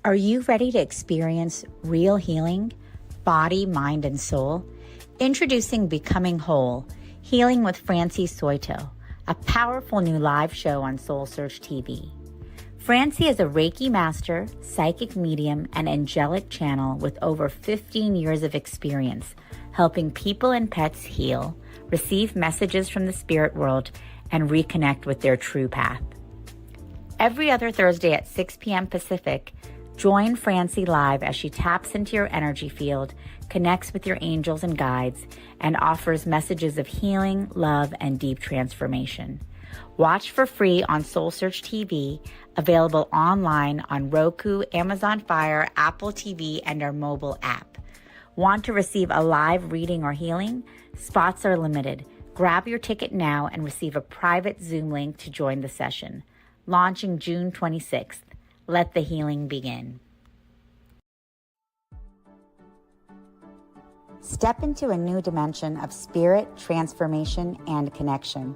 Are you ready to experience real healing, body, mind, and soul? Introducing Becoming Whole, Healing with Francie Soito, a powerful new live show on SoulSearch TV. Francie is a Reiki master, psychic medium, and angelic channel with over 15 years of experience helping people and pets heal, receive messages from the spirit world, and reconnect with their true path. Every other Thursday at 6 p.m. Pacific, join Francie live as she taps into your energy field, connects with your angels and guides, and offers messages of healing, love, and deep transformation. Watch for free on SoulSearch TV, available online on Roku, Amazon Fire, Apple TV, and our mobile app. Want to receive a live reading or healing? Spots are limited. Grab your ticket now and receive a private Zoom link to join the session. Launching June 26th. Let the healing begin. Step into a new dimension of spirit, transformation, and connection.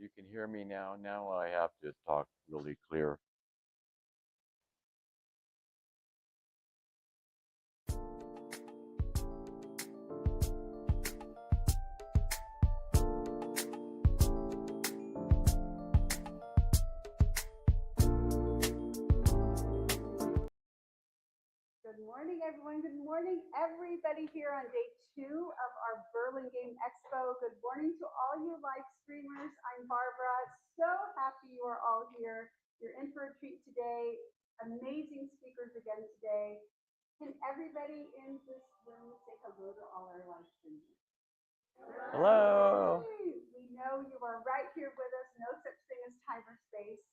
You can hear me now. Now I have to talk really clear. Good morning, everyone. Good morning, everybody here on day 2 of our Burlingame Expo. Good morning to all you live streamers. I'm Barbara. So happy you are all here. You're in for a treat today. Amazing speakers again today. Can everybody in this room say hello to all our live streamers? Hello. We know you are right here with us. No such thing as time or space.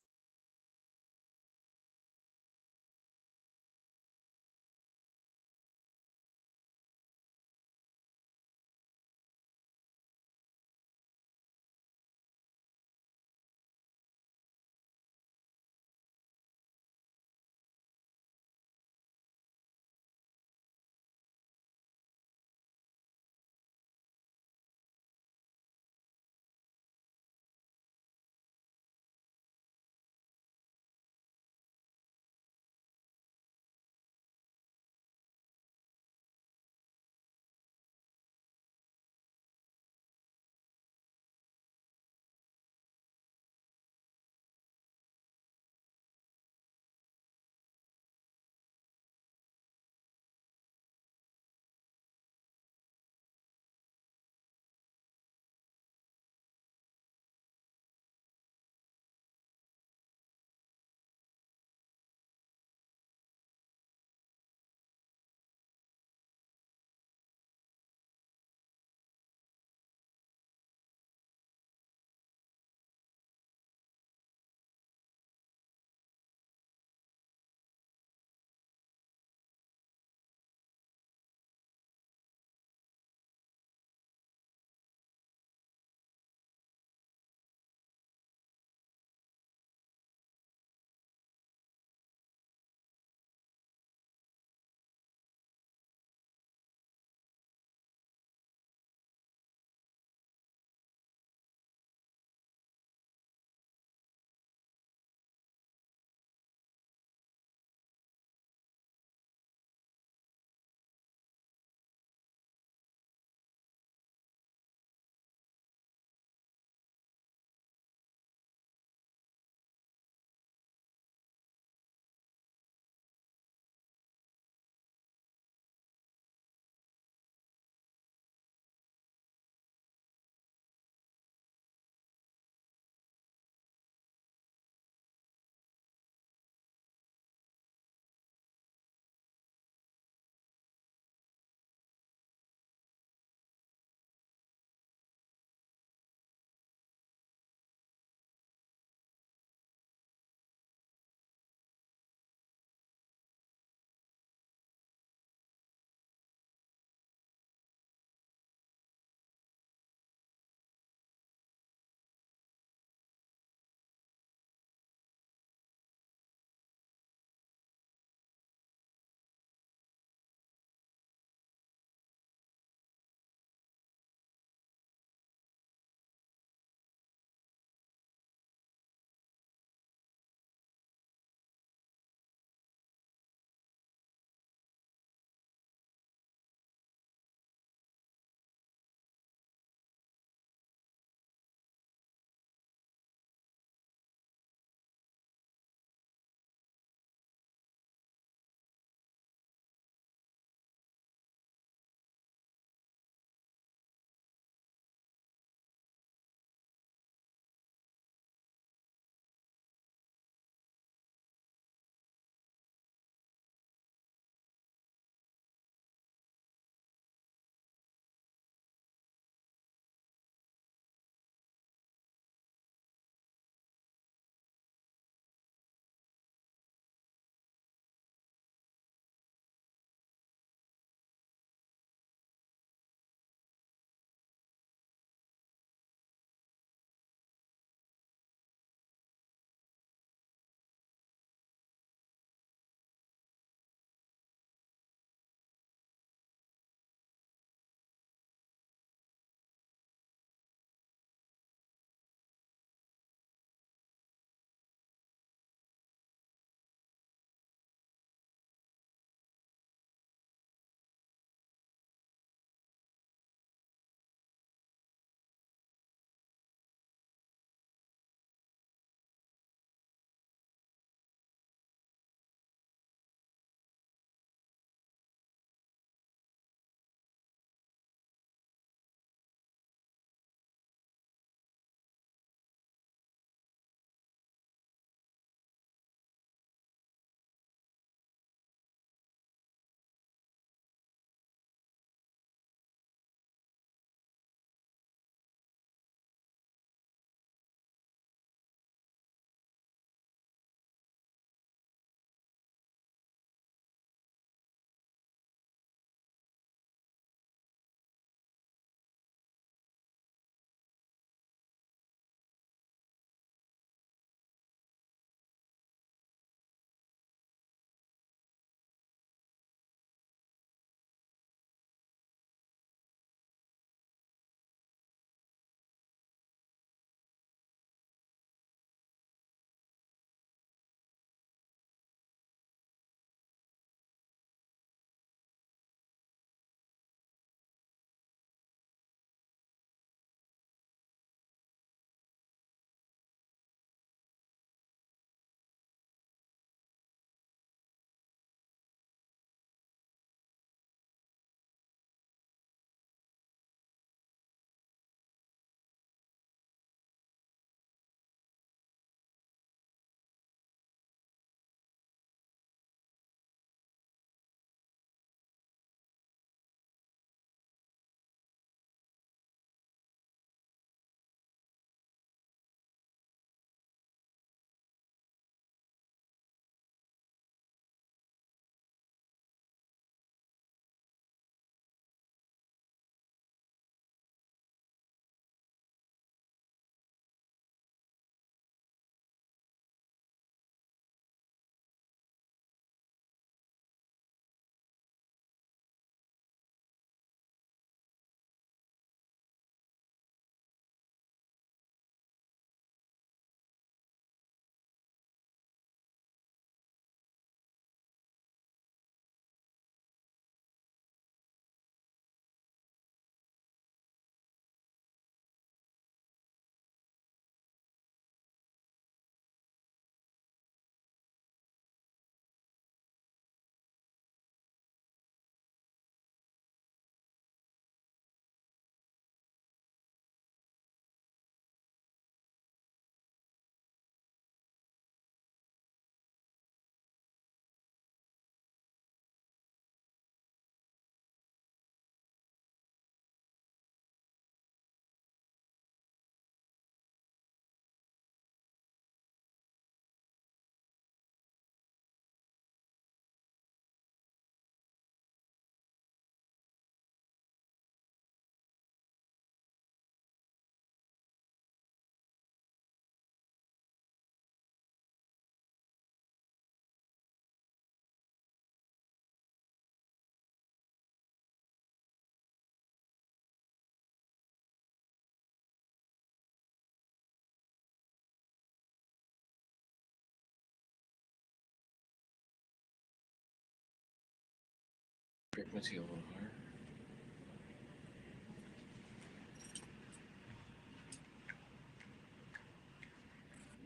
frequency a little higher.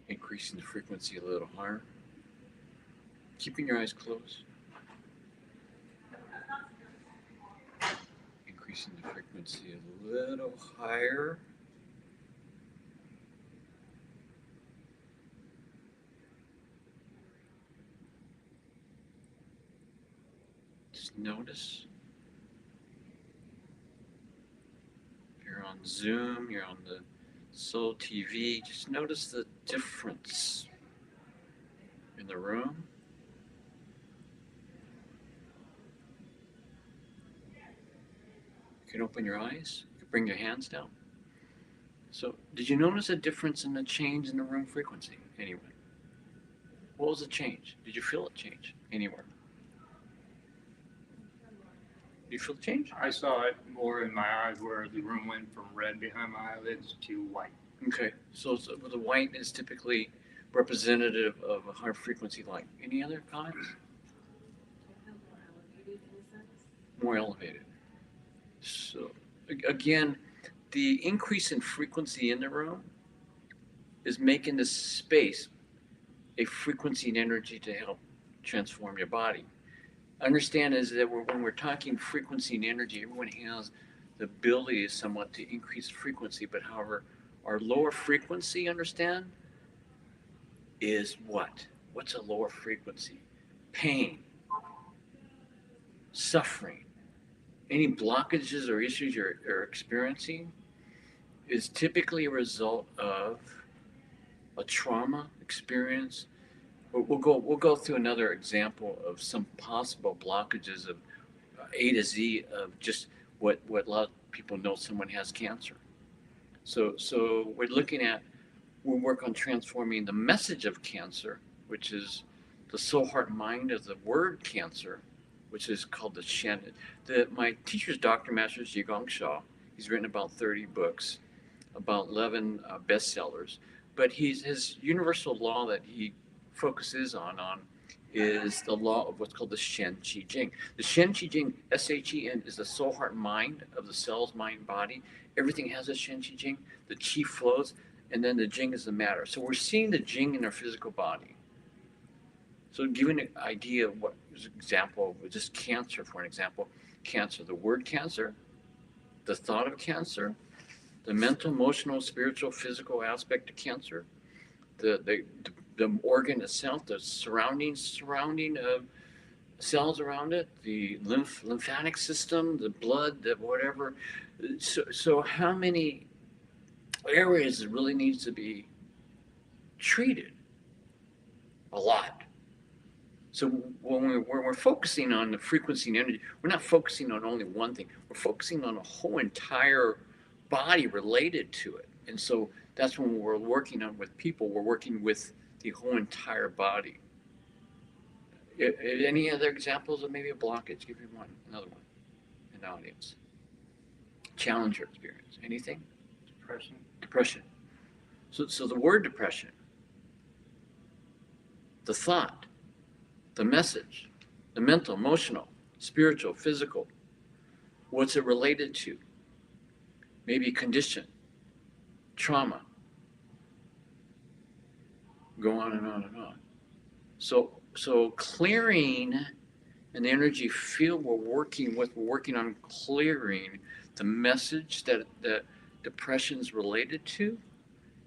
Increasing the frequency a little higher. Keeping your eyes closed. Increasing the frequency a little higher. Just notice. If you're on Zoom, you're on the Soul TV, just notice the difference in the room. You can open your eyes, you can bring your hands down. So, did you notice a difference in the change in the room frequency anywhere? What was the change? Did you feel it change anywhere? You feel the change? I saw it more in my eyes where the room went from red behind my eyelids to white. Okay, so the white is typically representative of a high frequency light. Any other comments? More elevated. So again, the increase in frequency in the room is making the space a frequency and energy to help transform your body. Understand is that when we're talking frequency and energy, everyone has the ability somewhat to increase frequency, but however, our lower frequency, understand, is what? What's a lower frequency? Pain, suffering, any blockages or issues you're experiencing is typically a result of a trauma experience. We'll go through another example of some possible blockages of A to Z of just what a lot of people know someone has cancer. So we're looking at, we'll work on transforming the message of cancer, which is the soul, heart, mind of the word cancer, which is called the Shen. My teacher's Dr. Masters Jigong Shaw. He's written about 30 books, about 11 bestsellers. But his universal law that he focuses on is the law of what's called the Shen Qi Jing. The Shen Qi Jing, S-H-E-N, is the soul, heart, mind of the cells, mind, body. Everything has a Shen Qi Jing. The Qi flows, and then the Jing is the matter. So we're seeing the Jing in our physical body. So giving an idea of what is an example of just cancer, for an example, cancer, the word cancer, the thought of cancer, the mental, emotional, spiritual, physical aspect of cancer, the organ itself, the surrounding cells around it, the lymphatic system, the blood, the whatever. So how many areas it really needs to be treated? A lot. So when we're focusing on the frequency and energy, we're not focusing on only one thing. We're focusing on a whole entire body related to it. And so that's when we're working on with people, we're working with the whole entire body. Any other examples of maybe a blockage? Give me another one in the audience. Challenger experience. Anything? Depression. Depression. So the word depression, the thought, the message, the mental, emotional, spiritual, physical, what's it related to? Maybe condition, trauma. Go on and on and on. So clearing an energy field we're working on clearing the message that depression is related to,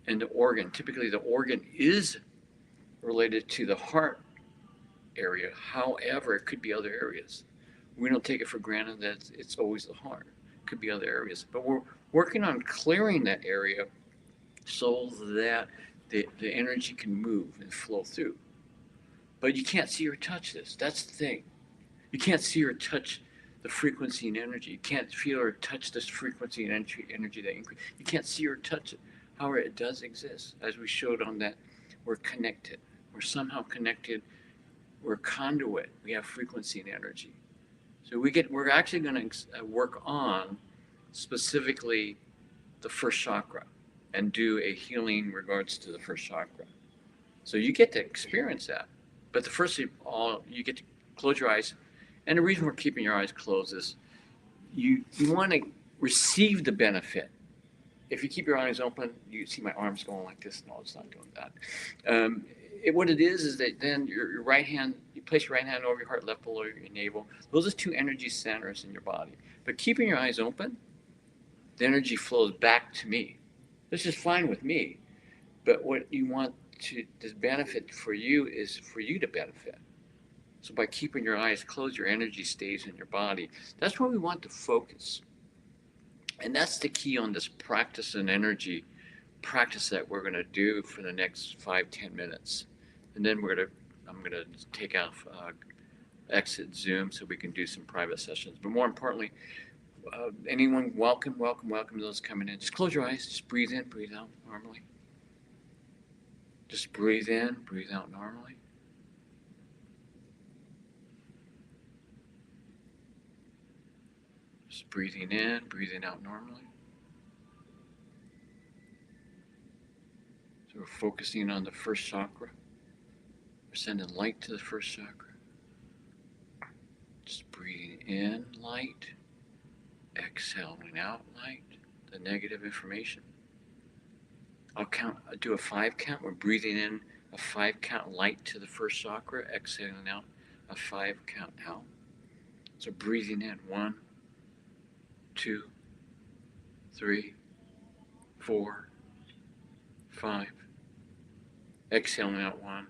and the organ. Typically the organ is related to the heart area. However, it could be other areas. We don't take it for granted that it's always the heart. It could be other areas. But we're working on clearing that area so that the energy can move and flow through. But you can't see or touch this. That's the thing. You can't see or touch the frequency and energy. You can't feel or touch this frequency and energy that increase. You can't see or touch it. However, it does exist. As we showed on that, we're connected. We're somehow connected. We're conduit. We have frequency and energy. So we're actually going to work on specifically the first chakra and do a healing in regards to the first chakra. So you get to experience that. But the first of all, you get to close your eyes And the reason we're keeping your eyes closed is you want to receive the benefit. If you keep your eyes open, you see my arms going like this. No, it's not doing that. What it is that then your right hand, you place your right hand over your heart, left below your navel. Those are two energy centers in your body. But keeping your eyes open, the energy flows back to me. This is fine with me. But what you want to, this benefit for you is for you to benefit. So by keeping your eyes closed, your energy stays in your body. That's where we want to focus. And that's the key on this practice and energy practice that we're going to do for the next 5-10 minutes. And then I'm going to take off, exit Zoom so we can do some private sessions. But more importantly, anyone, welcome those coming in. Just close your eyes, just breathe in, breathe out normally. Just breathe in, breathe out normally. Just breathing in, breathing out normally. So we're focusing on the first chakra. We're sending light to the first chakra. Just breathing in light, exhaling out light, the negative information. I'll do a 5 count. We're breathing in a 5 count light to the first chakra, exhaling out a 5 count out. So breathing in 1, 2, 3, 4, 5. Exhaling out 1,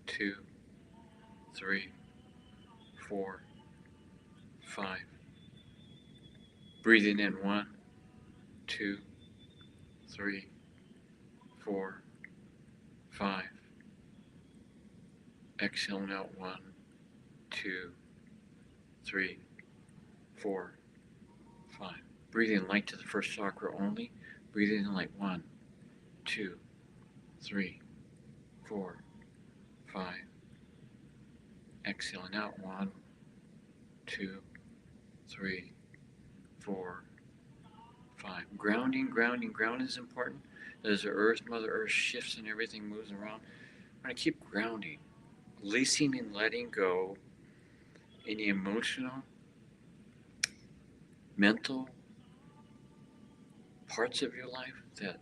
2, 3, 4, 5. Breathing in 1, 2, 3, 4, 5. Exhaling out 1, 2, 3, 4, 5. Breathing light to the first chakra only. Breathing in light 1, 2, 3, 4, 5. Exhaling out 1, 2, 3, 4, 5. Grounding is important. As the earth, Mother Earth shifts and everything moves around, we're going to keep grounding, releasing and letting go any emotional, mental parts of your life that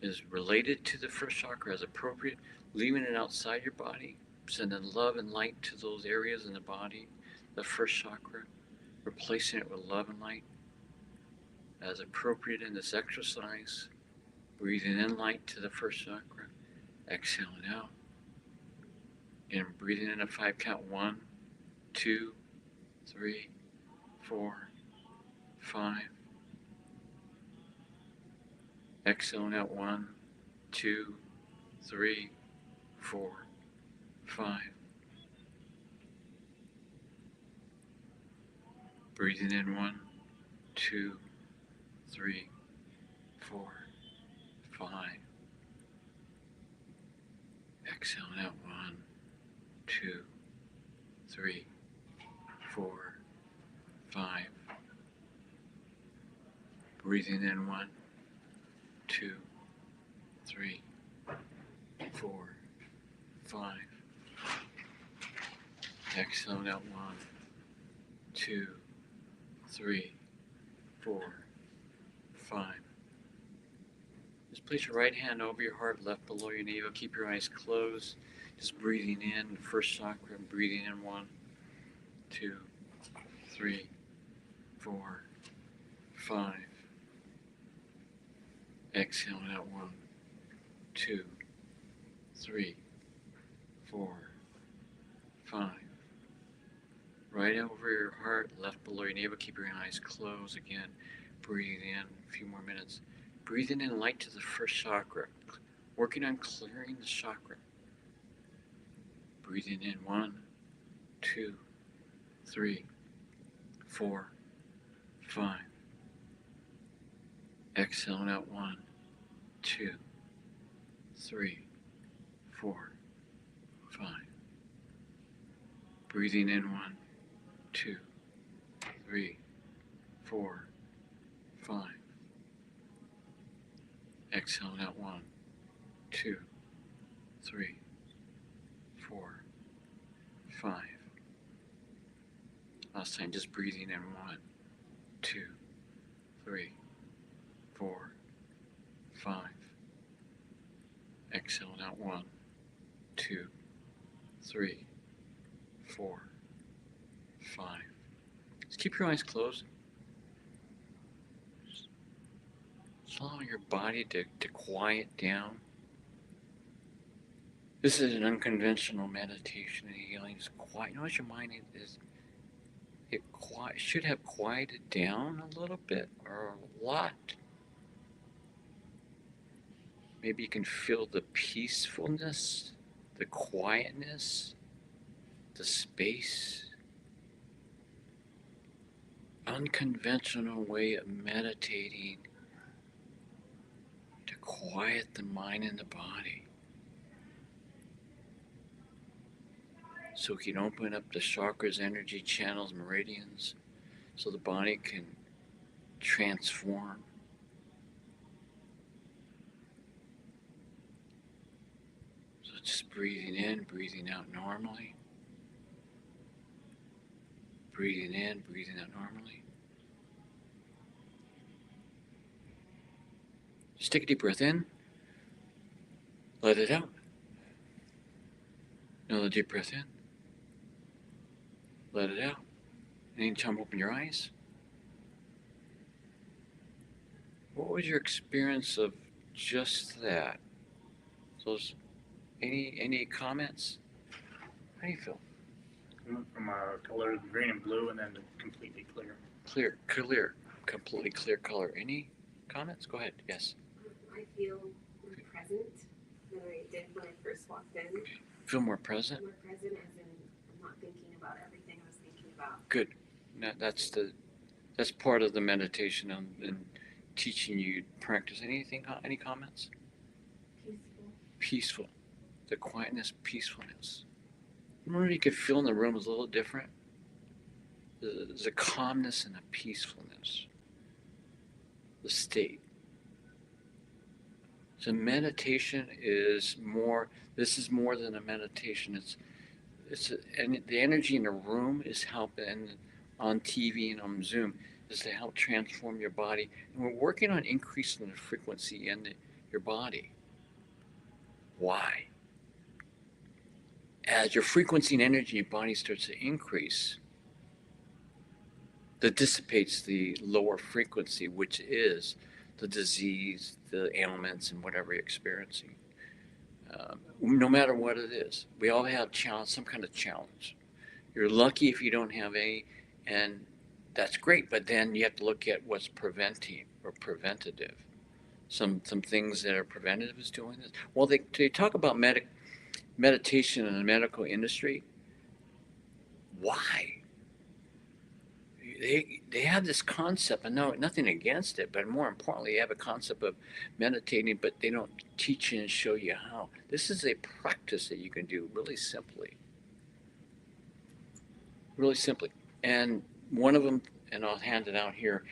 is related to the first chakra as appropriate, leaving it outside your body, sending love and light to those areas in the body, the first chakra, replacing it with love and light as appropriate in this exercise. Breathing in light to the first chakra, exhaling out, and breathing in a 5 count. 1, 2, 3, 4, 5. Exhaling out 1, 2, 3, 4, 5. Breathing in 1, 2, 3, 4, 5. Exhaling out 1, 2, 3, 4, 5. Breathing in 1, 2, 3, 4, 5. Exhaling out 1, 2, 3, 4, 5. Just place your right hand over your heart, left below your navel. Keep your eyes closed. Just breathing in the first chakra, breathing in 1, 2, 3, 4, 5. Exhaling out 1, 2, 3, 4, 5. Right over your heart, left below your navel. Keep your eyes closed again. Breathing in a few more minutes. Breathing in light to the first chakra. Working on clearing the chakra. Breathing in 1, 2, 3, 4, 5. Exhaling out 1, 2, 3, 4, 5. Breathing in 1, 2, 3, 4, 5. Exhaling out 1, 2, 3, 4, 5. Last time, just breathing in 1, 2, 3, 4, 5. Exhaling out 1, 2, 3, 4, 5. Just keep your eyes closed. Just allow your body to quiet down. This is an unconventional meditation and healing. It's quiet. Notice your mind should have quieted down a little bit or a lot. Maybe you can feel the peacefulness, the quietness, the space. Unconventional way of meditating to quiet the mind and the body. So we can open up the chakras, energy channels, meridians, so the body can transform. So just breathing in, breathing out normally. Breathing in, breathing out normally. Just take a deep breath in. Let it out. Another deep breath in. Let it out. And anytime open your eyes. What was your experience of just that? Those, any comments? How do you feel? It went from color green and blue and then to completely clear. Clear, completely clear color. Any comments? Go ahead. Yes. I feel more present than I did when I first walked in. Feel more present? More present as in I'm not thinking about everything I was thinking about. Good. Now, that's part of the meditation and teaching you practice. Any comments? Peaceful. Peaceful. The quietness, peacefulness. Remember, you could feel in the room is a little different. There's a calmness and a peacefulness. The state. So meditation is more. This is more than a meditation. And the energy in the room is helping, and on TV and on Zoom is to help transform your body. And we're working on increasing the frequency in your body. Why? As your frequency and energy in your body starts to increase, that dissipates the lower frequency, which is the disease, the ailments, and whatever you're experiencing. No matter what it is, we all have some kind of challenge. You're lucky if you don't have any, and that's great. But then you have to look at what's preventing or preventative. Some things that are preventative is doing this. Well, they talk about meditation in the medical industry. Why? They have this concept, and no, nothing against it, but more importantly, they have a concept of meditating, but they don't teach you and show you how. This is a practice that you can do really simply. Really simply. And one of them, and I'll hand it out here,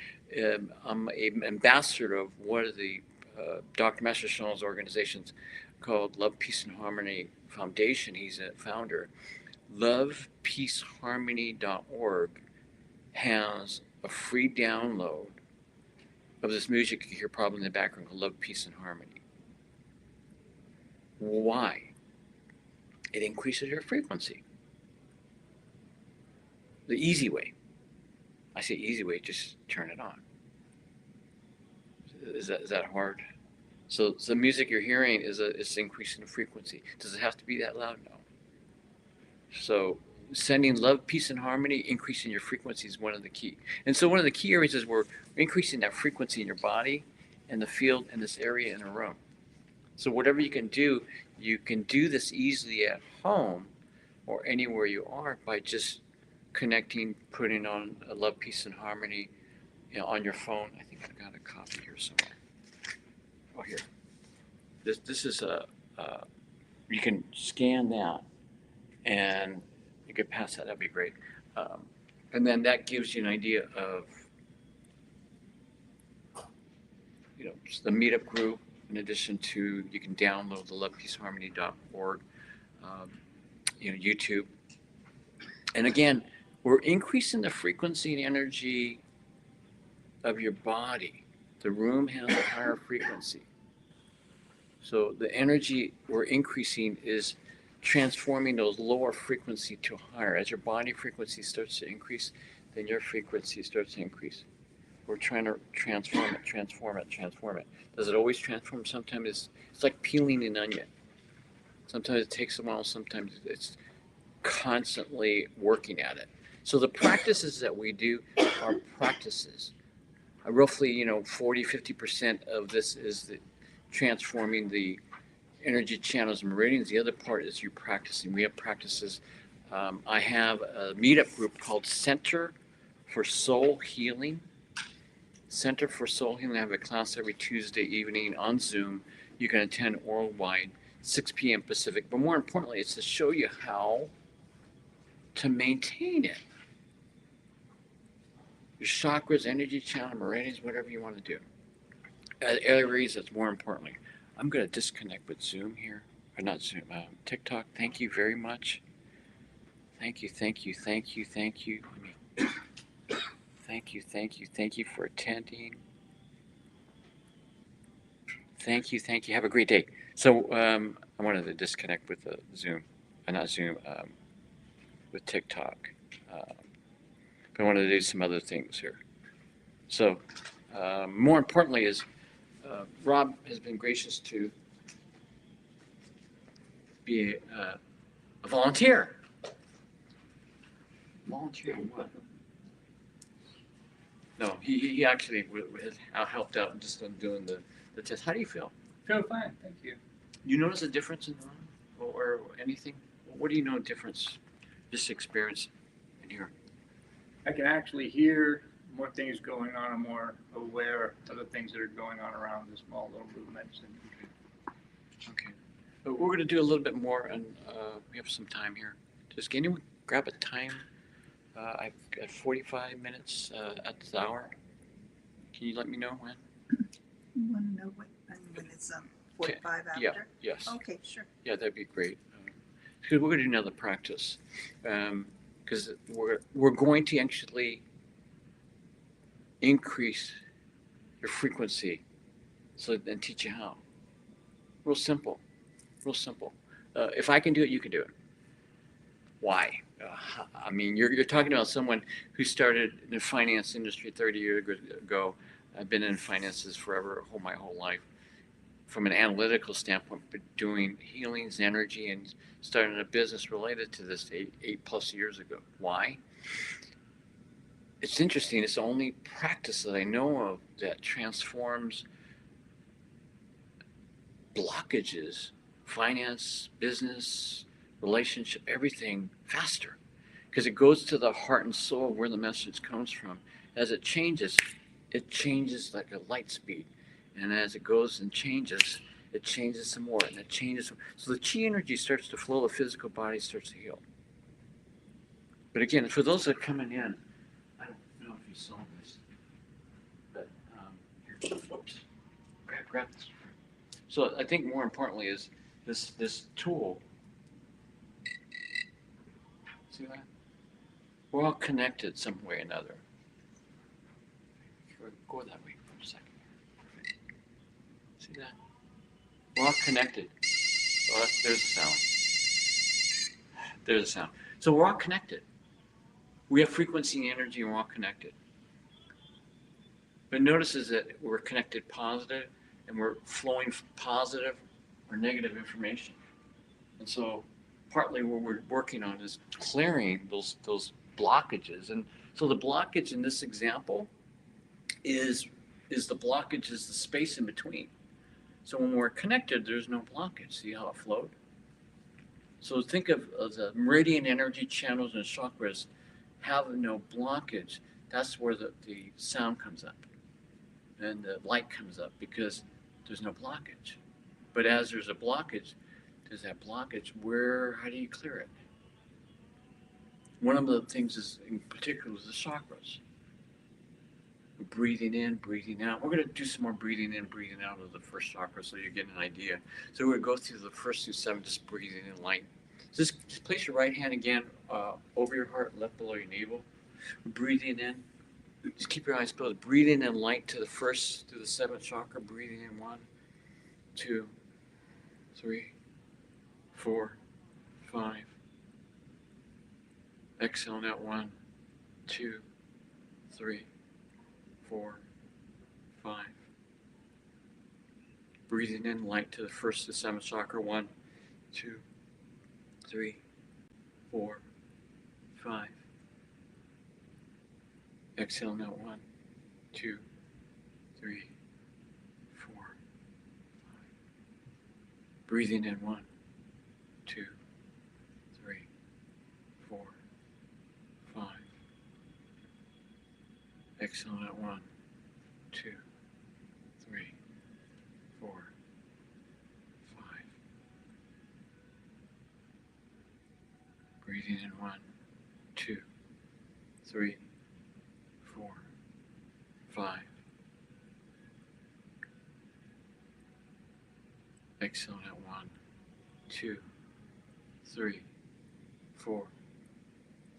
I'm an ambassador of one of the Dr. Master Shon's organizations called Love, Peace, and Harmony Foundation. He's a founder. LovePeaceHarmony.org has a free download of this music you hear probably in the background called Love, Peace, and Harmony. Why? It increases your frequency. The easy way. I say easy way, just turn it on. Is that hard? So the music you're hearing is increasing the frequency. Does it have to be that loud? No. So sending love, peace, and harmony, increasing your frequency is one of the key. And so one of the key areas is we're increasing that frequency in your body and the field in this area in a room. So whatever you can do this easily at home or anywhere you are by just connecting, putting on a love, peace, and harmony, on your phone. I think I've got a copy here somewhere. Oh, here. This is you can scan that and you can pass that. That'd be great. And then that gives you an idea of, the meetup group. In addition to, you can download the lovepeaceharmony.org, YouTube. And again, we're increasing the frequency and energy of your body. The room has a higher frequency. So the energy we're increasing is transforming those lower frequency to higher. As your body frequency starts to increase, then your frequency starts to increase. We're trying to transform it, transform it, transform it. Does it always transform? Sometimes it's like peeling an onion. Sometimes it takes a while, sometimes it's constantly working at it. So the practices that we do are practices. Roughly, 40, 50% of this is the transforming the energy channels and meridians. The other part is you practicing. We have practices. I have a meetup group called Center for Soul Healing. Center for Soul Healing. I have a class every Tuesday evening on Zoom. You can attend worldwide, 6 p.m. Pacific. But more importantly, it's to show you how to maintain it. Your chakras, energy channel, meridians, whatever you want to do. Areas that's more importantly. I'm going to disconnect with Zoom here. Or not Zoom, TikTok. Thank you very much. Thank you, thank you, thank you, thank you. Thank you, thank you, thank you for attending. Thank you, thank you. Have a great day. So I wanted to disconnect with Zoom, not Zoom, with TikTok. But I wanted to do some other things here. So more importantly is Rob has been gracious to be a volunteer. Volunteer in what? No, he actually has helped out just on doing the test. How do you feel? Feel fine, thank you. You notice a difference in the room or anything? What do you know difference, this experience in here? I can actually hear more things going on. I'm more aware of the things that are going on around the small little movements. Okay. But we're going to do a little bit more, and we have some time here. Just can anyone grab a time? I've got 45 minutes at the hour. Can you let me know when? You want to know when it's 45 after? Yeah, yes. Okay, sure. Yeah, that'd be great. Because we're going to do another practice. Because we're going to actually increase your frequency and teach you how. Real simple. Real simple. If I can do it, you can do it. Why? I mean, you're talking about someone who started in the finance industry 30 years ago. I've been in finances forever, my whole life. From an analytical standpoint, but doing healings, energy, and starting a business related to this eight plus years ago. Why? It's interesting. It's the only practice that I know of that transforms blockages, finance, business, relationship, everything faster. Because it goes to the heart and soul where the message comes from. As it changes like a light speed. And as it goes and changes, it changes some more, and it changes. So the chi energy starts to flow, the physical body starts to heal. But again, for those that are coming in, I don't know if you saw this, but here, whoops, grab this. So I think more importantly is this tool. See that? We're all connected some way or another. Go that way for a second. Perfect. See that? We're all connected. Oh, there's the sound. There's the sound. So we're all connected. We have frequency and energy, and we're all connected. But notice is that we're connected positive, and we're flowing positive or negative information. And so partly what we're working on is clearing those blockages. And so the blockage in this example is the blockage is the space in between. So when we're connected, there's no blockage. See how it flowed? So think of the meridian energy channels and chakras have no blockage. That's where the sound comes up and the light comes up because there's no blockage. But as there's a blockage, there's that blockage. How do you clear it? One of the things is, in particular, is the chakras. Breathing in, breathing out. We're going to do some more breathing in, breathing out of the first chakra so you get an idea. So we're going to go through the first through 7, just breathing in light. Just place your right hand again over your heart, left below your navel. Breathing in. Just keep your eyes closed. Breathing in light to the first, to the seventh chakra. Breathing in 1, 2, 3, 4, 5. Exhaling out 1, 2, 3, 4, 5. Breathing in light to the first to the seventh chakra. 1, 2, 3, 4, 5. Exhaling out 1, 2, 3, 4, 5. Breathing in 1, 2, 3, 4, 5. Exhaling out 1, 2, 3, 4, 5. Breathing in 1, 2, 3, 4, 5. Exhaling at 1, 2, 3, 4,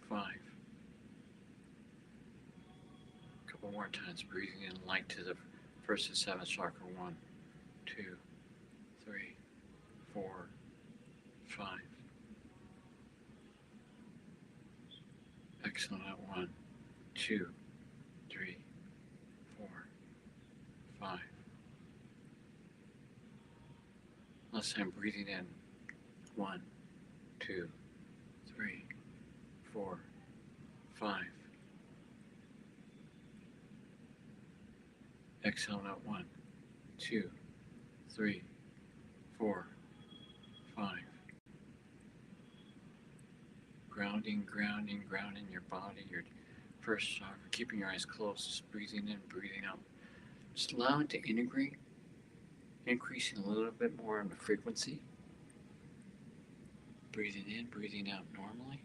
5. A couple more times. Breathing in light to the first and seventh chakra. 1, 2, 3, 4, 5. Exhaling at 1, 2, 3, 4, 5. Last time, breathing in 1, 2, 3, 4, 5. Exhaling out 1, 2, 3, 4, 5. Grounding, grounding, grounding your body, your first chakra. Keeping your eyes closed, just breathing in, breathing out. Just allow it to integrate, increasing a little bit more in the frequency. Breathing in, breathing out normally.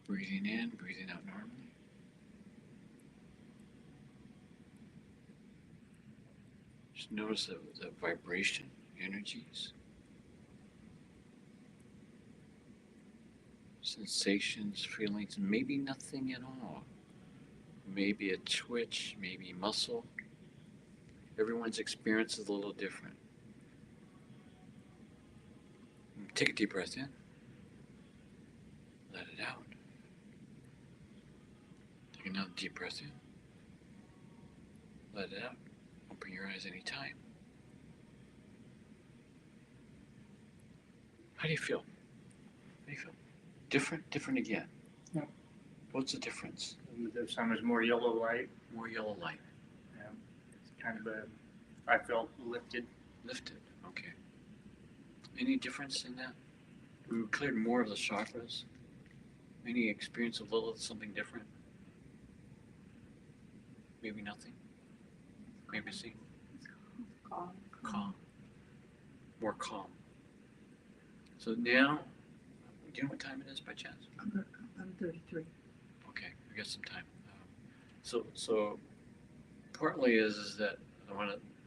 Breathing in, breathing out normally. Just notice the vibration, energies, sensations, feelings, maybe nothing at all. Maybe a twitch, maybe muscle. Everyone's experience is a little different. Take a deep breath in. Let it out. Take another deep breath in. Let it out. Open your eyes anytime. How do you feel? How do you feel? Different? Different again? Yeah. What's the difference? This time is more yellow light. More yellow light. Yeah. It's kind of I felt lifted. Lifted. Okay. Any difference in that? We cleared more of the chakras. Any experience of little something different? Maybe nothing. Maybe see. Calm. Calm. More calm. So now, do you know what time it is by chance? I'm 33. Okay, we got some time. So partly is that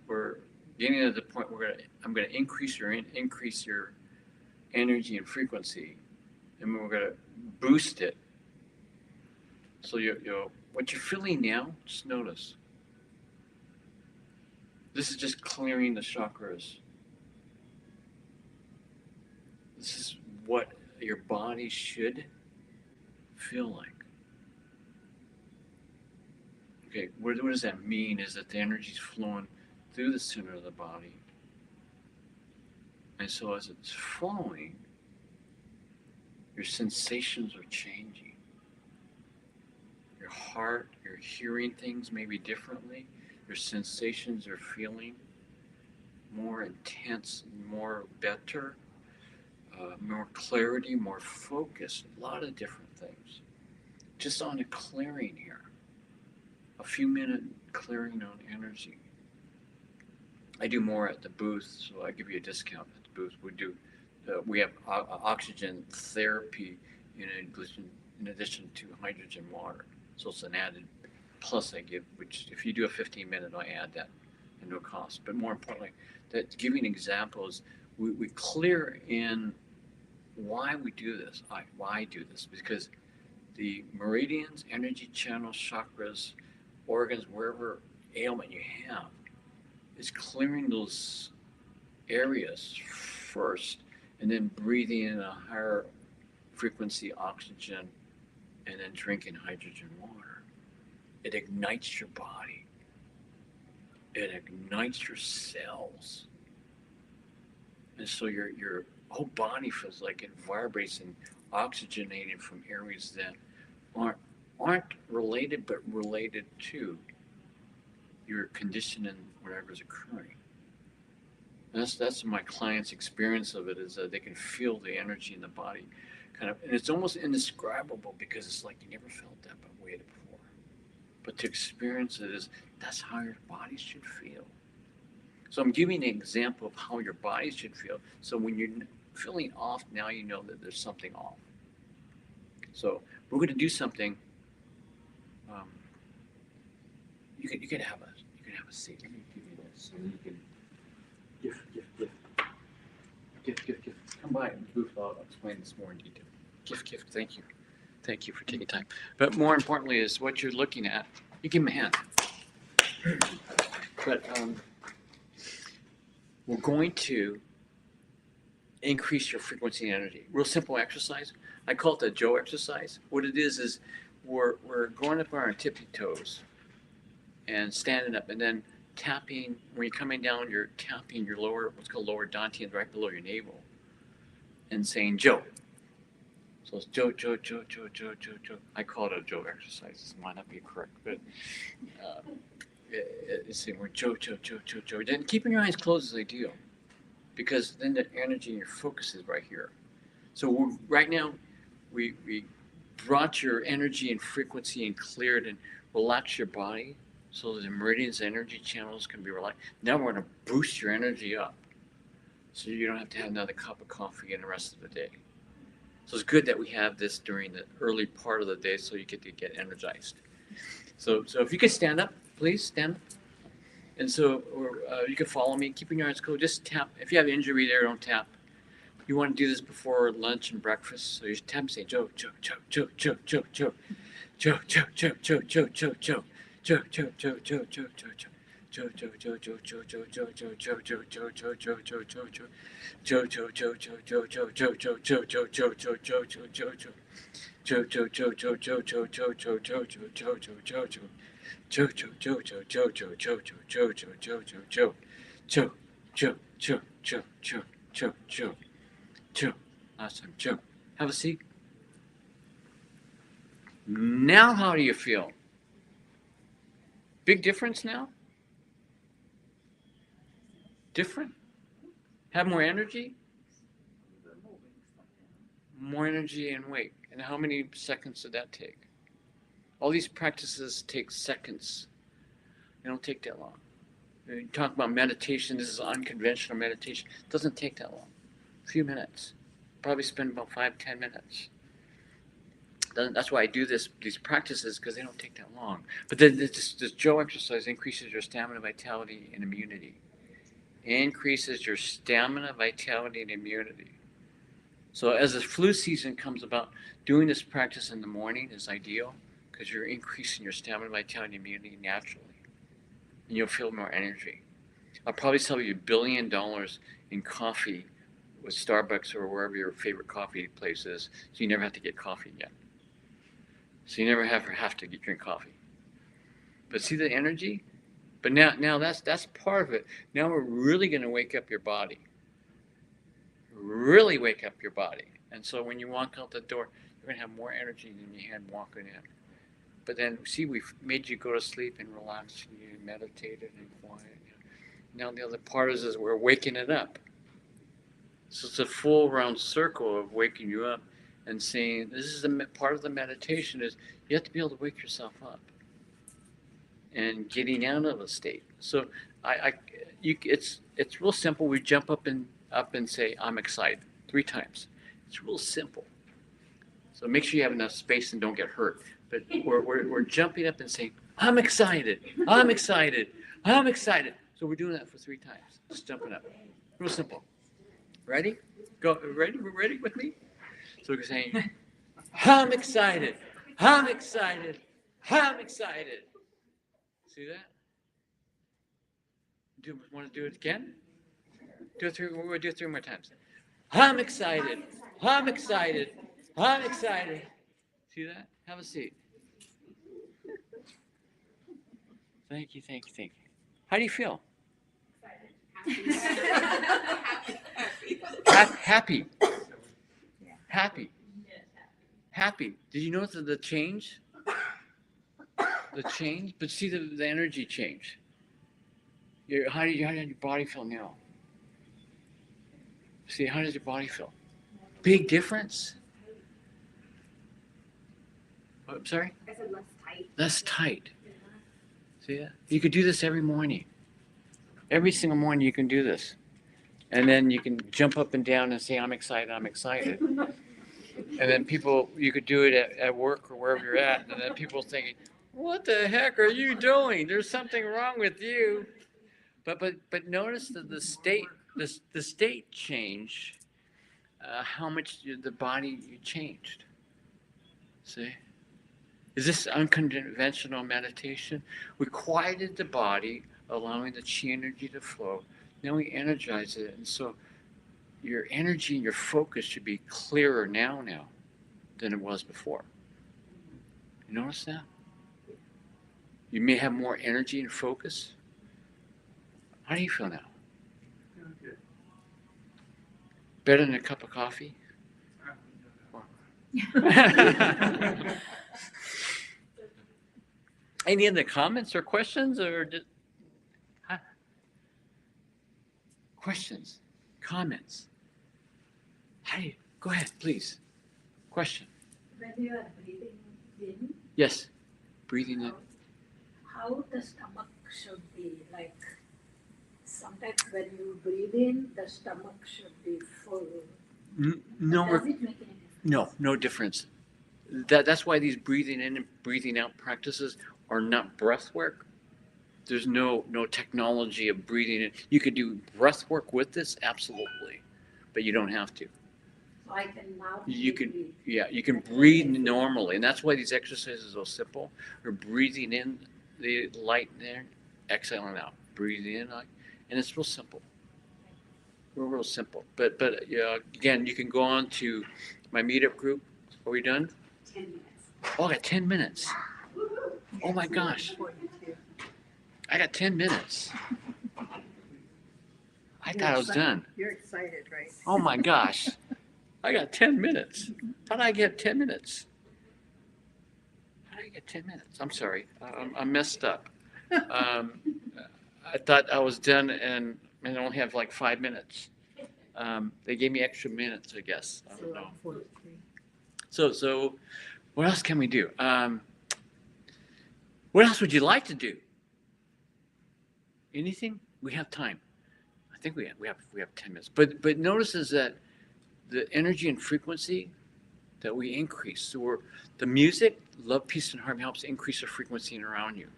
we're getting to the point where I'm gonna increase your energy and frequency, and we're gonna boost it. So you what you're feeling now, just notice. This is just clearing the chakras. This is what your body should feel like. Okay, what does that mean? Is that the energy is flowing through the center of the body. And so as it's flowing, your sensations are changing. Your heart, you're hearing things maybe differently. Your sensations are feeling more intense, more better, more clarity, more focus, a lot of different things. Just on a clearing here, a few minute clearing on energy. I do more at the booth, so I give you a discount at the booth. We have oxygen therapy in addition to hydrogen water. So it's an added plus I give, which if you do a 15-minute, I add that at no cost. But more importantly, that giving examples, we clear in why we do this. Why I do this? Because the meridians, energy channels, chakras, organs, wherever ailment you have, is clearing those areas first, and then breathing in a higher frequency oxygen, and then drinking hydrogen water. It ignites your body. It ignites your cells. And so your whole body feels like it vibrates and oxygenated from areas that aren't related, but related to your condition and whatever's occurring. And that's my client's experience of it, is that they can feel the energy in the body kind of, and it's almost indescribable, because it's like you never felt that way before. But to experience it that's how your body should feel. So I'm giving an example of how your body should feel. So when you're feeling off, now you know that there's something off. So we're going to do something. You can have a seat. Let me give you this, so you can gift. Come by and booth. I'll explain this more in detail. Gift. Thank you for taking time. But more importantly is what you're looking at. You give him a hand. But we're going to increase your frequency and energy. Real simple exercise. I call it the Joe exercise. What it is we're going up on our tippy toes and standing up, and then tapping. When you're coming down, you're tapping your what's called lower dantian, right below your navel, and saying Joe. So it's Joe. I call it a Joe exercise. This might not be correct, but it's saying we're Joe. Then keeping your eyes closed is ideal, because then the energy and your focus is right here. So right now, we brought your energy and frequency and cleared and relaxed your body, so the meridians, energy channels can be relaxed. Now we're going to boost your energy up, so you don't have to have another cup of coffee in the rest of the day. So it's good that we have this during the early part of the day, so you get to get energized. So if you could stand up, please stand up. And so you can follow me, keeping your eyes closed. Just tap. If you have injury there, don't tap. You want to do this before lunch and breakfast, so you tap and say Joe. Last time, Joe. Have a seat. Now, how do you feel? Big difference now? Different? Have more energy? More energy and weight. And how many seconds did that take? All these practices take seconds. They don't take that long. You talk about meditation. This is unconventional meditation. It doesn't take that long. A few minutes. Probably spend about 5-10 minutes. That's why I do these practices, because they don't take that long. But this Joe exercise increases your stamina, vitality, and immunity. Increases your stamina, vitality, and immunity. So as the flu season comes about, doing this practice in the morning is ideal, because you're increasing your stamina, vitality, and immunity naturally. And you'll feel more energy. I'll probably sell you $1 billion in coffee with Starbucks or wherever your favorite coffee place is, so you never have to get coffee again. So you never have to drink coffee. But see the energy? But now that's part of it. Now we're really going to wake up your body. Really wake up your body. And so when you walk out the door, you're going to have more energy than you had walking in. But then, see, we've made you go to sleep and relax, and you meditated and quiet. Now the other part is we're waking it up. So it's a full round circle of waking you up and saying, this is part of the meditation is you have to be able to wake yourself up and getting out of a state. So it's real simple. We jump up and say, I'm excited 3 times. It's real simple. So make sure you have enough space and don't get hurt. But we're jumping up and saying, I'm excited. I'm excited. I'm excited. So So we're doing that for 3 times. Just jumping up. Real simple. Ready? Go. Ready? We're ready with me? So we're saying, I'm excited. I'm excited. I'm excited. See that? Want to do it again? We'll do it 3 more times. I'm excited. I'm excited. I'm excited. See that? Have a seat. Thank you, thank you, thank you. How do you feel? Happy. Happy. Happy. Did you notice the change? The change? But see the energy change. How does your body feel now? See, how does your body feel? Big difference? Oh, I'm sorry? I said less tight. Less tight. See that? You could do this every morning. Every single morning you can do this. And then you can jump up and down and say, I'm excited, I'm excited. And then you could do it at work or wherever you're at. And then people thinking, what the heck are you doing? There's something wrong with you. But notice that the state change, how much the body you changed. See? Is this unconventional meditation? We quieted the body, allowing the chi energy to flow. Then we energize it. And so your energy and your focus should be clearer now than it was before. You notice that? You may have more energy and focus. How do you feel now? Better than a cup of coffee? Any other comments or questions questions, comments? Hey, go ahead, please. Question. When you are breathing in, Yes, breathing in. how the stomach should be like? Sometimes when you breathe in, the stomach should be full. No, Does it make any difference? no difference. That's why these breathing in and breathing out practices are not breath work. There's no technology of breathing in. You could do breath work with this, absolutely, but you don't have to. So I can now You can, breathe. yeah, you can breathe normally, and that's why these exercises are so simple. We're breathing in the light there, exhaling out, breathing in, and it's real simple. Real simple. But again, you can go on to my meetup group. Are we done? 10 minutes. Oh, I got 10 minutes. Oh my gosh. I got 10 minutes. I thought I was done. You're excited, right? Oh my gosh. I got 10 minutes. How did I get 10 minutes? How did I get 10 minutes? I'm sorry. I'm messed up. I thought I was done and I only have like 5 minutes. They gave me extra minutes, I guess. I don't know. 43. So what else can we do? What else would you like to do? Anything? We have time. I think we have 10 minutes. But notice is that the energy and frequency that we increase. So the music, love, peace, and harmony helps increase the frequency around you.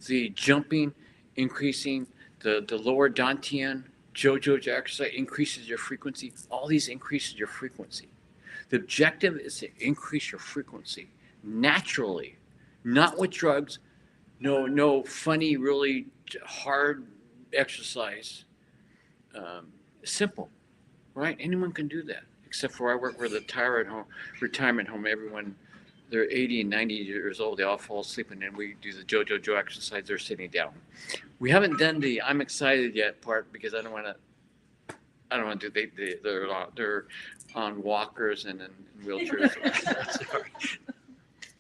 The jumping, increasing, the lower dantian, Jojo exercise increases your frequency. All these increases your frequency. The objective is to increase your frequency naturally, not with drugs, no funny, really hard exercise. Simple, right? Anyone can do that, except for I work with a retirement home. Everyone, they're 80 and 90 years old. They all fall asleep, and then we do the Jojo exercise. They're sitting down. We haven't done the I'm excited yet part because I don't want to do. They're on walkers and in wheelchairs. Sorry.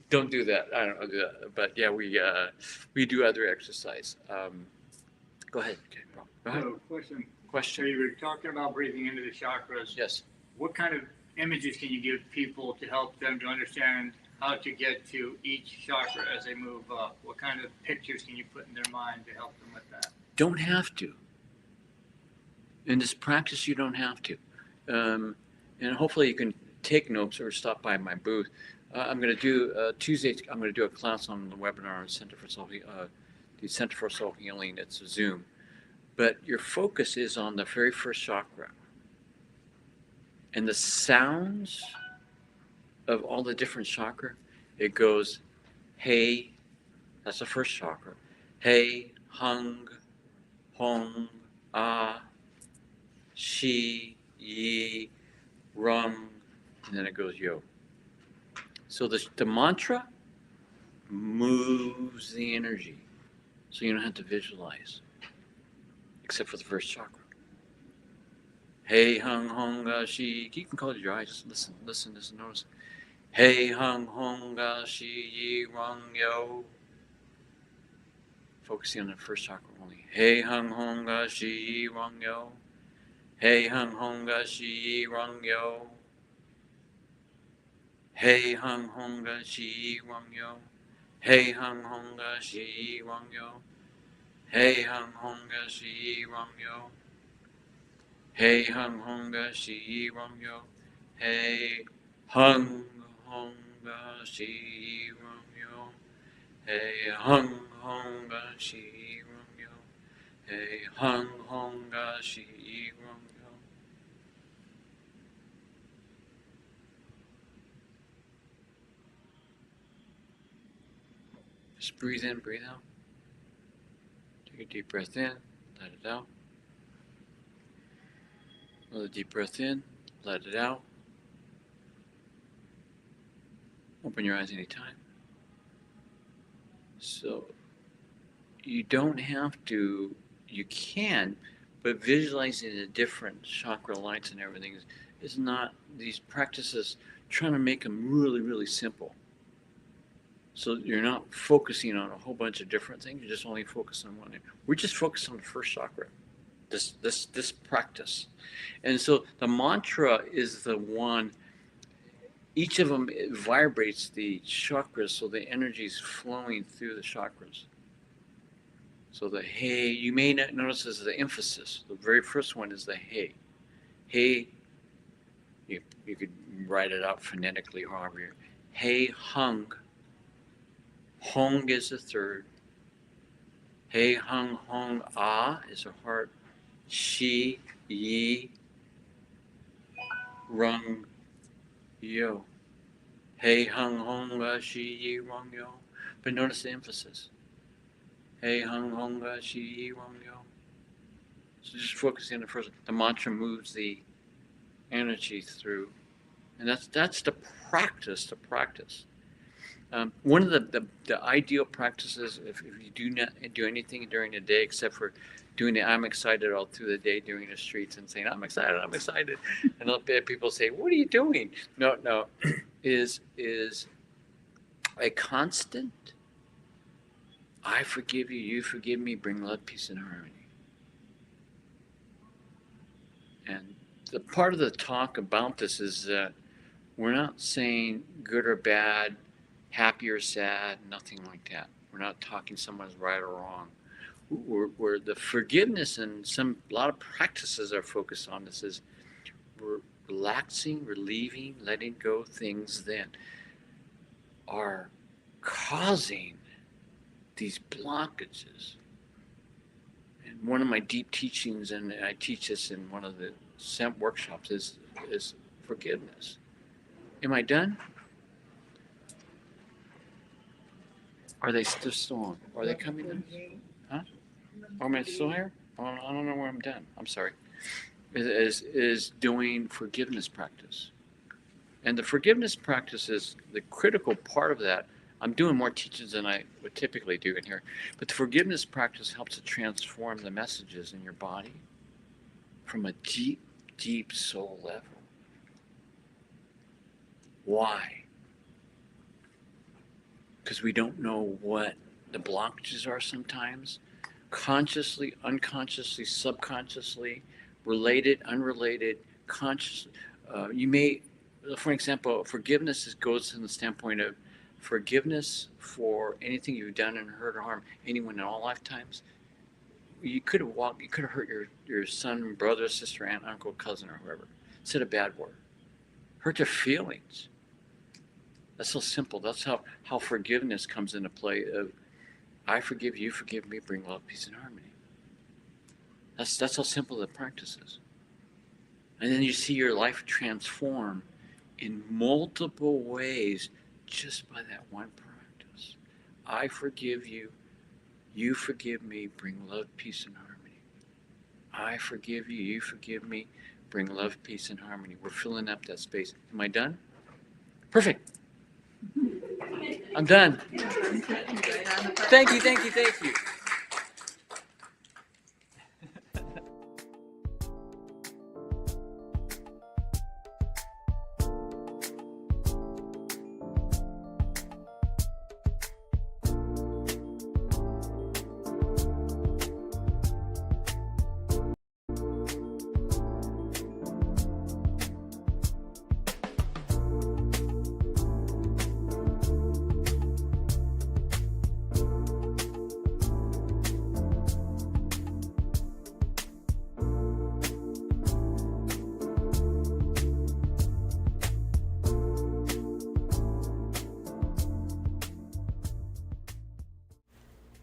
Don't do that. I don't do that. But yeah, we do other exercise. Go ahead. Okay, go ahead. So, So Question. you were talking about breathing into the chakras. Yes. What kind of images can you give people to help them to understand how to get to each chakra as they move up? What kind of pictures can you put in their mind to help them with that? Don't have to. In this practice, you don't have to. And hopefully you can take notes or stop by my booth. I'm going to do Tuesday. I'm going to do a class on the webinar on the Center for Soul Healing. It's a Zoom. but your focus is on the very first chakra. And the sounds of all the different chakra, it goes, hey, that's the first chakra. Hey, hung, hong, ah, she, yi, rung, and then it goes yo. So the mantra moves the energy. So you don't have to visualize, except for the first chakra. Hey, hung, hong, she. You can close your eyes. Just listen, notice. Hey, hung, hong, she, yi, rung, yo. Focusing on the first chakra only. Hey, hung, hong, she, yi, rung, yo. Hey, hung, hong, she, yi, rung, yo. Hey, hung, hong, she, yi, rung, yo. Hey, hung, hong, she, yi, rung, yo. Hey, hung, hong, she, yi, rung, yo. Hey, hung, hung, she, yi, rung, yo. Hey, hung, hung, she, yi, rung, yo. Hey, hung, hung, she, yi, rung, yo. Hey, hung, hung, she, yi, rung, yo. Just breathe in, breathe out. Take a deep breath in, let it out. Another deep breath in, let it out. Open your eyes anytime. So you don't have to, you can, but visualizing the different chakra lights and everything is not, these practices, trying to make them really, really simple. So you're not focusing on a whole bunch of different things, you're just only focused on one. We're just focused on the first chakra, this practice. And so the mantra is the one, each of them vibrates the chakras, so the energy is flowing through the chakras. So the hey, you may not notice is the emphasis. The very first one is the hey. Hey, you could write it out phonetically, however you. Hey, hung. Hong is the third. Hey, hung, hong, ah is a heart. She, yi, rung, yo. Hey, hung, hong, she, yi, rung, yo. But notice the emphasis. Hey, hung, hong, she, yi, rung, yo. So just focusing on the first. The mantra moves the energy through, and that's the practice. The practice. One of the ideal practices, if you do not do anything during the day except for doing the I'm excited all through the day, doing the streets and saying I'm excited, and people say, what are you doing? No, is a constant. I forgive you, you forgive me, bring love, peace, and harmony. And the part of the talk about this is that we're not saying good or bad, happy or sad, nothing like that. We're not talking someone's right or wrong. We're the forgiveness, and a lot of practices are focused on this, is we're relaxing, relieving, letting go things that are causing these blockages. And one of my deep teachings, and I teach this in one of the SEMP workshops, is forgiveness. Am I done? Are they still on? Are they coming in? Huh? Am I still here? I don't know where I'm done. I'm sorry. Is doing forgiveness practice. And the forgiveness practice is the critical part of that. I'm doing more teachings than I would typically do in here. But the forgiveness practice helps to transform the messages in your body from a deep, deep soul level. Why? Because we don't know what the blockages are sometimes. Consciously, unconsciously, subconsciously, related, unrelated, conscious. You may, for example, forgiveness goes from the standpoint of forgiveness for anything you've done and hurt or harmed anyone in all lifetimes. You could have hurt your son, brother, sister, aunt, uncle, cousin, or whoever. Said a bad word. Hurt their feelings. That's so simple. That's how forgiveness comes into play. Of I forgive you, forgive me, bring love, peace, and harmony. That's how simple the practice is. And then you see your life transform in multiple ways just by that one practice. I forgive you. You forgive me. Bring love, peace, and harmony. I forgive you. You forgive me. Bring love, peace, and harmony. We're filling up that space. Am I done? Perfect. I'm done. Thank you, thank you, thank you.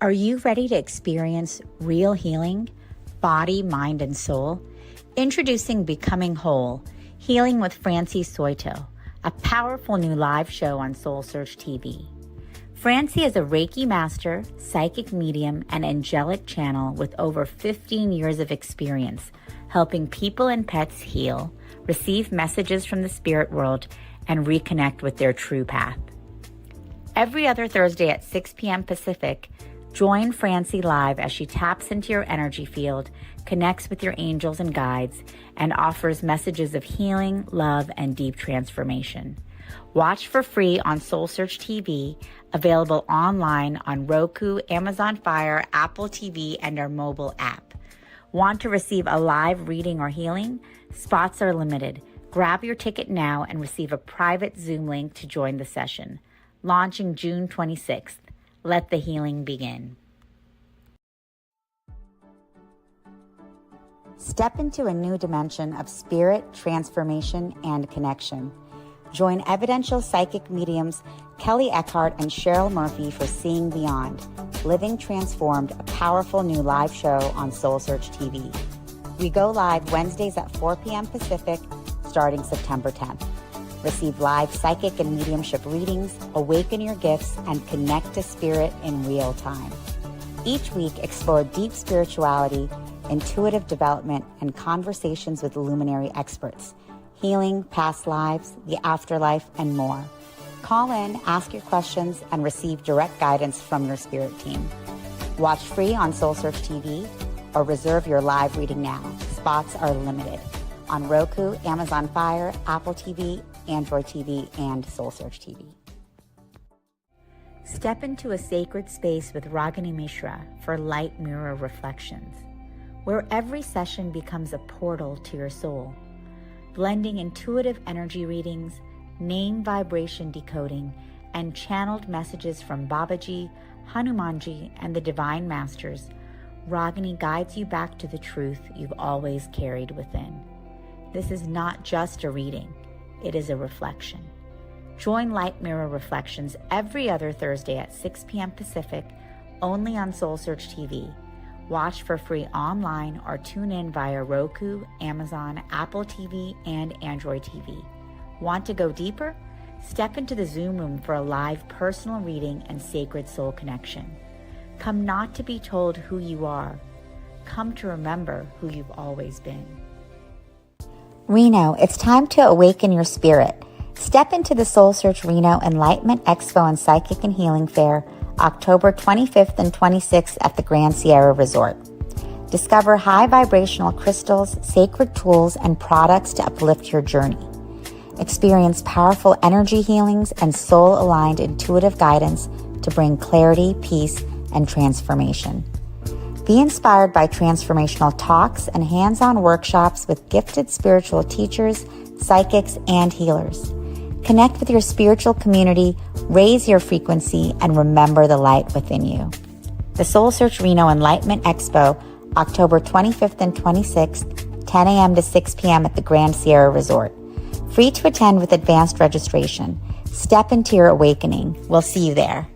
Are you ready to experience real healing, body, mind, and soul? Introducing Becoming Whole, Healing with Francie Soito, a powerful new live show on SoulSearch TV. Francie is a Reiki master, psychic medium, and angelic channel with over 15 years of experience helping people and pets heal, receive messages from the spirit world, and reconnect with their true path. Every other Thursday at 6 p.m. Pacific, join Francie live as she taps into your energy field, connects with your angels and guides, and offers messages of healing, love, and deep transformation. Watch for free on SoulSearch TV, available online on Roku, Amazon Fire, Apple TV, and our mobile app. Want to receive a live reading or healing? Spots are limited. Grab your ticket now and receive a private Zoom link to join the session. Launching June 26th. Let the healing begin. Step into a new dimension of spirit, transformation, and connection. Join evidential psychic mediums Kelly Eckhart and Cheryl Murphy for Seeing Beyond, Living Transformed, a powerful new live show on SoulSearch TV. We go live Wednesdays at 4 p.m. Pacific, starting September 10th. Receive live psychic and mediumship readings, awaken your gifts, and connect to spirit in real time. Each week, explore deep spirituality, intuitive development, and conversations with luminary experts, healing, past lives, the afterlife, and more. Call in, ask your questions, and receive direct guidance from your spirit team. Watch free on SoulSearch TV or reserve your live reading now. Spots are limited on Roku, Amazon Fire, Apple TV, Android TV, and SoulSearch TV. Step into a sacred space with Ragini Mishra for Light Mirror Reflections, where every session becomes a portal to your soul, blending intuitive energy readings, name vibration decoding, and channeled messages from Babaji, Hanumanji, and the Divine Masters. Ragini guides you back to the truth you've always carried within. This is not just a reading. It is a reflection. Join Light Mirror Reflections every other Thursday at 6 p.m. Pacific, only on SoulSearch TV. Watch for free online or tune in via Roku, Amazon, Apple TV, and Android TV. Want to go deeper? Step into the Zoom room for a live personal reading and sacred soul connection. Come not to be told who you are. Come to remember who you've always been. Reno, it's time to awaken your spirit. Step into the SoulSearch Reno Enlightenment Expo and Psychic and Healing Fair, October 25th and 26th at the Grand Sierra Resort. Discover high vibrational crystals, sacred tools, and products to uplift your journey. Experience powerful energy healings and soul-aligned intuitive guidance to bring clarity, peace, and transformation. Be inspired by transformational talks and hands-on workshops with gifted spiritual teachers, psychics, and healers. Connect with your spiritual community, raise your frequency, and remember the light within you. The SoulSearch Reno Enlightenment Expo, October 25th and 26th, 10 a.m. to 6 p.m. at the Grand Sierra Resort. Free to attend with advanced registration. Step into your awakening. We'll see you there.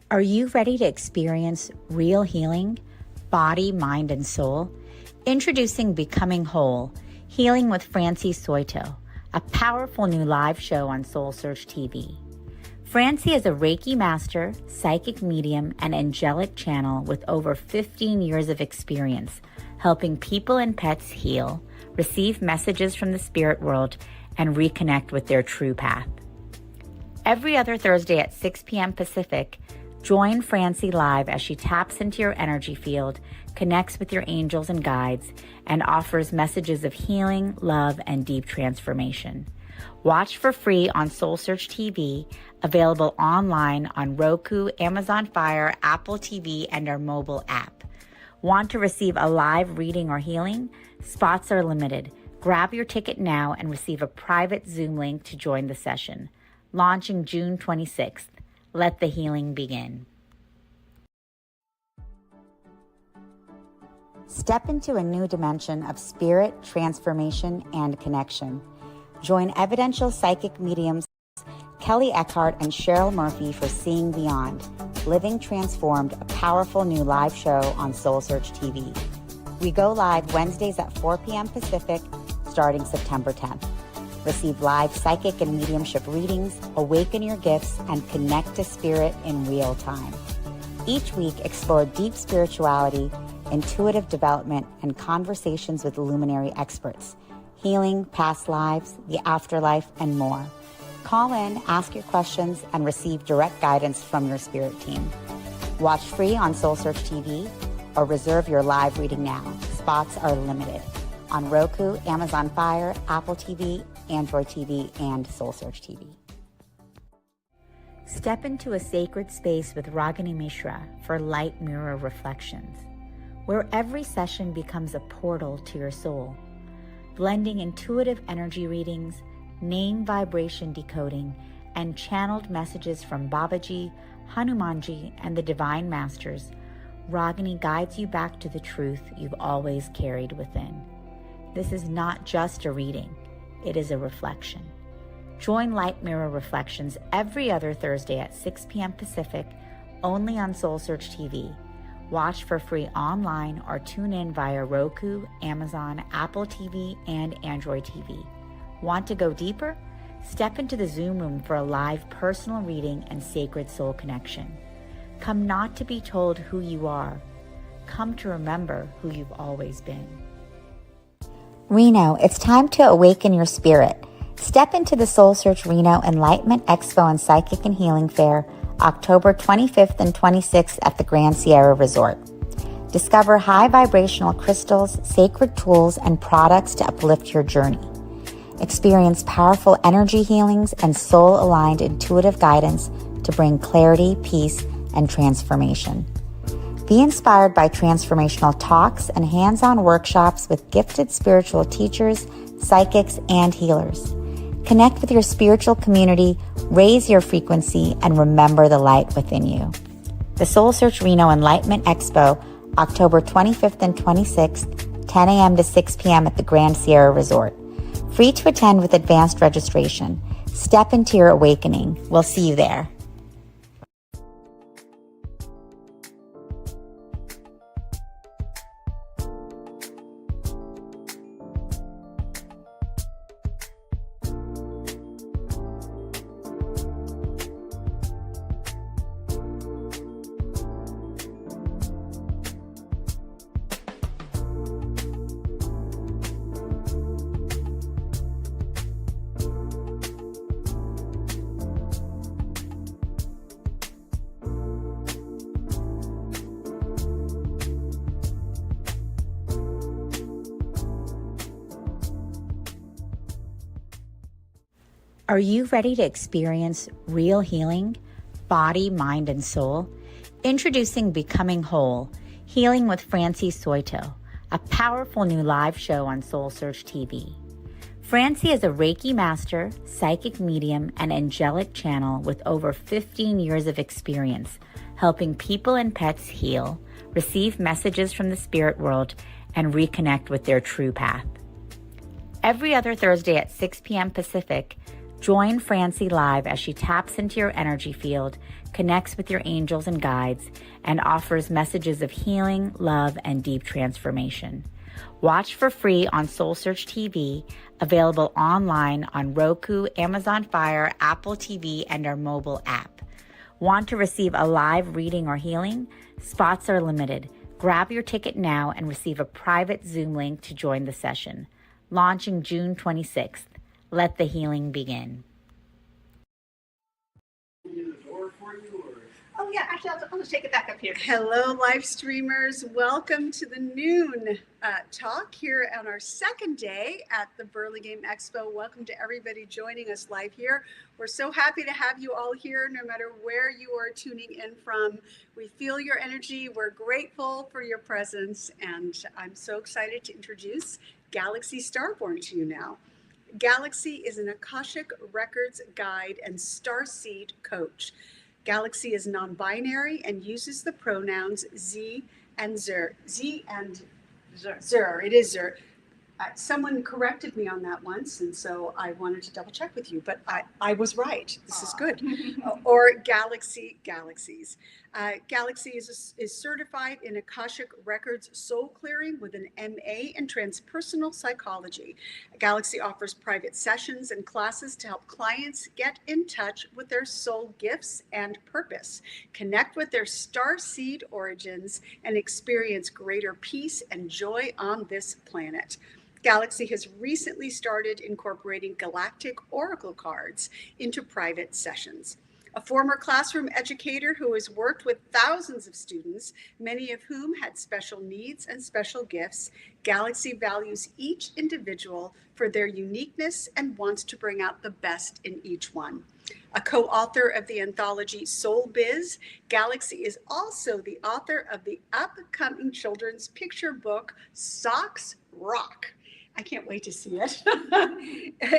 Are you ready to experience real healing, body, mind, and soul? Introducing Becoming Whole, Healing with Francie Soito, a powerful new live show on SoulSearch TV. Francie is a Reiki master, psychic medium, and angelic channel with over 15 years of experience helping people and pets heal, receive messages from the spirit world, and reconnect with their true path. Every other Thursday at 6 p.m. Pacific, join Francie live as she taps into your energy field, connects with your angels and guides, and offers messages of healing, love, and deep transformation. Watch for free on SoulSearch TV, available online on Roku, Amazon Fire, Apple TV, and our mobile app. Want to receive a live reading or healing? Spots are limited. Grab your ticket now and receive a private Zoom link to join the session. Launching June 26th. Let the healing begin. Step into a new dimension of spirit, transformation, and connection. Join evidential psychic mediums Kelly Eckhart and Cheryl Murphy for Seeing Beyond, Living Transformed, a powerful new live show on SoulSearch TV. We go live Wednesdays at 4 p.m. Pacific, starting September 10th. Receive live psychic and mediumship readings, awaken your gifts, and connect to spirit in real time. Each week, explore deep spirituality, intuitive development, and conversations with luminary experts, healing, past lives, the afterlife, and more. Call in, ask your questions, and receive direct guidance from your spirit team. Watch free on SoulSearch TV or reserve your live reading now. Spots are limited on Roku, Amazon Fire, Apple TV, Android TV, and SoulSearch TV. Step into a sacred space with Ragini Mishra for Light Mirror Reflections, where every session becomes a portal to your soul, blending intuitive energy readings, name vibration decoding, and channeled messages from Babaji, Hanumanji, and the Divine Masters. Ragini guides you back to the truth you've always carried within. This is not just a reading, it is a reflection. Join Light Mirror Reflections every other Thursday at 6 p.m. Pacific, only on SoulSearch TV. Watch for free online or tune in via Roku, Amazon, Apple TV, and Android TV. Want to go deeper? Step into the Zoom room for a live personal reading and sacred soul connection. Come not to be told who you are. Come to remember who you've always been. Reno, it's time to awaken your spirit. Step into the SoulSearch Reno Enlightenment Expo and Psychic and Healing Fair, October 25th and 26th at the Grand Sierra Resort. Discover high vibrational crystals, sacred tools, and products to uplift your journey. Experience powerful energy healings and soul-aligned intuitive guidance to bring clarity, peace, and transformation. Be inspired by transformational talks and hands-on workshops with gifted spiritual teachers, psychics, and healers. Connect with your spiritual community, raise your frequency, and remember the light within you. The SoulSearch Reno Enlightenment Expo, October 25th and 26th, 10 a.m. to 6 p.m. at the Grand Sierra Resort. Free to attend with advanced registration. Step into your awakening. We'll see you there. Are you ready to experience real healing, body, mind, and soul? Introducing Becoming Whole, Healing with Francie Soito, a powerful new live show on SoulSearch TV. Francie is a Reiki master, psychic medium, and angelic channel with over 15 years of experience helping people and pets heal, receive messages from the spirit world, and reconnect with their true path. Every other Thursday at 6 p.m. Pacific, Join Francie live as she taps into your energy field, connects with your angels and guides, and offers messages of healing, love, and deep transformation. Watch for free on SoulSearch TV, available online on Roku, Amazon Fire, Apple TV, and our mobile app. Want to receive a live reading or healing? Spots are limited. Grab your ticket now and receive a private Zoom link to join the session. Launching June 26th. Let the healing begin. Oh yeah, actually, I'll just take it back up here. Hello, live streamers. Welcome to the noon talk here on our second day at the Burlingame Expo. Welcome to everybody joining us live here. We're so happy to have you all here, no matter where you are tuning in from. We feel your energy. We're grateful for your presence. And I'm so excited to introduce Galaxy Starborn to you now. Galaxy is an Akashic Records guide and starseed coach. Galaxy is non-binary and uses the pronouns Z and Zer. Z and Zer. It is Zer. Someone corrected me on that once, and so I wanted to double check with you, but I was right. This is good. Or Galaxies. Galaxy is certified in Akashic Records soul clearing with an MA in transpersonal psychology. Galaxy offers private sessions and classes to help clients get in touch with their soul gifts and purpose, connect with their star seed origins, and experience greater peace and joy on this planet. Galaxy has recently started incorporating galactic oracle cards into private sessions. A former classroom educator who has worked with thousands of students, many of whom had special needs and special gifts, Galaxy values each individual for their uniqueness and wants to bring out the best in each one. A co-author of the anthology Soul Biz, Galaxy is also the author of the upcoming children's picture book, Socks Rock. I can't wait to see it,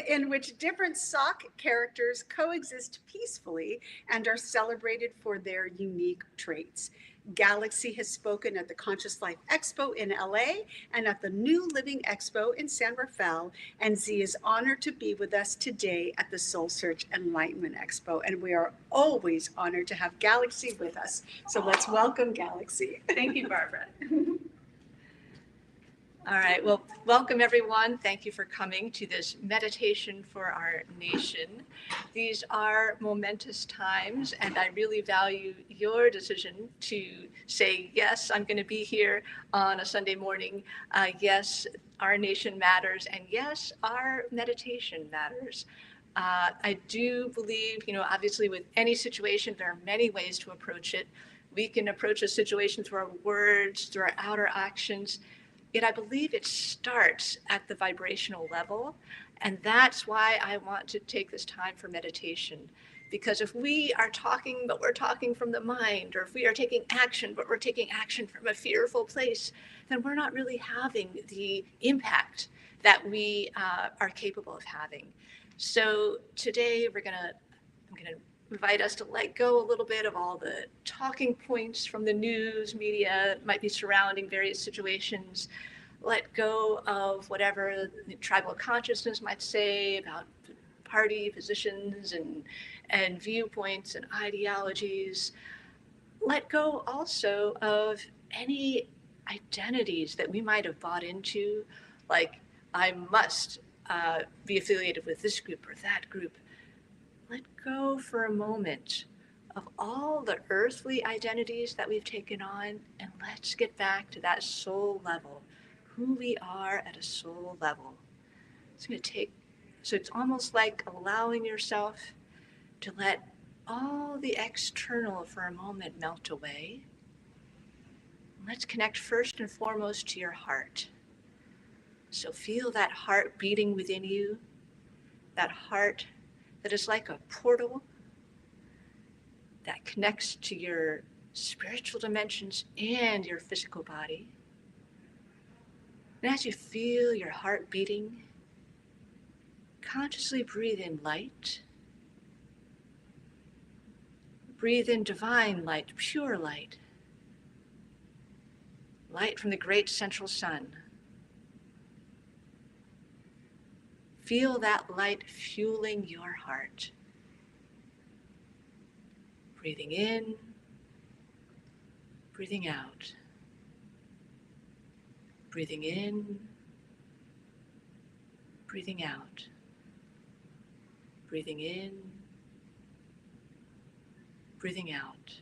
in which different sock characters coexist peacefully and are celebrated for their unique traits. Galaxy has spoken at the Conscious Life Expo in LA and at the New Living Expo in San Rafael, and Z is honored to be with us today at the SoulSearch Enlightenment Expo, and we are always honored to have Galaxy with us. So let's welcome Galaxy. Thank you, Barbara. All right, well, welcome everyone. Thank you for coming to this meditation for our nation. These are momentous times, and I really value your decision to say, yes, I'm going to be here on a Sunday morning. Yes, our nation matters, and yes, our meditation matters. I do believe, obviously with any situation, there are many ways to approach it. We can approach a situation through our words, through our outer actions. Yet I believe it starts at the vibrational level. And that's why I want to take this time for meditation. Because if we are talking, but we're talking from the mind, or if we are taking action, but we're taking action from a fearful place, then we're not really having the impact that we are capable of having. So today I'm going to invite us to let go a little bit of all the talking points from the news media that might be surrounding various situations. Let go of whatever the tribal consciousness might say about party positions and viewpoints and ideologies. Let go also of any identities that we might have bought into, like I must be affiliated with this group or that group. Let go for a moment of all the earthly identities that we've taken on, and let's get back to that soul level, who we are at a soul level. So it's almost like allowing yourself to let all the external for a moment melt away. Let's connect first and foremost to your heart. So feel that heart beating within you, that heart that is like a portal that connects to your spiritual dimensions and your physical body. And as you feel your heart beating, consciously breathe in light. Breathe in divine light, pure light. Light from the great central sun. Feel that light fueling your heart. Breathing in, breathing out. Breathing in, breathing out. Breathing in, breathing out.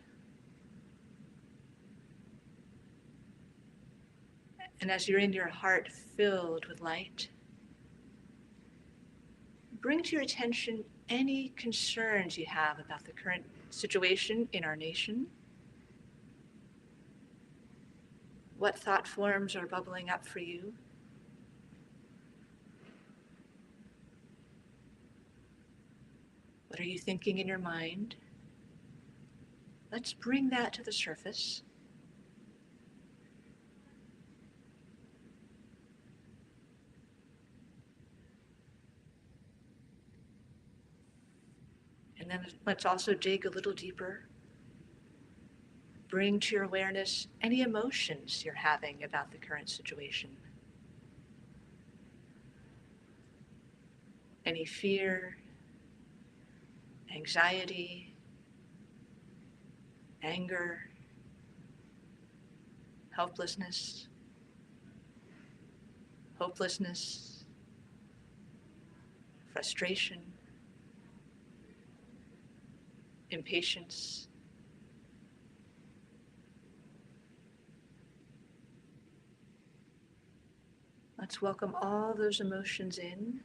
And as you're in your heart filled with light, bring to your attention any concerns you have about the current situation in our nation. What thought forms are bubbling up for you? What are you thinking in your mind? Let's bring that to the surface. And then let's also dig a little deeper. Bring to your awareness any emotions you're having about the current situation. Any fear, anxiety, anger, helplessness, hopelessness, frustration, impatience. Let's welcome all those emotions in.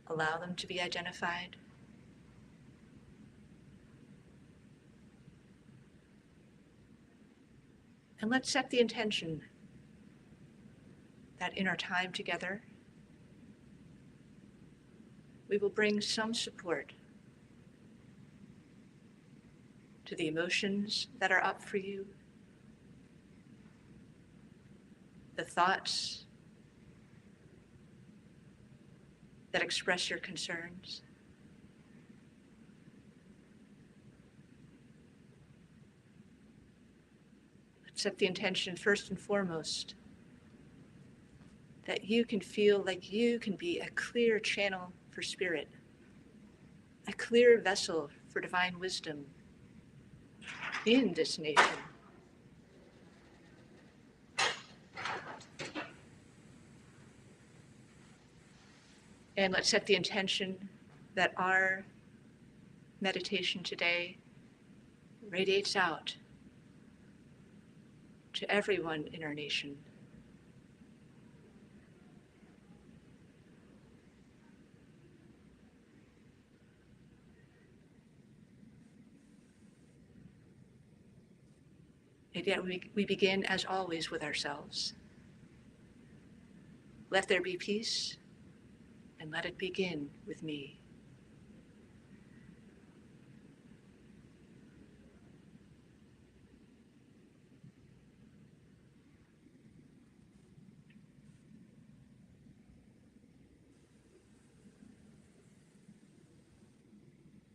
Allow them to be identified. And let's set the intention that in our time together, we will bring some support to the emotions that are up for you, the thoughts that express your concerns. Let's set the intention first and foremost that you can feel like you can be a clear channel for spirit, a clear vessel for divine wisdom in this nation. And let's set the intention that our meditation today radiates out to everyone in our nation. And yet we begin, as always, with ourselves. Let there be peace, and let it begin with me.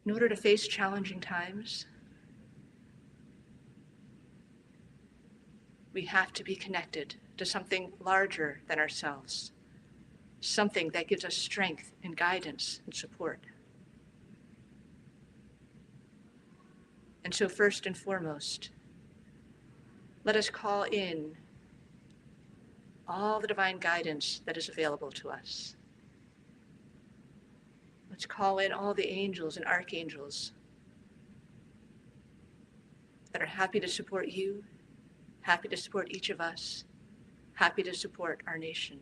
In order to face challenging times, we have to be connected to something larger than ourselves, something that gives us strength and guidance and support. And so first and foremost, let us call in all the divine guidance that is available to us. Let's call in all the angels and archangels that are happy to support you, happy to support each of us, happy to support our nation.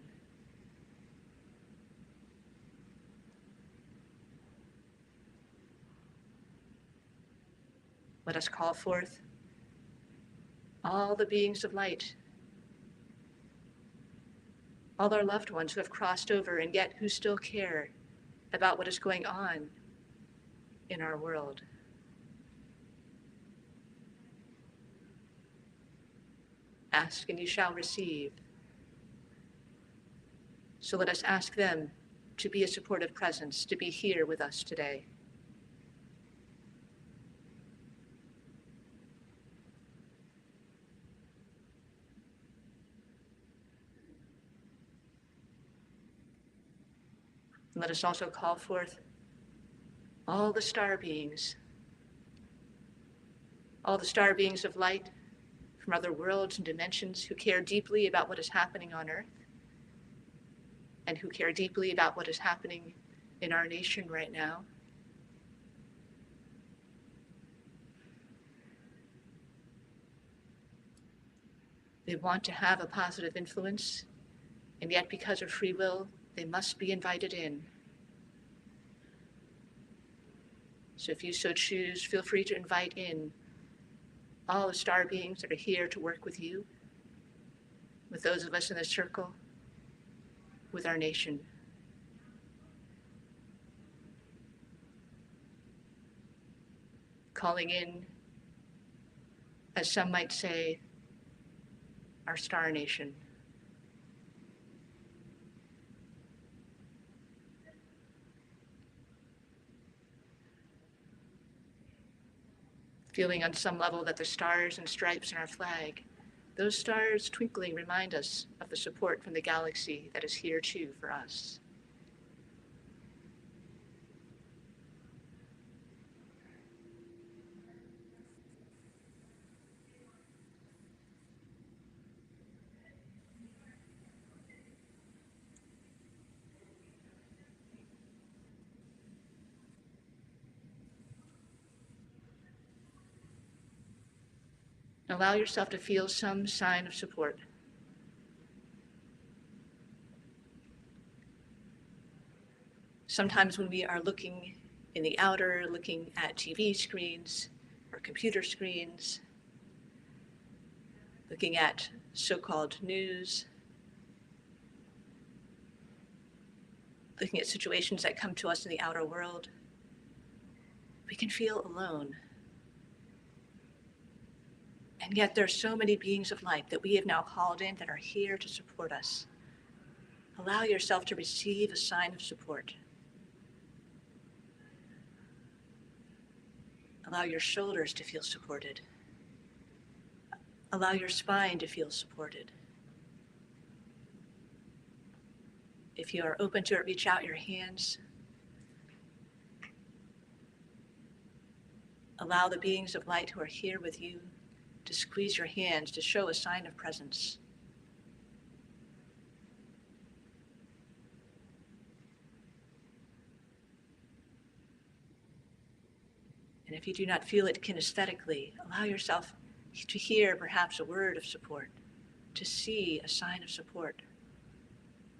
Let us call forth all the beings of light, all our loved ones who have crossed over and yet who still care about what is going on in our world. Ask and you shall receive. So let us ask them to be a supportive presence, to be here with us today. And let us also call forth all the star beings of light from other worlds and dimensions who care deeply about what is happening on Earth and who care deeply about what is happening in our nation right now. They want to have a positive influence, and yet because of free will, they must be invited in. So if you so choose, feel free to invite in all the star beings that are here to work with you, with those of us in the circle, with our nation. Calling in, as some might say, our star nation. Feeling on some level that the stars and stripes in our flag, those stars twinkling remind us of the support from the galaxy that is here too for us. Allow yourself to feel some sign of support. Sometimes when we are looking in the outer, looking at TV screens or computer screens, looking at so-called news, looking at situations that come to us in the outer world, we can feel alone. And yet there are so many beings of light that we have now called in that are here to support us. Allow yourself to receive a sign of support. Allow your shoulders to feel supported. Allow your spine to feel supported. If you are open to it, reach out your hands. Allow the beings of light who are here with you to squeeze your hands to show a sign of presence. And if you do not feel it kinesthetically, allow yourself to hear perhaps a word of support, to see a sign of support,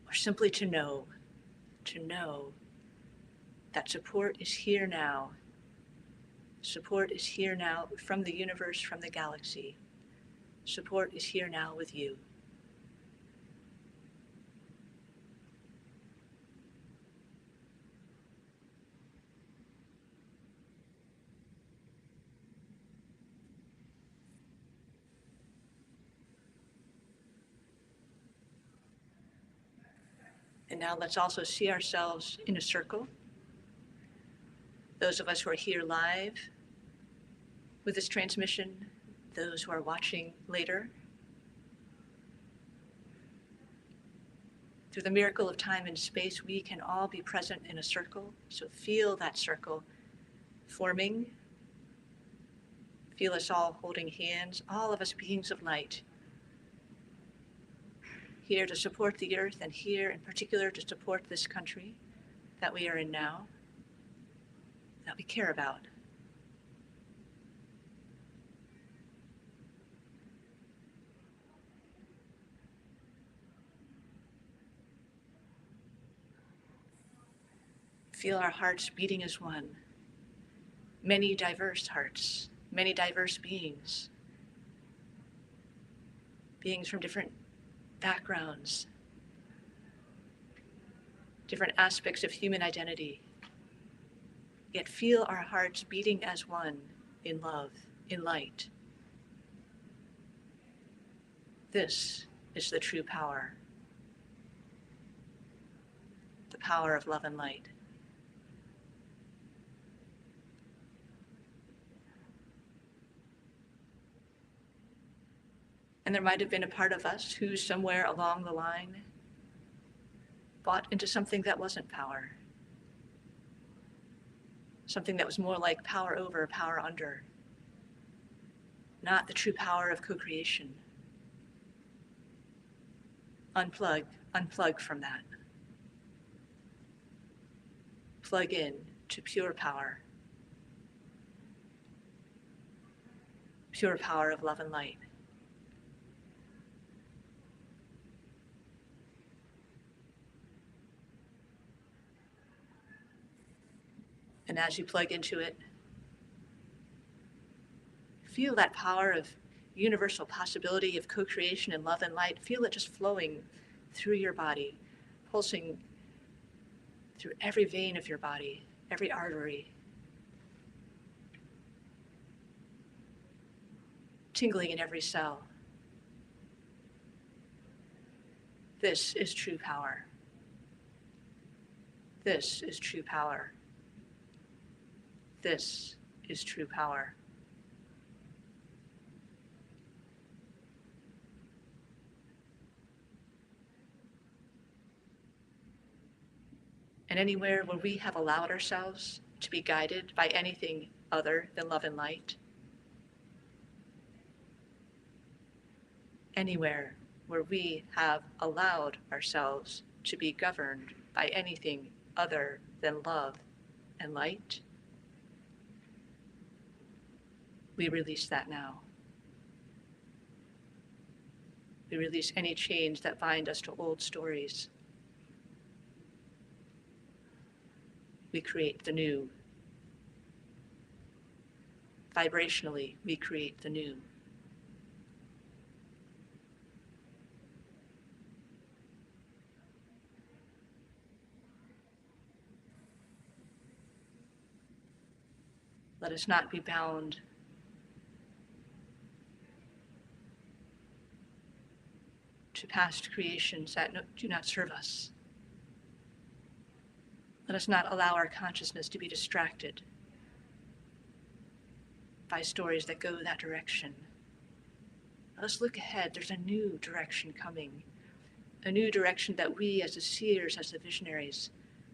or simply to know that support is here now. Support is here now from the universe, from the galaxy. Support is here now with you. And now let's also see ourselves in a circle. Those of us who are here live with this transmission, those who are watching later. Through the miracle of time and space, we can all be present in a circle. So feel that circle forming. Feel us all holding hands, all of us beings of light, here to support the earth and here in particular to support this country that we are in now, that we care about. Feel our hearts beating as one. Many diverse hearts, many diverse beings. Beings from different backgrounds, different aspects of human identity. Yet feel our hearts beating as one in love, in light. This is the true power. The power of love and light. And there might have been a part of us who somewhere along the line bought into something that wasn't power, something that was more like power over, power under, not the true power of co-creation. Unplug from that. Plug in to pure power of love and light. And as you plug into it, feel that power of universal possibility of co-creation and love and light. Feel it just flowing through your body, pulsing through every vein of your body, every artery, tingling in every cell. This is true power. This is true power. This is true power. And anywhere where we have allowed ourselves to be guided by anything other than love and light, anywhere where we have allowed ourselves to be governed by anything other than love and light, we release that now. We release any chains that bind us to old stories. We create the new. Vibrationally, we create the new. Let us not be bound to past creations that do not serve us. Let us not allow our consciousness to be distracted by stories that go that direction. Let us look ahead. There's a new direction coming, a new direction that we as the seers, as the visionaries,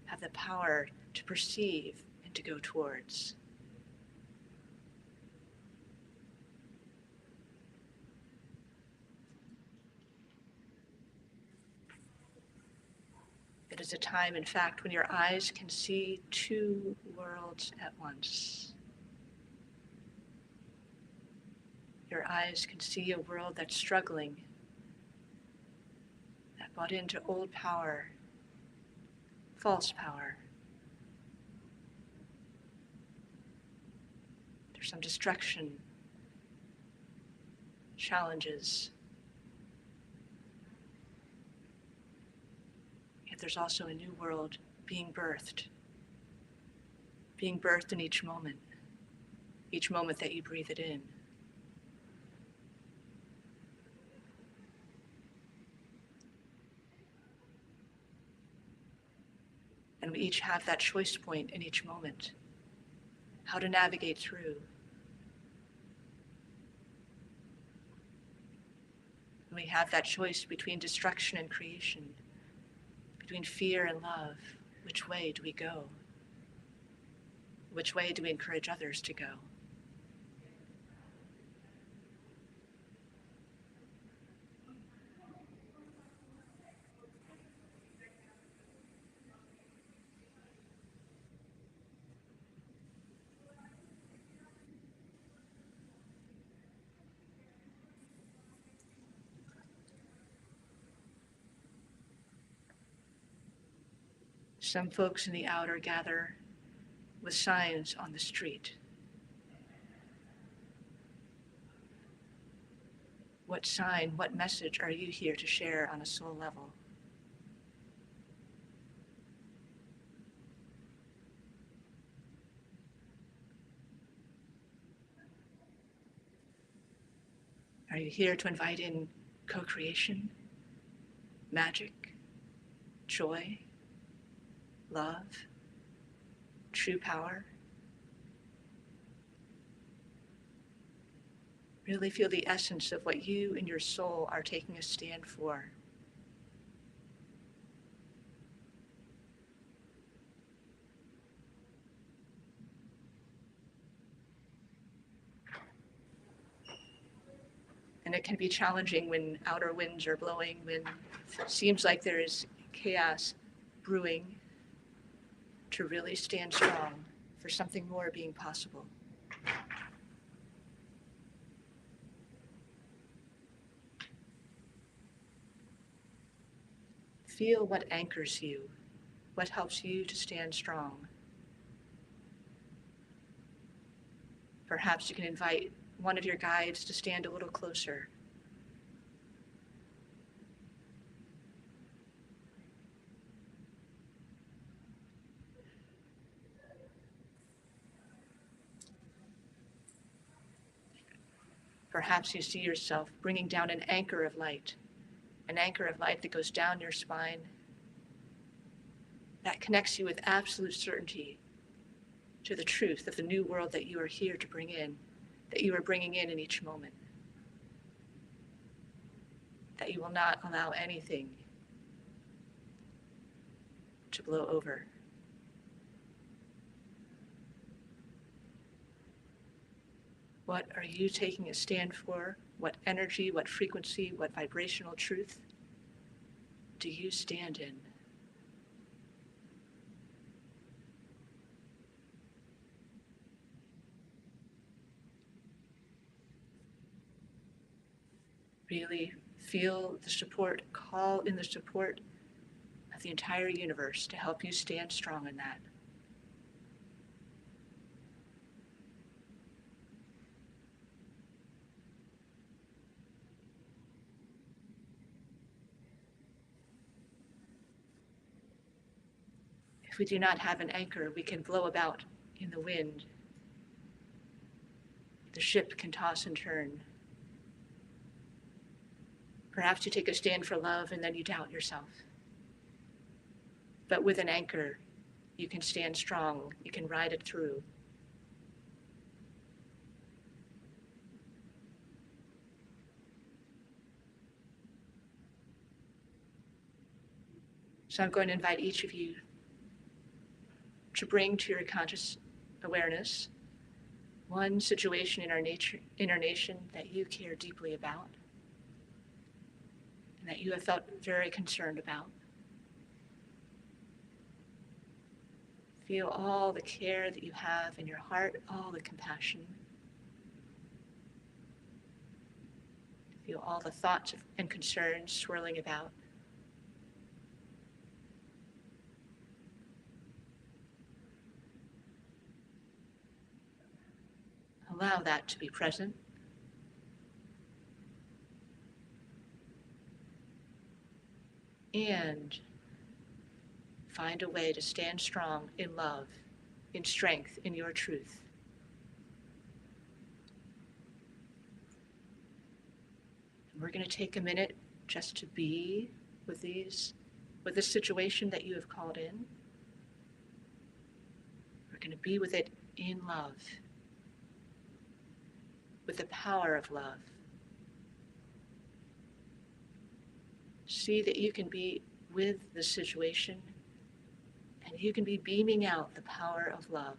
have the power to perceive and to go towards. It is a time, in fact, when your eyes can see two worlds at once. Your eyes can see a world that's struggling, that bought into old power, false power. There's some destruction, challenges. Yet there's also a new world being birthed in each moment that you breathe it in. And we each have that choice point in each moment, how to navigate through. And we have that choice between destruction and creation, between fear and love. Which way do we go? Which way do we encourage others to go? Some folks in the outer gather with signs on the street. What sign, what message are you here to share on a soul level? Are you here to invite in co-creation, magic, joy, love, true power? Really feel the essence of what you and your soul are taking a stand for. And it can be challenging when outer winds are blowing, when it seems like there is chaos brewing, to really stand strong for something more being possible. Feel what anchors you, what helps you to stand strong. Perhaps you can invite one of your guides to stand a little closer. Perhaps you see yourself bringing down an anchor of light that goes down your spine, that connects you with absolute certainty to the truth of the new world that you are here to bring in, that you are bringing in each moment, that you will not allow anything to blow over. What are you taking a stand for? What energy, what frequency, what vibrational truth do you stand in? Really feel the support, call in the support of the entire universe to help you stand strong in that. If we do not have an anchor, we can blow about in the wind. The ship can toss and turn. Perhaps you take a stand for love and then you doubt yourself. But with an anchor, you can stand strong. You can ride it through. So I'm going to invite each of you to bring to your conscious awareness one situation in our nation that you care deeply about and that you have felt very concerned about. Feel all the care that you have in your heart, all the compassion. Feel all the thoughts and concerns swirling about. Allow that to be present. And find a way to stand strong in love, in strength, in your truth. And we're going to take a minute just to be with this situation that you have called in. We're going to be with it in love, with the power of love. See that you can be with the situation and you can be beaming out the power of love.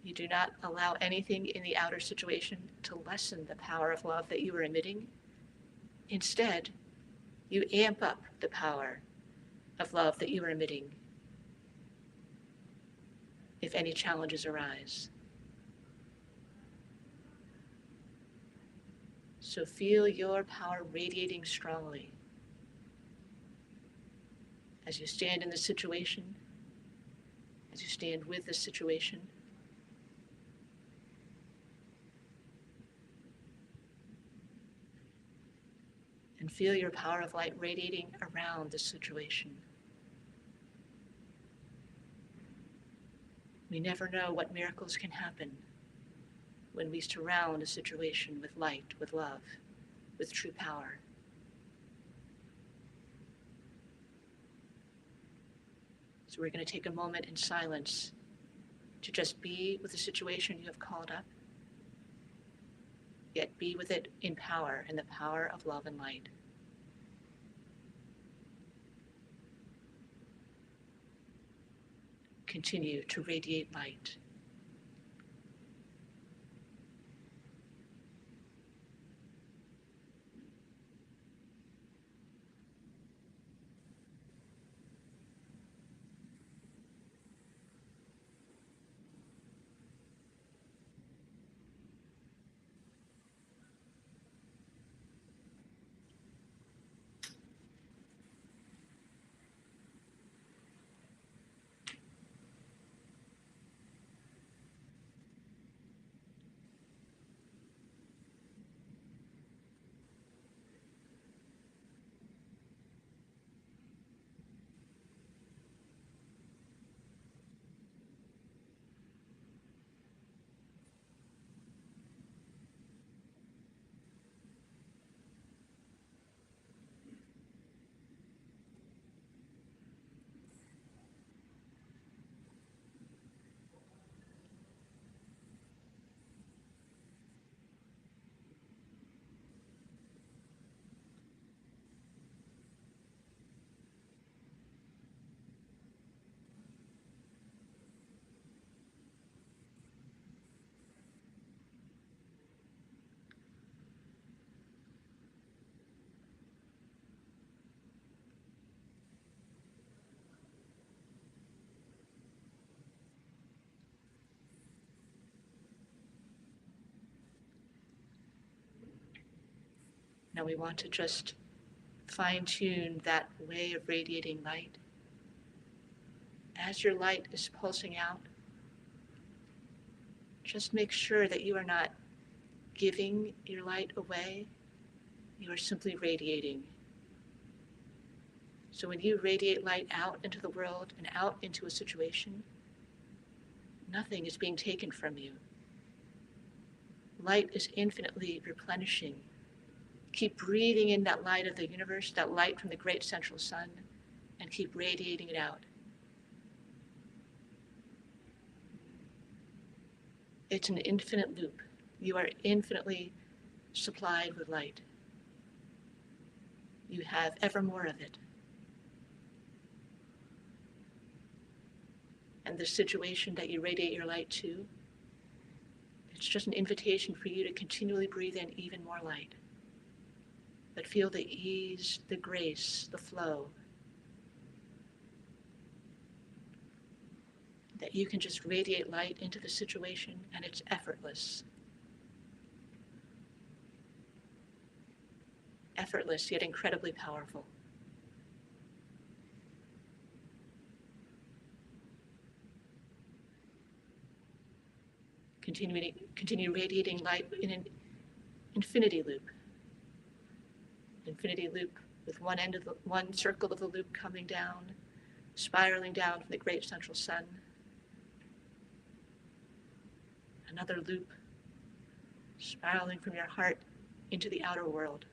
You do not allow anything in the outer situation to lessen the power of love that you are emitting. Instead, you amp up the power of love that you are emitting if any challenges arise. So feel your power radiating strongly as you stand in the situation, as you stand with the situation. And feel your power of light radiating around the situation. We never know what miracles can happen when we surround a situation with light, with love, with true power. So we're going to take a moment in silence to just be with the situation you have called up, yet be with it in power, in the power of love and light. Continue to radiate light. Now we want to just fine tune that way of radiating light. As your light is pulsing out, just make sure that you are not giving your light away, you are simply radiating. So when you radiate light out into the world and out into a situation, nothing is being taken from you. Light is infinitely replenishing. Keep breathing in that light of the universe, that light from the great central sun, and keep radiating it out. It's an infinite loop. You are infinitely supplied with light. You have ever more of it. And the situation that you radiate your light to, it's just an invitation for you to continually breathe in even more light. But feel the ease, the grace, the flow. That you can just radiate light into the situation and it's effortless. Effortless, yet incredibly powerful. Continue radiating light in an infinity loop. Infinity loop with one circle of the loop coming down, spiraling down from the great central sun. Another loop spiraling from your heart into the outer world.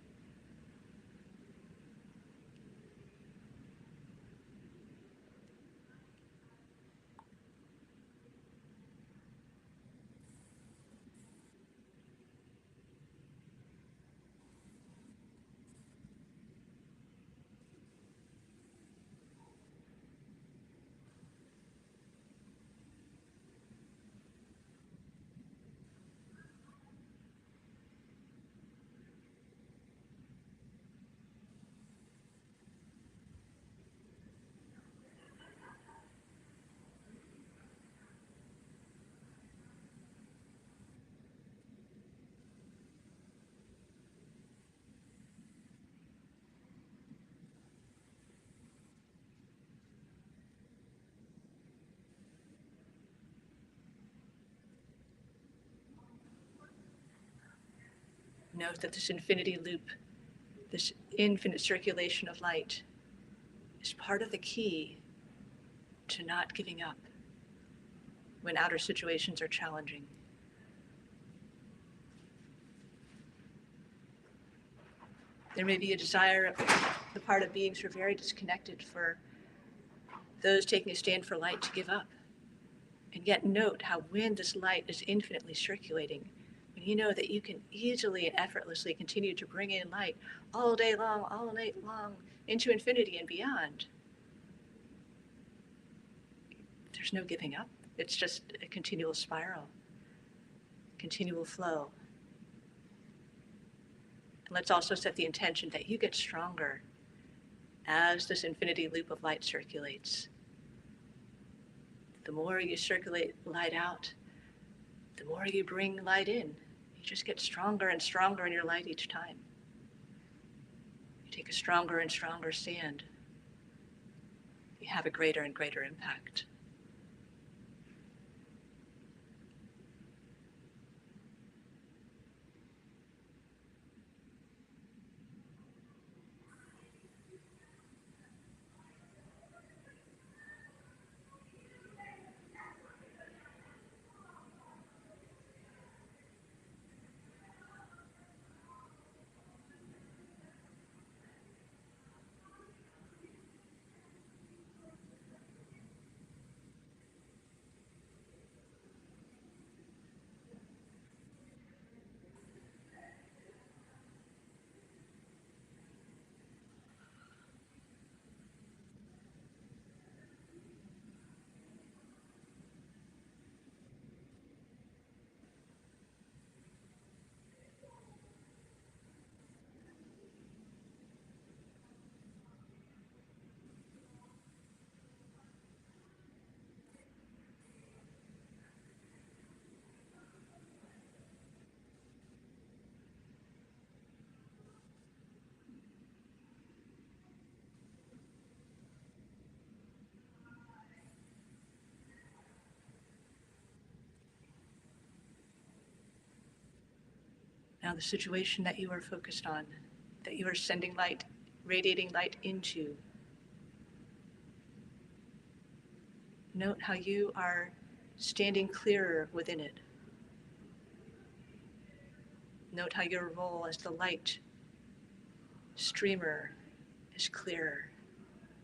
Note that this infinity loop, this infinite circulation of light, is part of the key to not giving up when outer situations are challenging. There may be a desire of the part of beings who are very disconnected for those taking a stand for light to give up. And yet note how when this light is infinitely circulating, when you know that you can easily and effortlessly continue to bring in light all day long, all night long, into infinity and beyond, there's no giving up. It's just a continual spiral, continual flow. And let's also set the intention that you get stronger as this infinity loop of light circulates. The more you circulate light out, the more you bring light in. You just get stronger and stronger in your light each time. You take a stronger and stronger stand. You have a greater and greater impact. Now the situation that you are focused on, that you are sending light, radiating light into, note how you are standing clearer within it. Note how your role as the light streamer is clearer,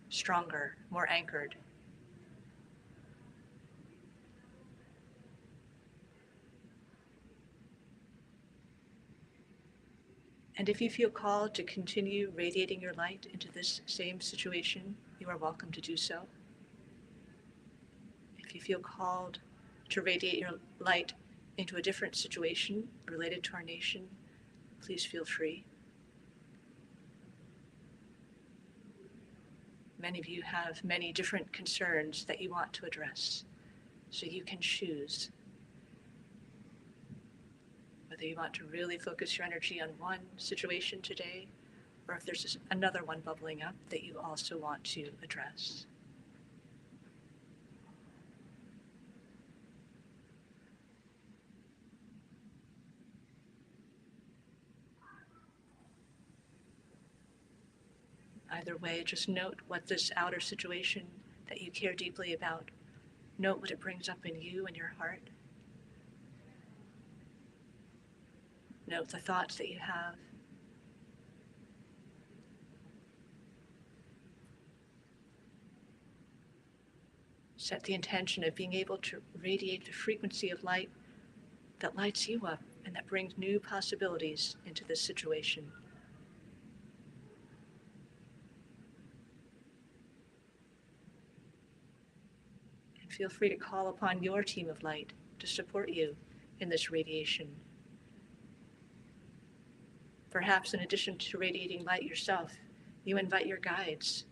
stronger, more anchored. And if you feel called to continue radiating your light into this same situation, you are welcome to do so. If you feel called to radiate your light into a different situation related to our nation, please feel free. Many of you have many different concerns that you want to address, so you can choose whether you want to really focus your energy on one situation today, or if there's another one bubbling up that you also want to address. Either way, just note what this outer situation that you care deeply about, note what it brings up in you and your heart. Note the thoughts that you have. Set the intention of being able to radiate the frequency of light that lights you up and that brings new possibilities into this situation. And feel free to call upon your team of light to support you in this radiation. Perhaps in addition to radiating light yourself, you invite your guides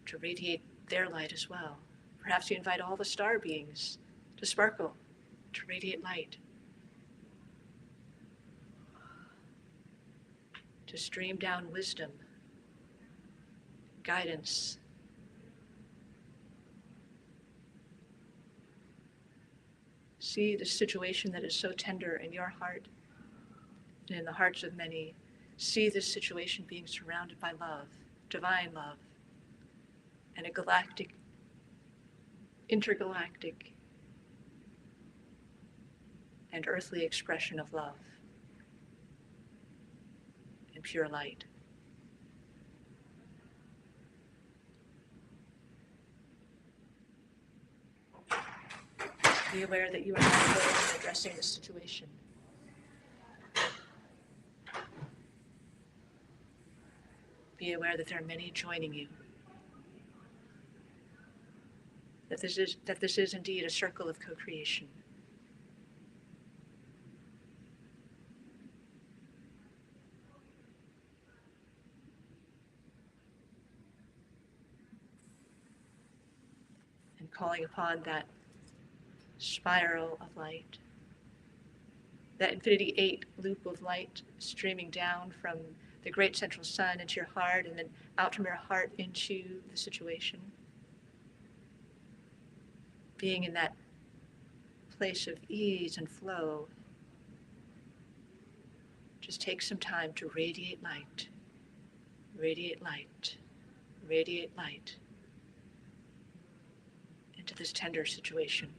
to radiate their light as well. Perhaps you invite all the star beings to sparkle, to radiate light, to stream down wisdom, guidance. See the situation that is so tender in your heart and in the hearts of many. See this situation being surrounded by love, divine love, and a galactic, intergalactic, and earthly expression of love and pure light. Be aware that you are not alone in addressing this situation. Be aware that there are many joining you. That this is indeed a circle of co-creation. And calling upon that spiral of light, that infinity 8 loop of light streaming down from the great central sun into your heart and then out from your heart into the situation. Being in that place of ease and flow, just take some time to radiate light, radiate light, radiate light into this tender situation.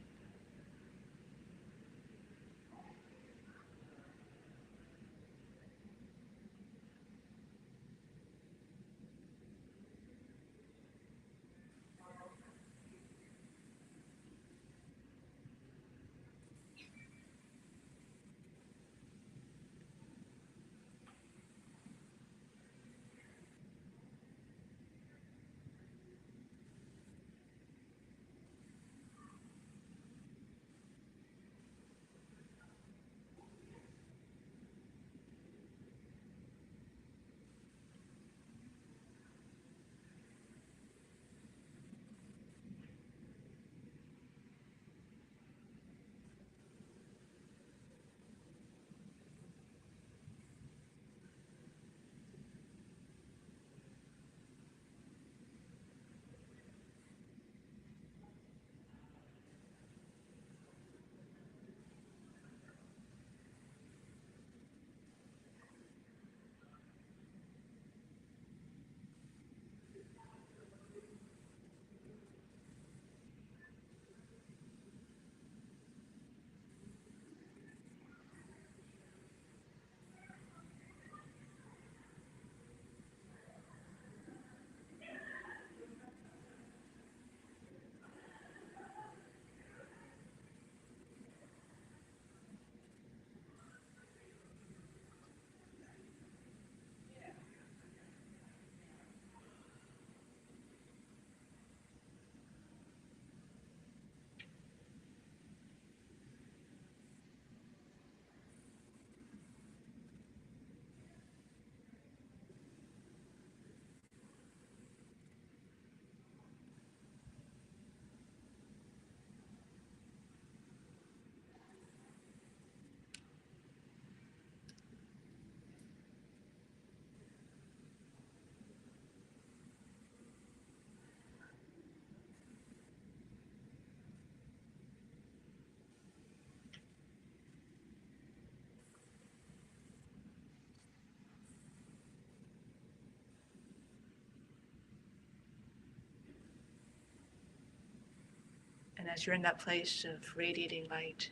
as you're in that place of radiating light,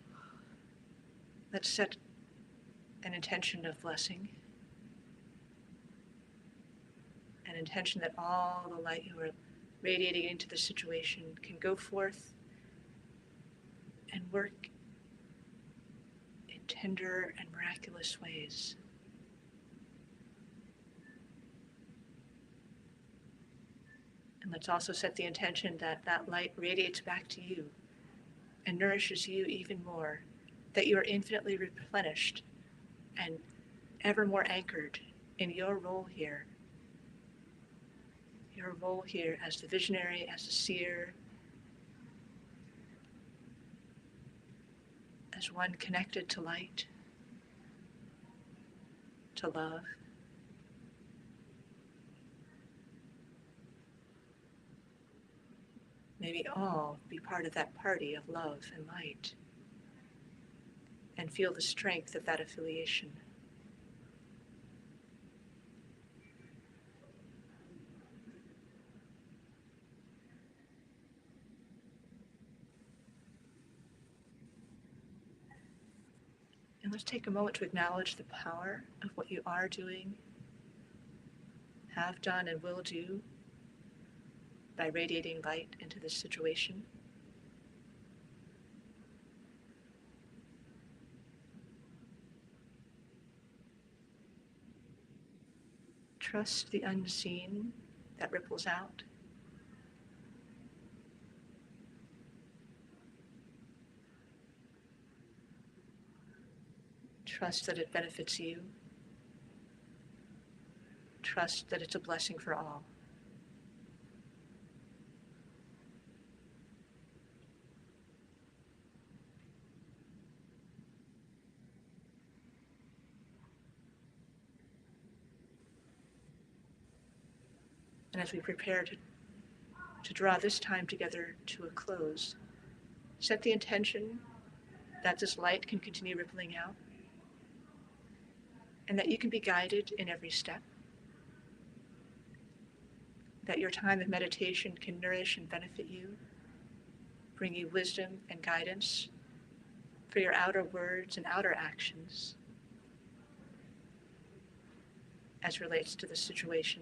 let's set an intention of blessing, an intention that all the light you are radiating into the situation can go forth and work in tender and miraculous ways. And let's also set the intention that that light radiates back to you and nourishes you even more, that you are infinitely replenished and ever more anchored in your role here as the visionary, as the seer, as one connected to light, to love. May we all be part of that party of love and light and feel the strength of that affiliation. And let's take a moment to acknowledge the power of what you are doing, have done, and will do by radiating light into this situation. Trust the unseen that ripples out. Trust that it benefits you. Trust that it's a blessing for all. And as we prepare to draw this time together to a close, set the intention that this light can continue rippling out and that you can be guided in every step, that your time of meditation can nourish and benefit you, bring you wisdom and guidance for your outer words and outer actions as relates to the situation.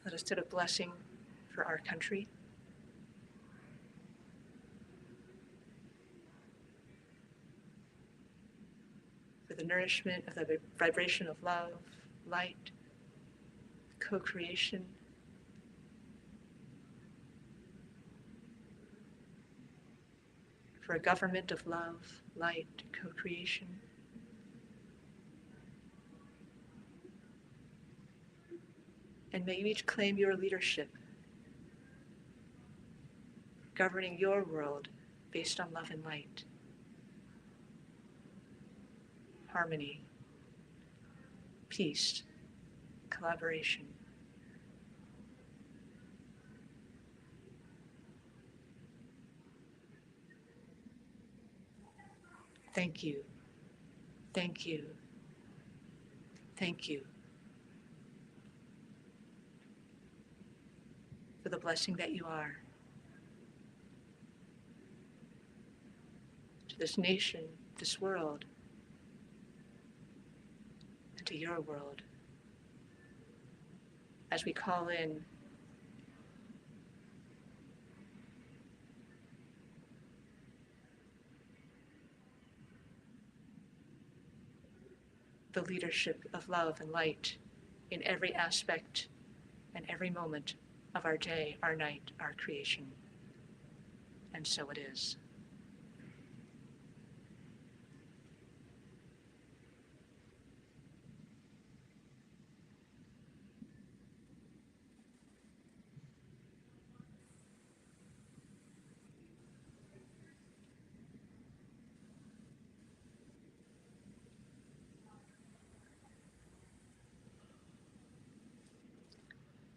Let us set a blessing for our country, for the nourishment of the vibration of love, light, co-creation, for a government of love, light, co-creation. And may you each claim your leadership, governing your world based on love and light, harmony, peace, collaboration. Thank you, thank you, thank you for the blessing that you are to this nation, this world, and to your world. As we call in the leadership of love and light in every aspect and every moment of our day, our night, our creation. And so it is.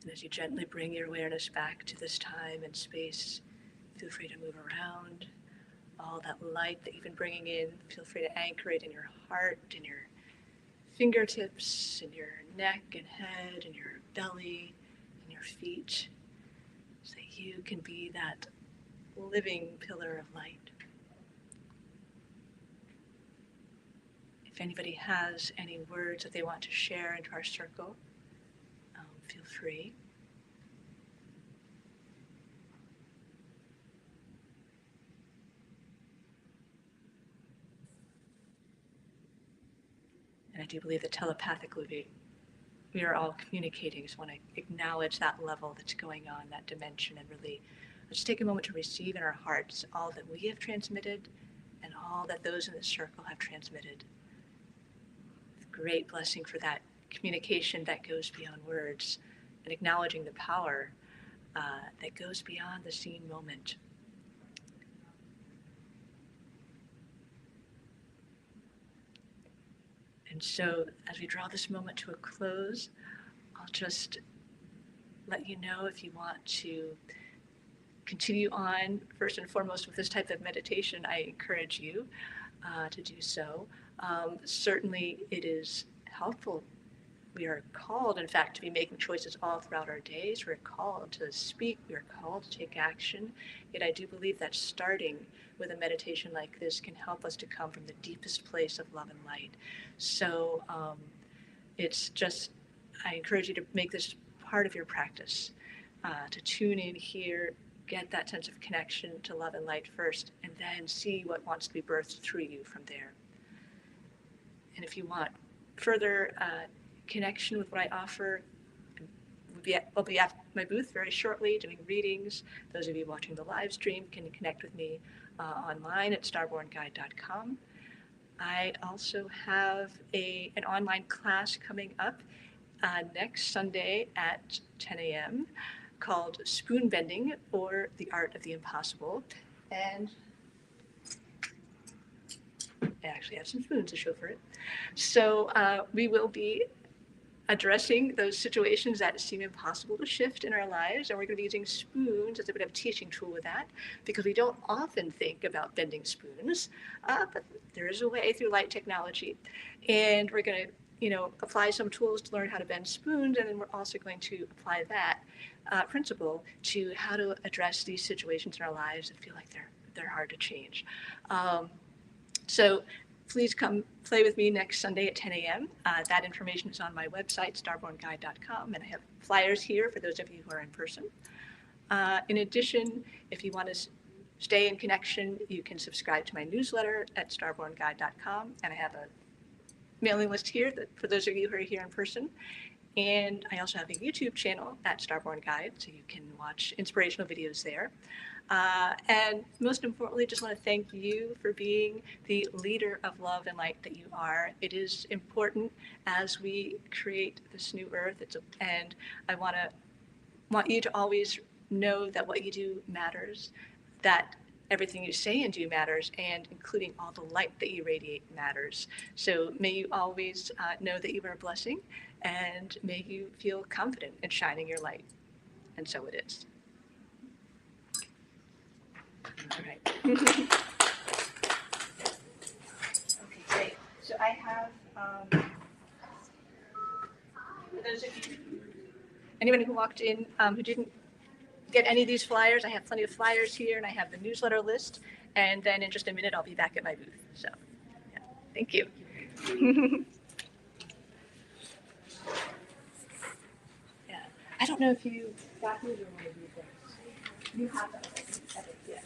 And as you gently bring your awareness back to this time and space, feel free to move around. All that light that you've been bringing in, feel free to anchor it in your heart, in your fingertips, in your neck and head, in your belly, in your feet, so that you can be that living pillar of light. If anybody has any words that they want to share into our circle, feel free. And I do believe that telepathically we are all communicating. So I want to acknowledge that level that's going on, that dimension, and really let's take a moment to receive in our hearts all that we have transmitted and all that those in the circle have transmitted. Great blessing for that communication that goes beyond words, and acknowledging the power that goes beyond the seen moment. And so as we draw this moment to a close, I'll just let you know if you want to continue on, first and foremost, with this type of meditation, I encourage you to do so. Certainly it is helpful. We are called, in fact, to be making choices all throughout our days. We're called to speak. We're called to take action. Yet I do believe that starting with a meditation like this can help us to come from the deepest place of love and light. So it's just, I encourage you to make this part of your practice, to tune in here, get that sense of connection to love and light first, and then see what wants to be birthed through you from there. And if you want further connection with what I offer, I'll be at my booth very shortly doing readings. Those of you watching the live stream can connect with me online at starbornguide.com. I also have an online class coming up next Sunday at 10 a.m. called Spoon Bending, or the Art of the Impossible. And I actually have some spoons to show for it. So we will be addressing those situations that seem impossible to shift in our lives, and we're going to be using spoons as a bit of a teaching tool with that, because we don't often think about bending spoons, but there is a way through light technology, and we're going to apply some tools to learn how to bend spoons, and then we're also going to apply that principle to how to address these situations in our lives that feel like they're hard to change. So please come play with me next Sunday at 10 a.m. That information is on my website, starbornguide.com, and I have flyers here for those of you who are in person. In addition, if you want to stay in connection, you can subscribe to my newsletter at starbornguide.com, and I have a mailing list here for those of you who are here in person. And I also have a YouTube channel at Starborn Guide, so you can watch inspirational videos there. And most importantly, just want to thank you for being the leader of love and light that you are. It is important as we create this new earth. And I want you to always know that what you do matters, that everything you say and do matters, and including all the light that you radiate matters. So may you always know that you are a blessing, and may you feel confident in shining your light. And so it is. All right. Okay, great. So I have, for those of you, anyone who walked in who didn't get any of these flyers, I have plenty of flyers here, and I have the newsletter list. And then in just a minute, I'll be back at my booth. So, yeah, thank you. Yeah, I don't know if you got these or want to do things. You have them. I think, yeah.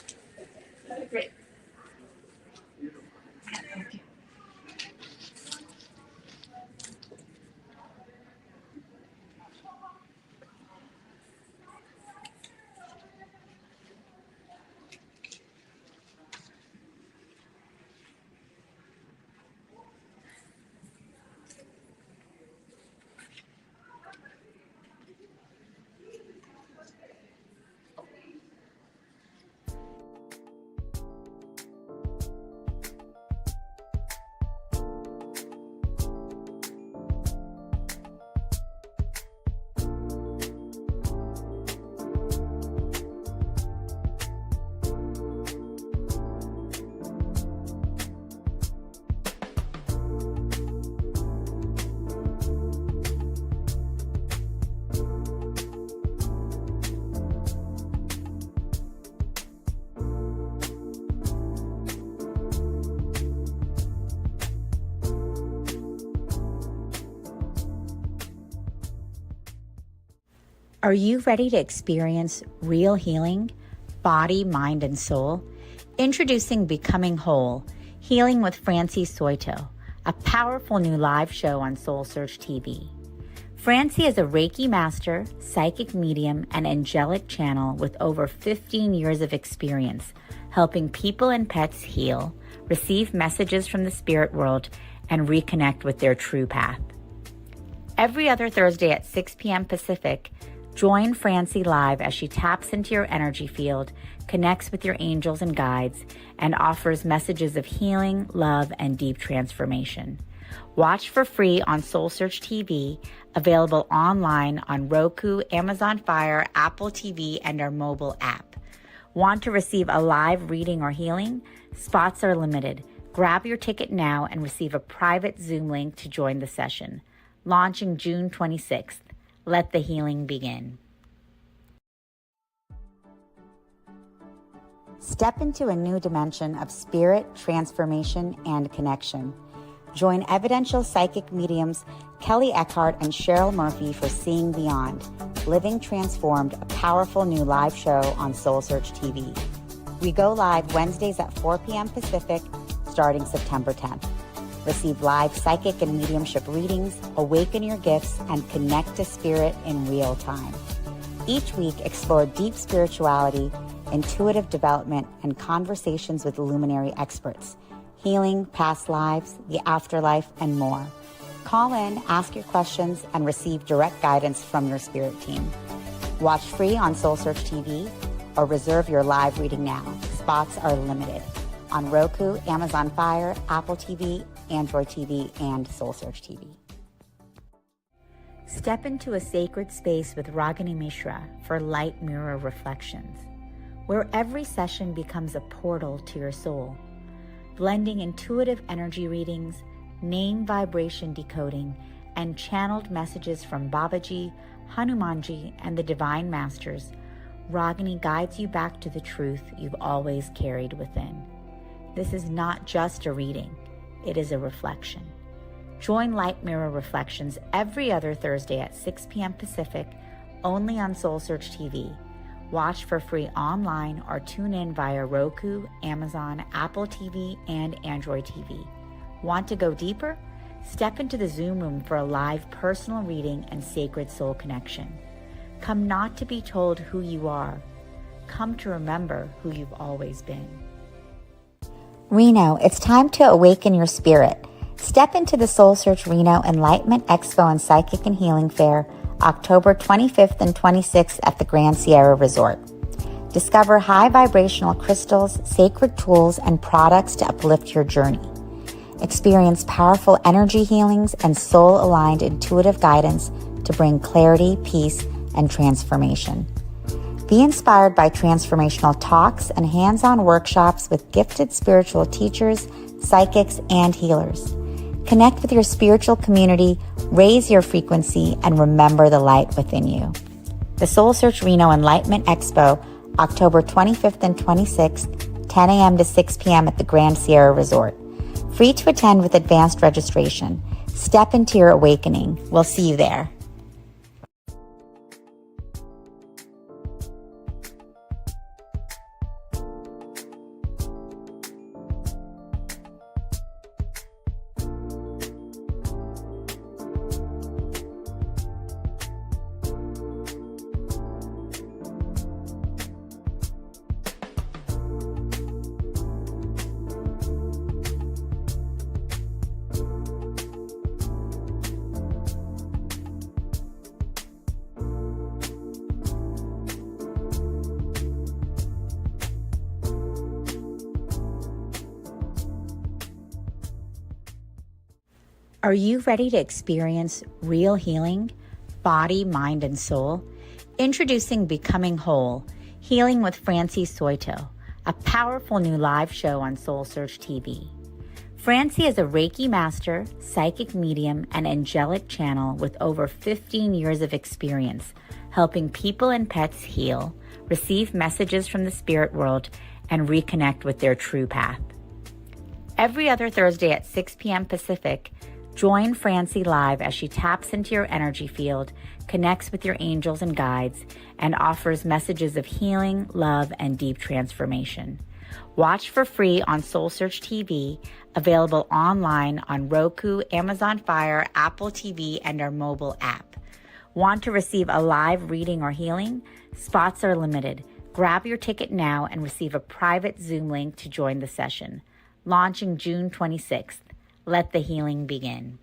Okay, great. Yeah, thank you. Are you ready to experience real healing, body, mind, and soul? Introducing Becoming Whole, Healing with Francie Soito, a powerful new live show on SoulSearch TV. Francie is a Reiki master, psychic medium, and angelic channel with over 15 years of experience helping people and pets heal, receive messages from the spirit world, and reconnect with their true path. Every other Thursday at 6 p.m. Pacific, join Francie live as she taps into your energy field, connects with your angels and guides, and offers messages of healing, love, and deep transformation. Watch for free on SoulSearch TV, available online on Roku, Amazon Fire, Apple TV, and our mobile app. Want to receive a live reading or healing? Spots are limited. Grab your ticket now and receive a private Zoom link to join the session. Launching June 26th. Let the healing begin. Step into a new dimension of spirit, transformation, and connection. Join evidential psychic mediums Kelly Eckhart and Cheryl Murphy for Seeing Beyond, Living Transformed, a powerful new live show on SoulSearch TV. We go live Wednesdays at 4 p.m. Pacific, starting September 10th. Receive live psychic and mediumship readings, awaken your gifts, and connect to spirit in real time. Each week, explore deep spirituality, intuitive development, and conversations with luminary experts, healing, past lives, the afterlife, and more. Call in, ask your questions, and receive direct guidance from your spirit team. Watch free on SoulSearch TV or reserve your live reading now. Spots are limited. On Roku, Amazon Fire, Apple TV, Android TV, and SoulSearch TV. Step into a sacred space with Ragini Mishra for Light Mirror Reflections, where every session becomes a portal to your soul, blending intuitive energy readings, name vibration decoding, and channeled messages from Babaji, Hanumanji, and the Divine Masters. Ragini guides you back to the truth you've always carried within. This is not just a reading. It is a reflection. Join Light Mirror Reflections every other Thursday at 6 p.m. Pacific, only on SoulSearch TV. Watch for free online or tune in via Roku, Amazon, Apple TV, and Android TV. Want to go deeper? Step into the Zoom room for a live personal reading and sacred soul connection. Come not to be told who you are. Come to remember who you've always been. Reno, it's time to awaken your spirit. Step into the SoulSearch Reno Enlightenment Expo and Psychic and Healing Fair, October 25th and 26th at the Grand Sierra Resort. Discover high vibrational crystals, sacred tools, and products to uplift your journey. Experience powerful energy healings and soul-aligned intuitive guidance to bring clarity, peace, and transformation. Be inspired by transformational talks and hands-on workshops with gifted spiritual teachers, psychics, and healers. Connect with your spiritual community, raise your frequency, and remember the light within you. The SoulSearch Reno Enlightenment Expo, October 25th and 26th, 10 a.m. to 6 p.m. at the Grand Sierra Resort. Free to attend with advanced registration. Step into your awakening. We'll see you there. Are you ready to experience real healing, body, mind, and soul? Introducing Becoming Whole, Healing with Francie Soito, a powerful new live show on SoulSearch TV. Francie is a Reiki master, psychic medium, and angelic channel with over 15 years of experience helping people and pets heal, receive messages from the spirit world, and reconnect with their true path. Every other Thursday at 6 p.m. Pacific, Join Francie live as she taps into your energy field, connects with your angels and guides, and offers messages of healing, love, and deep transformation. Watch for free on SoulSearch TV, available online on Roku, Amazon Fire, Apple TV, and our mobile app. Want to receive a live reading or healing? Spots are limited. Grab your ticket now and receive a private Zoom link to join the session. Launching June 26th. Let the healing begin.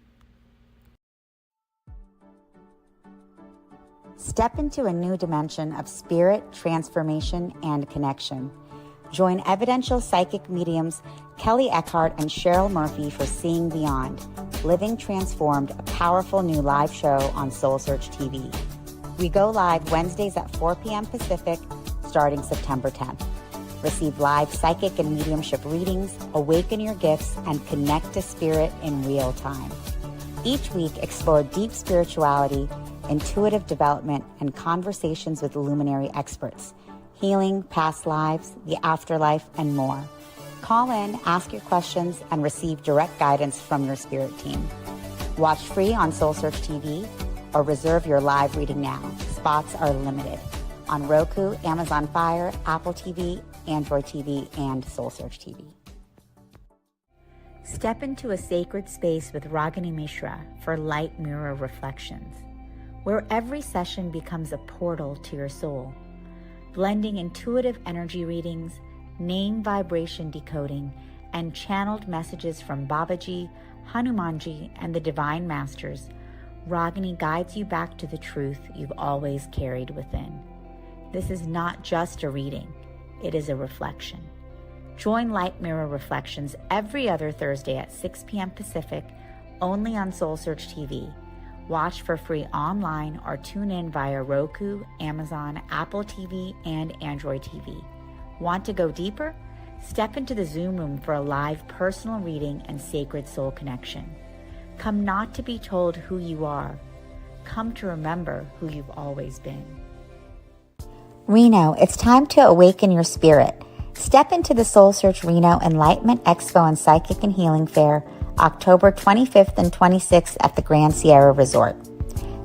Step into a new dimension of spirit, transformation, and connection. Join evidential psychic mediums Kelly Eckhart and Cheryl Murphy for Seeing Beyond, Living Transformed, a powerful new live show on SoulSearch TV. We go live Wednesdays at 4 p.m. Pacific, starting September 10th. Receive live psychic and mediumship readings, awaken your gifts, and connect to spirit in real time. Each week, explore deep spirituality, intuitive development, and conversations with luminary experts, healing, past lives, the afterlife, and more. Call in, ask your questions, and receive direct guidance from your spirit team. Watch free on SoulSearch TV or reserve your live reading now. Spots are limited. On Roku, Amazon Fire, Apple TV, Android TV, and SoulSearch TV. Step into a sacred space with Ragini Mishra for Light Mirror Reflections, where every session becomes a portal to your soul, blending intuitive energy readings, name vibration decoding, and channeled messages from Babaji, Hanumanji, and the Divine Masters. Ragini guides you back to the truth you've always carried within. This is not just a reading, it is a reflection. Join Light Mirror Reflections every other Thursday at 6 p.m. Pacific, only on SoulSearch TV. Watch for free online or tune in via Roku, Amazon, Apple TV, and Android TV. Want to go deeper? Step into the Zoom room for a live personal reading and sacred soul connection. Come not to be told who you are. Come to remember who you've always been. Reno, it's time to awaken your spirit. Step into the SoulSearch Reno Enlightenment Expo and Psychic and Healing Fair, October 25th and 26th at the Grand Sierra Resort.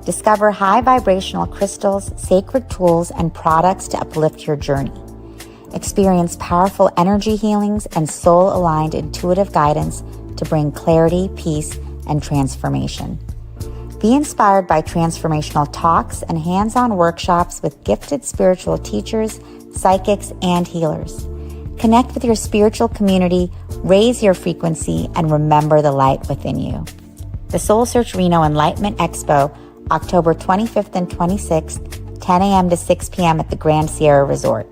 Discover high vibrational crystals, sacred tools, and products to uplift your journey. Experience powerful energy healings and soul-aligned intuitive guidance to bring clarity, peace, and transformation. Be inspired by transformational talks and hands-on workshops with gifted spiritual teachers, psychics, and healers. Connect with your spiritual community, raise your frequency, and remember the light within you. The SoulSearch Reno Enlightenment Expo, October 25th and 26th, 10 a.m. to 6 p.m. at the Grand Sierra Resort.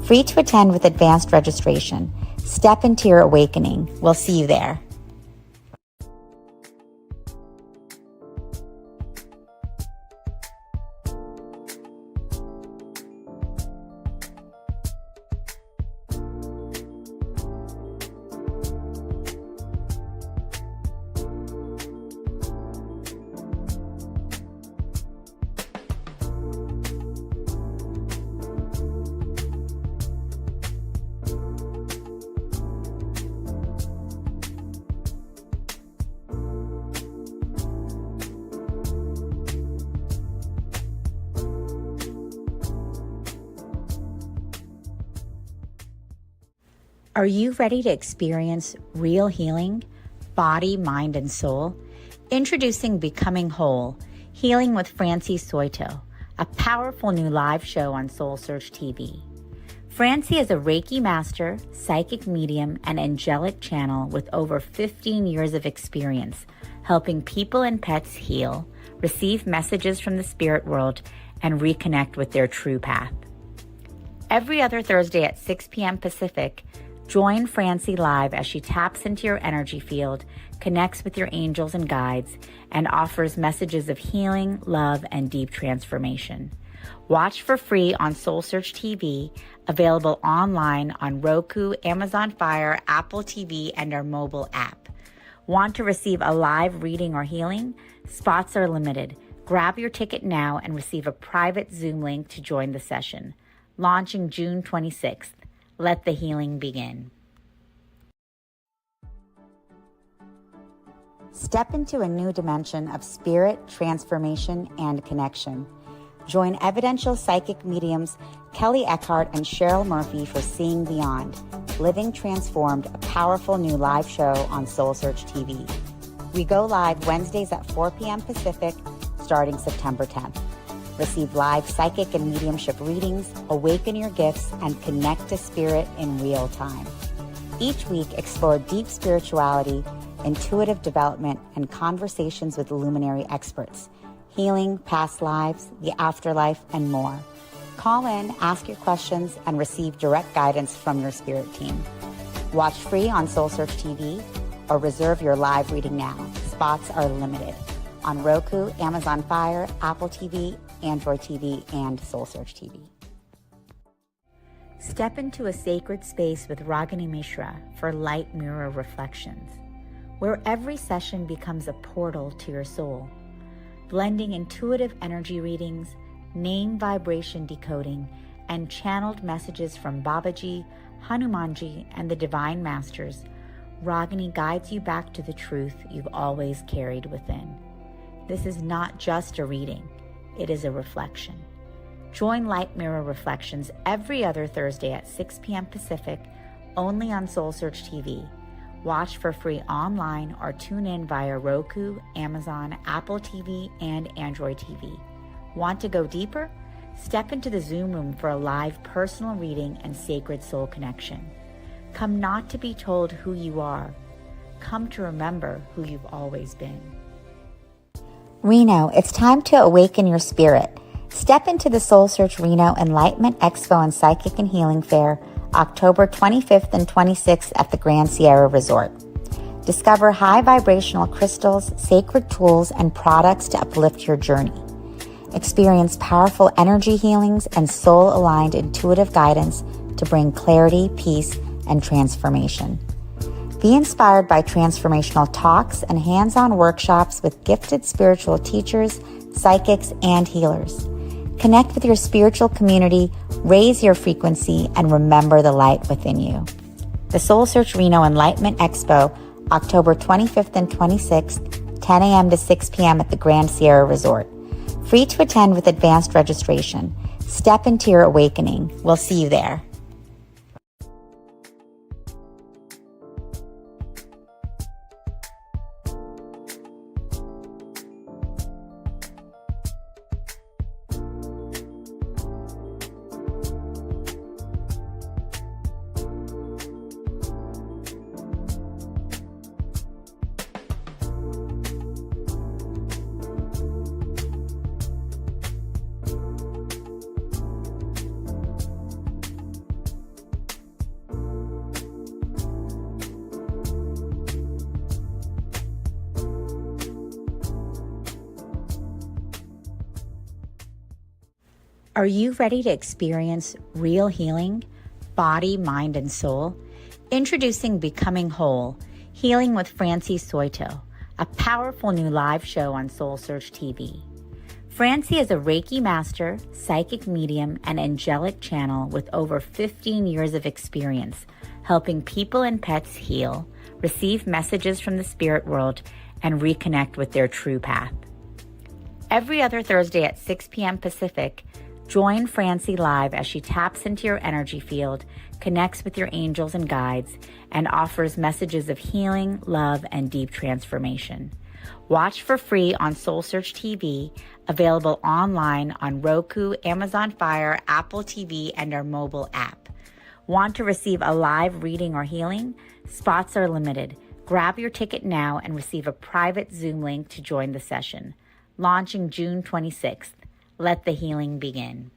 Free to attend with advanced registration. Step into your awakening. We'll see you there. Are you ready to experience real healing, body, mind, and soul? Introducing Becoming Whole, Healing with Francie Soito, a powerful new live show on SoulSearch TV. Francie is a Reiki master, psychic medium, and angelic channel with over 15 years of experience helping people and pets heal, receive messages from the spirit world, and reconnect with their true path. Every other Thursday at 6 p.m. Pacific, join Francie live as she taps into your energy field, connects with your angels and guides, and offers messages of healing, love, and deep transformation. Watch for free on SoulSearch TV, available online on Roku, Amazon Fire, Apple TV, and our mobile app. Want to receive a live reading or healing? Spots are limited. Grab your ticket now and receive a private Zoom link to join the session. Launching June 26th. Let the healing begin. Step into a new dimension of spirit, transformation, and connection. Join evidential psychic mediums Kelly Eckhart and Cheryl Murphy for Seeing Beyond, Living Transformed, a powerful new live show on SoulSearch TV. We go live Wednesdays at 4 p.m. Pacific, starting September 10th. Receive live psychic and mediumship readings, awaken your gifts, and connect to spirit in real time. Each week, explore deep spirituality, intuitive development, and conversations with luminary experts, healing, past lives, the afterlife, and more. Call in, ask your questions, and receive direct guidance from your spirit team. Watch free on SoulSearch TV or reserve your live reading now. Spots are limited on Roku, Amazon Fire, Apple TV, Android TV, and SoulSearch TV. Step into a sacred space with Ragini Mishra for Light Mirror Reflections, where every session becomes a portal to your soul, blending intuitive energy readings, name vibration decoding, and channeled messages from Babaji, Hanumanji, and the Divine Masters. Ragini guides you back to the truth you've always carried within. This is not just a reading, it is a reflection. Join Light Mirror Reflections every other Thursday at 6 p.m. Pacific, only on SoulSearch TV. Watch for free online or tune in via Roku, Amazon, Apple TV, and Android TV. Want to go deeper? Step into the Zoom room for a live personal reading and sacred soul connection. Come not to be told who you are. Come to remember who you've always been. Reno, it's time to awaken your spirit. Step into the SoulSearch Reno Enlightenment Expo and Psychic and Healing Fair, October 25th and 26th at the Grand Sierra Resort. Discover high vibrational crystals, sacred tools, and products to uplift your journey. Experience powerful energy healings and soul-aligned intuitive guidance to bring clarity, peace, and transformation. Be inspired by transformational talks and hands-on workshops with gifted spiritual teachers, psychics, and healers. Connect with your spiritual community, raise your frequency, and remember the light within you. The SoulSearch Reno Enlightenment Expo, October 25th and 26th, 10 a.m. to 6 p.m. at the Grand Sierra Resort. Free to attend with advanced registration. Step into your awakening. We'll see you there. Are you ready to experience real healing, body, mind, and soul? Introducing Becoming Whole, Healing with Francie Soito, a powerful new live show on SoulSearch TV. Francie is a Reiki master, psychic medium, and angelic channel with over 15 years of experience helping people and pets heal, receive messages from the spirit world, and reconnect with their true path. Every other Thursday at 6 p.m. Pacific, join Francie live as she taps into your energy field, connects with your angels and guides, and offers messages of healing, love, and deep transformation. Watch for free on SoulSearch TV, available online on Roku, Amazon Fire, Apple TV, and our mobile app. Want to receive a live reading or healing? Spots are limited. Grab your ticket now and receive a private Zoom link to join the session. Launching June 26th. Let the healing begin.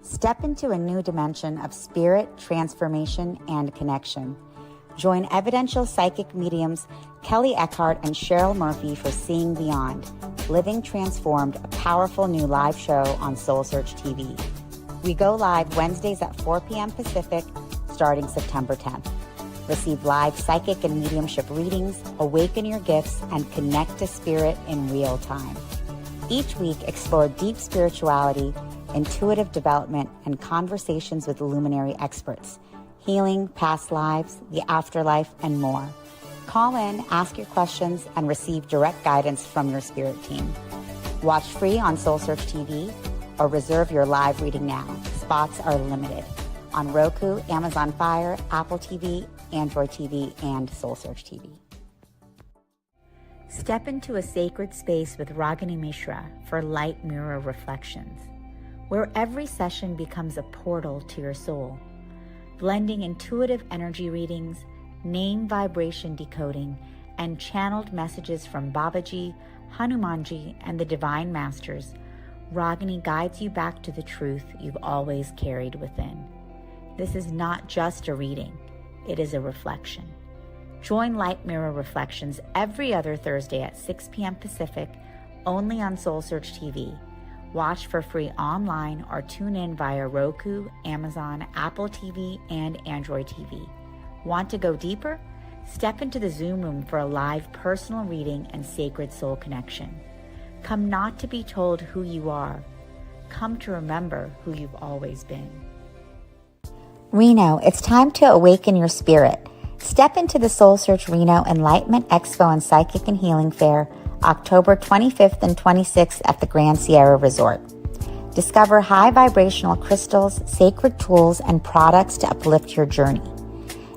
Step into a new dimension of spirit, transformation, and connection. Join evidential psychic mediums Kelly Eckhart and Cheryl Murphy for Seeing Beyond, Living Transformed, a powerful new live show on SoulSearch TV. We go live Wednesdays at 4 p.m. Pacific, starting September 10th. Receive live psychic and mediumship readings, awaken your gifts, and connect to spirit in real time. Each week, explore deep spirituality, intuitive development, and conversations with luminary experts, healing, past lives, the afterlife, and more. Call in, ask your questions, and receive direct guidance from your spirit team. Watch free on SoulSearch TV or reserve your live reading now. Spots are limited on Roku, Amazon Fire, Apple TV, Android TV, and SoulSearch TV. Step into a sacred space with Ragini Mishra for Light Mirror Reflections, where every session becomes a portal to your soul, blending intuitive energy readings, name vibration decoding, and channeled messages from Babaji, Hanumanji, and the Divine Masters. Ragini guides you back to the truth you've always carried within. This is not just a reading, it is a reflection. Join Light Mirror Reflections every other Thursday at 6 p.m. Pacific, only on SoulSearch TV. Watch for free online or tune in via Roku, Amazon, Apple TV, and Android TV. Want to go deeper? Step into the Zoom room for a live personal reading and sacred soul connection. Come not to be told who you are. Come to remember who you've always been. Reno, it's time to awaken your spirit. Step into the SoulSearch Reno Enlightenment Expo and Psychic and Healing Fair, October 25th and 26th at the Grand Sierra Resort. Discover high vibrational crystals, sacred tools, and products to uplift your journey.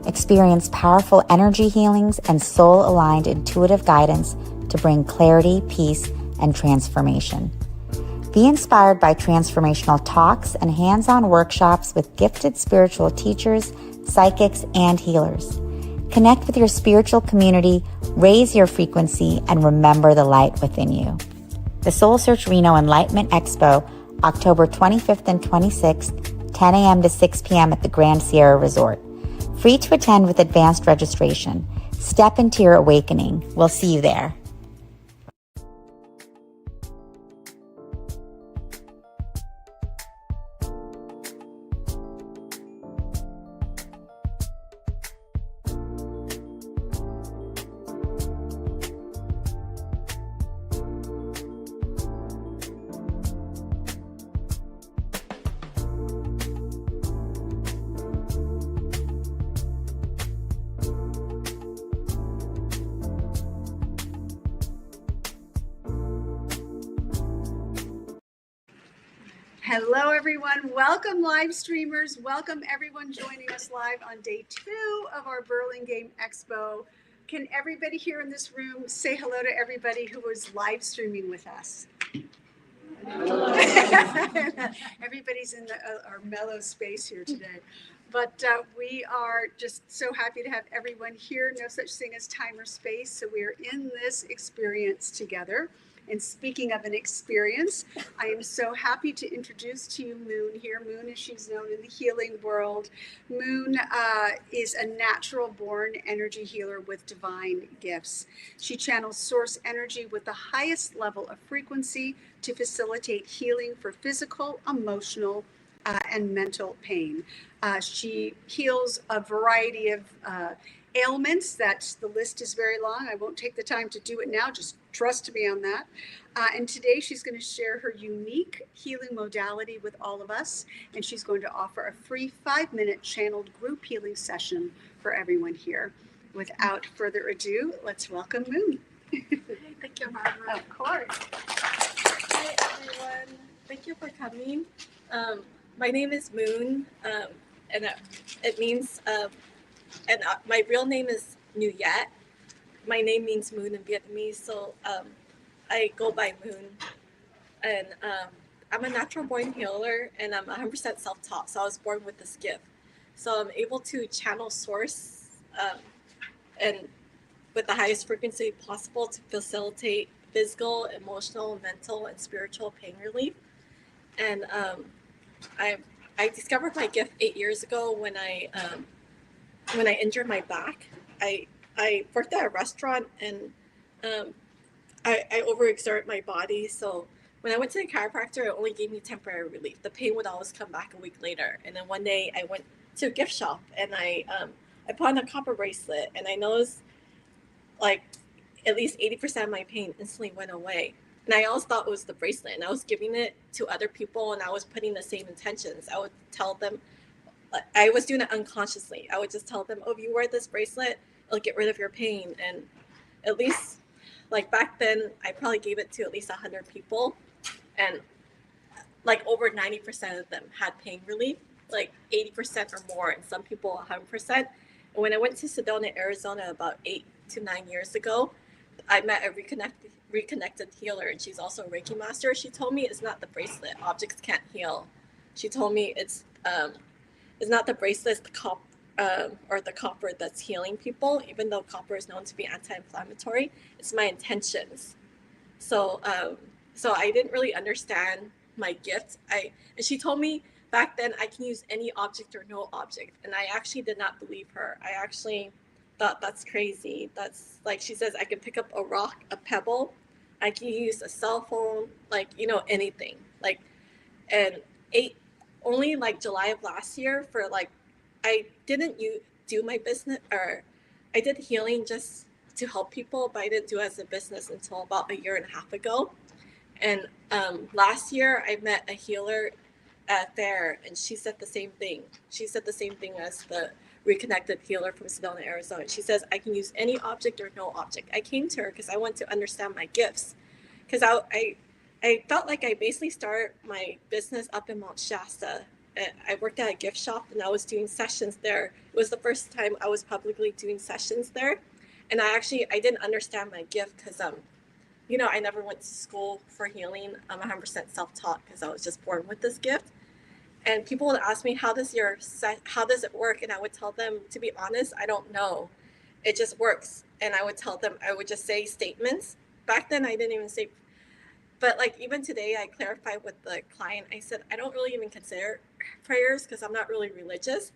Experience powerful energy healings and soul-aligned intuitive guidance to bring clarity, peace, and transformation. Be inspired by transformational talks and hands-on workshops with gifted spiritual teachers, psychics, and healers. Connect with your spiritual community, raise your frequency, and remember the light within you. The SoulSearch Reno Enlightenment Expo, October 25th and 26th, 10 a.m. to 6 p.m. at the Grand Sierra Resort. Free to attend with advanced registration. Step into your awakening. We'll see you there. Hello, everyone. Welcome, live streamers. Welcome, everyone joining us live on day 2 of our Burlingame Expo. Can everybody here in this room say hello to everybody who was live streaming with us? Hello. Everybody's in our mellow space here today. But we are just so happy to have everyone here. No such thing as time or space. So we are in this experience together. And speaking of an experience, I am so happy to introduce to you Moon here. Moon, as she's known in the healing world. Moon is a natural born energy healer with divine gifts. She channels source energy with the highest level of frequency to facilitate healing for physical, emotional, and mental pain. She heals a variety of ailments that the list is very long. I won't take the time to do it now, just trust me on that. And today she's going to share her unique healing modality with all of us, and she's going to offer a free 5-minute channeled group healing session for everyone here. Without further ado, let's welcome Moon. Thank you, Barbara. Of course. Hi, everyone. Thank you for coming. My name is Moon, and it means, my real name is Nguyet. My name means moon in Vietnamese, so I go by Moon. And I'm a natural born healer, and I'm 100% self-taught, so I was born with this gift. So I'm able to channel source and with the highest frequency possible to facilitate physical, emotional, mental, and spiritual pain relief. And I discovered my gift 8 years ago when I injured my back. I worked at a restaurant, and I overexerted my body. So when I went to the chiropractor, it only gave me temporary relief. The pain would always come back a week later. And then one day I went to a gift shop, and I put on a copper bracelet, and I noticed like at least 80% of my pain instantly went away. And I always thought it was the bracelet, and I was giving it to other people, and I was putting the same intentions. I would tell them I was doing it unconsciously. I would just tell them, oh, if you wear this bracelet, it'll get rid of your pain. And at least like back then, I probably gave it to at least 100 people, and like over 90% of them had pain relief, like 80% or more, and some people 100%. And when I went to Sedona, Arizona about 8 to 9 years ago, I met a reconnected healer, and she's also a Reiki master. She told me it's not the bracelet. Objects can't heal. She told me it's not the bracelet, or the copper that's healing people, even though copper is known to be anti-inflammatory. It's my intentions. So I didn't really understand my gift. And she told me back then I can use any object or no object, and I actually did not believe her. I actually thought that's crazy. That's like, she says I can pick up a rock, a pebble, I can use a cell phone, like, anything. Like, and only like July of last year, for like, I didn't do my business, or I did healing just to help people, but I didn't do it as a business until about 1.5 years ago. And last year I met a healer there, and she said the same thing. She said the same thing as the reconnected healer from Sedona, Arizona. She says I can use any object or no object. I came to her because I want to understand my gifts, because I felt like I basically started my business up in Mount Shasta. I worked at a gift shop, and I was doing sessions there. It was the first time I was publicly doing sessions there. And I didn't understand my gift because, I never went to school for healing. I'm 100% self-taught because I was just born with this gift. And people would ask me, how does it work? And I would tell them, to be honest, I don't know. It just works. And I would tell them, I would just say statements. Back then, I didn't even say, but like even today, I clarified with the client. I said, I don't really even consider prayers because I'm not really religious.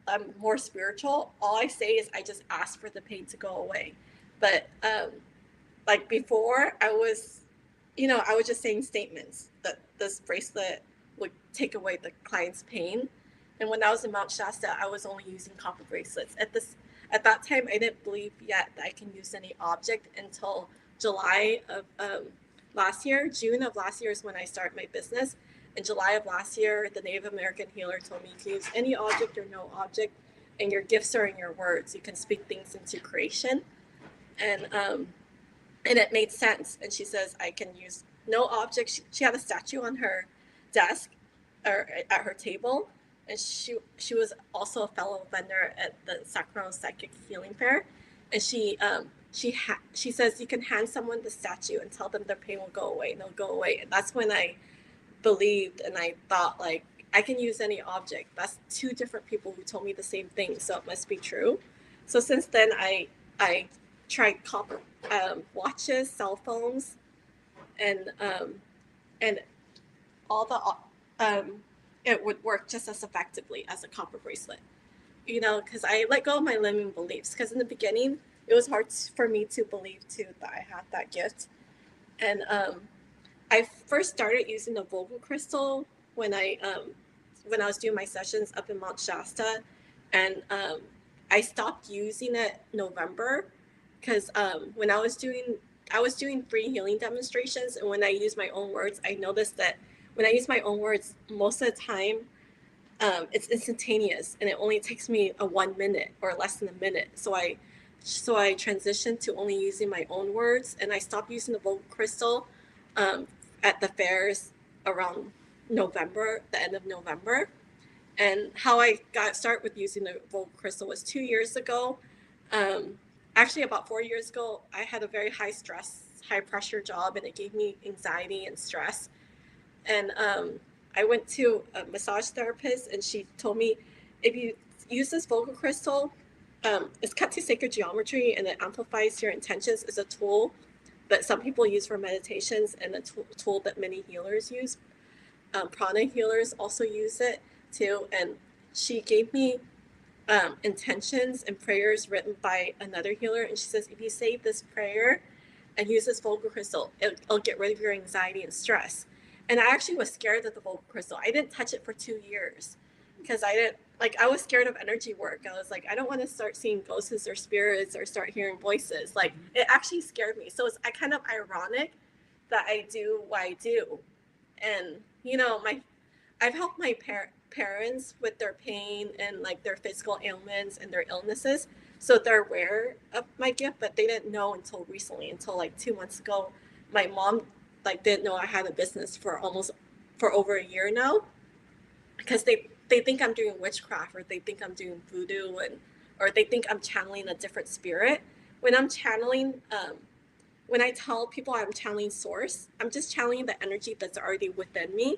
I'm more spiritual. All I say is I just ask for the pain to go away. But like before, I was just saying statements that this bracelet would take away the client's pain. And when I was in Mount Shasta, I was only using copper bracelets. At that time, I didn't believe yet that I can use any object until July of last year. June of last year is when I started my business. In July of last year, the Native American healer told me you can use any object or no object, and your gifts are in your words. You can speak things into creation. And it made sense. And she says I can use no object. She had a statue on her desk or at her table, and she was also a fellow vendor at the Sacramento Psychic Healing Fair. And she says you can hand someone the statue and tell them their pain will go away, and they'll go away. And that's when I believed, and I thought, like, I can use any object. That's two different people who told me the same thing, so it must be true. So since then, I tried copper watches, cell phones, and all the it would work just as effectively as a copper bracelet. Because I let go of my limiting beliefs. Because in the beginning, it was hard for me to believe too that I had that gift. And I first started using the Vogel crystal when I was doing my sessions up in Mount Shasta, and I stopped using it November because when I was doing free healing demonstrations, and when I use my own words, I noticed that when I use my own words, most of the time it's instantaneous, and it only takes me 1 minute or less than a minute. So I transitioned to only using my own words, and I stopped using the Vogel crystal at the fairs around November, the end of November. And how I got started with using the Vogel crystal was 2 years ago. Actually, about 4 years ago, I had a very high stress, high pressure job, and it gave me anxiety and stress. And I went to a massage therapist, and she told me, if you use this Vogel crystal, it's cut to sacred geometry, and it amplifies your intentions. It's a tool that some people use for meditations, and a tool that many healers use. Prana healers also use it too. And she gave me intentions and prayers written by another healer. And she says, if you say this prayer and use this Vogel crystal, it'll get rid of your anxiety and stress. And I actually was scared of the Vogel crystal. I didn't touch it for 2 years because I was scared of energy work. I was like, I don't want to start seeing ghosts or spirits or start hearing voices. Like, it actually scared me. So it's kind of ironic that I do what I do. And, I've helped parents with their pain and like their physical ailments and their illnesses. So they're aware of my gift, but they didn't know until recently, until like 2 months ago. My mom like didn't know I had a business for over a year now, because they think I'm doing witchcraft, or they think I'm doing voodoo, or they think I'm channeling a different spirit. When I'm channeling, when I tell people I'm channeling source, I'm just channeling the energy that's already within me.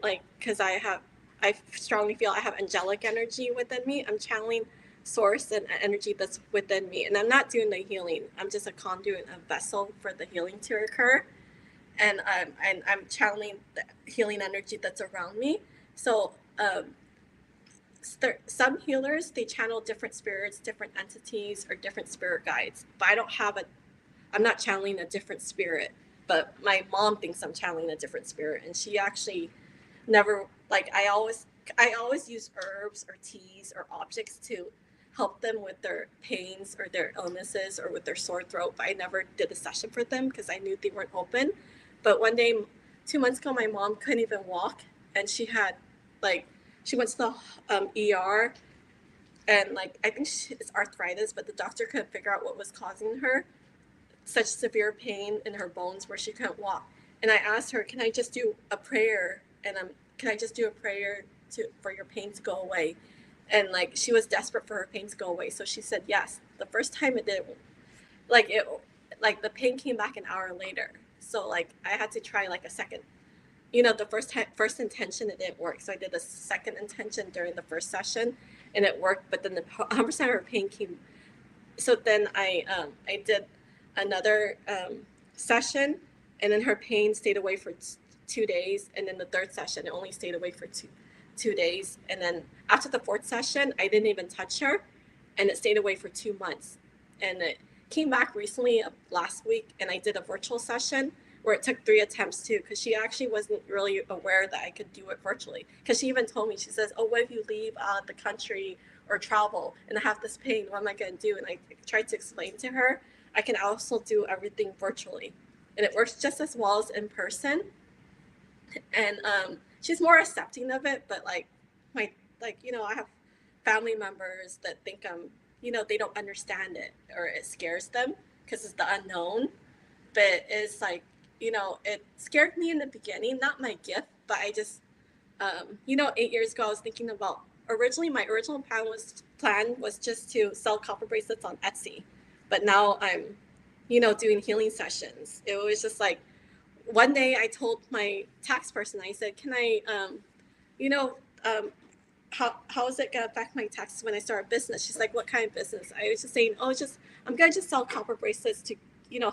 Like, because I strongly feel I have angelic energy within me. I'm channeling source and energy that's within me. And I'm not doing the healing. I'm just a conduit, a vessel for the healing to occur. And I'm channeling the healing energy that's around me. So some healers, they channel different spirits, different entities, or different spirit guides. But I'm not channeling a different spirit. But my mom thinks I'm channeling a different spirit, and she actually never, like, I always use herbs or teas or objects to help them with their pains or their illnesses or with their sore throat, but I never did a session for them because I knew they weren't open. But one day, 2 months ago, my mom couldn't even walk, and she had, like, she went to the ER, and like, I think it's arthritis, but the doctor couldn't figure out what was causing her such severe pain in her bones where she couldn't walk. And I asked her, can I just do a prayer? And can I just do a prayer for your pain to go away? And like, she was desperate for her pain to go away, so she said yes. The first time it didn't, like the pain came back an hour later. So like, I had to try like a second. The first intention, it didn't work. So I did a second intention during the first session, and it worked. But then the 100% of her pain came. So then I did another session, and then her pain stayed away for 2 days. And then the third session, it only stayed away for two days. And then after the fourth session, I didn't even touch her, and it stayed away for 2 months. And it came back recently, last week, and I did a virtual session where it took 3 attempts too, because she actually wasn't really aware that I could do it virtually. Because she even told me, she says, oh, what if you leave the country or travel and I have this pain, what am I going to do? And I tried to explain to her, I can also do everything virtually. And it works just as well as in person. And she's more accepting of it, but I have family members that think they don't understand it, or it scares them because it's the unknown. But it's like, it scared me in the beginning, not my gift, but I just, 8 years ago, I was thinking about, my original plan was just to sell copper bracelets on Etsy. But now I'm, doing healing sessions. It was just like, one day I told my tax person, I said, can I, how is it going to affect my taxes when I start a business? She's like, what kind of business? I was just saying, I'm going to just sell copper bracelets to,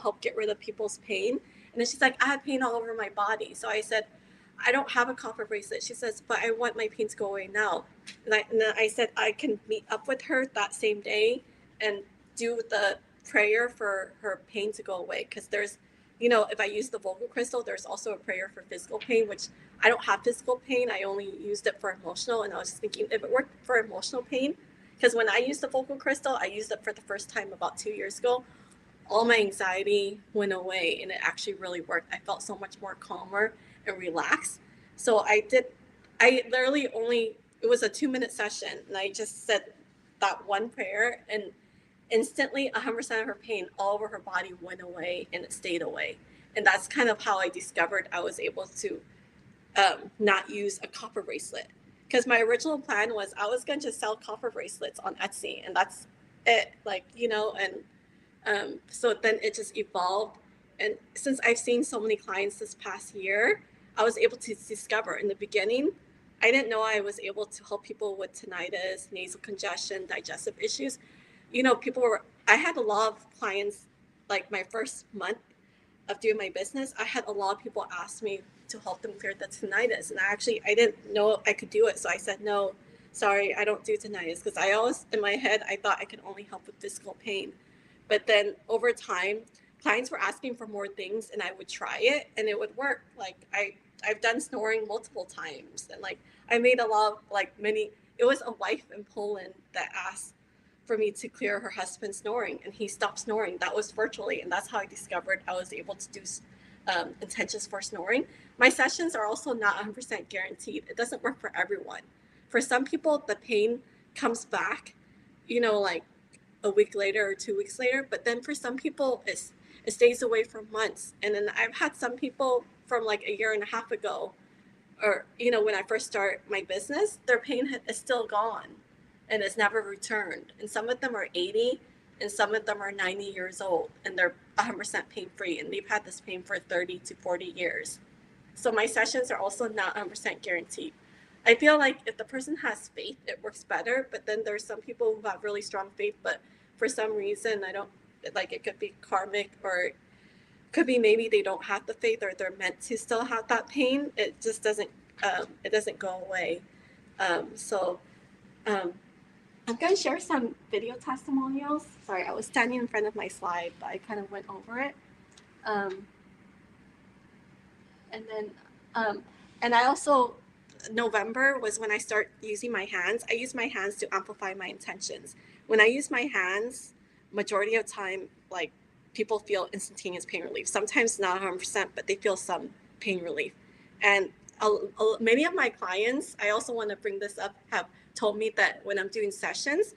help get rid of people's pain. And then she's like, I have pain all over my body. So I said, I don't have a copper bracelet. She says, but I want my pain to go away now. And then I said, I can meet up with her that same day and do the prayer for her pain to go away. Because there's, if I use the vocal crystal, there's also a prayer for physical pain, which I don't have physical pain. I only used it for emotional. And I was thinking, if it worked for emotional pain, because when I used the vocal crystal, I used it for the first time about 2 years ago. All my anxiety went away, and it actually really worked. I felt so much more calmer and relaxed. So it was a 2-minute session, and I just said that one prayer, and instantly 100% of her pain all over her body went away, and it stayed away. And that's kind of how I discovered I was able to not use a copper bracelet. Because my original plan was I was going to sell copper bracelets on Etsy, and that's it, so then it just evolved. And since I've seen so many clients this past year, I was able to discover. In the beginning, I didn't know I was able to help people with tinnitus, nasal congestion, digestive issues. I had a lot of clients, like my first month of doing my business, I had a lot of people ask me to help them clear the tinnitus. And I didn't know I could do it. So I said, no, sorry, I don't do tinnitus. Because I always, in my head, I thought I could only help with physical pain. But then over time, clients were asking for more things, and I would try it, and it would work. Like I've done snoring multiple times, and I made a lot of it was a wife in Poland that asked for me to clear her husband's snoring, and he stopped snoring. That was virtually, and that's how I discovered I was able to do intentions for snoring. My sessions are also not 100% guaranteed. It doesn't work for everyone. for some people, the pain comes back, you know, like a week later or 2 weeks later. But then for some people, it stays away for months. And then I've had some people from like a year and a half ago, or, you know, when I first start my business, their pain is still gone and it's never returned. And some of them are 80 and some of them are 90 years old and they're 100% pain free. And they've had this pain for 30 to 40 years. So my sessions are also not 100% guaranteed. I feel like if the person has faith, it works better. But then there's some people who have really strong faith, but for some reason, I don't, like, it could be karmic, or could be maybe they don't have the faith, or they're meant to still have that pain. It just doesn't, it doesn't go away. I'm going to share some video testimonials. Sorry, I was standing in front of my slide, but I kind of went over it. And I also, November was when I start using my hands. I use my hands to amplify my intentions. When I use my hands, majority of time, like, people feel instantaneous pain relief. Sometimes not 100%, but they feel some pain relief. And many of my clients, I also want to bring this up, have told me that when I'm doing sessions,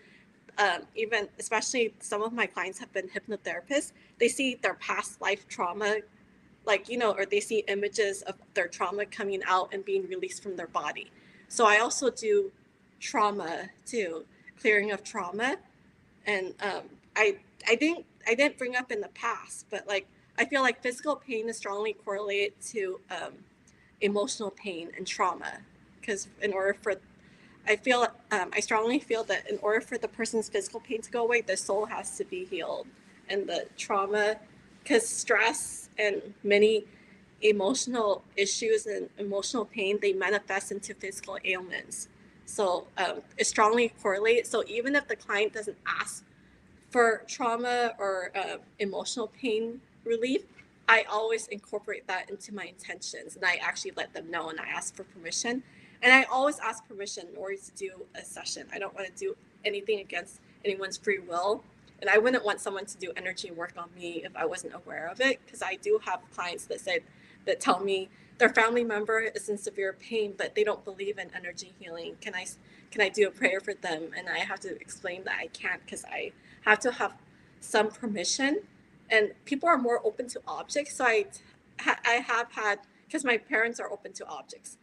even especially some of my clients have been hypnotherapists, they see their past life trauma, like, you know, or they see images of their trauma coming out and being released from their body. So I also do trauma too, clearing of trauma. And I didn't bring up in the past, but like, I feel like physical pain is strongly correlated to emotional pain and trauma. Because in order for, I strongly feel that in order for the person's physical pain to go away, the soul has to be healed. And the trauma, because stress and many emotional issues and emotional pain, they manifest into physical ailments. So it's strongly correlated. So even if the client doesn't ask for trauma or emotional pain relief, I always incorporate that into my intentions, and I actually let them know, and I ask for permission. And I always ask permission in order to do a session. I don't want to do anything against anyone's free will. And I wouldn't want someone to do energy work on me if I wasn't aware of it, because I do have clients that tell me their family member is in severe pain, but they don't believe in energy healing. Can I do a prayer for them? And I have to explain that I can't, because I have to have some permission. And people are more open to objects. So I have had, because my parents are open to objects,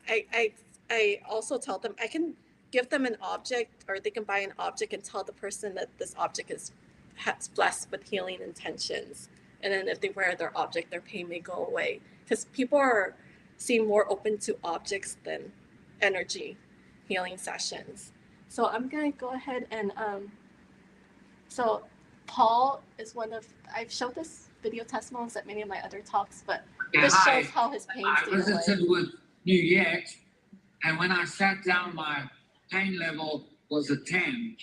I also tell them I can give them an object, or they can buy an object and tell the person that this object is blessed with healing intentions. And then if they wear their object, their pain may go away. Because people seem more open to objects than energy healing sessions. So I'm going to go ahead and, so Paul is I've showed this video testimonials at many of my other talks, but this shows how his pain stayed away. I visited with Juliette, and when I sat down, my pain level was a 10.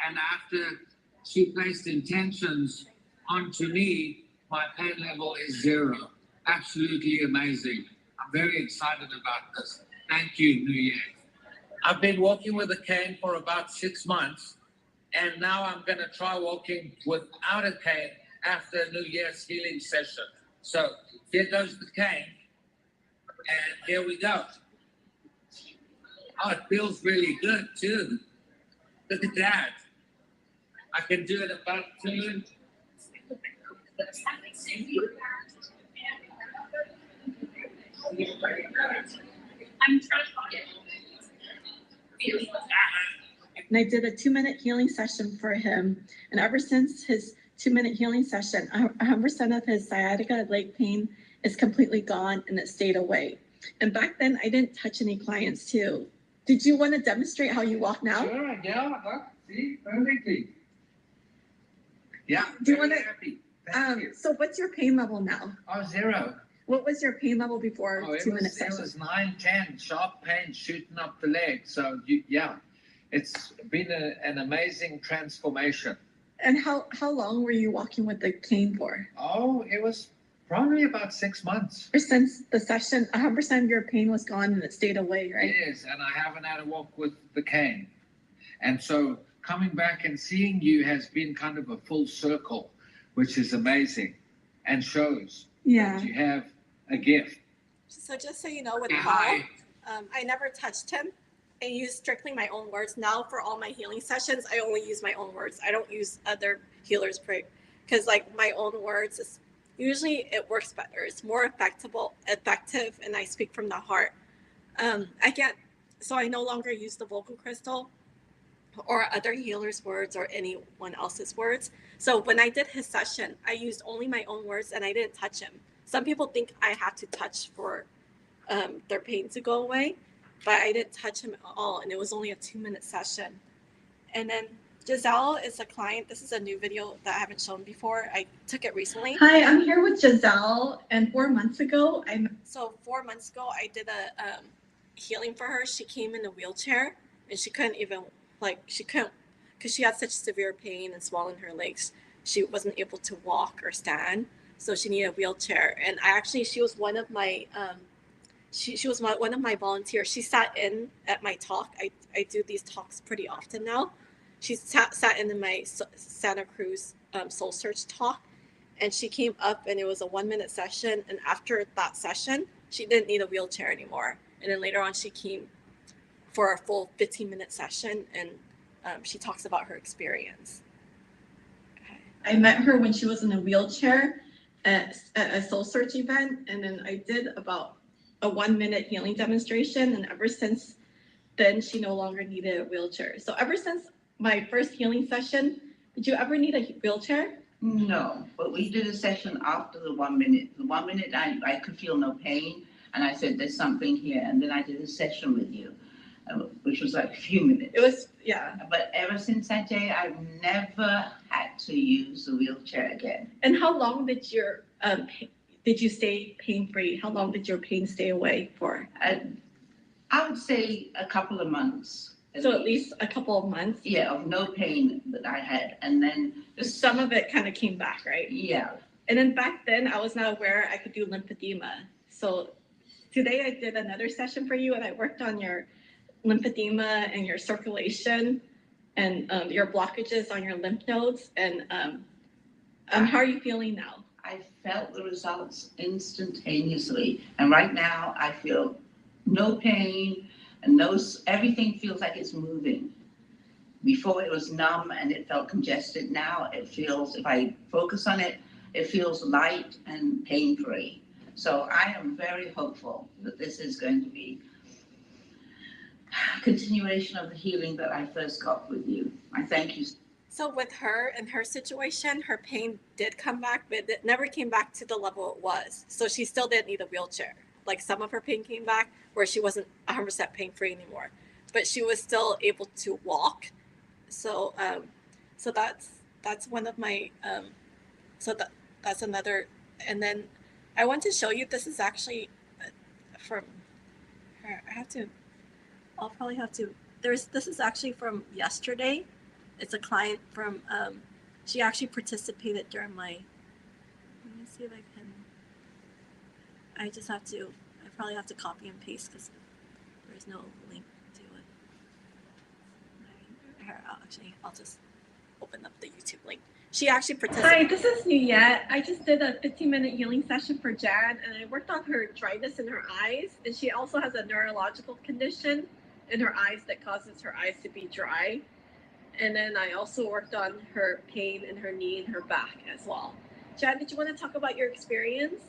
And after she placed intentions onto me, my pain level is 0. Absolutely amazing. I'm very excited about this. Thank you, Juliette. I've been walking with a cane for about 6 months, and now I'm going to try walking without a cane after New Year's healing session. So here goes the cane, and here we go. Oh, it feels really good too. Look at that. I can do it about 2. And I did a 2-minute healing session for him. And ever since his 2-minute healing session, 100% of his sciatica leg pain is completely gone, and it stayed away. And back then, I didn't touch any clients too. Did you want to demonstrate how you walk now? Sure, yeah, see, perfectly. Yeah, Do you want to? Thank you. So what's your pain level now? Oh, 0. What was your pain level before 2-minute session? It was 9, 10, sharp pain shooting up the leg. So yeah, it's been an amazing transformation. And how long were you walking with the cane for? Oh, it was probably about 6 months. Or since the session, 100% of your pain was gone and it stayed away, right? It is, and I haven't had a walk with the cane. And so coming back and seeing you has been kind of a full circle, which is amazing and shows that you have a gift. So just so you know, with Paul, I never touched him. and use strictly my own words. Now for all my healing sessions, I only use my own words. I don't use other healers' because like my own words is usually it works better. It's more effective, and I speak from the heart. So I no longer use the vocal crystal or other healers' words or anyone else's words. So when I did his session, I used only my own words and I didn't touch him. Some people think I have to touch for their pain to go away, but I didn't touch him at all, and it was only a 2-minute session. And then Giselle is a client. This is a new video that I haven't shown before. I took it recently. Hi, I'm here with Giselle, and 4 months ago, So 4 months ago, I did a healing for her. She came in a wheelchair, and she couldn't even, because she had such severe pain and swelling in her legs. She wasn't able to walk or stand, so she needed a wheelchair. And she was one of my, she was one of my volunteers. She sat in at my talk. I do these talks pretty often now. She sat in my Santa Cruz SoulSearch talk, and she came up, and it was a 1-minute session. And after that session, she didn't need a wheelchair anymore. And then later on, she came for a full 15-minute session, and she talks about her experience. I met her when she was in a wheelchair at a SoulSearch event, and then I did about a 1-minute healing demonstration, and ever since then, she no longer needed a wheelchair. So ever since my first healing session, did you ever need a wheelchair? No, but we did a session after the 1 minute. The 1 minute, I could feel no pain, and I said, there's something here, and then I did a session with you, which was like a few minutes. It was, yeah. But ever since that day, I've never had to use the wheelchair again. And how long did you stay pain-free? How long did your pain stay away for? I would say a couple of months. So at least a couple of months? Yeah, of no pain that I had. And then some of it kind of came back, right? Yeah. And then back then, I was not aware I could do lymphedema. So today I did another session for you, and I worked on your lymphedema and your circulation and your blockages on your lymph nodes. And how are you feeling now? I felt the results instantaneously. And right now I feel no pain and everything feels like it's moving. Before it was numb and it felt congested. Now it feels, if I focus on it, it feels light and pain-free. So I am very hopeful that this is going to be a continuation of the healing that I first got with you. I thank you. So with her and her situation, her pain did come back, but it never came back to the level it was. So she still didn't need a wheelchair. Like some of her pain came back where she wasn't 100% pain-free anymore, but she was still able to walk. So that's one of my, that's another. And then I want to show you, this is actually from her. I'll probably have to, this is actually from yesterday. It's a client from, she actually participated during my, let me see if I can, I probably have to copy and paste because there's no link to it. Here, I'll just open up the YouTube link. She actually participated. Hi, this is Nuyet. I just did a 15-minute healing session for Jan, and I worked on her dryness in her eyes, and she also has a neurological condition in her eyes that causes her eyes to be dry. And then I also worked on her pain in her knee and her back as well. Jan, did you want to talk about your experience?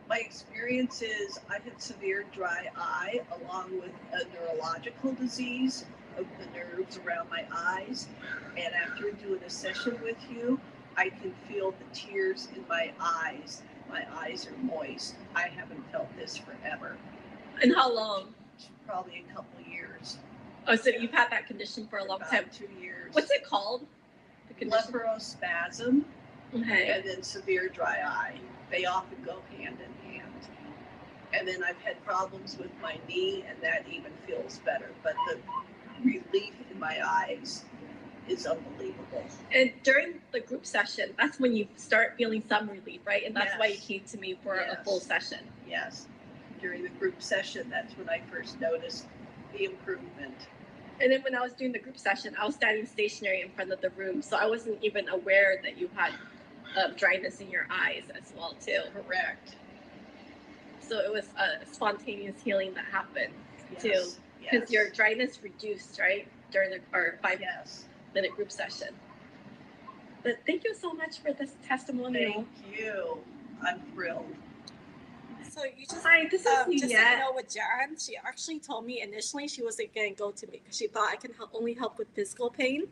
My experience is I had severe dry eye along with a neurological disease of the nerves around my eyes. And after doing a session with you, I can feel the tears in my eyes. My eyes are moist. I haven't felt this forever. And how long? Probably a couple years. Oh, so you've had that condition for a long time. 2 years. What's it called? Leprospasm. Okay. And then severe dry eye. They often go hand in hand. And then I've had problems with my knee, and that even feels better. But the relief in my eyes is unbelievable. And during the group session, that's when you start feeling some relief, right? And that's why you came to me for a full session. Yes. During the group session, that's when I first noticed the improvement. And then when I was doing the group session, I was standing stationary in front of the room, so I wasn't even aware that you had dryness in your eyes as well too. Correct. So it was a spontaneous healing that happened too. because your dryness reduced, right, during our 5-minute group session. But thank you so much for this testimonial. Thank you. I'm thrilled. So you just, Hi, this is just so you Yvette. know, with Jan, she actually told me initially she wasn't going to go to me because she thought I can only help with physical pain.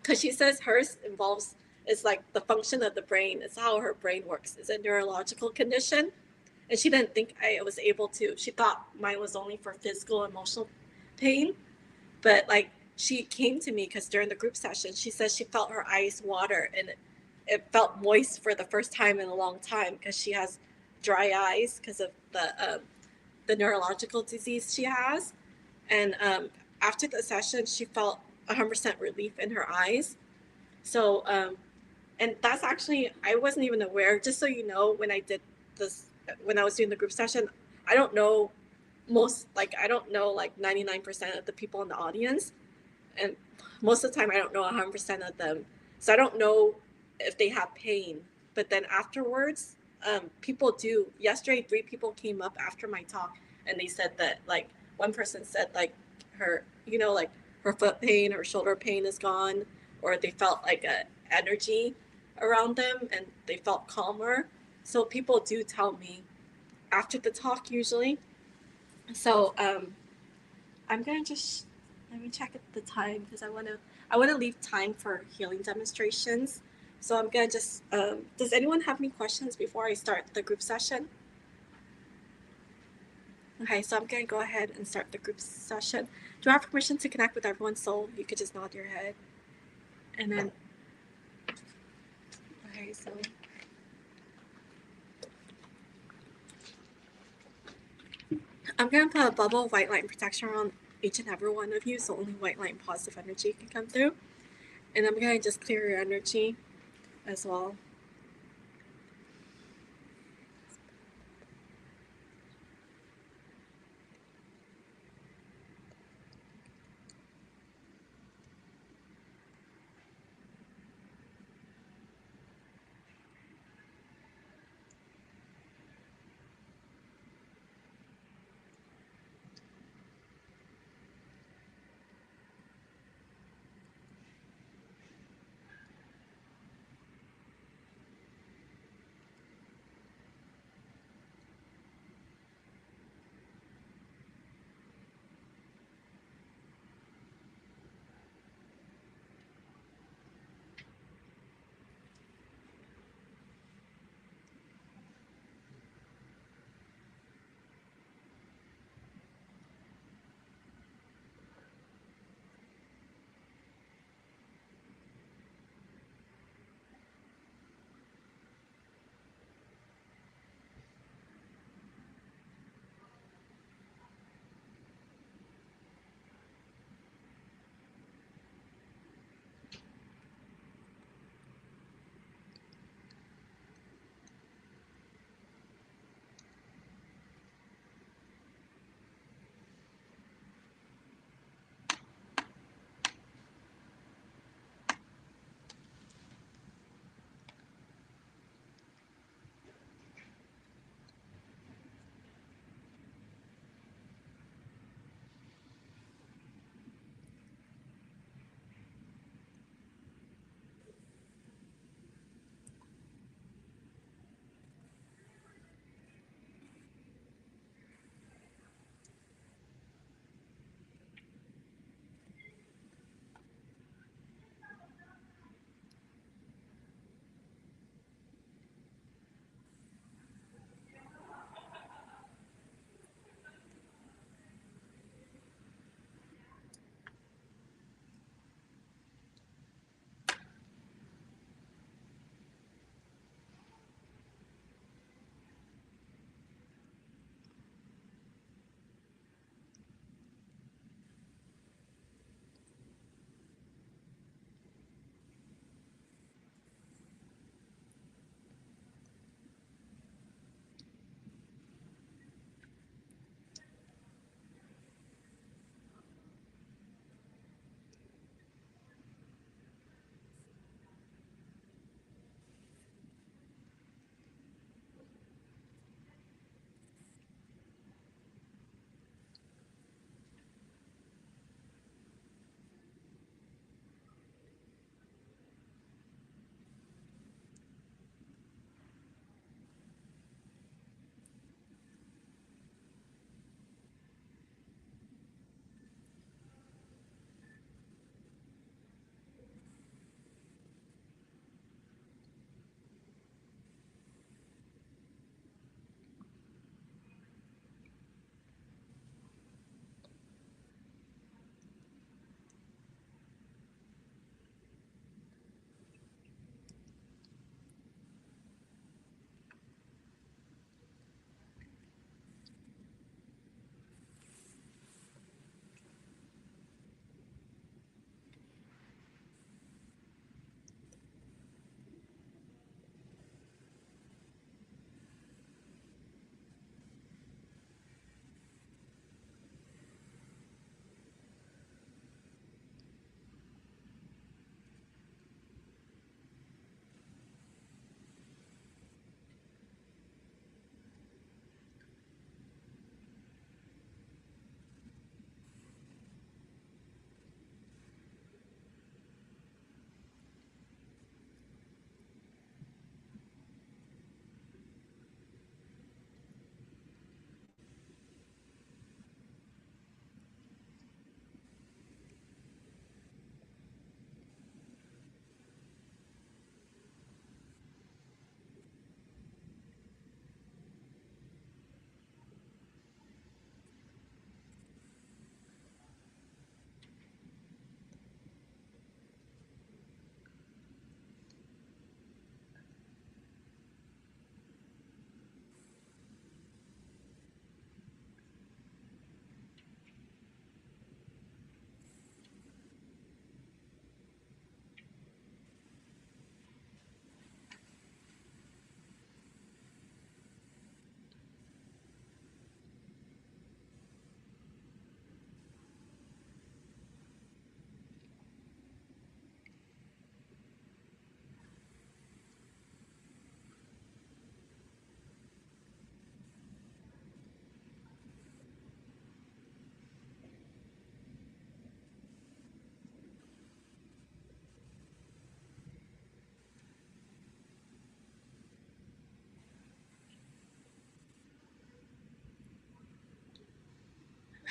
Because she says hers involves, it's like the function of the brain. It's how her brain works. It's a neurological condition. And she didn't think I was able to. She thought mine was only for physical, emotional pain. But like she came to me because during the group session, she says she felt her eyes water and it felt moist for the first time in a long time because she has dry eyes because of the neurological disease she has. And after the session, she felt 100% relief in her eyes. So, and that's actually, I wasn't even aware, just so you know, when I did this, when I was doing the group session, I don't know I don't know like 99% of the people in the audience. And most of the time, I don't know 100% of them. So I don't know if they have pain. But then afterwards, people do. Yesterday, 3 people came up after my talk and they said that, like, one person said, like, her, you know, like her foot pain or shoulder pain is gone, or they felt like a energy around them and they felt calmer. So people do tell me after the talk usually. So I'm gonna just let me check at the time because I wanna leave time for healing demonstrations. So I'm gonna just does anyone have any questions before I start the group session? Okay, so I'm gonna go ahead and start the group session. Do I have permission to connect with everyone's soul? You could just nod your head. And then okay, so I'm gonna put a bubble of white light and protection around each and every one of you, so only white light and positive energy can come through. And I'm gonna just clear your energy as well.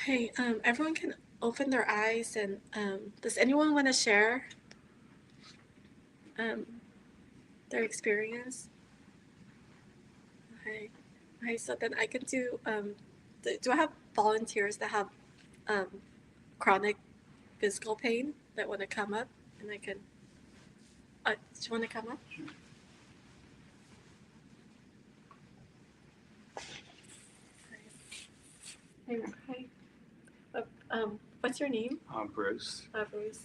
Hey, everyone can open their eyes, and does anyone want to share their experience? Okay. Okay, so then I can do, do I have volunteers that have chronic physical pain that want to come up? And I can, do you want to come up? Hey, hi. What's your name? Bruce. Bruce.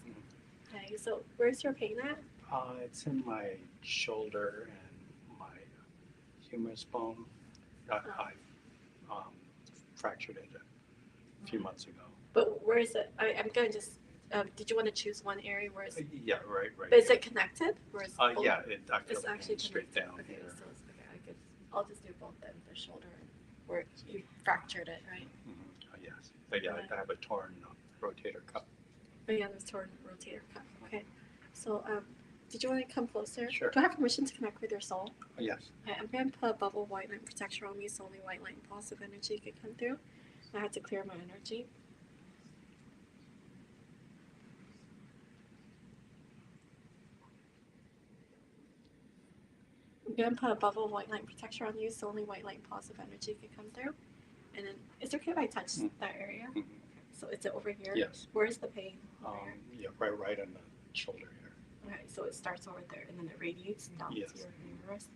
Okay, so where's your pain at? It's in my shoulder and my humerus bone. I fractured it a few months ago. But where is it? I'm gonna just. Did you want to choose one area where it's? Yeah, right. But is it connected? Or is both? Yeah, I feel It's actually straight connected. down Okay, here. so it's, okay, I'll just do both then. The shoulder, where you fractured it, right? Yes. Yeah, I have a torn rotator cuff. Oh yeah, this torn rotator cuff. Okay, so did you want to come closer? Sure. Do I have permission to connect with your soul? Yes. Okay, I'm gonna put a bubble of white light protection on me, so only white light and positive energy can come through. I had to clear my energy. I'm gonna put a bubble of white light protection on you, so only white light and positive energy can come through. And then, is it okay if I touch that area? Okay. So is it over here? Yes. Where's the pain? Yeah, right on the shoulder here. Okay, so it starts over there, and then it radiates down to your humerus.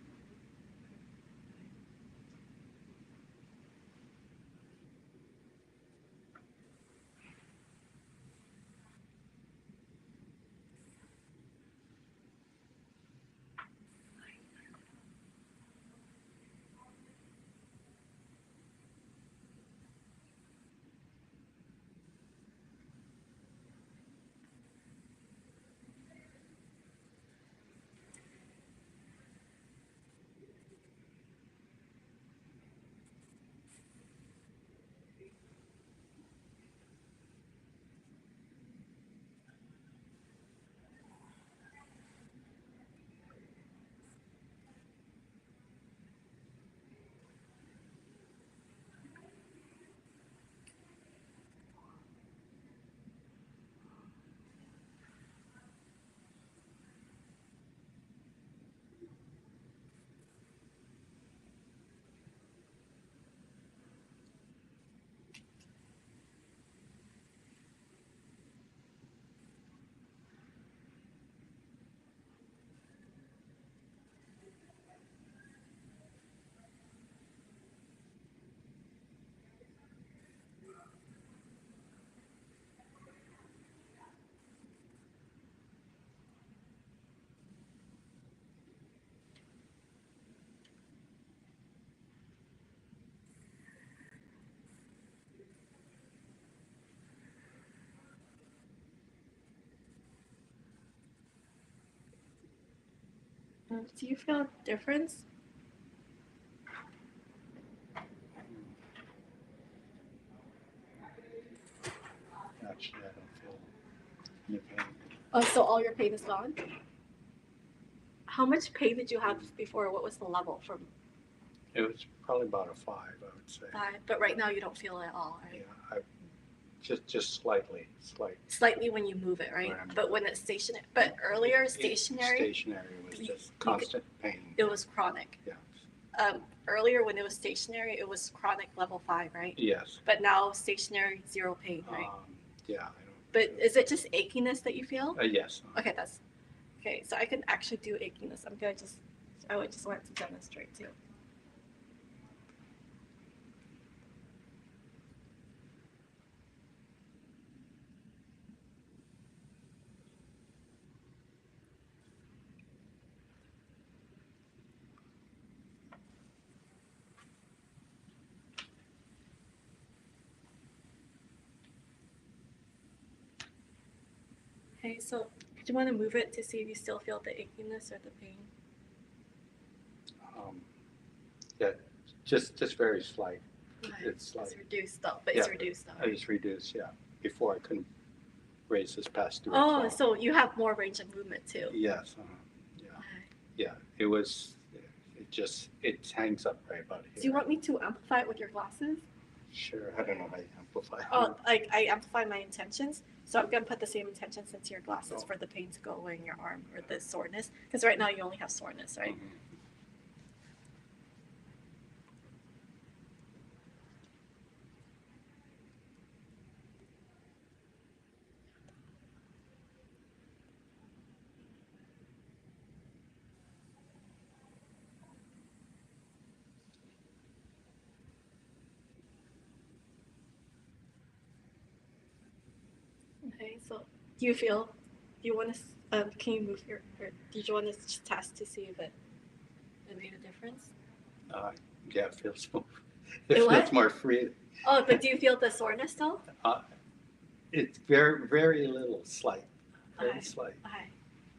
Do you feel a difference? Actually, I don't feel any pain. Oh, so all your pain is gone? How much pain did you have before? What was the level from? It was probably about a 5, I would say. 5, but right now you don't feel it at all, right? Yeah, just slightly. Slightly when you move it, right? But when it's stationary, but earlier stationary. Stationary was just constant pain. It was chronic. Yeah. Earlier when it was stationary, it was chronic level 5, right? Yes. But now stationary, 0 pain, right? Yeah. I don't. But is it just achiness that you feel? Yes. Okay, okay. So I can actually do achiness. I would just want to demonstrate too. Okay, so do you want to move it to see if you still feel the achiness or the pain? Yeah, just very slight. Okay. It's like reduced though, but it's reduced though. It's reduced, yeah. Before I couldn't raise this past 2 Oh, o'clock. so you have more range of movement too. Yes. Yeah. Okay. Yeah. It hangs up right about here. Do you want me to amplify it with your glasses? Sure. I don't know if I can amplify? Oh, like I amplify my intentions. So I'm gonna put the same intentions into your glasses for the pain to go away in your arm or the soreness. Because right now you only have soreness, right? Okay, so do you want to, can you move or did you want to test to see if it made a difference? Yeah, it feels more, It it what? feels more free. Oh, but do you feel the soreness still? It's very, very little, slight, very Okay. slight. Okay.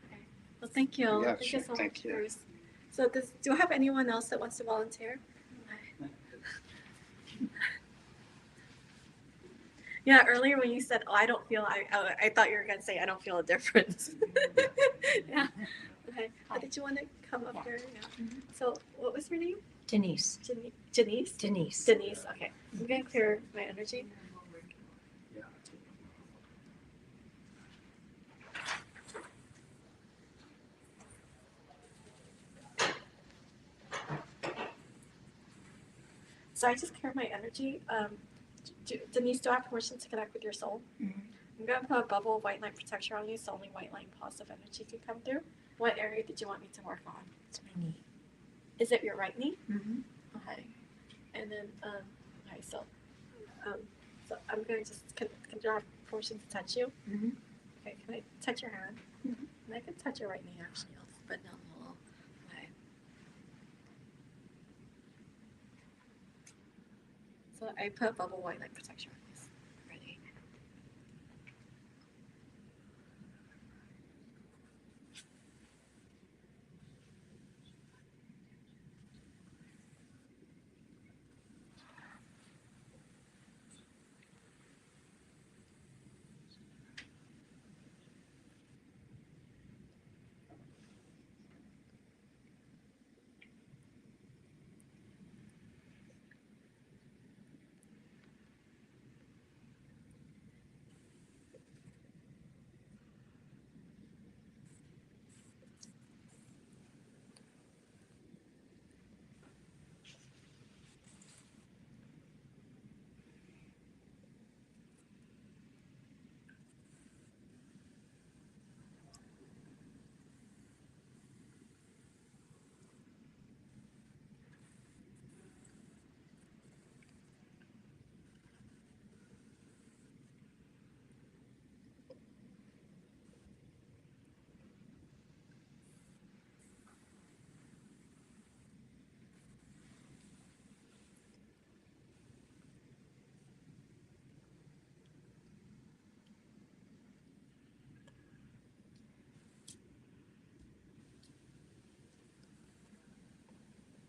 Okay. Well, thank you. Yeah, Thank sure. you so Thank much, you. Bruce. So do I have anyone else that wants to volunteer? Yeah, earlier when you said, "Oh, I don't feel," I thought you were gonna say, "I don't feel a difference." Yeah. Okay. Did you want to come up here? Yeah. So, what was your name? Denise. Janice. Denise. Denise. Okay. I'm gonna clear my energy. So I just clear my energy. Denise, do I have permission to connect with your soul? Mm-hmm. I'm going to put a bubble of white light protection on you so only white light and positive energy can come through. What area did you want me to work on? It's my knee. Is it your right knee? Mm-hmm. Okay. And then, okay, so I'm going to just, can I have permission to touch you? Mm-hmm. Okay, can I touch your hand? Mm-hmm. And I can touch your right knee actually, but not the whole. Okay. So I put a bubble white light protection on this. Ready?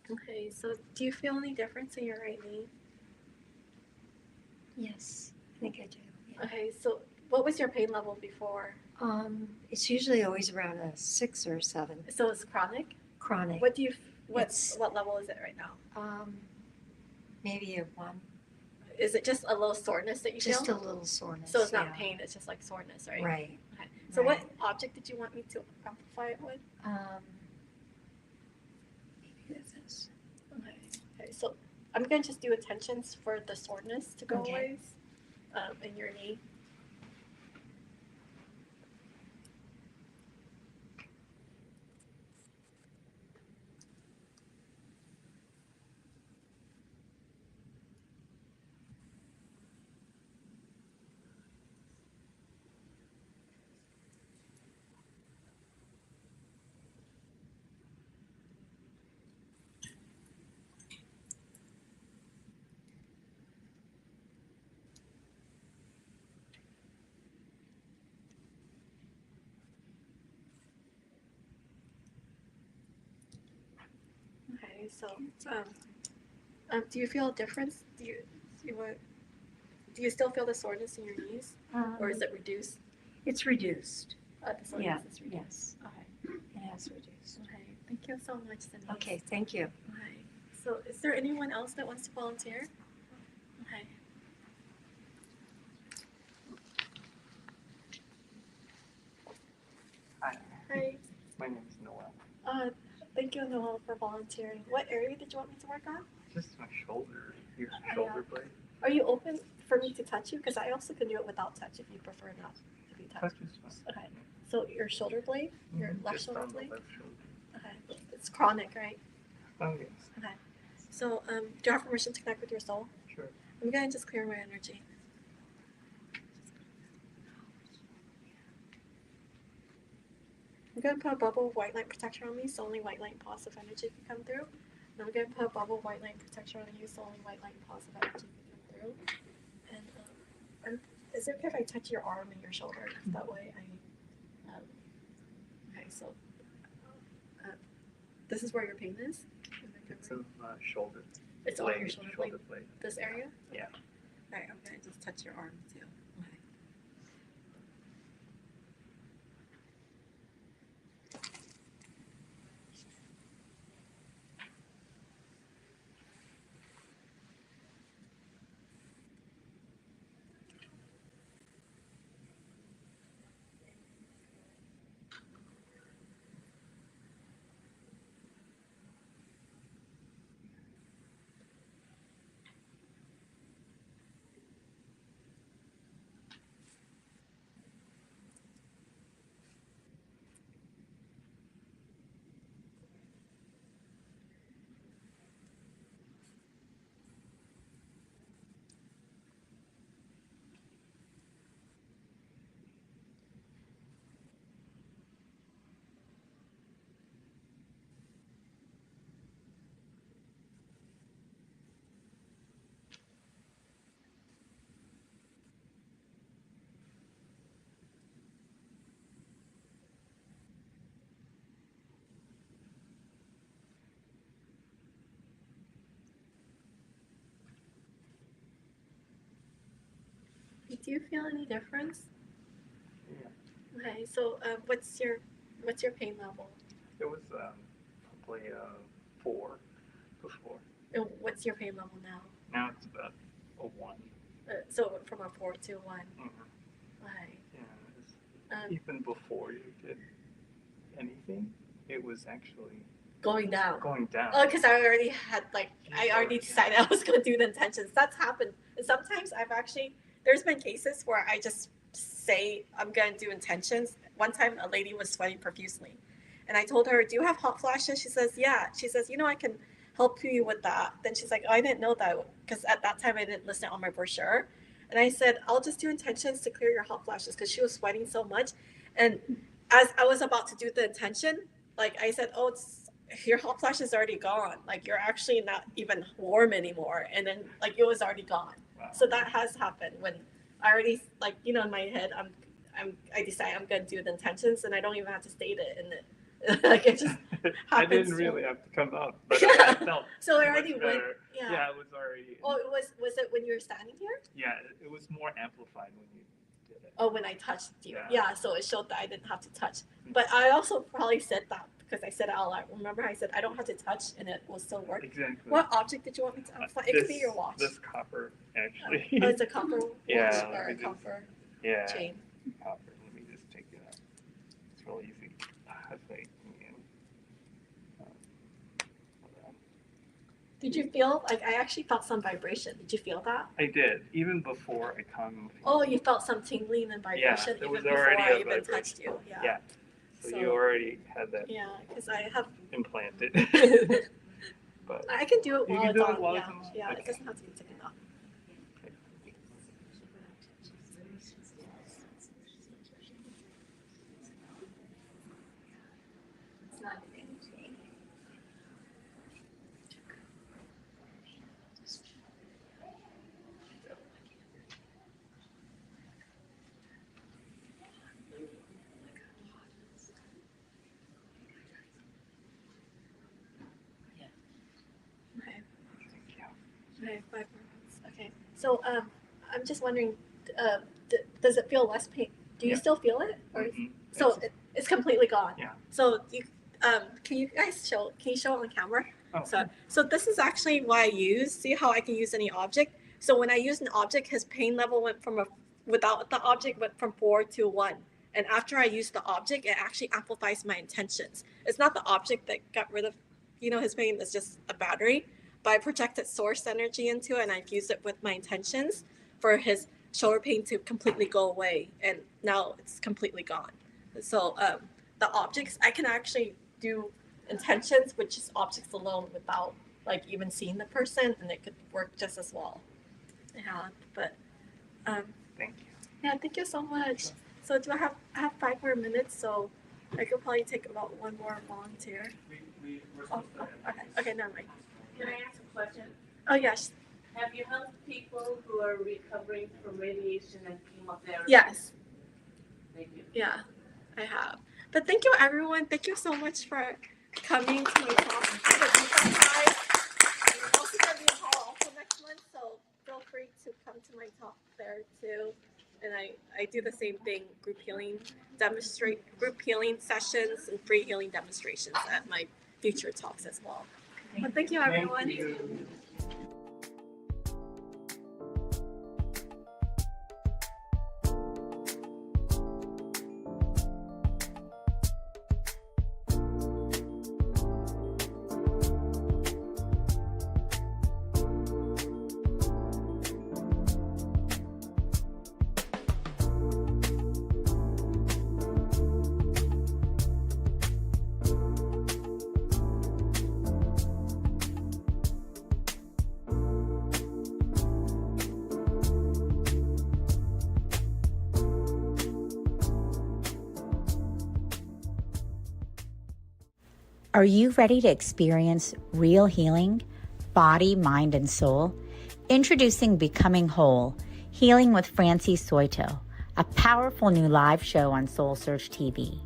Okay, so do you feel any difference in your right knee? Yes, I think I do. Yeah. Okay, so what was your pain level before? It's usually always around a 6 or 7. So it's chronic? Chronic. What level is it right now? Maybe a 1. Is it just a little soreness that you feel? Just a little soreness. So it's not yeah. pain, it's just like soreness, right? Right. Okay. So Right. what object did you want me to amplify it with? Maybe this. Okay. Okay, so I'm going to just do intentions for the soreness to go Okay. away in your knee. Okay, so do you feel a difference? Do you still feel the soreness in your knees, or is it reduced? It's reduced. The soreness Yeah. is reduced. Yes. Okay. It has reduced. Okay. Thank you so much, Denise. Okay. Thank you. Okay. So, is there anyone else that wants to volunteer? Okay. Thank you, Noel, for volunteering. What area did you want me to work on? Just my shoulder, your shoulder blade. Are you open for me to touch you? Because I also can do it without touch if you prefer not to be touched. Touch is fine. Okay. So your shoulder blade, your left Just shoulder on the blade. left shoulder. Okay. It's chronic, right? Oh yes. Okay. So do you have permission to connect with your soul? Sure. I'm gonna just clear my energy. I'm gonna put a bubble of white light protection on me, so only white light and positive energy can come through. And I'm gonna put a bubble of white light protection on you, so only white light and positive energy can come through. And is it okay if I touch your arm and your shoulder? That way I. Okay, so this is where your pain is. It's in my shoulder. It's on your shoulder blade. blade. This area. Yeah. All right, I'm gonna just touch your arm too. Okay. Do you feel any difference? Yeah. Okay, so what's your pain level? It was probably 4 before. And what's your pain level now? Now it's about a 1. So from a 4 to 1. Mm-hmm. Right. Yeah. Even before you did anything, it was actually going down. Going down. Oh, because I already had I already decided I was going to do the intentions. That's happened. And sometimes there's been cases where I just say I'm going to do intentions. One time a lady was sweating profusely. And I told her, do you have hot flashes? She says, yeah. She says, I can help you with that. Then she's like, oh, I didn't know that because at that time I didn't listen on my brochure. And I said, I'll just do intentions to clear your hot flashes because she was sweating so much. And as I was about to do the intention, I said, oh, your hot flash is already gone. You're actually not even warm anymore. And then it was already gone. Wow. So that has happened when I already in my head, I decide I'm going to do the intentions and I don't even have to state it. And it just happens. I didn't really have to come up, but I felt so it already went. Yeah. It was already. Oh, was it when you were standing here? Yeah, it was more amplified when you did it. Oh, when I touched you. Yeah. Yeah, so it showed that I didn't have to touch. But I also probably said that because I said it out loud. Remember I said I don't have to touch and it will still work? Exactly. What object did you want me to amplify? It could be your watch. This copper, actually. Oh, it's a copper watch or a copper chain. Copper. Let me just take it out. It's real easy. Did you feel I actually felt some vibration? Did you feel that? I did, even before I come. Oh, you felt some tingling and vibration even before I even touched you. Yeah. So you already had that. Yeah, because I have implanted. But I can do it while it's on. Yeah, yeah, okay. It doesn't have to be taken off. Okay, 5 more minutes. Okay, so I'm just wondering, does it feel less pain? Do you still feel it? Or so it's completely gone. Yeah. So you can you guys show it on camera? Oh. So this is actually what I use. See how I can use any object. So when I use an object, his pain level went from without the object went from 4 to 1, And after I use the object, it actually amplifies my intentions. It's not the object that got rid of, his pain. It's just a battery. But I projected source energy into it, and I fused it with my intentions for his shoulder pain to completely go away. And now it's completely gone. So the objects, I can actually do intentions with just objects alone without even seeing the person, and it could work just as well. Yeah, but Thank you. yeah, thank you so much. So do I have 5 more minutes? So I could probably take about one more volunteer. Okay, never mind. Can I ask a question? Oh yes. Have you helped people who are recovering from radiation and chemotherapy? Yes. Thank you. Yeah, I have. But thank you, everyone. Thank you so much for coming to my talk. I'm also going to be in Hall also next month, so feel free to come to my talk there too. And I do the same thing, group healing sessions and free healing demonstrations at my future talks as well. But thank you, everyone. Thank you. Are you ready to experience real healing, body, mind, and soul? Introducing Becoming Whole, Healing with Francie Soito, a powerful new live show on SoulSearch TV.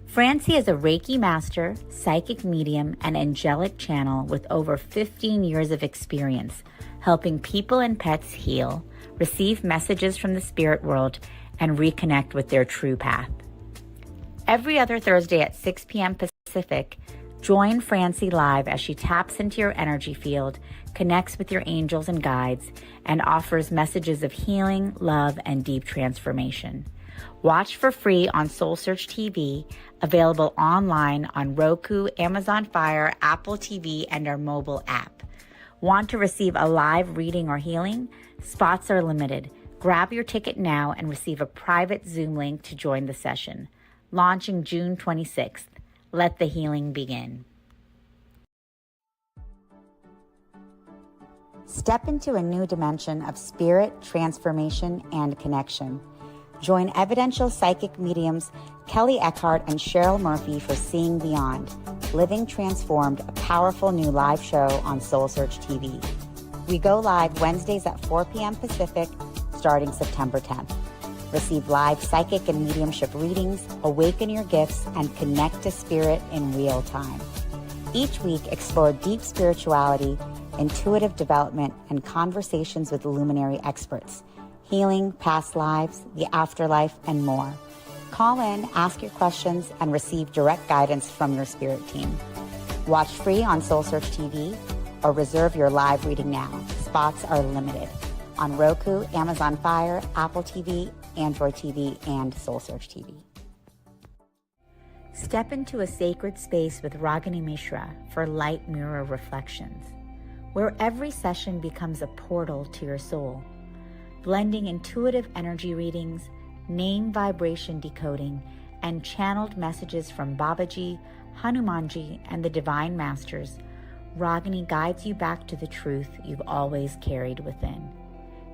Francie is a Reiki master, psychic medium, and angelic channel with over 15 years of experience helping people and pets heal, receive messages from the spirit world, and reconnect with their true path. Every other Thursday at 6 p.m. Pacific, join Francie live as she taps into your energy field, connects with your angels and guides, and offers messages of healing, love, and deep transformation. Watch for free on SoulSearch TV, available online on Roku, Amazon Fire, Apple TV, and our mobile app. Want to receive a live reading or healing? Spots are limited. Grab your ticket now and receive a private Zoom link to join the session. Launching June 26th. Let the healing begin. Step into a new dimension of spirit, transformation, and connection. Join evidential psychic mediums Kelly Eckhart and Cheryl Murphy for Seeing Beyond, Living Transformed, a powerful new live show on SoulSearch TV. We go live Wednesdays at 4 p.m. Pacific, starting September 10th. Receive live psychic and mediumship readings, awaken your gifts, and connect to spirit in real time. Each week, explore deep spirituality, intuitive development, and conversations with luminary experts, healing, past lives, the afterlife, and more. Call in, ask your questions, and receive direct guidance from your spirit team. Watch free on SoulSearch TV or reserve your live reading now. Spots are limited. On Roku, Amazon Fire, Apple TV, Android TV, and SoulSearch TV. Step into a sacred space with Ragini Mishra for Light Mirror Reflections, where every session becomes a portal to your soul, blending intuitive energy readings, name vibration decoding, and channeled messages from Babaji, Hanumanji, and the Divine Masters. Ragini guides you back to the truth you've always carried within.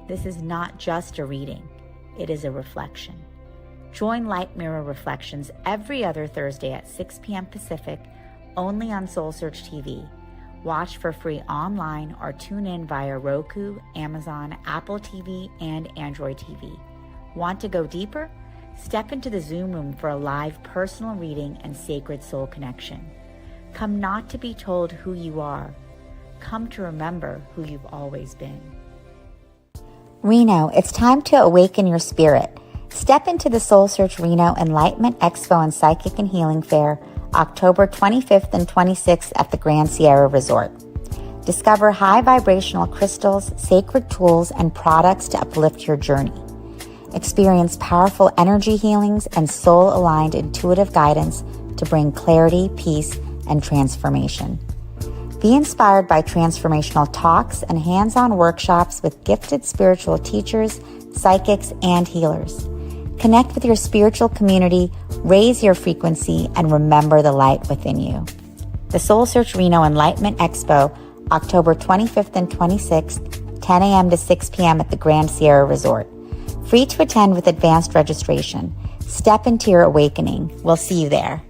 This is not just a reading, it is a reflection. Join Light Mirror Reflections every other Thursday at 6 p.m. Pacific, only on SoulSearch TV. Watch for free online or tune in via Roku, Amazon, Apple TV, and Android TV. Want to go deeper? Step into the Zoom room for a live personal reading and sacred soul connection. Come not to be told who you are. Come to remember who you've always been. Reno, it's time to awaken your spirit. Step into the SoulSearch Reno Enlightenment Expo and Psychic and Healing Fair, October 25th and 26th at the Grand Sierra Resort. Discover high vibrational crystals, sacred tools, and products to uplift your journey. Experience powerful energy healings and soul-aligned intuitive guidance to bring clarity, peace, and transformation. Be inspired by transformational talks and hands-on workshops with gifted spiritual teachers, psychics, and healers. Connect with your spiritual community, raise your frequency, and remember the light within you. The SoulSearch Reno Enlightenment Expo, October 25th and 26th, 10 a.m. to 6 p.m. at the Grand Sierra Resort. Free to attend with advanced registration. Step into your awakening. We'll see you there.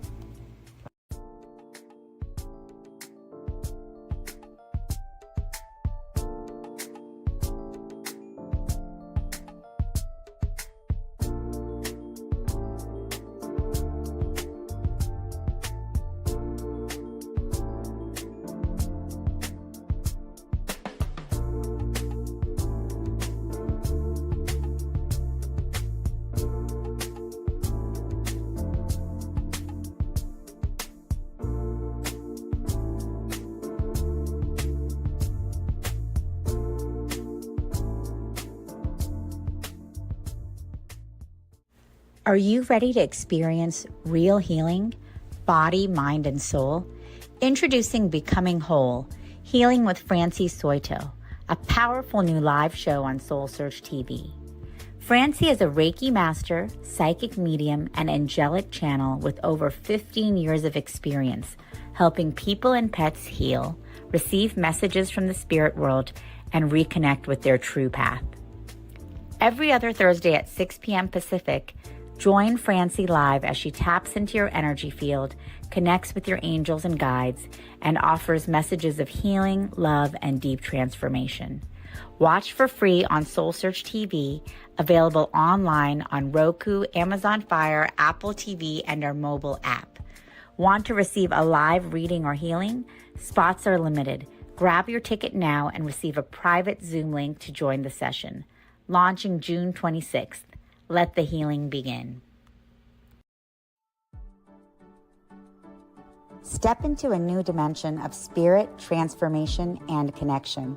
Are you ready to experience real healing, body, mind, and soul? Introducing Becoming Whole, Healing with Francie Soito, a powerful new live show on SoulSearch TV. Francie is a Reiki master, psychic medium, and angelic channel with over 15 years of experience helping people and pets heal, receive messages from the spirit world, and reconnect with their true path. Every other Thursday at 6 p.m. Pacific, join Francie live as she taps into your energy field, connects with your angels and guides, and offers messages of healing, love, and deep transformation. Watch for free on SoulSearch TV, available online on Roku, Amazon Fire, Apple TV, and our mobile app. Want to receive a live reading or healing? Spots are limited. Grab your ticket now and receive a private Zoom link to join the session. Launching June 26th. Let the healing begin. Step into a new dimension of spirit, transformation, and connection.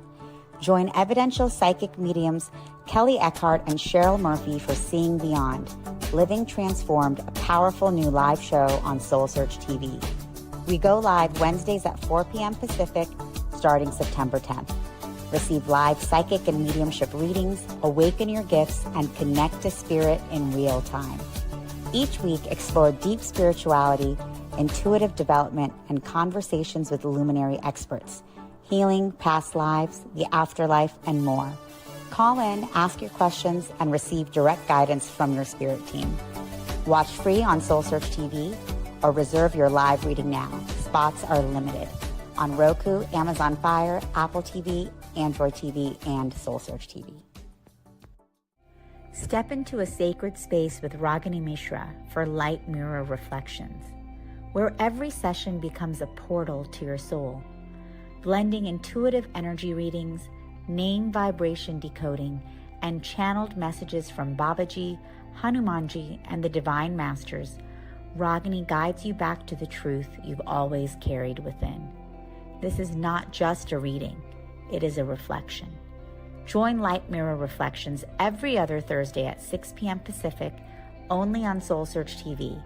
Join evidential psychic mediums Kelly Eckhart and Cheryl Murphy for Seeing Beyond, Living Transformed, a powerful new live show on SoulSearch TV. We go live Wednesdays at 4 p.m. Pacific, starting September 10th. Receive live psychic and mediumship readings, awaken your gifts, and connect to spirit in real time. Each week, explore deep spirituality, intuitive development, and conversations with luminary experts, healing, past lives, the afterlife, and more. Call in, ask your questions, and receive direct guidance from your spirit team. Watch free on SoulSearch TV or reserve your live reading now. Spots are limited. On Roku, Amazon Fire, Apple TV, Android TV, and SoulSearch TV. Step into a sacred space with Ragini Mishra for Light Mirror Reflections, where every session becomes a portal to your soul, blending intuitive energy readings, name vibration decoding, and channeled messages from Babaji, Hanumanji, and the Divine Masters. Ragini guides you back to the truth you've always carried within. This is not just a reading, it is a reflection. Join Light Mirror Reflections every other Thursday at 6 p.m. Pacific, only on SoulSearch TV.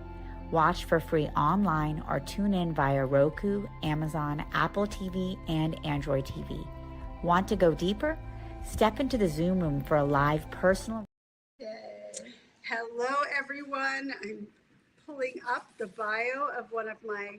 Watch for free online or tune in via Roku, Amazon, Apple TV, and Android TV. Want to go deeper? Step into the Zoom room for a live personal. Hello, everyone. I'm pulling up the bio of one of my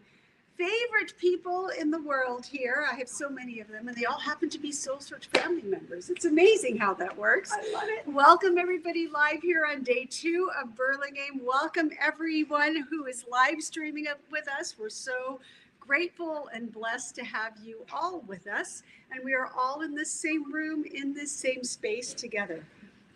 favorite people in the world here. I have so many of them, and they all happen to be SoulSearch family members. It's amazing how that works. I love it. Welcome, everybody, live here on day 2 of Burlingame. Welcome, everyone who is live streaming with us. We're so grateful and blessed to have you all with us. And we are all in this same room, in this same space together,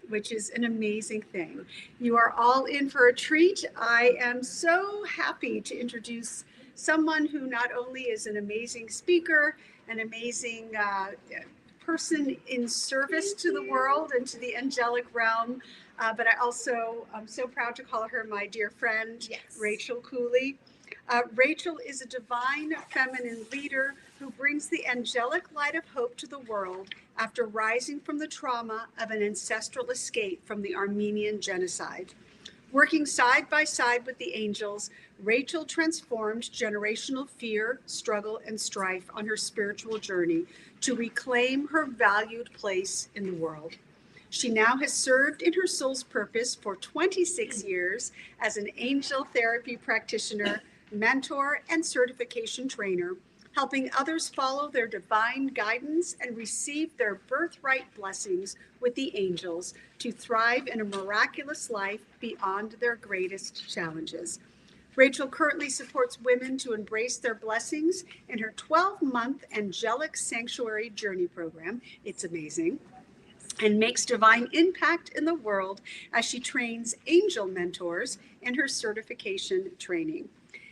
which is an amazing thing. You are all in for a treat. I am so happy to introduce someone who not only is an amazing speaker, an amazing person in service to the world and to the angelic realm, but I also am so proud to call her my dear friend, Rachel Cooley. Rachel is a divine feminine leader who brings the angelic light of hope to the world after rising from the trauma of an ancestral escape from the Armenian genocide. Working side by side with the angels, Rachel transformed generational fear, struggle, and strife on her spiritual journey to reclaim her valued place in the world. She now has served in her soul's purpose for 26 years as an angel therapy practitioner, mentor, and certification trainer, helping others follow their divine guidance and receive their birthright blessings with the angels to thrive in a miraculous life beyond their greatest challenges. Rachel currently supports women to embrace their blessings in her 12-month Angelic Sanctuary Journey program. It's amazing. And makes divine impact in the world as she trains angel mentors in her certification training.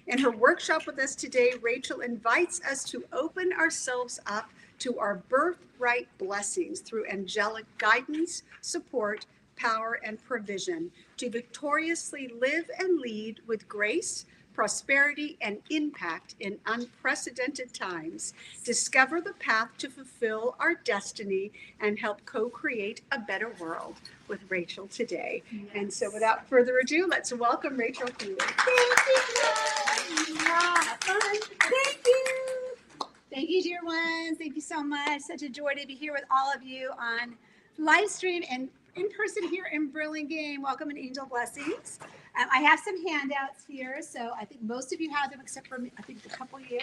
In her workshop with us today, Rachel invites us to open ourselves up to our birthright blessings through angelic guidance, support, power, and provision to victoriously live and lead with grace, prosperity, and impact in unprecedented times, discover the path to fulfill our destiny, and help co-create a better world with Rachel today. Yes. And so without further ado, let's welcome Rachel Crowne. Thank you. Thank you. Thank you, dear ones. Thank you so much. Such a joy to be here with all of you on live stream and in person here in Burlingame. Welcome and angel blessings. I have some handouts here, so I think most of you have them except for me. I think a couple of you.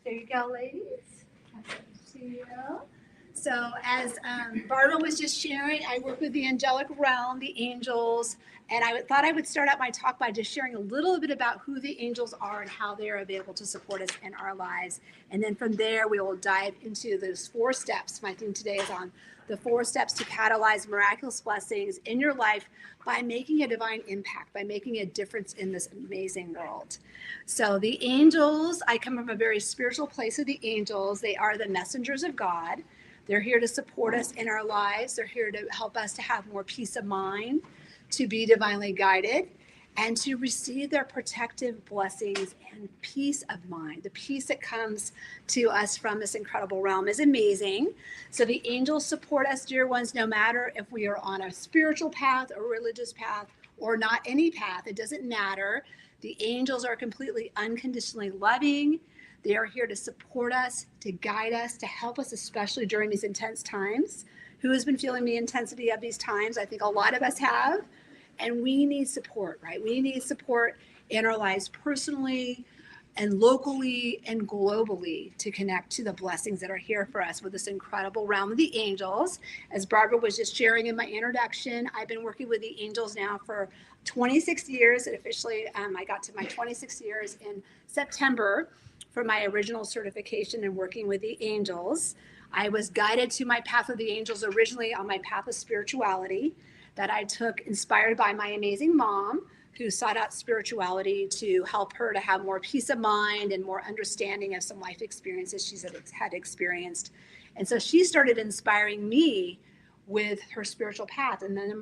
There you go, ladies. So as Barbara was just sharing, I work with the angelic realm, the angels, and I thought I would start out my talk by just sharing a little bit about who the angels are and how they are available to support us in our lives. And then from there, we will dive into those 4 steps. My theme today is on the 4 steps to catalyze miraculous blessings in your life by making a divine impact, by making a difference in this amazing world. So the angels, I come from a very spiritual place of the angels. They are the messengers of God. They're here to support us in our lives. They're here to help us to have more peace of mind, to be divinely guided, and to receive their protective blessings and peace of mind. The peace that comes to us from this incredible realm is amazing. So the angels support us, dear ones, no matter if we are on a spiritual path, a religious path, or not any path. It doesn't matter. The angels are completely unconditionally loving. They are here to support us, to guide us, to help us, especially during these intense times. Who has been feeling the intensity of these times? I think a lot of us have. And we need support, right? We need support in our lives personally and locally and globally to connect to the blessings that are here for us with this incredible realm of the angels. As Barbara was just sharing in my introduction, I've been working with the angels now for 26 years. And officially, I got to my 26 years in September for my original certification in working with the angels. I was guided to my path of the angels originally on my path of spirituality that I took inspired by my amazing mom, who sought out spirituality to help her to have more peace of mind and more understanding of some life experiences she had experienced. And so she started inspiring me with her spiritual path. And then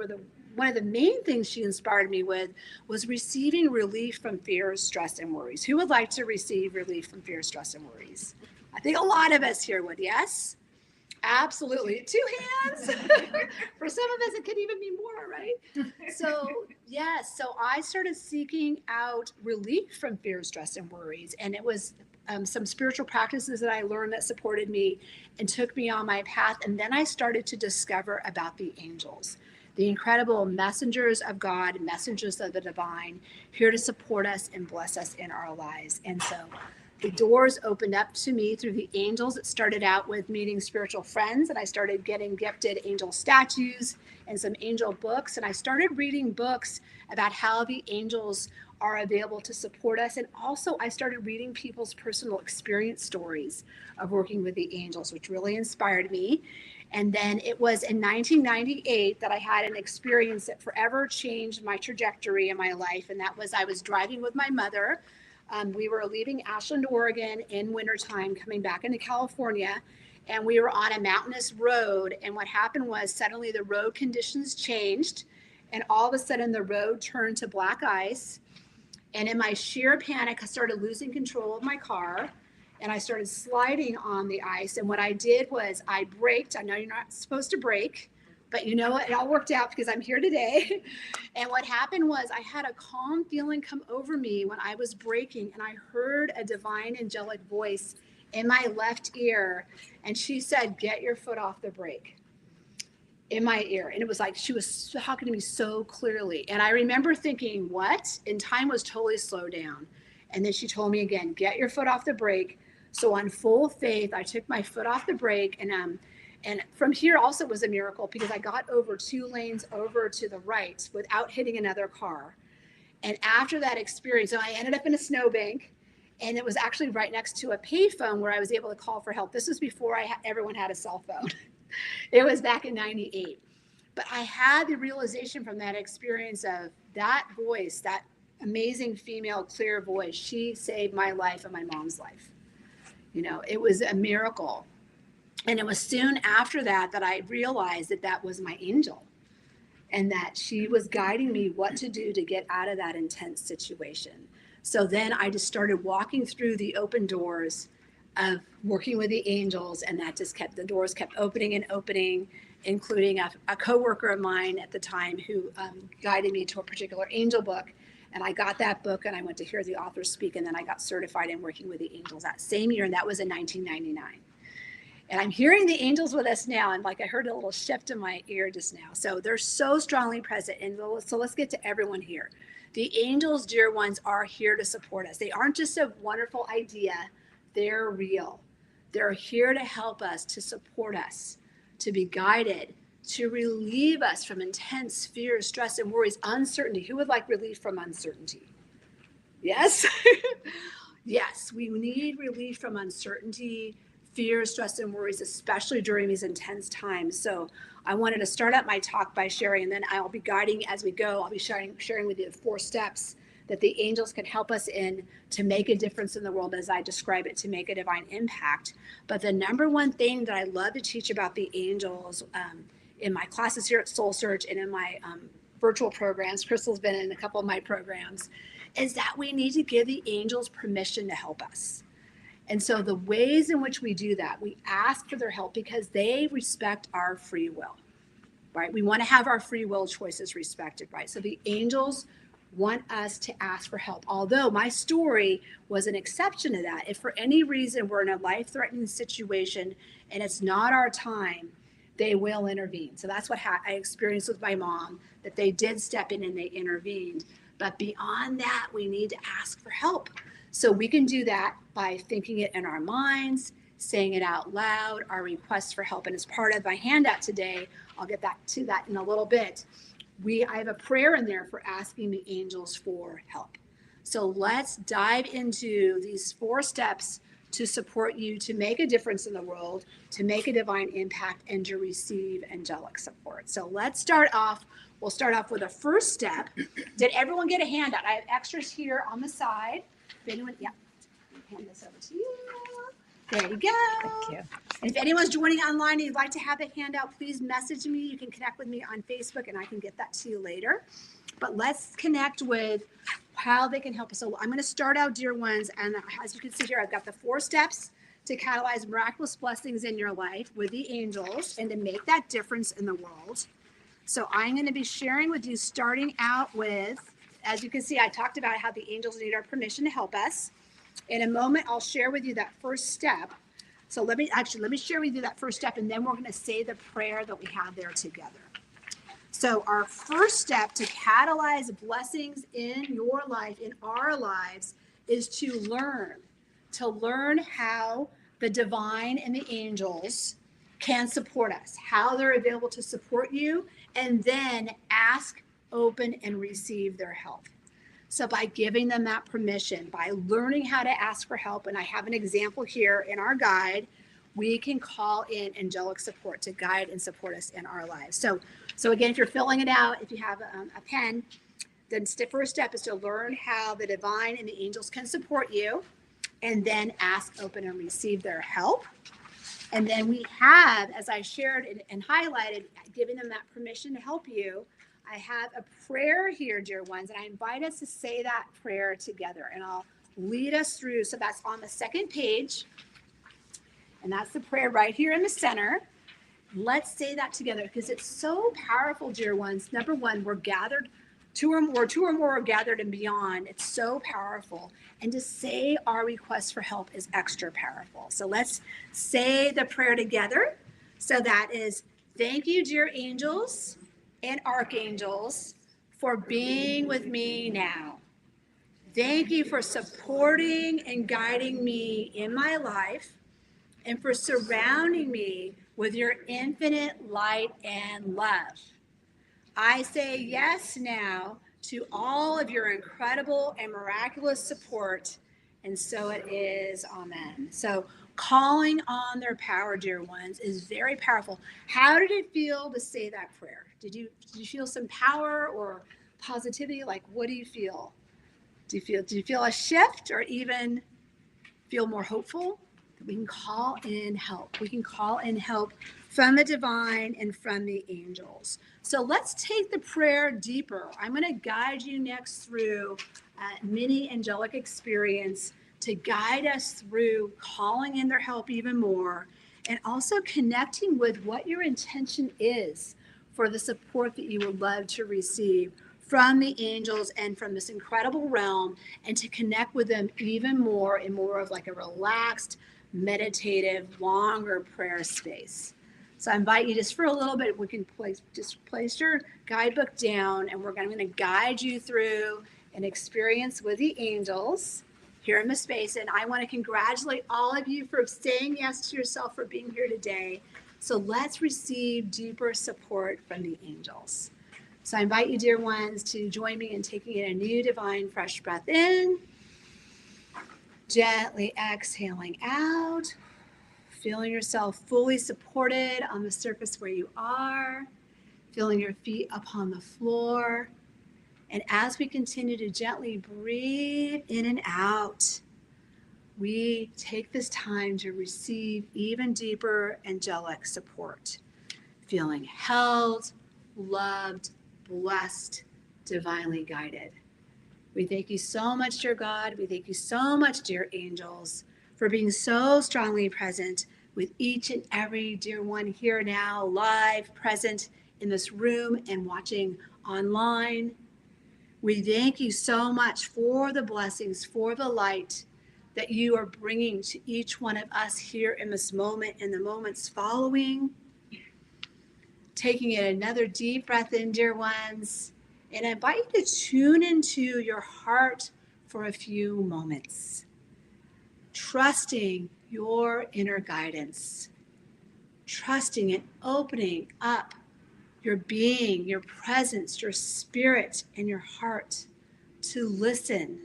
one of the main things she inspired me with was receiving relief from fears, stress, and worries. Who would like to receive relief from fear, stress, and worries? I think a lot of us here would, yes? Absolutely. 2 hands. For some of us, it could even be more, right? So, yes. So I started seeking out relief from fear, stress, and worries. And it was some spiritual practices that I learned that supported me and took me on my path. And then I started to discover about the angels, the incredible messengers of God, messengers of the divine, here to support us and bless us in our lives. And so the doors opened up to me through the angels. It started out with meeting spiritual friends, and I started getting gifted angel statues and some angel books. And I started reading books about how the angels are available to support us. And also I started reading people's personal experience stories of working with the angels, which really inspired me. And then it was in 1998 that I had an experience that forever changed my trajectory in my life. And that was I was driving with my mother. We were leaving Ashland, Oregon in wintertime, coming back into California, and we were on a mountainous road. And what happened was suddenly the road conditions changed, and all of a sudden the road turned to black ice. And in my sheer panic, I started losing control of my car. and I started sliding on the ice. And what I did was I braked. I know you're not supposed to brake, but you know what? It all worked out because I'm here today. And what happened was I had a calm feeling come over me when I was braking, and I heard a divine angelic voice in my left ear. And she said, "Get your foot off the brake," in my ear. And it was like she was talking to me so clearly. And I remember thinking, what? And time was totally slowed down. And then she told me again, "Get your foot off the brake." So on full faith, I took my foot off the brake, and from here also was a miracle because I got over 2 lanes over to the right without hitting another car. And after that experience, so I ended up in a snowbank, and it was actually right next to a payphone where I was able to call for help. This was before everyone had a cell phone. It was back in '98. But I had the realization from that experience of that voice, that amazing female clear voice. She saved my life and my mom's life. You know, it was a miracle. And it was soon after that that I realized that that was my angel, and that she was guiding me what to do to get out of that intense situation. So then I just started walking through the open doors of working with the angels, and that just the doors kept opening and opening, including a coworker of mine at the time who guided me to a particular angel book. And I got that book, and I went to hear the author speak, and then I got certified in working with the angels that same year, and that was in 1999. And I'm hearing the angels with us now, and like I heard a little shift in my ear just now. So they're so strongly present. And so let's get to everyone here. The angels, dear ones, are here to support us. They aren't just a wonderful idea. They're real. They're here to help us, to support us, to be guided, to relieve us from intense fear, stress, and worries, uncertainty. Who would like relief from uncertainty? Yes? Yes, we need relief from uncertainty, fear, stress, and worries, especially during these intense times. So I wanted to start out my talk by sharing, and then I'll be guiding as we go. I'll be sharing with you the 4 steps that the angels can help us in to make a difference in the world as I describe it, to make a divine impact. But the number one thing that I love to teach about the angels in my classes here at SoulSearch and in my virtual programs, Crystal's been in a couple of my programs, is that we need to give the angels permission to help us. And so the ways in which we do that, we ask for their help because they respect our free will, right? We want to have our free will choices respected, right? So the angels want us to ask for help. Although my story was an exception to that. If for any reason we're in a life-threatening situation and it's not our time, they will intervene. So that's what I experienced with my mom, that they did step in and they intervened. But beyond that, we need to ask for help. So we can do that by thinking it in our minds, saying it out loud, our requests for help. And as part of my handout today, I'll get back to that in a little bit. I have a prayer in there for asking the angels for help. So let's dive into these 4 steps to support you to make a difference in the world, to make a divine impact, and to receive angelic support. So let's start off. We'll start off with the first step. Did everyone get a handout? I have extras here on the side. If anyone, yeah, hand this over to you. There you go. Thank you. And if anyone's joining online and you'd like to have the handout, please message me. You can connect with me on Facebook and I can get that to you later. But let's connect with how they can help us. So I'm going to start out, dear ones. And as you can see here, I've got the 4 steps to catalyze miraculous blessings in your life with the angels and to make that difference in the world. So I'm going to be sharing with you, starting out with, as you can see, I talked about how the angels need our permission to help us. In a moment, I'll share with you that first step. So let me share with you that first step, and then we're going to say the prayer that we have there together. So our first step to catalyze blessings in your life, in our lives, is to learn how the divine and the angels can support us, how they're available to support you, and then ask, open, and receive their help. So by giving them that permission, by learning how to ask for help, and I have an example here in our guide, we can call in angelic support to guide and support us in our lives. So again, if you're filling it out, if you have a pen, then the first step is to learn how the divine and the angels can support you, and then ask, open, and receive their help. And then we have, as I shared and highlighted, giving them that permission to help you. I have a prayer here, dear ones, and I invite us to say that prayer together. And I'll lead us through. So that's on the second page. And that's the prayer right here in the center. Let's say that together because it's so powerful, dear ones. Number one, we're gathered, two or more are gathered and beyond. It's so powerful. And to say our request for help is extra powerful. So let's say the prayer together. So that is, thank you, dear angels and archangels, for being with me now. Thank you for supporting and guiding me in my life and for surrounding me with your infinite light and love. I say yes now to all of your incredible and miraculous support, and so it is. Amen. So calling on their power, dear ones, is very powerful. How did it feel to say that prayer? Did you feel some power or positivity? Like, what do you feel? Do you feel a shift or even feel more hopeful? We can call in help. We can call in help from the divine and from the angels. So let's take the prayer deeper. I'm going to guide you next through a mini angelic experience to guide us through calling in their help even more and also connecting with what your intention is for the support that you would love to receive from the angels and from this incredible realm, and to connect with them even more in more of like a relaxed, meditative, longer prayer space. So I invite you just for a little bit, we can place your guidebook down, and we're going to guide you through an experience with the angels here in the space. And I want to congratulate all of you for saying yes to yourself, for being here today. So let's receive deeper support from the angels. So I invite you, dear ones, to join me in taking in a new divine fresh breath in. Gently exhaling out. Feeling yourself fully supported on the surface where you are. Feeling your feet upon the floor. And as we continue to gently breathe in and out, we take this time to receive even deeper angelic support. Feeling held, loved, blessed, divinely guided. We thank you so much, dear God. We thank you so much, dear angels, for being so strongly present with each and every dear one here now, live, present in this room and watching online. We thank you so much for the blessings, for the light that you are bringing to each one of us here in this moment and the moments following. Taking in another deep breath in, dear ones, and I invite you to tune into your heart for a few moments, trusting your inner guidance, trusting and opening up your being, your presence, your spirit, and your heart to listen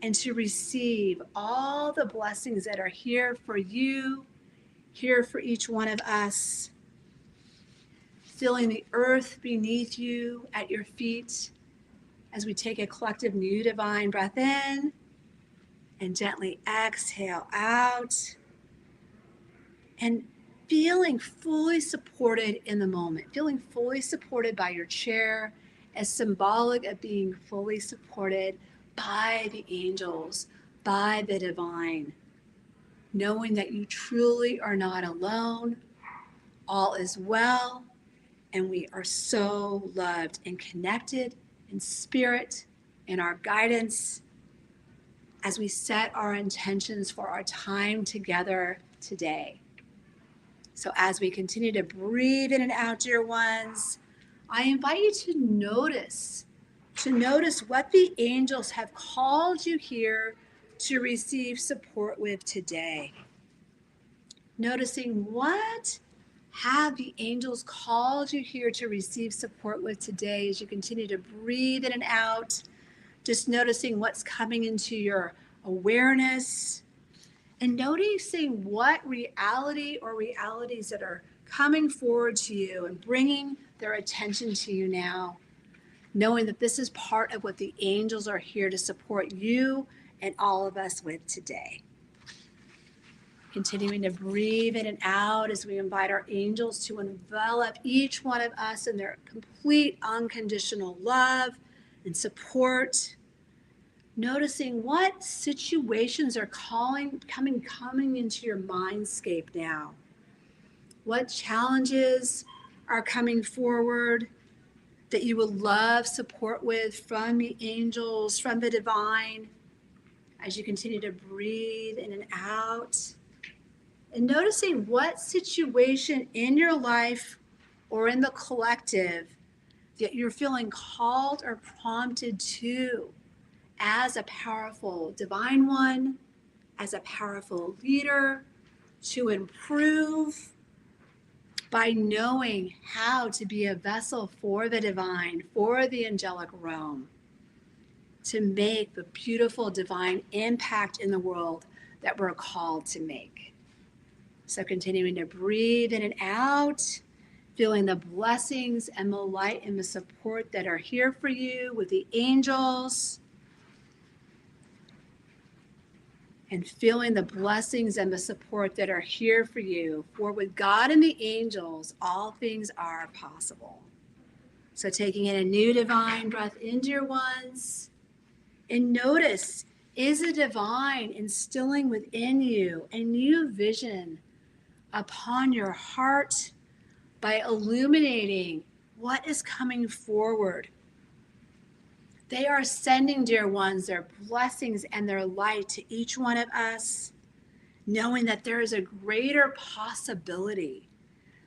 and to receive all the blessings that are here for you, here for each one of us. Feeling the earth beneath you at your feet as we take a collective new divine breath in and gently exhale out. And feeling fully supported in the moment, feeling fully supported by your chair as symbolic of being fully supported by the angels, by the divine, knowing that you truly are not alone, all is well, and we are so loved and connected in spirit, in our guidance, as we set our intentions for our time together today. So as we continue to breathe in and out, dear ones, I invite you to notice what the angels have called you here to receive support with today. Noticing what have the angels called you here to receive support with today as you continue to breathe in and out, just noticing what's coming into your awareness and noticing what reality or realities that are coming forward to you and bringing their attention to you now, knowing that this is part of what the angels are here to support you and all of us with today. Continuing to breathe in and out as we invite our angels to envelop each one of us in their complete unconditional love and support. Noticing what situations are coming into your mindscape now. What challenges are coming forward that you would love support with from the angels, from the divine, as you continue to breathe in and out. And noticing what situation in your life or in the collective that you're feeling called or prompted to as a powerful divine one, as a powerful leader, to improve by knowing how to be a vessel for the divine, for the angelic realm, to make the beautiful divine impact in the world that we're called to make. So continuing to breathe in and out, feeling the blessings and the light and the support that are here for you with the angels, and feeling the blessings and the support that are here for you. For with God and the angels, all things are possible. So taking in a new divine breath into your ones, and notice, is the divine instilling within you a new vision upon your heart by illuminating what is coming forward? They are sending, dear ones, their blessings and their light to each one of us, knowing that there is a greater possibility.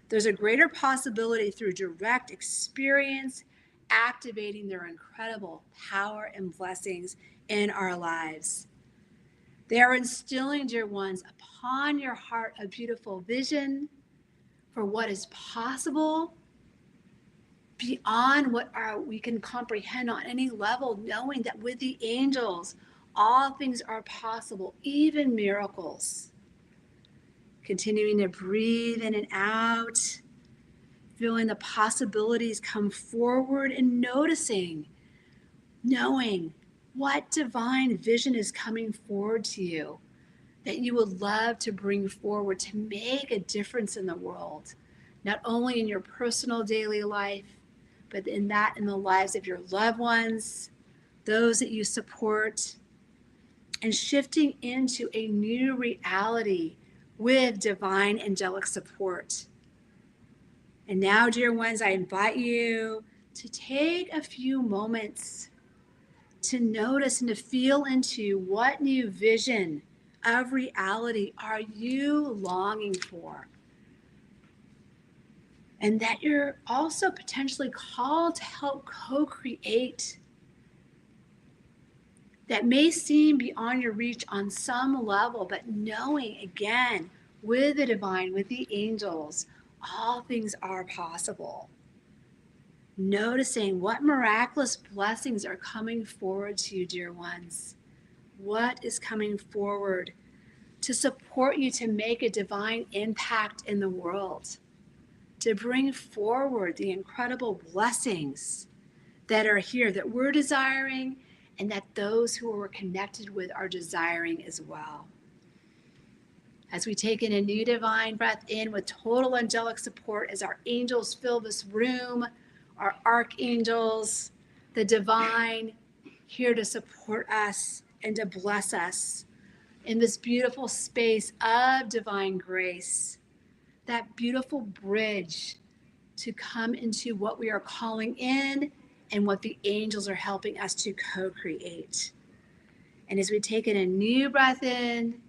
There's a greater possibility through direct experience, activating their incredible power and blessings in our lives. They are instilling, dear ones, upon your heart a beautiful vision for what is possible beyond what we can comprehend on any level, knowing that with the angels, all things are possible, even miracles. Continuing to breathe in and out, feeling the possibilities come forward and noticing, knowing what divine vision is coming forward to you that you would love to bring forward to make a difference in the world, not only in your personal daily life, but in the lives of your loved ones, those that you support, and shifting into a new reality with divine angelic support. And now, dear ones, I invite you to take a few moments to notice and to feel into what new vision of reality are you longing for? And that you're also potentially called to help co-create, that may seem beyond your reach on some level, but knowing again, with the divine, with the angels, all things are possible. Noticing what miraculous blessings are coming forward to you, dear ones. What is coming forward to support you to make a divine impact in the world, to bring forward the incredible blessings that are here, that we're desiring, and that those who we're connected with are desiring as well. As we take in a new divine breath in with total angelic support as our angels fill this room, our archangels, the divine, here to support us and to bless us in this beautiful space of divine grace, that beautiful bridge to come into what we are calling in and what the angels are helping us to co-create. And as we take in a new breath in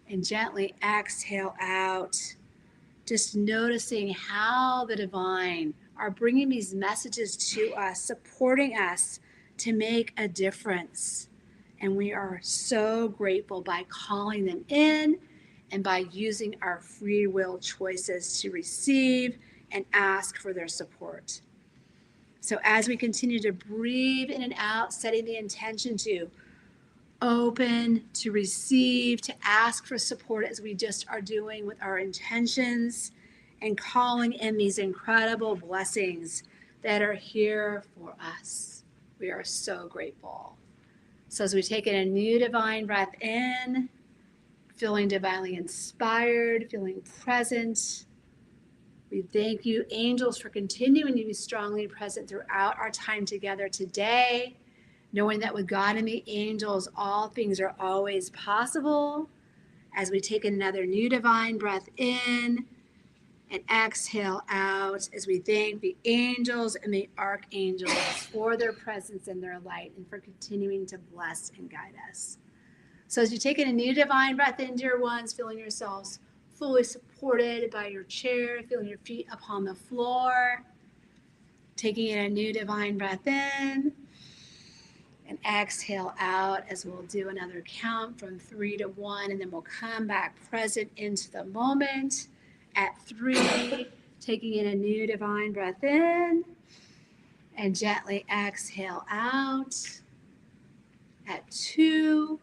and gently exhale out, just noticing how the divine are bringing these messages to us, supporting us to make a difference. And we are so grateful by calling them in and by using our free will choices to receive and ask for their support. So as we continue to breathe in and out, setting the intention to open, to receive, to ask for support as we just are doing with our intentions, and calling in these incredible blessings that are here for us. We are so grateful. So as we take in a new divine breath in, feeling divinely inspired, feeling present, we thank you, angels, for continuing to be strongly present throughout our time together today, knowing that with God and the angels, all things are always possible. As we take another new divine breath in and exhale out, as we thank the angels and the archangels for their presence and their light and for continuing to bless and guide us. So as you take in a new divine breath in, dear ones, feeling yourselves fully supported by your chair, feeling your feet upon the floor, taking in a new divine breath in and exhale out, as we'll do another count from 3 to 1, and then we'll come back present into the moment. At 3, taking in a new divine breath in and gently exhale out. At 2,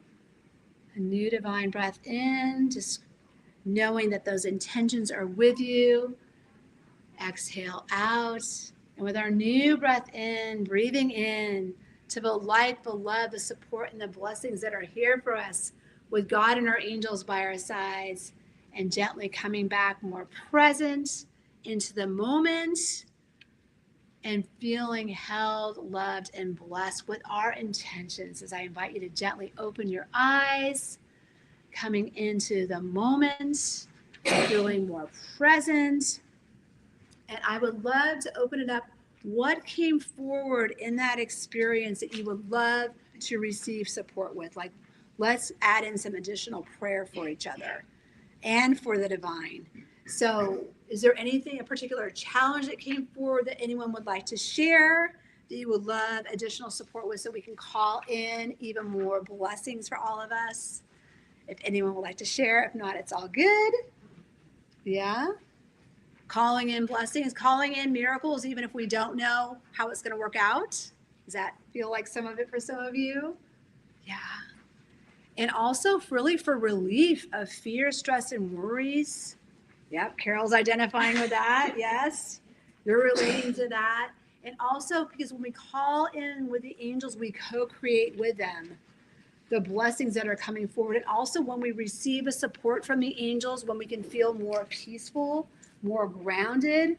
a new divine breath in, just knowing that those intentions are with you. Exhale out. And with our new breath in, breathing in to the light, the love, the support, and the blessings that are here for us with God and our angels by our sides, and gently coming back more present into the moment and feeling held, loved, and blessed with our intentions. As I invite you to gently open your eyes, coming into the moment, feeling more present. And I would love to open it up. What came forward in that experience that you would love to receive support with? Like, let's add in some additional prayer for each other and for the divine. So is there anything, a particular challenge that came forward that anyone would like to share that you would love additional support with, so we can call in even more blessings for all of us? If anyone would like to share, if not, it's all good. Yeah. Calling in blessings, calling in miracles, even if we don't know how it's going to work out. Does that feel like some of it for some of you? Yeah. And also really for relief of fear, stress, and worries. Yep, Carol's identifying with that. Yes, you're relating to that. And also because when we call in with the angels, we co-create with them the blessings that are coming forward. And also when we receive a support from the angels, when we can feel more peaceful, more grounded,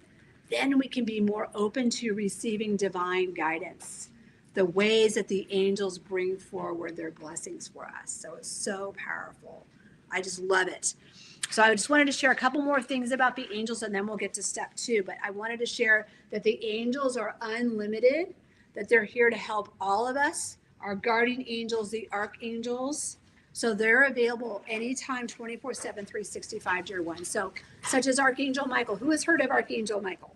then we can be more open to receiving divine guidance, the ways that the angels bring forward their blessings for us. So it's so powerful. I just love it. So I just wanted to share a couple more things about the angels, and then we'll get to step 2. But I wanted to share that the angels are unlimited, that they're here to help all of us, our guardian angels, the archangels. So they're available anytime, 24/7, 365, dear ones. So such as Archangel Michael. Who has heard of Archangel Michael?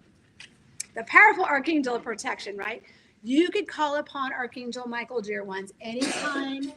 The powerful archangel of protection, right? You could call upon Archangel Michael, dear ones, anytime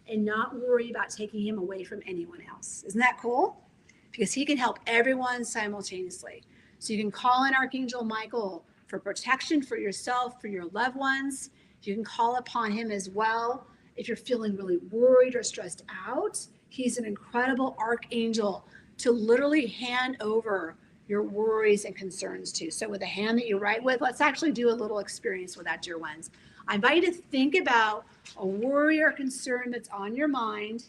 and not worry about taking him away from anyone else. Isn't that cool? Because he can help everyone simultaneously. So you can call in Archangel Michael for protection for yourself, for your loved ones. You can call upon him as well if you're feeling really worried or stressed out. He's an incredible archangel to literally hand over your worries and concerns to. So with the hand that you write with, let's actually do a little experience with that, dear ones. I invite you to think about a worry or concern that's on your mind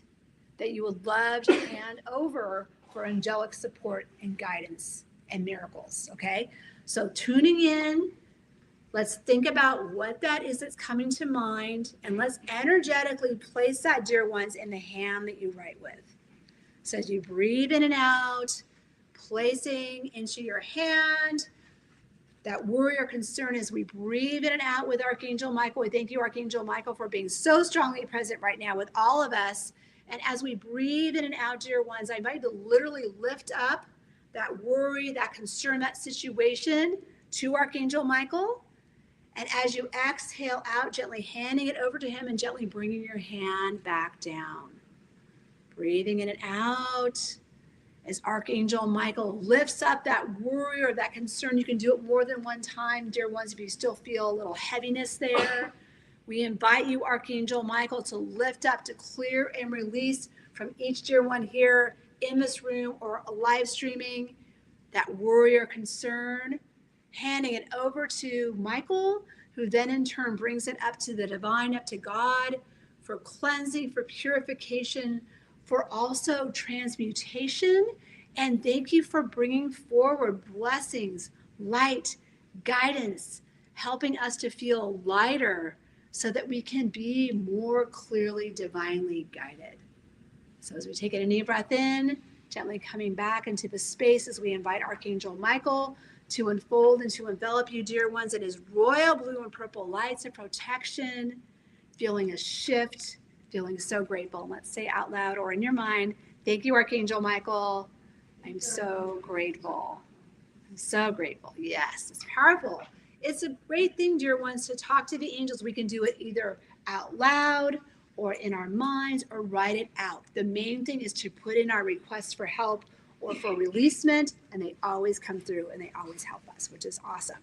that you would love to hand over for angelic support and guidance and miracles, okay? So tuning in, let's think about what that is that's coming to mind, and let's energetically place that, dear ones, in the hand that you write with. So as you breathe in and out, placing into your hand that worry or concern as we breathe in and out with Archangel Michael. We thank you, Archangel Michael, for being so strongly present right now with all of us. And as we breathe in and out, dear ones, I invite you to literally lift up that worry, that concern, that situation to Archangel Michael. And as you exhale out, gently handing it over to him and gently bringing your hand back down. Breathing in and out. As Archangel Michael lifts up that worry or that concern, you can do it more than one time, dear ones, if you still feel a little heaviness there. We invite you, Archangel Michael, to lift up, to clear and release from each dear one here in this room or live streaming that worry or concern, handing it over to Michael, who then in turn brings it up to the divine, up to God, for cleansing, for purification, for also transmutation. And thank you for bringing forward blessings, light, guidance, helping us to feel lighter so that we can be more clearly divinely guided. So as we take a deep breath in, gently coming back into the space as we invite Archangel Michael to unfold and to envelop you, dear ones, in his royal blue and purple lights of protection, feeling a shift, feeling so grateful. Let's say out loud or in your mind, thank you, Archangel Michael. I'm so grateful. I'm so grateful. Yes, it's powerful. It's a great thing, dear ones, to talk to the angels. We can do it either out loud or in our minds or write it out. The main thing is to put in our requests for help or for releasement, and they always come through and they always help us, which is awesome.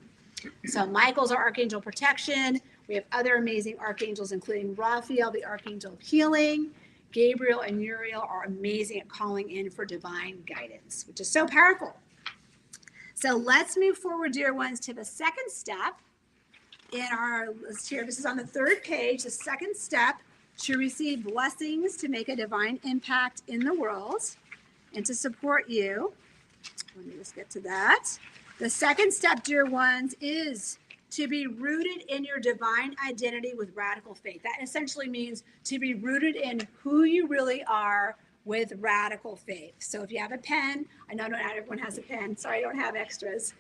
So Michael's our archangel protection. We have other amazing archangels, including Raphael, the archangel of healing. Gabriel and Uriel are amazing at calling in for divine guidance, which is so powerful. So let's move forward, dear ones, to the second step in our list here. This is on the third page, the second step to receive blessings to make a divine impact in the world and to support you. Let me just get to that. The second step, dear ones, is to be rooted in your divine identity with radical faith. That essentially means to be rooted in who you really are with radical faith. So if you have a pen, I know not everyone has a pen. Sorry, I don't have extras,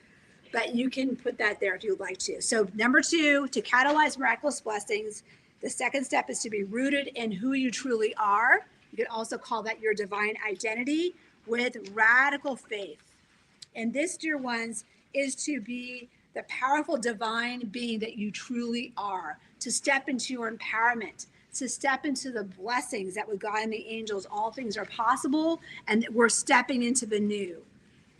but you can put that there if you'd like to. So number 2, to catalyze miraculous blessings, the second step is to be rooted in who you truly are. You can also call that your divine identity with radical faith. And this, dear ones, is to be the powerful divine being that you truly are, to step into your empowerment, to step into the blessings that with God and the angels, all things are possible, and that we're stepping into the new.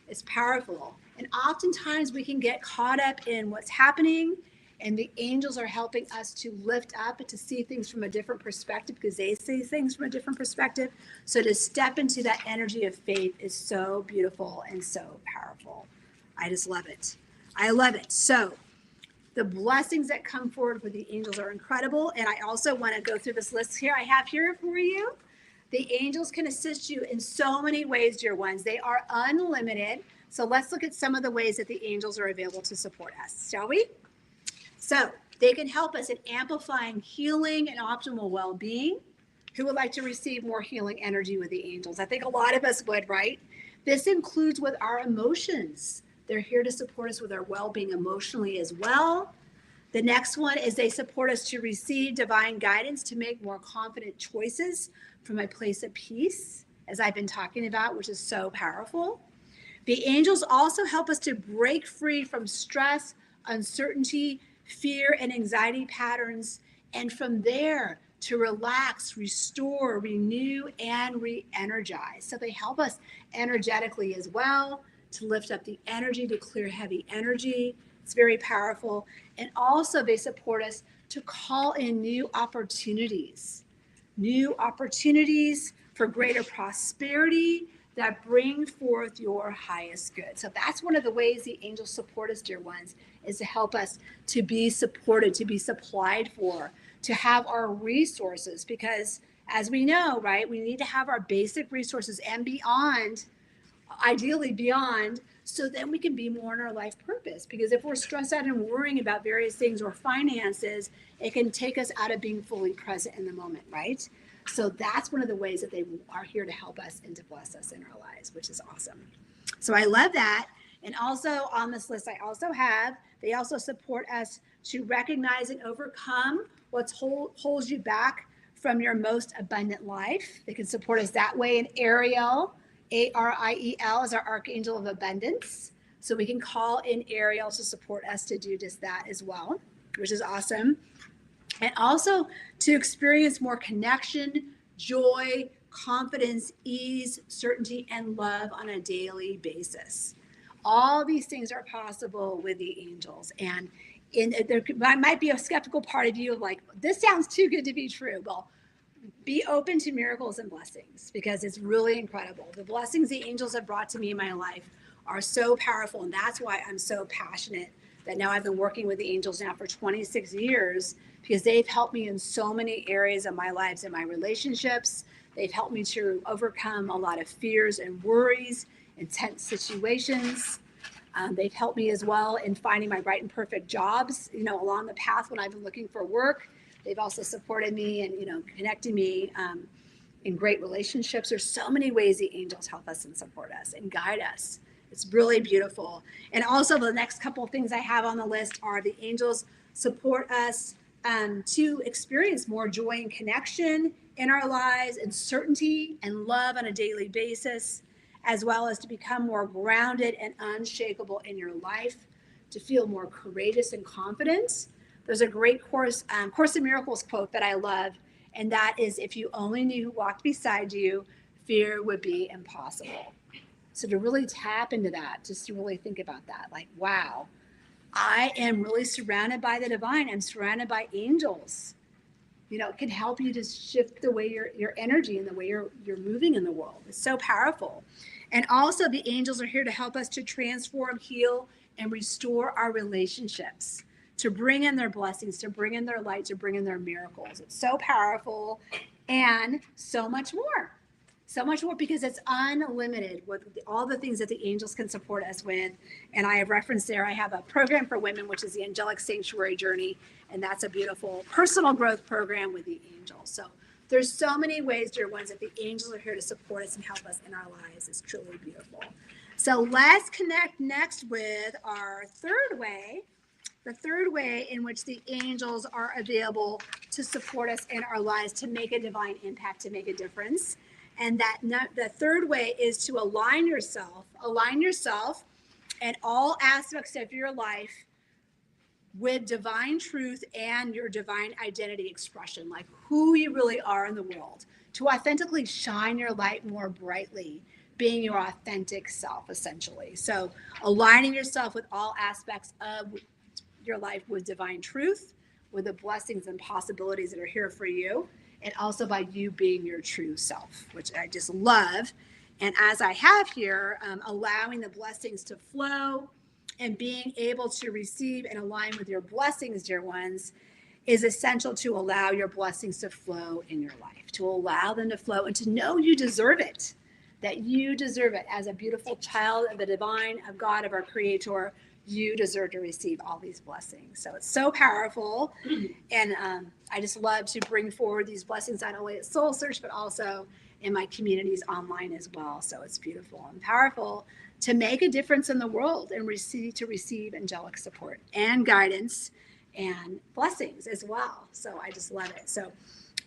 It's powerful. And oftentimes we can get caught up in what's happening, and the angels are helping us to lift up and to see things from a different perspective because they see things from a different perspective. So to step into that energy of faith is so beautiful and so powerful. I just love it. I love it. So the blessings that come forward with the angels are incredible. And I also want to go through this list here I have here for you. The angels can assist you in so many ways, dear ones. They are unlimited. So let's look at some of the ways that the angels are available to support us, shall we? So they can help us in amplifying healing and optimal well-being. Who would like to receive more healing energy with the angels? I think a lot of us would, right? This includes with our emotions. They're here to support us with our well-being emotionally as well. The next one is they support us to receive divine guidance to make more confident choices from a place of peace, as I've been talking about, which is so powerful. The angels also help us to break free from stress, uncertainty, fear, and anxiety patterns, and from there to relax, restore, renew, and re-energize. So they help us energetically as well, to lift up the energy, to clear heavy energy. It's very powerful. And also they support us to call in new opportunities for greater prosperity that bring forth your highest good. So that's one of the ways the angels support us, dear ones, is to help us to be supported, to be supplied for, to have our resources. Because as we know, right, we need to have our basic resources and beyond, ideally beyond, so then we can be more in our life purpose. Because if we're stressed out and worrying about various things or finances, it can take us out of being fully present in the moment, right? So that's one of the ways that they are here to help us and to bless us in our lives, which is awesome. So I love that. And also on this list, they also support us to recognize and overcome what holds you back from your most abundant life. They can support us that way. And Ariel, Ariel, is our archangel of abundance. So we can call in Ariel to support us to do just that as well, which is awesome. And also to experience more connection, joy, confidence, ease, certainty, and love on a daily basis. All these things are possible with the angels. And there might be a skeptical part of you like, this sounds too good to be true. Well, be open to miracles and blessings because it's really incredible. The blessings the angels have brought to me in my life are so powerful. And that's why I'm so passionate that now I've been working with the angels now for 26 years because they've helped me in so many areas of my lives and my relationships. They've helped me to overcome a lot of fears and worries, intense situations. They've helped me as well in finding my right and perfect jobs, along the path when I've been looking for work. They've also supported me and, connecting me in great relationships. There's so many ways the angels help us and support us and guide us. It's really beautiful. And also the next couple of things I have on the list are the angels support us to experience more joy and connection in our lives and certainty and love on a daily basis, as well as to become more grounded and unshakable in your life, to feel more courageous and confident. There's a great Course in Miracles quote that I love, and that is, if you only knew who walked beside you, fear would be impossible. So to really tap into that, just to really think about that, like, wow, I am really surrounded by the divine. I'm surrounded by angels. It can help you to shift the way your energy and the way you're moving in the world. It's so powerful. And also the angels are here to help us to transform, heal, and restore our relationships, to bring in their blessings, to bring in their light, to bring in their miracles. It's so powerful and so much more. So much more, because it's unlimited with all the things that the angels can support us with. And I have referenced there, I have a program for women, which is the Angelic Sanctuary Journey. And that's a beautiful personal growth program with the angels. So there's so many ways, dear ones, that the angels are here to support us and help us in our lives. It's truly beautiful. So let's connect next with our third way, the third way in which the angels are available to support us in our lives, to make a divine impact, to make a difference. And the third way is to align yourself and all aspects of your life with divine truth and your divine identity expression, like who you really are in the world, to authentically shine your light more brightly, being your authentic self, essentially. So aligning yourself with all aspects of your life with divine truth, with the blessings and possibilities that are here for you, and also by you being your true self, which I just love. And as I have here, allowing the blessings to flow and being able to receive and align with your blessings, dear ones, is essential to allow your blessings to flow in your life, to allow them to flow and to know you deserve it, that you deserve it as a beautiful child of the divine, of God, of our Creator. You deserve to receive all these blessings. So it's so powerful. And I just love to bring forward these blessings, not only at SoulSearch, but also in my communities online as well. So it's beautiful and powerful to make a difference in the world and receive angelic support and guidance and blessings as well. So I just love it. So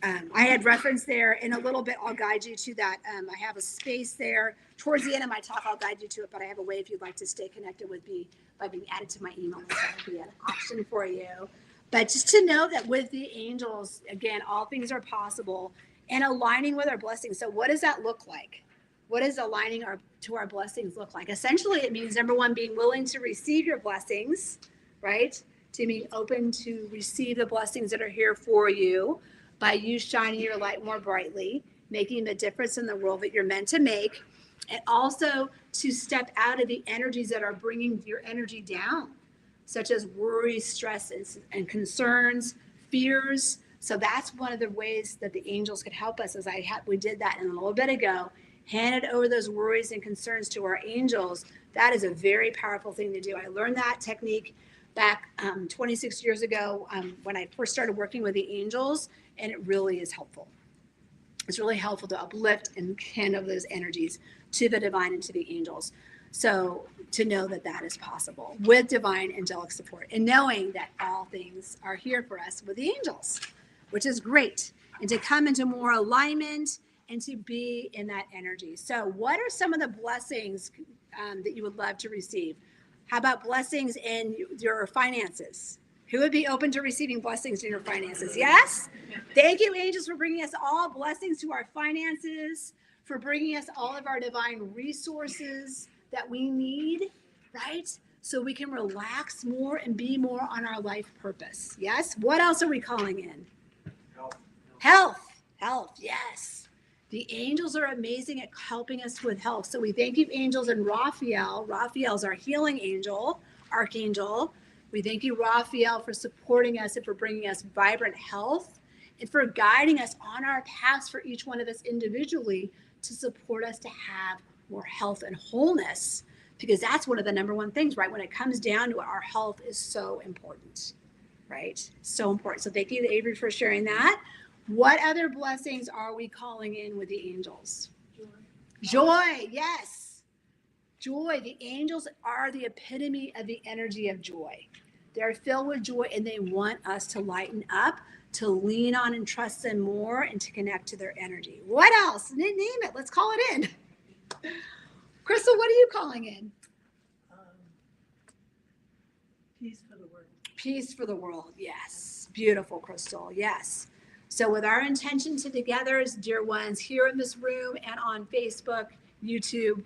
I had referenced there in a little bit, I'll guide you to that. I have a space there towards the end of my talk. I'll guide you to it, but I have a way if you'd like to stay connected with me by being added to my email list. That would be an option for you. But just to know that with the angels, again, all things are possible, and aligning with our blessings. So what does that look like? What does aligning to our blessings look like? Essentially, it means, number one, being willing to receive your blessings, right? To being open to receive the blessings that are here for you by you shining your light more brightly, making the difference in the world that you're meant to make, and also to step out of the energies that are bringing your energy down, such as worry, stress, and concerns, fears. So that's one of the ways that the angels could help us, as we did that a little bit ago, handed over those worries and concerns to our angels. That is a very powerful thing to do. I learned that technique back 26 years ago when I first started working with the angels, and it really is helpful. It's really helpful to uplift and hand over those energies to the divine and to the angels. So to know that that is possible with divine angelic support, and knowing that all things are here for us with the angels, which is great. And to come into more alignment and to be in that energy. So what are some of the blessings that you would love to receive? How about blessings in your finances? Who would be open to receiving blessings in your finances? Yes? Thank you, angels, for bringing us all blessings to our finances, for bringing us all of our divine resources that we need, right? So we can relax more and be more on our life purpose. Yes? What else are we calling in? Health, yes. The angels are amazing at helping us with health. So we thank you, angels, and Raphael. Raphael's our healing angel, archangel. We thank you, Raphael, for supporting us and for bringing us vibrant health and for guiding us on our paths for each one of us individually to support us to have more health and wholeness, because that's one of the number one things, right? When it comes down to it, our health is so important, right? So important. So thank you, Avery, for sharing that. What other blessings are we calling in with the angels? Joy, yes. Joy. The angels are the epitome of the energy of joy. They're filled with joy and they want us to lighten up, to lean on and trust them more, and to connect to their energy. What else? Name it. Let's call it in. Crystal, what are you calling in? Peace for the world. Peace for the world. Yes. Beautiful, Crystal. Yes. So with our intention to together as dear ones here in this room and on Facebook, YouTube,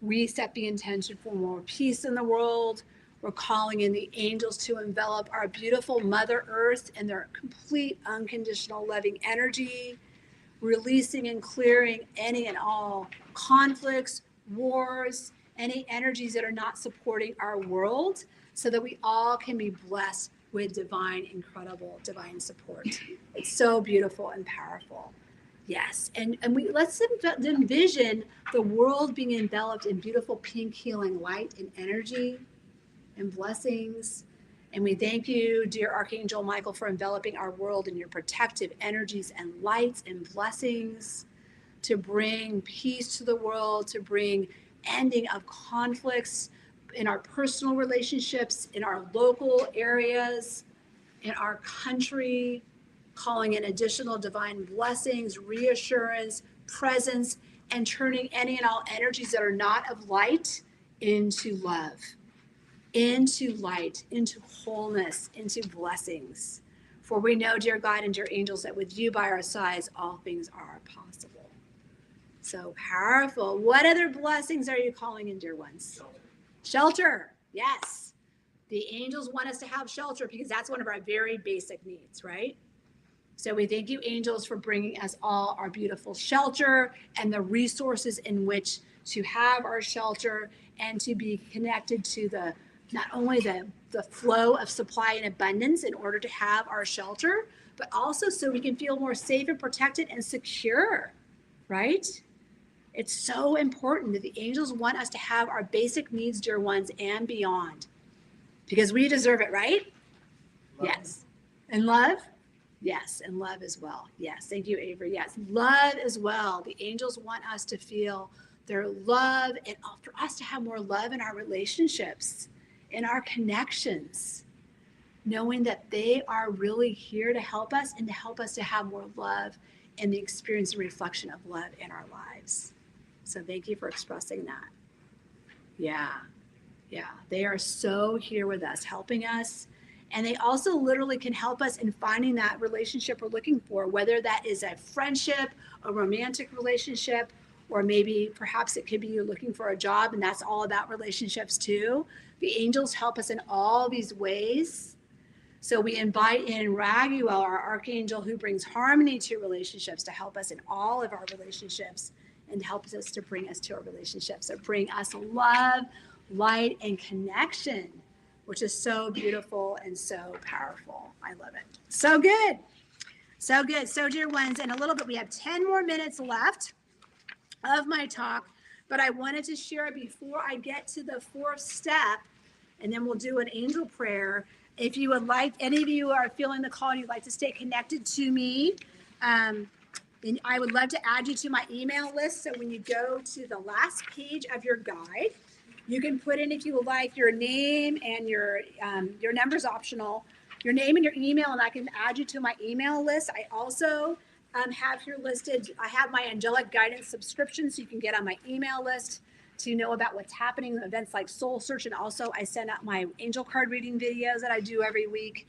we set the intention for more peace in the world. We're calling in the angels to envelop our beautiful Mother Earth in their complete unconditional loving energy, releasing and clearing any and all conflicts, wars, any energies that are not supporting our world, so that we all can be blessed with divine, incredible divine support. It's so beautiful and powerful. Yes, and we let's envision the world being enveloped in beautiful pink healing light and energy and blessings. And we thank you, dear Archangel Michael, for enveloping our world in your protective energies and lights and blessings, to bring peace to the world, to bring ending of conflicts in our personal relationships, in our local areas, in our country, calling in additional divine blessings, reassurance, presence, and turning any and all energies that are not of light into love, into light, into wholeness, into blessings. For we know, dear God and dear angels, that with you by our sides, all things are possible. So powerful. What other blessings are you calling in, dear ones? Shelter. Yes. The angels want us to have shelter because that's one of our very basic needs, right? So we thank you, angels, for bringing us all our beautiful shelter and the resources in which to have our shelter and to be connected to the not only the flow of supply and abundance in order to have our shelter, but also so we can feel more safe and protected and secure, right? It's so important that the angels want us to have our basic needs, dear ones, and beyond, because we deserve it, right? Love. Yes. And love? Yes, and love as well. Yes, thank you, Avery. Yes, love as well. The angels want us to feel their love and for us to have more love in our relationships, in our connections, knowing that they are really here to help us and to help us to have more love and the experience and reflection of love in our lives. So thank you for expressing that. Yeah, they are so here with us, helping us. And they also literally can help us in finding that relationship we're looking for, whether that is a friendship, a romantic relationship, or maybe perhaps it could be you're looking for a job and that's all about relationships too. The angels help us in all these ways. So we invite in Raguel, our archangel who brings harmony to relationships, to help us in all of our relationships and helps us to bring us to our relationships. So bring us love, light, and connection, which is so beautiful and so powerful. I love it. So good. So good. So dear ones, in a little bit, we have 10 more minutes left of my talk, but I wanted to share before I get to the fourth step, and then we'll do an angel prayer. If you would like, any of you are feeling the call and you'd like to stay connected to me, and I would love to add you to my email list. So when you go to the last page of your guide, you can put in, if you would like, your name and your number's optional, your name and your email, and I can add you to my email list. I also have here listed, I have my angelic guidance subscription, so you can get on my email list to know about what's happening in events like SoulSearch. And also I send out my angel card reading videos that I do every week.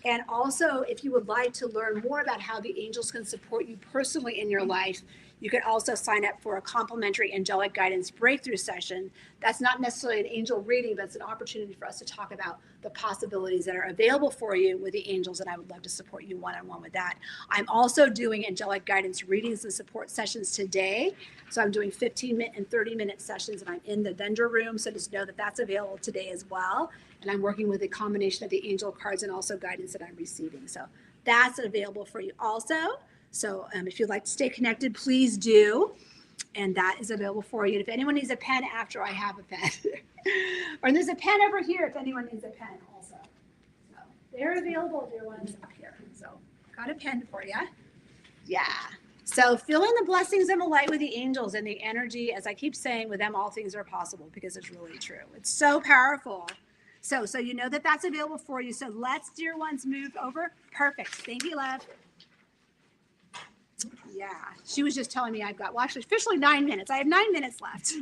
And also, if you would like to learn more about how the angels can support you personally in your life, you can also sign up for a complimentary angelic guidance breakthrough session. That's not necessarily an angel reading, but it's an opportunity for us to talk about the possibilities that are available for you with the angels, and I would love to support you one-on-one with that. I'm also doing angelic guidance readings and support sessions today. So I'm doing 15-minute and 30-minute sessions, and I'm in the vendor room, so just know that that's available today as well. And I'm working with a combination of the angel cards and also guidance that I'm receiving. So that's available for you also. So if you'd like to stay connected, please do. And that is available for you. And if anyone needs a pen after, I have a pen. Or there's a pen over here if anyone needs a pen also. So They're available, dear ones, up here. So got a pen for you. Yeah. So feeling the blessings and the light with the angels and the energy, as I keep saying, with them, all things are possible, because it's really true. It's so powerful. So you know that that's available for you. So let's, dear ones, move over. Perfect. Thank you, love. Yeah. She was just telling me I've got, well, actually, officially 9 minutes. I have 9 minutes left.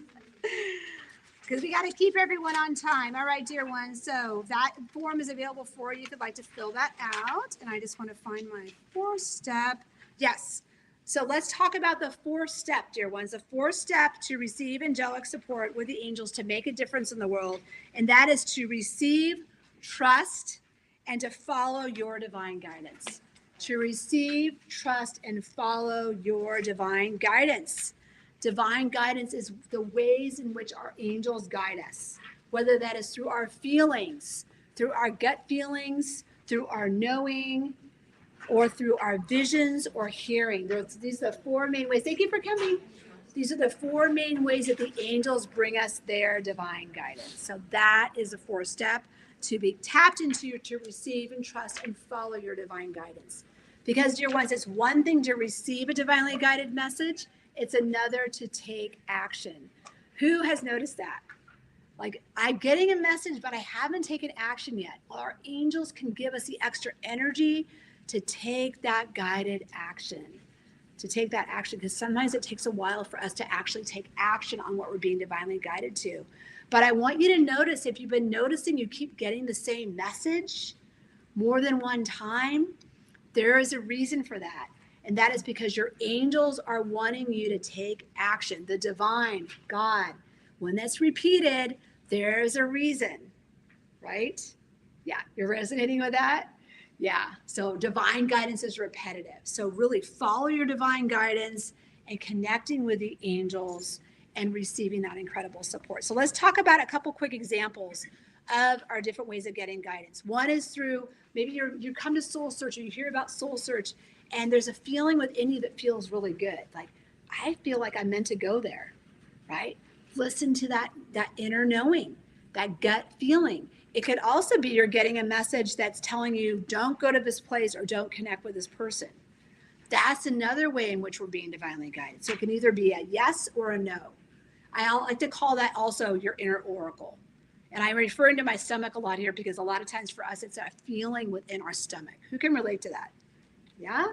Because we got to keep everyone on time. All right, dear ones. So that form is available for you if you'd like to fill that out. And I just want to find my 4-step. Yes. So let's talk about the 4th step, dear ones. The 4th step to receive angelic support with the angels to make a difference in the world. And that is to receive, trust, and to follow your divine guidance. To receive, trust, and follow your divine guidance. Divine guidance is the ways in which our angels guide us, whether that is through our feelings, through our gut feelings, through our knowing, or through our visions or hearing. These are the 4 main ways. Thank you for coming. These are the 4 main ways that the angels bring us their divine guidance. So that is the 4th step, to be tapped into, to receive and trust and follow your divine guidance. Because, dear ones, it's one thing to receive a divinely guided message. It's another to take action. Who has noticed that? Like, I'm getting a message, but I haven't taken action yet. Well, our angels can give us the extra energy to take that guided action. To take that action, because sometimes it takes a while for us to actually take action on what we're being divinely guided to. But I want you to notice, if you've been noticing you keep getting the same message more than one time, there is a reason for that. And that is because your angels are wanting you to take action. The divine, God, when that's repeated, there's a reason, right? Yeah, you're resonating with that? Yeah, so divine guidance is repetitive. So really follow your divine guidance and connecting with the angels and receiving that incredible support. So let's talk about a couple quick examples of our different ways of getting guidance. One is through, maybe you come to SoulSearch or you hear about SoulSearch, and there's a feeling within you that feels really good. Like, I feel like I'm meant to go there, right? Listen to that inner knowing, that gut feeling. It could also be you're getting a message that's telling you, don't go to this place or don't connect with this person. That's another way in which we're being divinely guided. So it can either be a yes or a no. I like to call that also your inner oracle. And I'm referring to my stomach a lot here because a lot of times for us, it's a feeling within our stomach. Who can relate to that? Yeah?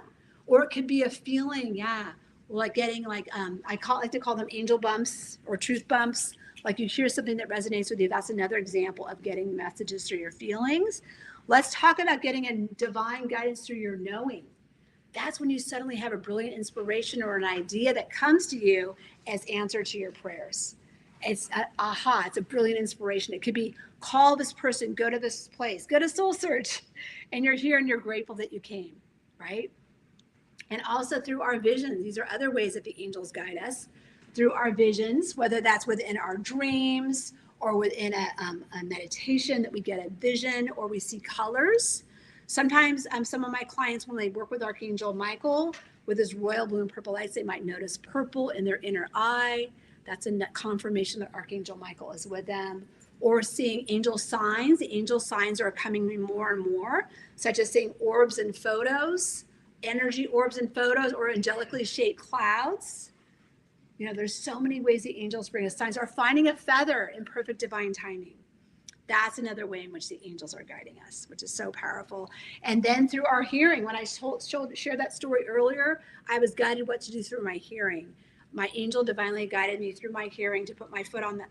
Or it could be a feeling, yeah, like getting like, I like to call them angel bumps or truth bumps. Like you hear something that resonates with you. That's another example of getting messages through your feelings. Let's talk about getting a divine guidance through your knowing. That's when you suddenly have a brilliant inspiration or an idea that comes to you as answer to your prayers. It's it's a brilliant inspiration. It could be, call this person, go to this place, go to SoulSearch, and you're here and you're grateful that you came, right? And also through our visions. These are other ways that the angels guide us. Through our visions, whether that's within our dreams or within a meditation that we get a vision or we see colors. Sometimes some of my clients, when they work with Archangel Michael with his royal blue and purple lights, they might notice purple in their inner eye. That's a confirmation that Archangel Michael is with them. Or seeing angel signs. The angel signs are coming more and more, such as seeing orbs in photos, energy orbs in photos, or angelically shaped clouds. You know, there's so many ways the angels bring us signs, or finding a feather in perfect divine timing. That's another way in which the angels are guiding us, which is so powerful. And then through our hearing, when I shared that story earlier, I was guided what to do through my hearing. My angel divinely guided me through my hearing to put my foot on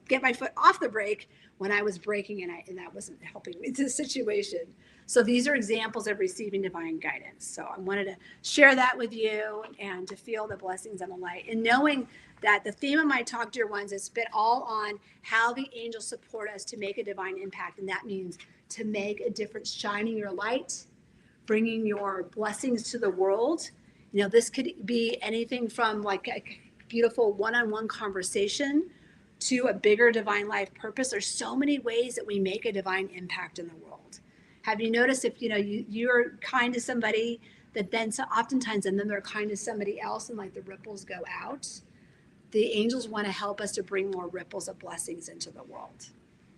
get my foot off the brake when I was braking, and that wasn't helping me to the situation. So these are examples of receiving divine guidance. So I wanted to share that with you and to feel the blessings and the light. And knowing that the theme of my talk, dear ones, is spit all on how the angels support us to make a divine impact. And that means to make a difference, shining your light, bringing your blessings to the world. You know, this could be anything from like a beautiful one-on-one conversation to a bigger divine life purpose. There's so many ways that we make a divine impact in the world. Have you noticed if, you know, you're kind to somebody that then so oftentimes, and then they're kind to somebody else and like the ripples go out? The angels want to help us to bring more ripples of blessings into the world.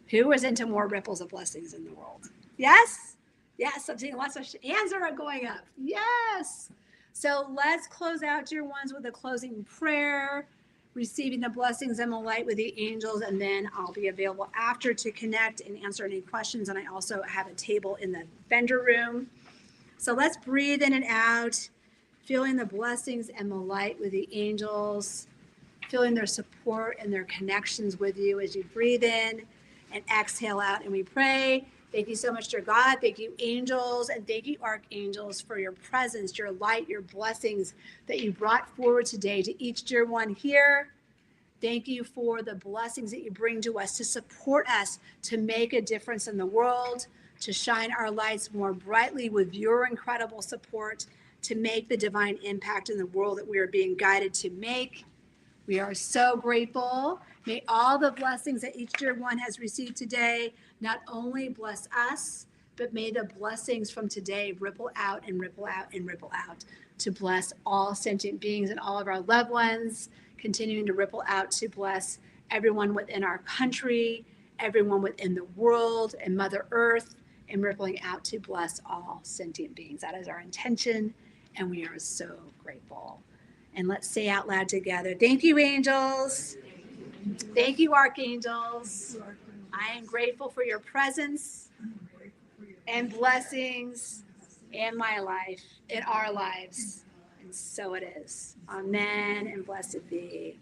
Who is into more ripples of blessings in the world? Yes? Yes, I'm seeing lots of hands are going up. Yes. So let's close out, dear ones, with a closing prayer, receiving the blessings and the light with the angels, and then I'll be available after to connect and answer any questions. And I also have a table in the vendor room. So let's breathe in and out, feeling the blessings and the light with the angels, feeling their support and their connections with you as you breathe in and exhale out. And we pray. Thank you so much, dear God. Thank you, angels, and thank you, archangels, for your presence, your light, your blessings that you brought forward today to each dear one here. Thank you for the blessings that you bring to us to support us to make a difference in the world, to shine our lights more brightly with your incredible support, to make the divine impact in the world that we are being guided to make. We are so grateful. May all the blessings that each dear one has received today not only bless us, but may the blessings from today ripple out and ripple out and ripple out to bless all sentient beings and all of our loved ones, continuing to ripple out to bless everyone within our country, everyone within the world and Mother Earth, and rippling out to bless all sentient beings. That is our intention, and we are so grateful. And let's say out loud together, thank you, angels. Thank you, archangels. I am grateful for your presence and blessings in my life, in our lives. And so it is. Amen and blessed be.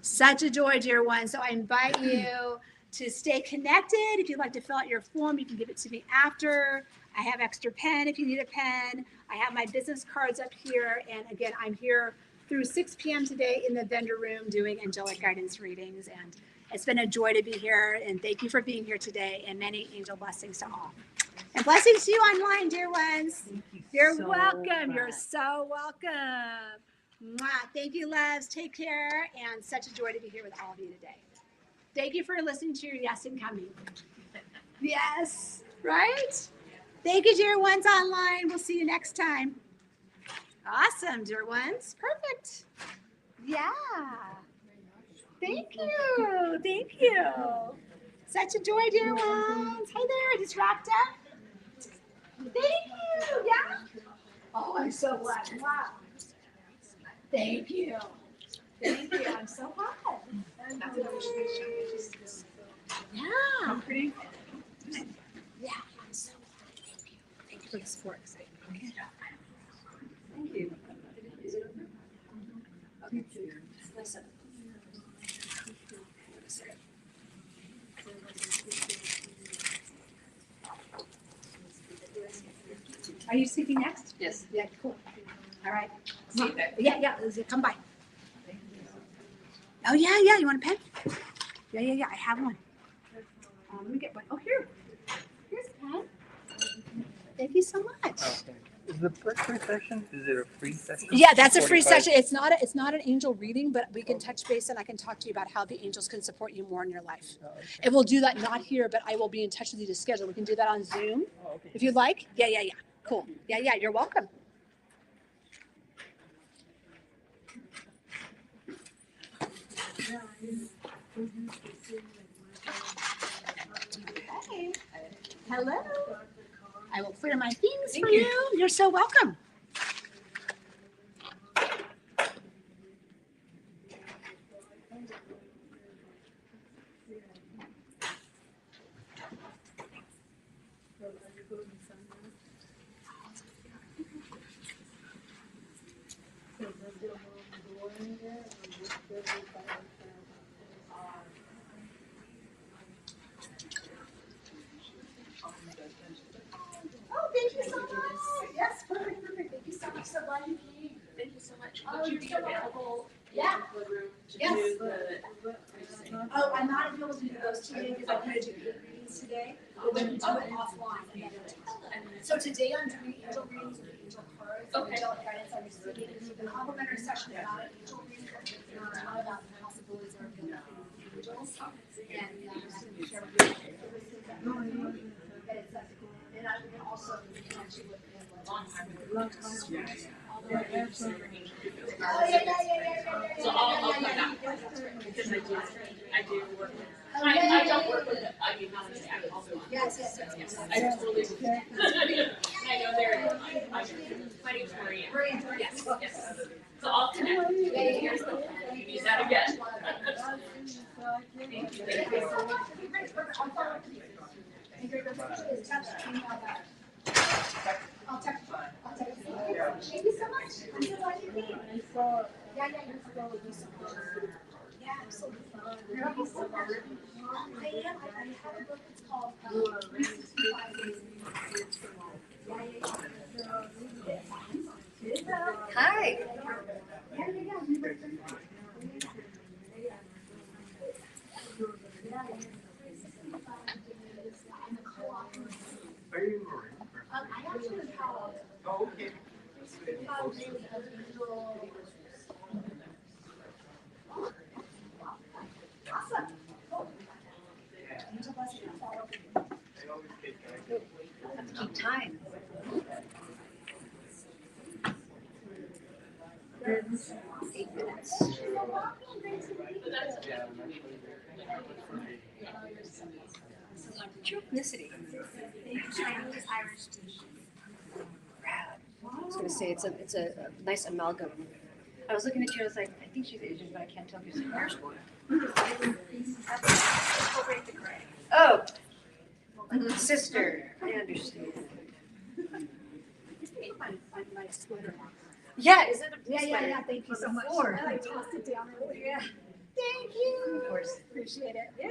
Such a joy, dear one. So I invite you to stay connected. If you'd like to fill out your form, you can give it to me after. I have extra pen if you need a pen. I have my business cards up here. And again, I'm here through 6 p.m. today in the vendor room doing angelic guidance readings. And it's been a joy to be here. And thank you for being here today. And many angel blessings to all. And blessings to you online, dear ones. You're so welcome. You're so welcome. Mwah. Thank you, loves. Take care. And such a joy to be here with all of you today. Thank you for listening to your yes and coming. Yes, right? Thank you, dear ones online. We'll see you next time. Awesome, dear ones. Perfect. Yeah. Thank you. Thank you. Such a joy, dear ones. Hi there. I just wrapped up. Thank you. Yeah. Oh, I'm so glad. Wow. Thank you. Thank you. I'm so glad. Yeah. Comforting. Yeah. I'm so glad. Thank you. Thank you for the support. Okay. Thank you. Okay. Listen. Are you speaking next? Yes. Yeah, cool. All right. Yeah. Come by. Oh, yeah. You want a pen? Yeah. I have one. Let me get one. Oh, here. Here's a pen. Thank you so much. Okay. Is the first session, is it a free session? Yeah, that's a free session. It's not an angel reading, but we can touch base and I can talk to you about how the angels can support you more in your life. Oh, okay. And we'll do that not here, but I will be in touch with you to schedule. We can do that on Zoom if you'd like. Yeah. Cool. Yeah. You're welcome. Okay. Hello. I will clear my things for you. You're so welcome. Oh, thank you so much. Yes, perfect. Thank you so much. So glad you came. Thank you so much. Oh, Would you you're be so available Yeah. in the room to Yes. do the? Oh, I'm not able to do those today because I'm going to do 8 readings today. But we can do it offline another day. So today I'm doing angel readings with angel cards. Okay. Angelic guidance I'm receiving. The complimentary session is not an angel reading, but it's not about the possibilities that are available for angels. And I'm going to share with you that it's that cool. And I can also connect you with long time. So I'll put that because I do work with I don't work with it. I mean, honestly, I'm also. Yes. I totally. I know they're. My name's Maria. Yes. So I'll connect. Here's the. Use that again. I'll text you. Thank you so much. I'm so glad you came. Yeah, you're so good. Yeah, absolutely. You're so much. I am. I have a book. It's called 365 Days. Hi. I actually have. Oh, okay. Awesome. Keep time. 8 minutes. What's your ethnicity? Chinese, Irish. I was gonna say it's a nice amalgam. I was looking at you. I was like, I think she's Asian, but I can't tell if she's Irish born. Oh, sister. I understand. Yeah, is it a Yeah. Thank you so much. I tossed it down earlier. Yeah. Thank you. Of course. Appreciate it. Yeah.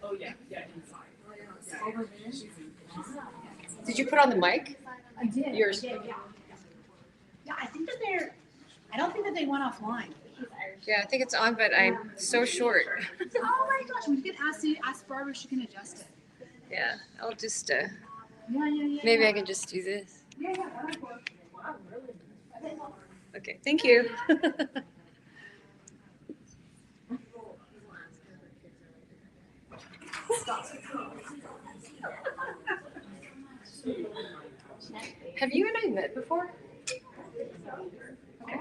Oh yeah. Did you put on the mic? I did. Yours. Yeah, I think that I don't think that they went offline. Yeah, I think it's on, but I'm so short. Oh my gosh, we can ask Barbara if she can adjust it. Yeah, I'll just, Yeah. maybe I can just do this. Yeah. Okay, thank you. Have you and I met before? Okay.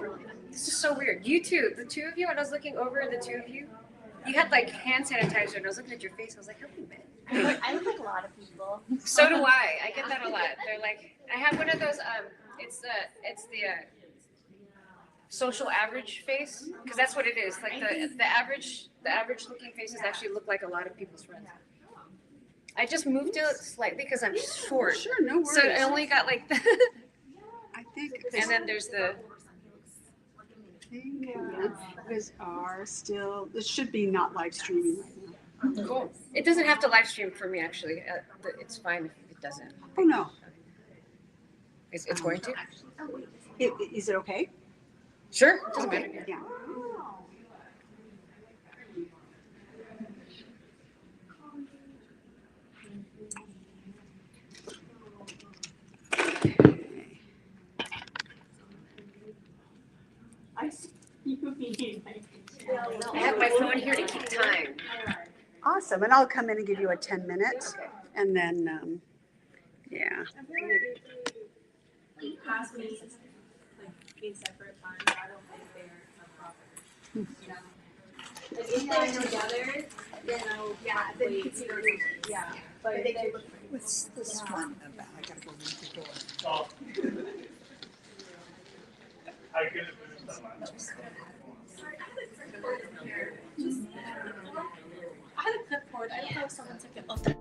This is so weird. You two, the two of you, and I was looking over at the two of you. You had like hand sanitizer, and I was looking at your face. I was like, have we met? I look like a lot of people. So do I. I get that a lot. They're like, I have one of those. It's the social average face, because that's what it is. Like the average looking faces actually look like a lot of people's friends. I just moved it slightly because I'm short. Sure, no worries. So I only got like the. I think. And then there's the. These are still. This should be not live streaming right now. Cool. It doesn't have to live stream for me actually. It's fine if it doesn't. Oh no. It's going to. Is it okay? Sure. Doesn't Okay, matter. yeah. I have my phone here to keep time. Awesome, and I'll come in and give you a 10 minutes, and then, yeah. Classmates, being separate times, I don't think they're a problem. Like if they're together, then I'll probably, yeah. But if they What's this one about? I gotta go read the door. I could have finished that line. I had a clipboard. I don't know if someone took it. Oh, there.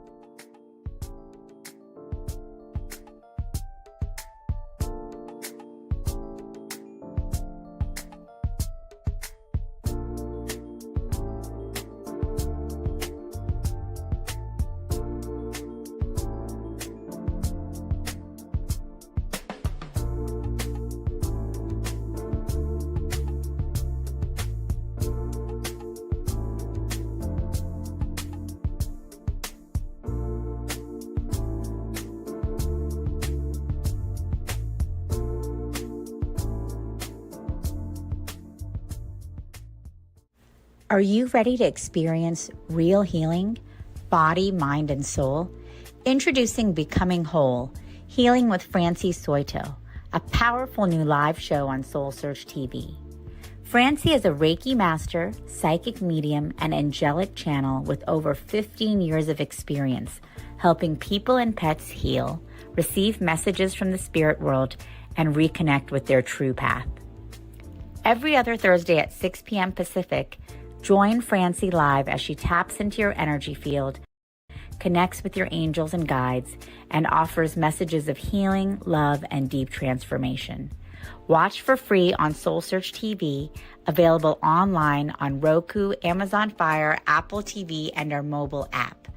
Are you ready to experience real healing, body, mind, and soul? Introducing Becoming Whole, Healing with Francie Soito, a powerful new live show on SoulSearch TV. Francie is a Reiki master, psychic medium, and angelic channel with over 15 years of experience helping people and pets heal, receive messages from the spirit world, and reconnect with their true path. Every other Thursday at 6 p.m. Pacific, join Francie live as she taps into your energy field, connects with your angels and guides, and offers messages of healing, love, and deep transformation. Watch for free on SoulSearch TV, available online on Roku, Amazon Fire, Apple TV, and our mobile app.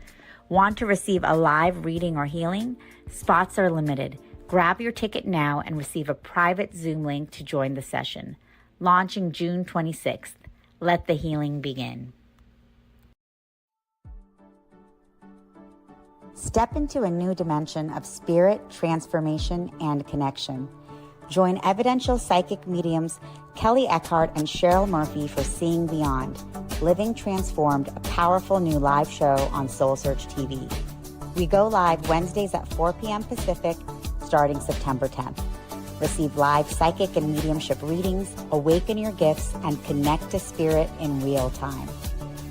Want to receive a live reading or healing? Spots are limited. Grab your ticket now and receive a private Zoom link to join the session. Launching June 26th. Let the healing begin. Step into a new dimension of spirit, transformation, and connection. Join evidential psychic mediums Kelly Eckhart and Cheryl Murphy for Seeing Beyond, Living Transformed, a powerful new live show on SoulSearch TV. We go live Wednesdays at 4 p.m. Pacific, starting September 10th. Receive live psychic and mediumship readings, awaken your gifts, and connect to spirit in real time.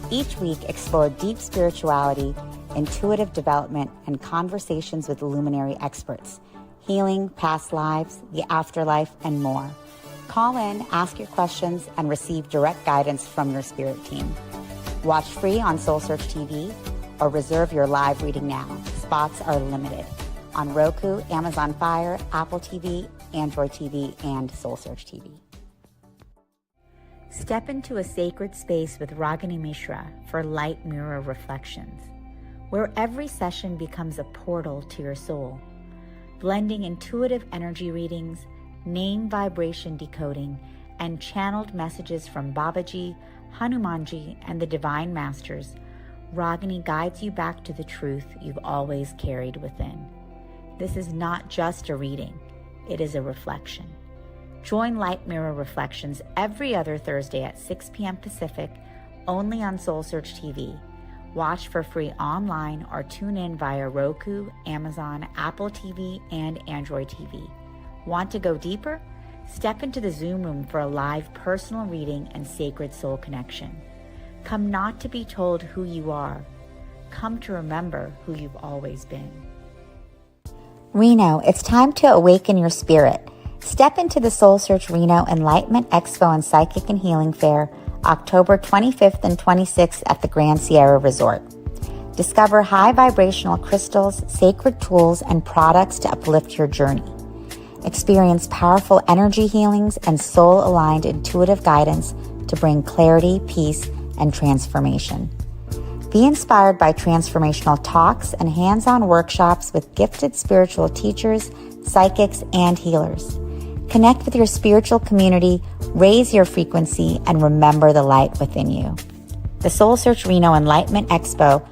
Each week, explore deep spirituality, intuitive development, and conversations with luminary experts. Healing, past lives, the afterlife, and more. Call in, ask your questions, and receive direct guidance from your spirit team. Watch free on SoulSearch TV or reserve your live reading now. Spots are limited. On Roku, Amazon Fire, Apple TV, Android TV, and SoulSearch TV. Step into a sacred space with Ragini Mishra for Light Mirror Reflections, where every session becomes a portal to your soul. Blending intuitive energy readings, name vibration decoding, and channeled messages from Babaji, Hanumanji, and the Divine Masters, Ragini guides you back to the truth you've always carried within. This is not just a reading, it is a reflection. Join Light Mirror Reflections every other Thursday at 6 p.m. Pacific, only on SoulSearch TV. Watch for free online or tune in via Roku, Amazon, Apple TV, and Android TV. Want to go deeper? Step into the Zoom room for a live personal reading and sacred soul connection. Come not to be told who you are. Come to remember who you've always been. Reno, it's time to awaken your spirit. Step into the SoulSearch Reno Enlightenment Expo and Psychic and Healing Fair, October 25th and 26th at the Grand Sierra Resort. Discover high vibrational crystals, sacred tools, and products to uplift your journey. Experience powerful energy healings and soul-aligned intuitive guidance to bring clarity, peace, and transformation. Be inspired by transformational talks and hands-on workshops with gifted spiritual teachers, psychics, and healers. Connect with your spiritual community, raise your frequency, and remember the light within you. The SoulSearch Reno Enlightenment Expo.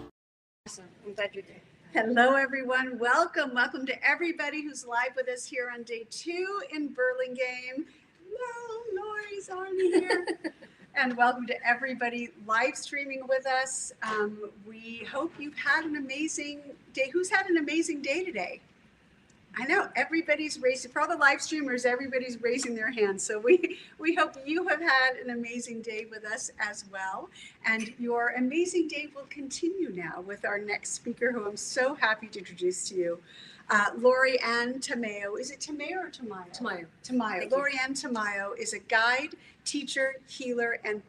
I'm glad you're there. Hello, everyone. Welcome. Welcome to everybody who's live with us here on day 2 in Burlingame. Hello, Lori's already here. And welcome to everybody live streaming with us. We hope you've had an amazing day. Who's had an amazing day today? I know everybody's raising, for all the live streamers, everybody's raising their hands. So we hope you have had an amazing day with us as well. And your amazing day will continue now with our next speaker, who I'm so happy to introduce to you. Lori Ann Tamayo. Is it Tamayo or Tamayo? Tamayo. Tamayo. Lori Ann Tamayo is a guide, teacher, healer, and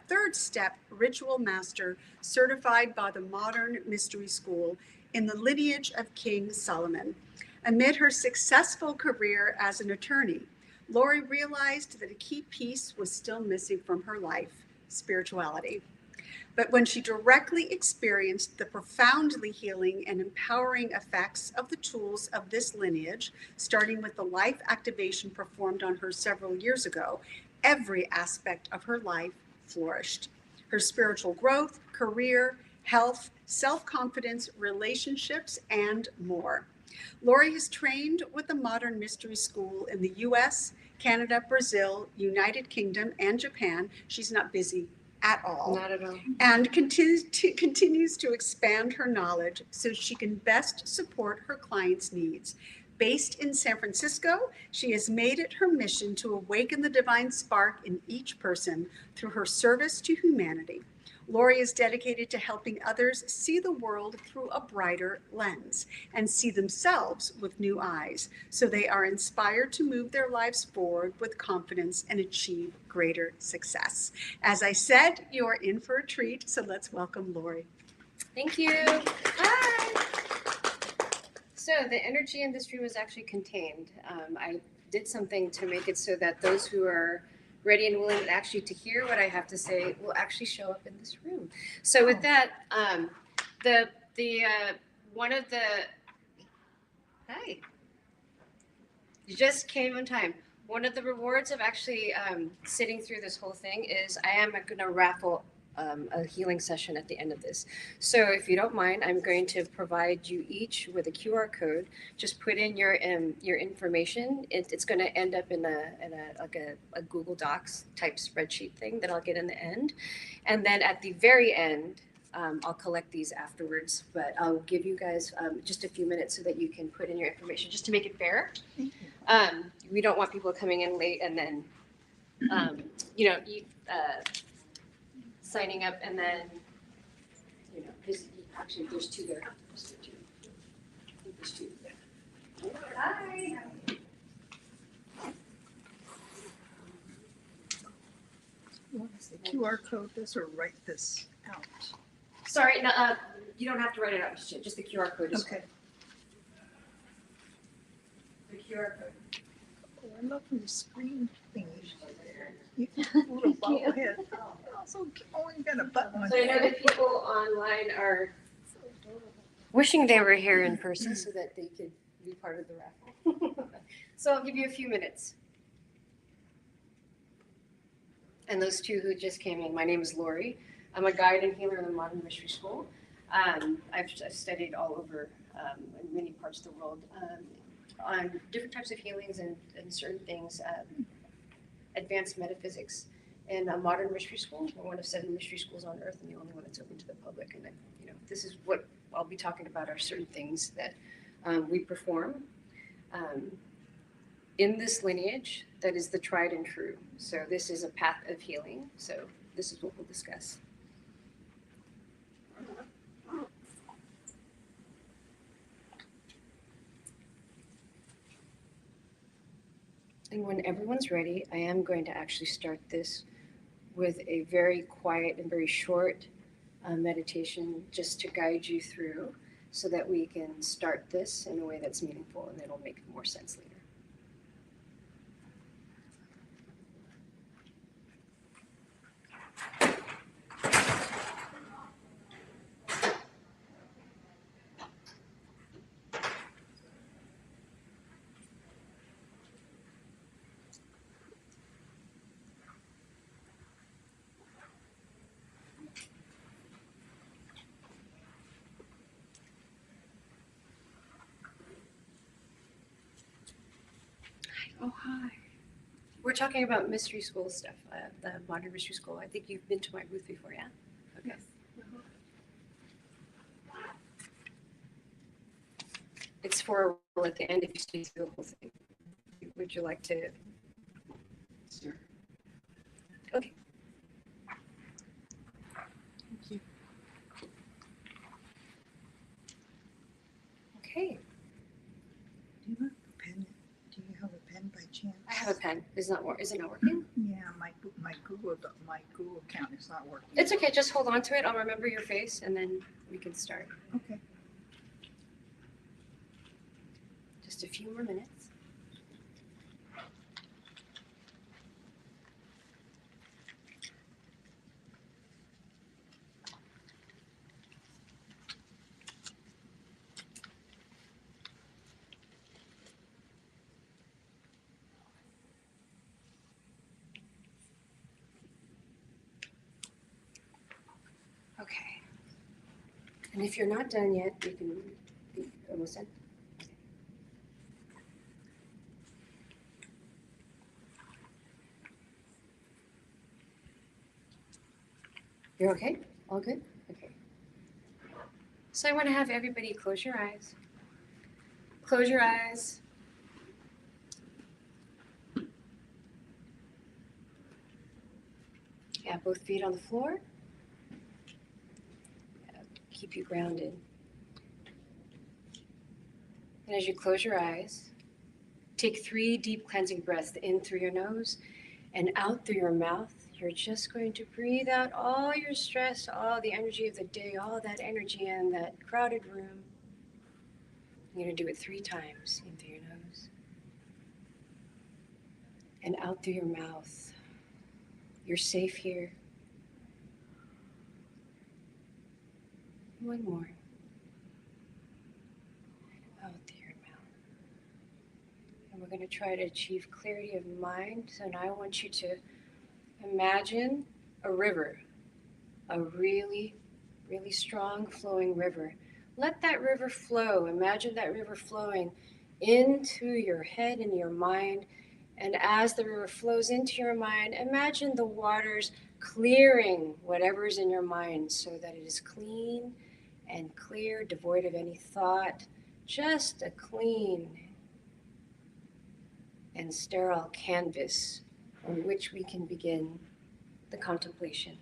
third step ritual master certified by the Modern Mystery School in the lineage of King Solomon. Amid her successful career as an attorney, Lori realized that a key piece was still missing from her life: spirituality. But when she directly experienced the profoundly healing and empowering effects of the tools of this lineage, starting with the life activation performed on her several years ago, every aspect of her life flourished. Her spiritual growth, career, health, self-confidence, relationships, and more. Lori has trained with the Modern Mystery School in the US, Canada, Brazil, United Kingdom, and Japan. She's not busy at all. Not at all. And continues to expand her knowledge so she can best support her clients' needs. Based in San Francisco, she has made it her mission to awaken the divine spark in each person through her service to humanity. Lori is dedicated to helping others see the world through a brighter lens and see themselves with new eyes, so they are inspired to move their lives forward with confidence and achieve greater success. As I said, you are in for a treat, so let's welcome Lori. Thank you. Hi. So the energy in this room is actually contained. I did something to make it so that those who are ready and willing actually to hear what I have to say will actually show up in this room. So with that, one of the, hi, you just came on time. One of the rewards of actually sitting through this whole thing is I am going to raffle a healing session at the end of this. So if you don't mind, I'm going to provide you each with a QR code. Just put in your information. It's going to end up in a Google Docs type spreadsheet thing that I'll get in the end. And then at the very end, I'll collect these afterwards, but I'll give you guys just a few minutes so that you can put in your information just to make it fair. We don't want people coming in late and then, signing up and then, actually there's two there. There's two. Hi. What is the QR code this or write this out? Sorry, no, you don't have to write it out just the QR code is okay. The QR code. Oh, I love your screen thingy. You little bobblehead. Also, oh, you got a button on So I know that people online are wishing they were here in person so that they could be part of the raffle. So I'll give you a few minutes. And those two who just came in, my name is Lori. I'm a guide and healer in the Modern Mystery School. I've studied all over in many parts of the world on different types of healings and certain things, advanced metaphysics. In a Modern Mystery School, we're one of 7 mystery schools on Earth and the only one that's open to the public. And this is what I'll be talking about are certain things that we perform in this lineage that is the tried and true. So this is a path of healing. So this is what we'll discuss. And when everyone's ready, I am going to actually start this with a very quiet and very short meditation just to guide you through so that we can start this in a way that's meaningful and it'll make more sense later. Oh, hi. We're talking about mystery school stuff, the Modern Mystery School. I think you've been to my booth before, yeah? Okay. Yes. It's for a roll at the end if you stay through the whole thing. Would you like to? Sure. Okay. Thank you. Okay. Do you have a pen? Do you have a pen by chance? I have a pen. Is it not working? Yeah, my Google account is not working. It's okay. Just hold on to it. I'll remember your face and then we can start. Okay. Just a few more minutes. Okay. And if you're not done yet, you can be almost done. You're okay? All good? Okay. So I want to have everybody close your eyes. Close your eyes. Yeah, both feet on the floor. Keep you grounded. And as you close your eyes, take 3 deep cleansing breaths in through your nose and out through your mouth. You're just going to breathe out all your stress, all the energy of the day, all that energy in that crowded room. You're going to do it 3 times in through your nose and out through your mouth. You're safe here. One more. Out through your mouth. And we're going to try to achieve clarity of mind. So now I want you to imagine a river, a really, really strong flowing river. Let that river flow. Imagine that river flowing into your head and your mind. And as the river flows into your mind, imagine the waters clearing whatever's in your mind so that it is clean and clear, devoid of any thought, just a clean and sterile canvas on which we can begin the contemplation.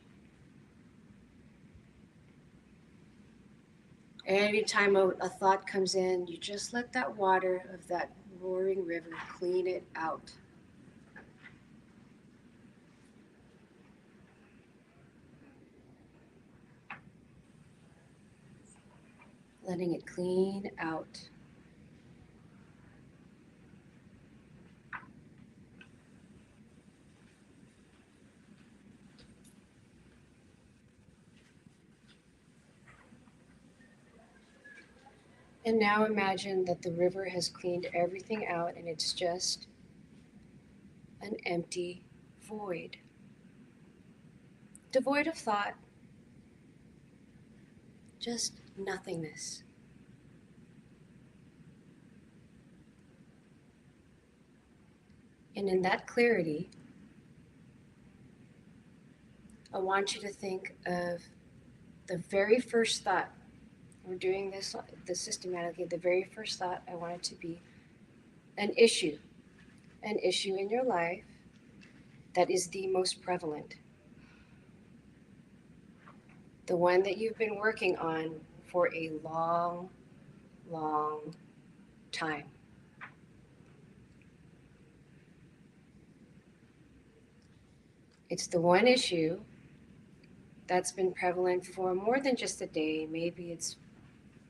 Every time a thought comes in, you just let that water of that roaring river clean it out. Letting it clean out. And now imagine that the river has cleaned everything out and it's just an empty void. Devoid of thought, just nothingness. And in that clarity, I want you to think of the very first thought. We're doing this systematically. The very first thought, I want it to be an issue in your life that is the most prevalent. The one that you've been working on for a long, long time. It's the one issue that's been prevalent for more than just a day. Maybe it's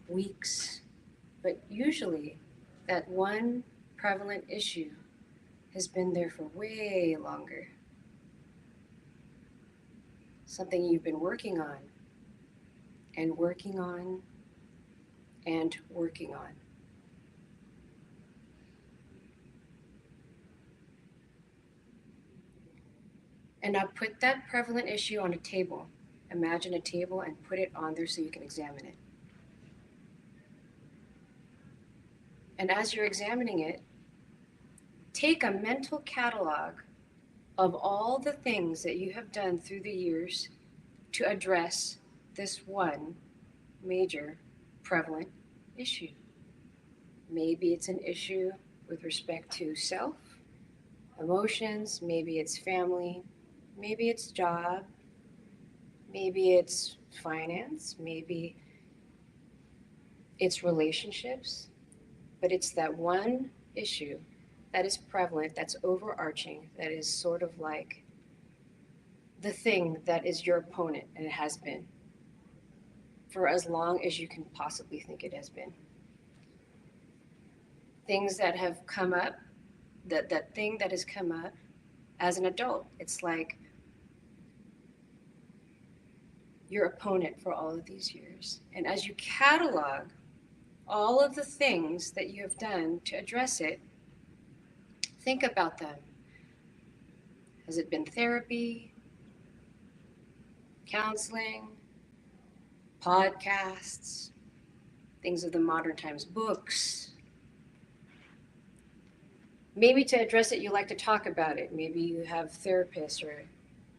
weeks, but usually that one prevalent issue has been there for way longer. Something you've been working on and working on and working on. And now put that prevalent issue on a table. Imagine a table and put it on there so you can examine it. And as you're examining it, take a mental catalog of all the things that you have done through the years to address this one major prevalent issue. Maybe it's an issue with respect to self, emotions, maybe it's family, maybe it's job, maybe it's finance, maybe it's relationships, but it's that one issue that is prevalent, that's overarching, that is sort of like the thing that is your opponent, and it has been for as long as you can possibly think it has been. Things that have come up, that thing that has come up as an adult, it's like your opponent for all of these years. And as you catalog all of the things that you have done to address it, think about them. Has it been therapy, counseling, podcasts, things of the modern times, books? Maybe to address it, you like to talk about it. Maybe you have therapists or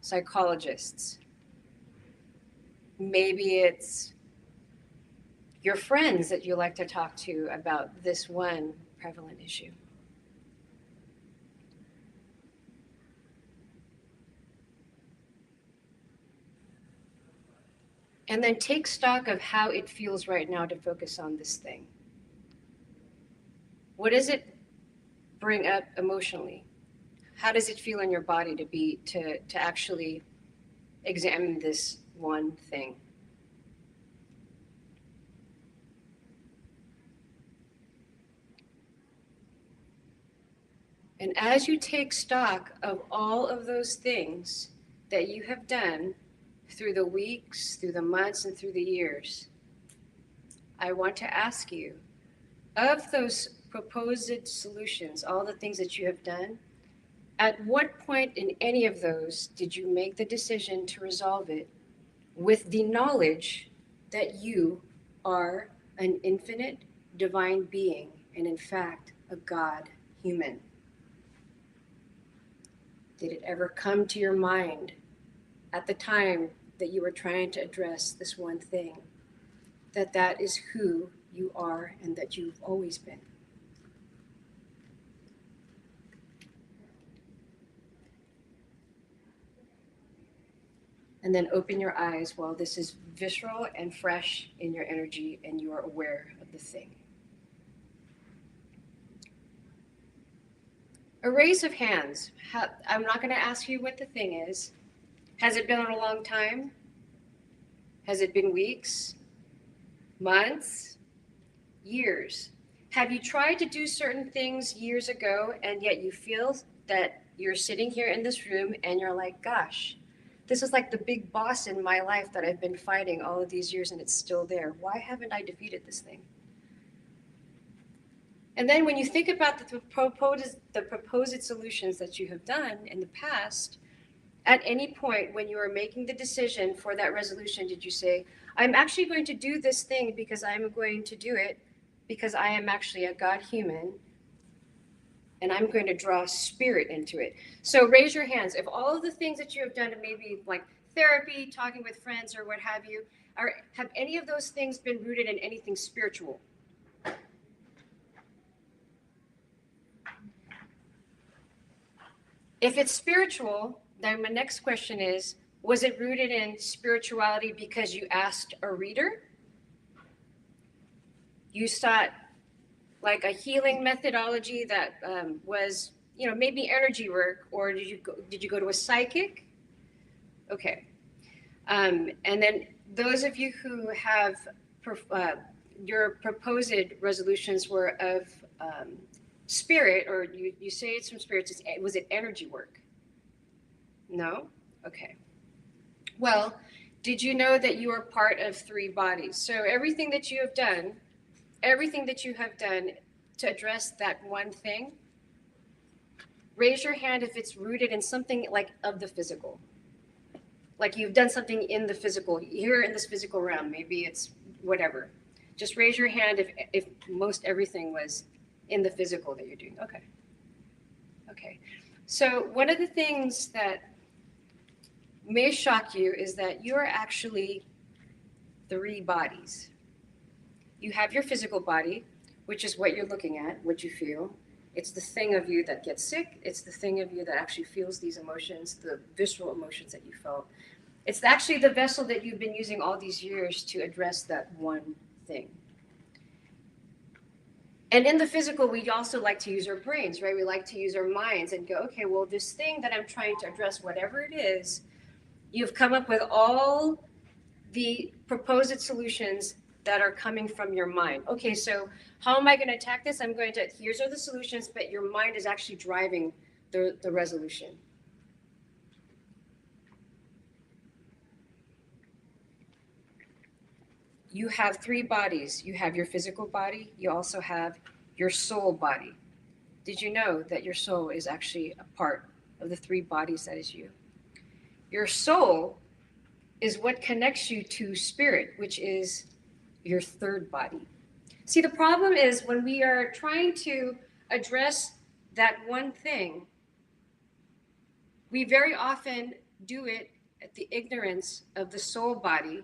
psychologists. Maybe it's your friends that you like to talk to about this one prevalent issue. And then take stock of how it feels right now to focus on this thing. What does it bring up emotionally? How does it feel in your body to actually examine this one thing? And as you take stock of all of those things that you have done through the weeks, through the months, and through the years, I want to ask you, of those proposed solutions, all the things that you have done, at what point in any of those did you make the decision to resolve it with the knowledge that you are an infinite divine being and in fact a God human? Did it ever come to your mind at the time that you were trying to address this one thing, that that is who you are and that you've always been? And then open your eyes while this is visceral and fresh in your energy and you are aware of the thing. A raise of hands. I'm not going to ask you what the thing is. Has it been a long time? Has it been weeks, months, years? Have you tried to do certain things years ago and yet you feel that you're sitting here in this room and you're like, gosh, this is like the big boss in my life that I've been fighting all of these years and it's still there. Why haven't I defeated this thing? And then when you think about the proposed solutions that you have done in the past, at any point when you were making the decision for that resolution, did you say, I'm actually going to do this thing because I'm going to do it because I am actually a God human and I'm going to draw spirit into it? So raise your hands. If all of the things that you have done, maybe like therapy, talking with friends or what have you, have any of those things been rooted in anything spiritual? If it's spiritual, then my next question is, was it rooted in spirituality because you asked a reader? You sought like a healing methodology that was, maybe energy work, or did you go to a psychic? Okay. And then those of you who have your proposed resolutions were of spirit, or you say it's from spirits, was it energy work? No? Okay. Well, did you know that you are part of 3 bodies? So everything that you have done to address that one thing, raise your hand if it's rooted in something like of the physical. Like you've done something in the physical, here in this physical realm, maybe it's whatever. Just raise your hand if most everything was in the physical that you're doing. Okay. Okay. So one of the things that may shock you is that you are actually 3 bodies. You have your physical body, which is what you're looking at, what you feel. It's the thing of you that gets sick. It's the thing of you that actually feels these emotions, the visceral emotions that you felt. It's actually the vessel that you've been using all these years to address that one thing. And in the physical, we also like to use our brains, right? We like to use our minds and go, okay, well, this thing that I'm trying to address, whatever it is, you've come up with all the proposed solutions that are coming from your mind. Okay, so how am I going to attack this? Here's are the solutions, but your mind is actually driving the resolution. You have 3 bodies. You have your physical body. You also have your soul body. Did you know that your soul is actually a part of the 3 bodies that is you? Your soul is what connects you to spirit, which is your 3rd body. See, the problem is when we are trying to address that one thing, we very often do it at the ignorance of the soul body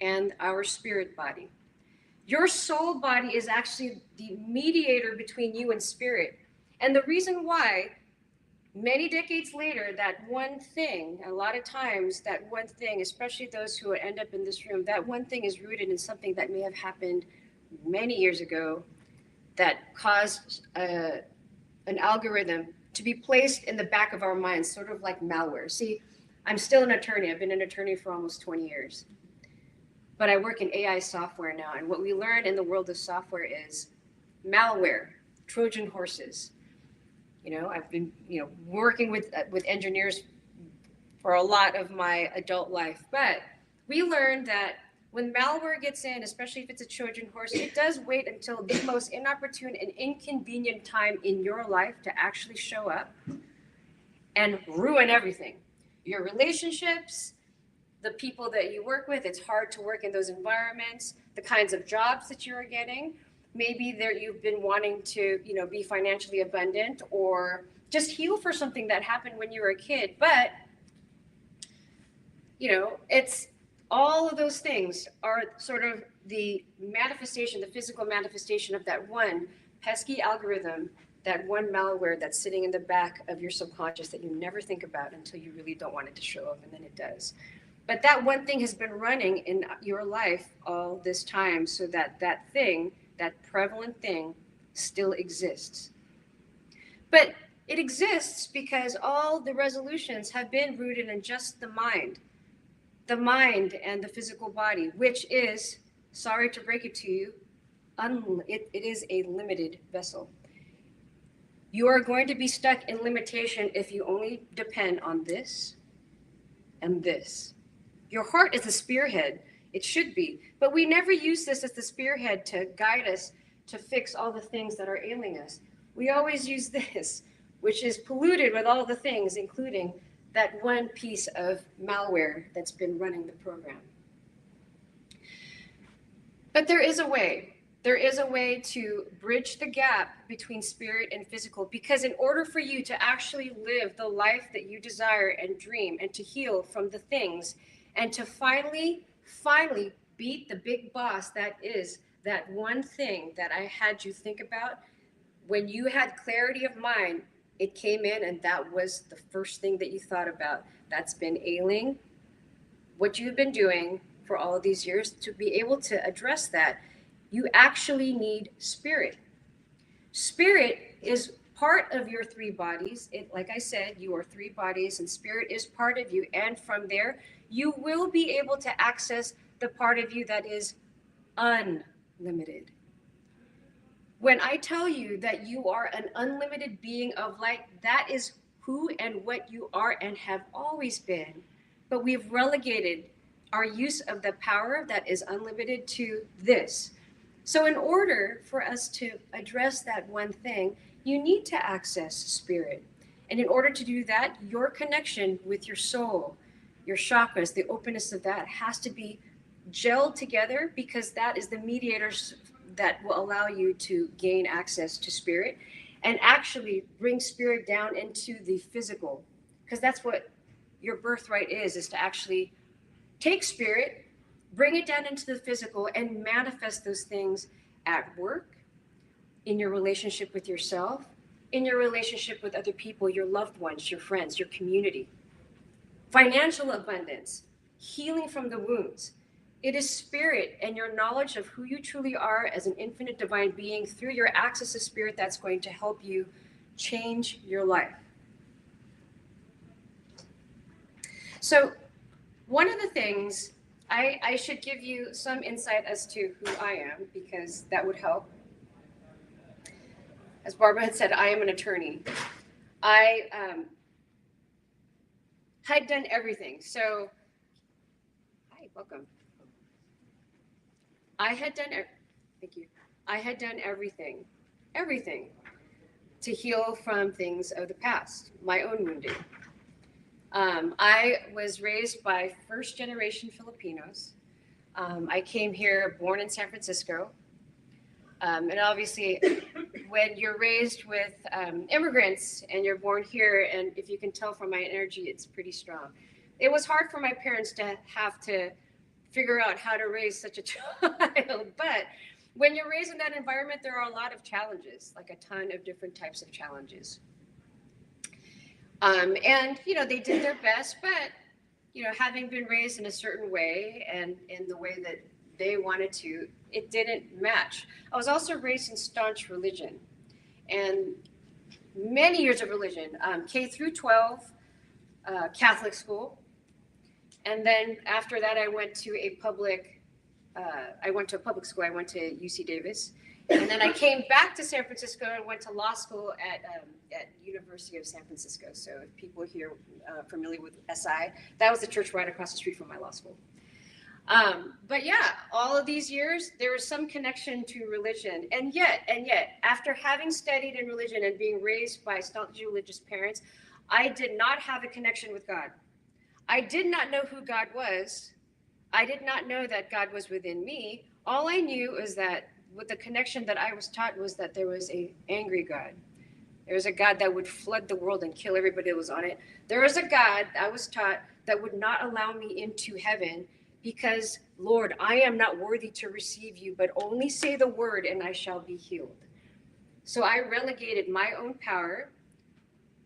and our spirit body. Your soul body is actually the mediator between you and spirit. And the reason why, many decades later, that one thing, a lot of times, that one thing, especially those who end up in this room, that one thing is rooted in something that may have happened many years ago that caused an algorithm to be placed in the back of our minds, sort of like malware. See, I'm still an attorney. I've been an attorney for almost 20 years. But I work in AI software now. And what we learn in the world of software is malware, Trojan horses. I've been, working with engineers for a lot of my adult life. But we learned that when malware gets in, especially if it's a Trojan horse, it does wait until the most inopportune and inconvenient time in your life to actually show up and ruin everything. Your relationships, the people that you work with, it's hard to work in those environments, the kinds of jobs that you're getting. Maybe you've been wanting to, be financially abundant or just heal for something that happened when you were a kid. But, it's all of those things are sort of the manifestation, the physical manifestation of that one pesky algorithm, that one malware that's sitting in the back of your subconscious that you never think about until you really don't want it to show up, and then it does. But that one thing has been running in your life all this time, so that thing, that prevalent thing, still exists. But it exists because all the resolutions have been rooted in just the mind and the physical body, which is, sorry to break it to you, it is a limited vessel. You are going to be stuck in limitation if you only depend on this and this. Your heart is the spearhead. It should be. But we never use this as the spearhead to guide us to fix all the things that are ailing us. We always use this, which is polluted with all the things, including that one piece of malware that's been running the program. But there is a way. There is a way to bridge the gap between spirit and physical, because in order for you to actually live the life that you desire and dream, and to heal from the things, and to finally beat the big boss that is that one thing that I had you think about, when you had clarity of mind, it came in and that was the first thing that you thought about. That's been ailing what you've been doing for all of these years. To be able to address that, you actually need spirit. Spirit is part of your three bodies. Like I said, you are three bodies and spirit is part of you. And from there, you will be able to access the part of you that is unlimited. When I tell you that you are an unlimited being of light, that is who and what you are and have always been. But we've relegated our use of the power that is unlimited to this. So in order for us to address that one thing, you need to access spirit. And in order to do that, your connection with your soul, your chakras, the openness of that has to be gelled together, because that is the mediators that will allow you to gain access to spirit and actually bring spirit down into the physical. Because that's what your birthright is to actually take spirit, bring it down into the physical, and manifest those things at work, in your relationship with yourself, in your relationship with other people, your loved ones, your friends, your community. Financial abundance, healing from the wounds. It is spirit and your knowledge of who you truly are as an infinite divine being through your access to spirit that's going to help you change your life. So one of the things, I should give you some insight as to who I am, because that would help. As Barbara had said, I am an attorney. I had done everything. So, hi, welcome. I had done everything to heal from things of the past, my own wounding. I was raised by first-generation Filipinos. I came here, born in San Francisco. And obviously, when you're raised with immigrants and you're born here, and if you can tell from my energy, it's pretty strong. It was hard for my parents to have to figure out how to raise such a child. But when you're raised in that environment, there are a lot of challenges, like a ton of different types of challenges. And, you know, they did their best, but, you know, having been raised in a certain way and in the way that they wanted to, it didn't match. I was also raised in staunch religion and many years of religion, K through 12, Catholic school. And then after that, I went to a public school. I went to UC Davis. And then I came back to San Francisco and went to law school at University of San Francisco. So if people here familiar with SI, that was the church right across the street from my law school. But yeah, all of these years, there was some connection to religion. And yet, after having studied in religion and being raised by staunchly religious parents, I did not have a connection with God. I did not know who God was. I did not know that God was within me. All I knew is that with the connection that I was taught was that there was an angry God. There was a God that would flood the world and kill everybody that was on it. There was a God, I was taught, that would not allow me into heaven because, Lord, I am not worthy to receive you, but only say the word and I shall be healed. So I relegated my own power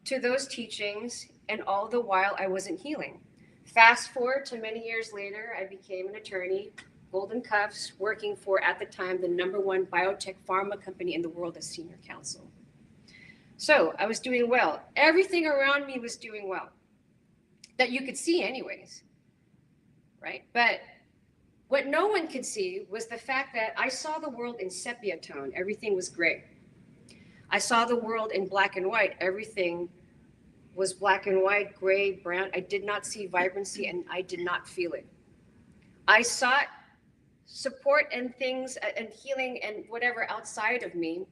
to those teachings, and all the while I wasn't healing. Fast forward to many years later, I became an attorney, golden cuffs, working for, at the time, the #1 biotech pharma company in the world as senior counsel. So I was doing well. Everything around me was doing well. That you could see anyways, right? But what no one could see was the fact that I saw the world in sepia tone. Everything was gray. I saw the world in black and white. Everything was black and white, gray, brown. I did not see vibrancy and I did not feel it. I sought support and things and healing and whatever outside of me,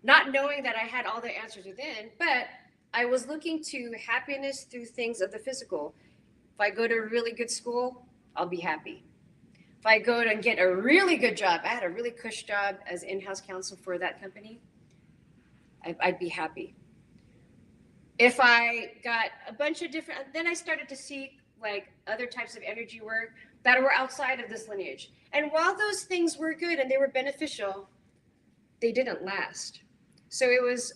not knowing that I had all the answers within, but I was looking to happiness through things of the physical. If I go to a really good school, I'll be happy. If I go and get a really good job, I had a really cush job as in-house counsel for that company, I'd be happy. If I got a bunch of different, then I started to seek like other types of energy work that were outside of this lineage. And while those things were good and they were beneficial, they didn't last. So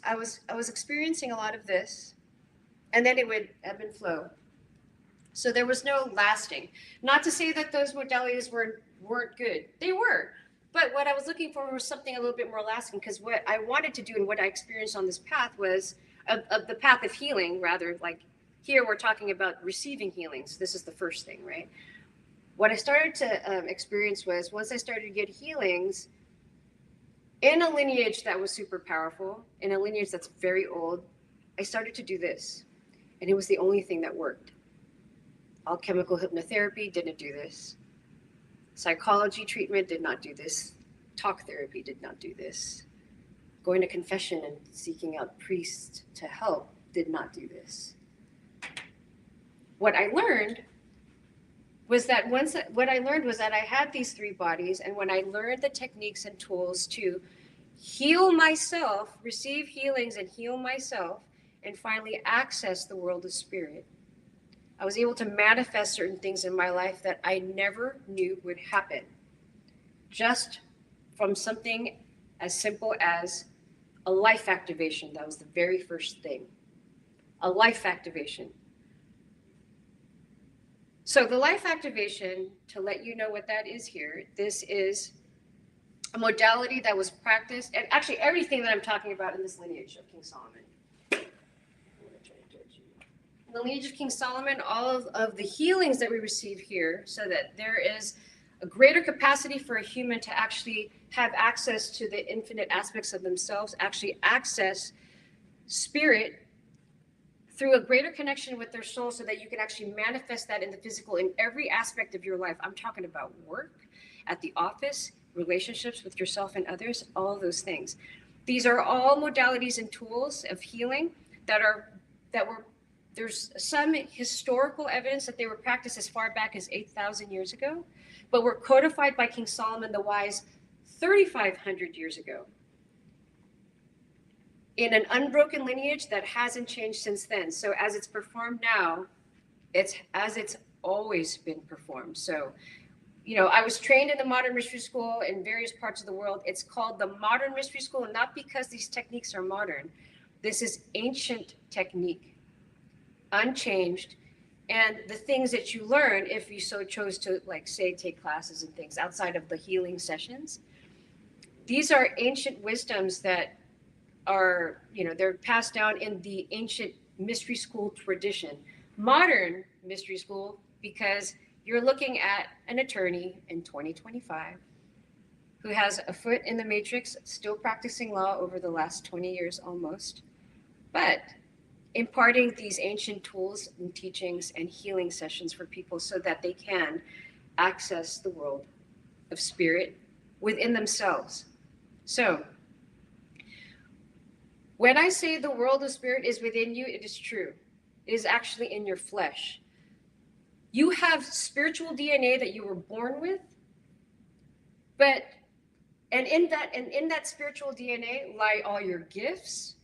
I was experiencing a lot of this, and then it would ebb and flow. So there was no lasting. Not to say that those modalities weren't good. They were. But what I was looking for was something a little bit more lasting, because what I wanted to do and what I experienced on this path was of the path of healing, rather, like here we're talking about receiving healings. This is the first thing, right? What I started to experience was once I started to get healings in a lineage that was super powerful, in a lineage that's very old, I started to do this. And it was the only thing that worked. Alchemical hypnotherapy didn't do this. Psychology treatment did not do this. Talk therapy did not do this. Going to confession and seeking out priests to help did not do this. What I learned was that I had these 3 bodies, and when I learned the techniques and tools to heal myself, receive healings and heal myself, and finally access the world of spirit, I was able to manifest certain things in my life that I never knew would happen, just from something as simple as a life activation. That was the very first thing, a life activation. So the life activation, to let you know what that is here, this is a modality that was practiced, and actually everything that I'm talking about in this lineage of King Solomon. In the lineage of King Solomon, all of the healings that we receive here, so that there is a greater capacity for a human to actually have access to the infinite aspects of themselves, actually access spirit through a greater connection with their soul, so that you can actually manifest that in the physical in every aspect of your life. I'm talking about work, at the office, relationships with yourself and others, all those things. These are all modalities and tools of healing there's some historical evidence that they were practiced as far back as 8,000 years ago, but were codified by King Solomon the Wise 3,500 years ago in an unbroken lineage that hasn't changed since then. So as it's performed now, it's as it's always been performed. So, you know, I was trained in the Modern Mystery School in various parts of the world. It's called the Modern Mystery School, not because these techniques are modern. This is ancient technique, unchanged. And the things that you learn, if you so chose to, like, say, take classes and things outside of the healing sessions, these are ancient wisdoms that are, you know, they're passed down in the ancient mystery school tradition. Modern mystery school, because you're looking at an attorney in 2025 who has a foot in the matrix, still practicing law over the last 20 years almost, but imparting these ancient tools and teachings and healing sessions for people so that they can access the world of spirit within themselves. So, when I say the world of spirit is within you, it is true. It is actually in your flesh. You have spiritual DNA that you were born with, and in that spiritual DNA lie all your gifts,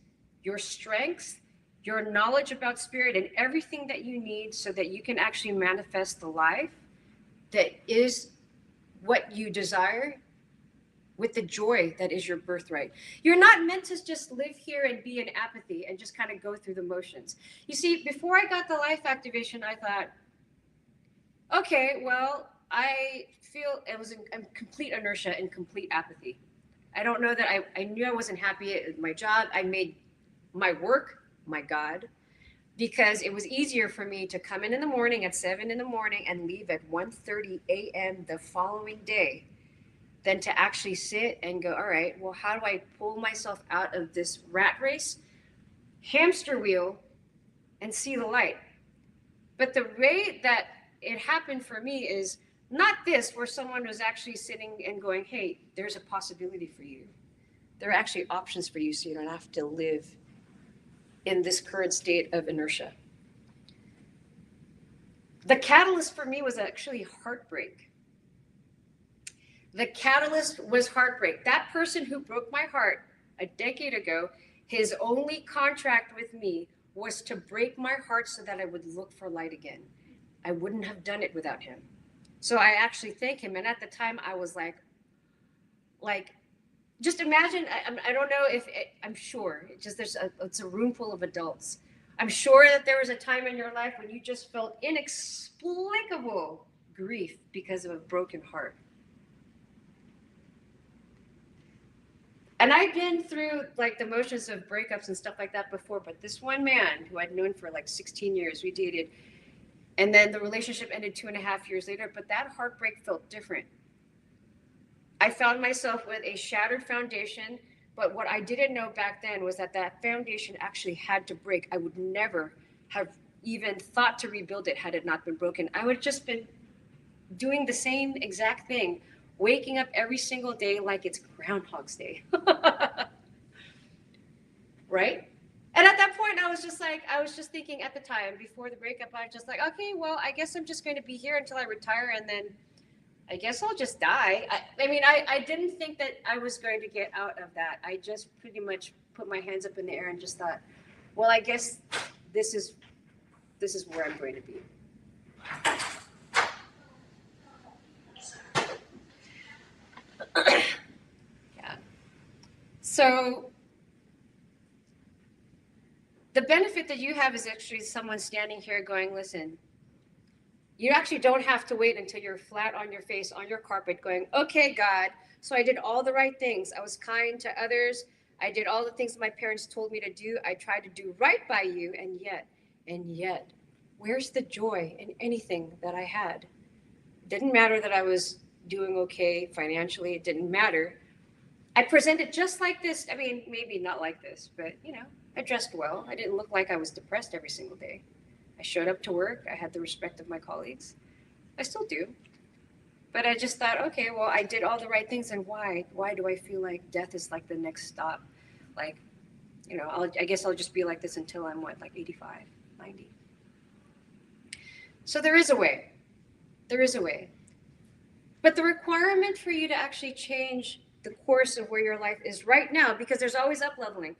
your strengths, your knowledge about spirit, and everything that you need so that you can actually manifest the life that is what you desire with the joy that is your birthright. You're not meant to just live here and be in apathy and just kind of go through the motions. You see, before I got the life activation, I thought, okay, well, I feel it was in complete inertia and complete apathy. I don't know that I knew I wasn't happy at my job. I made my work my God, because it was easier for me to come in the morning at 7 in the morning and leave at 1:30 a.m. the following day than to actually sit and go, all right, well, how do I pull myself out of this rat race, hamster wheel, and see the light? But the way that it happened for me is not this, where someone was actually sitting and going, hey, there's a possibility for you. There are actually options for you, so you don't have to live in this current state of inertia. The catalyst for me was actually heartbreak. The catalyst was heartbreak. That person who broke my heart a decade ago, his only contract with me was to break my heart so that I would look for light again. I wouldn't have done it without him. So I actually thank him. And at the time I was like, just imagine, I don't know if, I'm sure, it's a room full of adults. I'm sure that there was a time in your life when you just felt inexplicable grief because of a broken heart. And I've been through like the motions of breakups and stuff like that before, but this one man who I'd known for like 16 years, we dated, and then the relationship ended 2.5 years later, but that heartbreak felt different. I found myself with a shattered foundation, but what I didn't know back then was that that foundation actually had to break. I would never have even thought to rebuild it had it not been broken. I would have just been doing the same exact thing, waking up every single day like it's Groundhog's Day. Right? And at that point, I was just thinking at the time, before the breakup, I was just like, okay, well, I guess I'm just going to be here until I retire, and then I guess I'll just die. I didn't think that I was going to get out of that. I just pretty much put my hands up in the air and just thought, well, I guess this is where I'm going to be. Yeah. So the benefit that you have is actually someone standing here going, listen, you actually don't have to wait until you're flat on your face on your carpet going, okay, God, so I did all the right things. I was kind to others. I did all the things my parents told me to do. I tried to do right by you. And yet, where's the joy in anything that I had? It didn't matter that I was doing okay financially. It didn't matter. I presented just like this. I mean, maybe not like this, but I dressed well. I didn't look like I was depressed every single day. I showed up to work. I had the respect of my colleagues. I still do. But I just thought, okay, well, I did all the right things. And why? Why do I feel like death is like the next stop? Like, I guess I'll just be like this until I'm 85, 90. So there is a way. There is a way. But the requirement for you to actually change the course of where your life is right now, because there's always up leveling.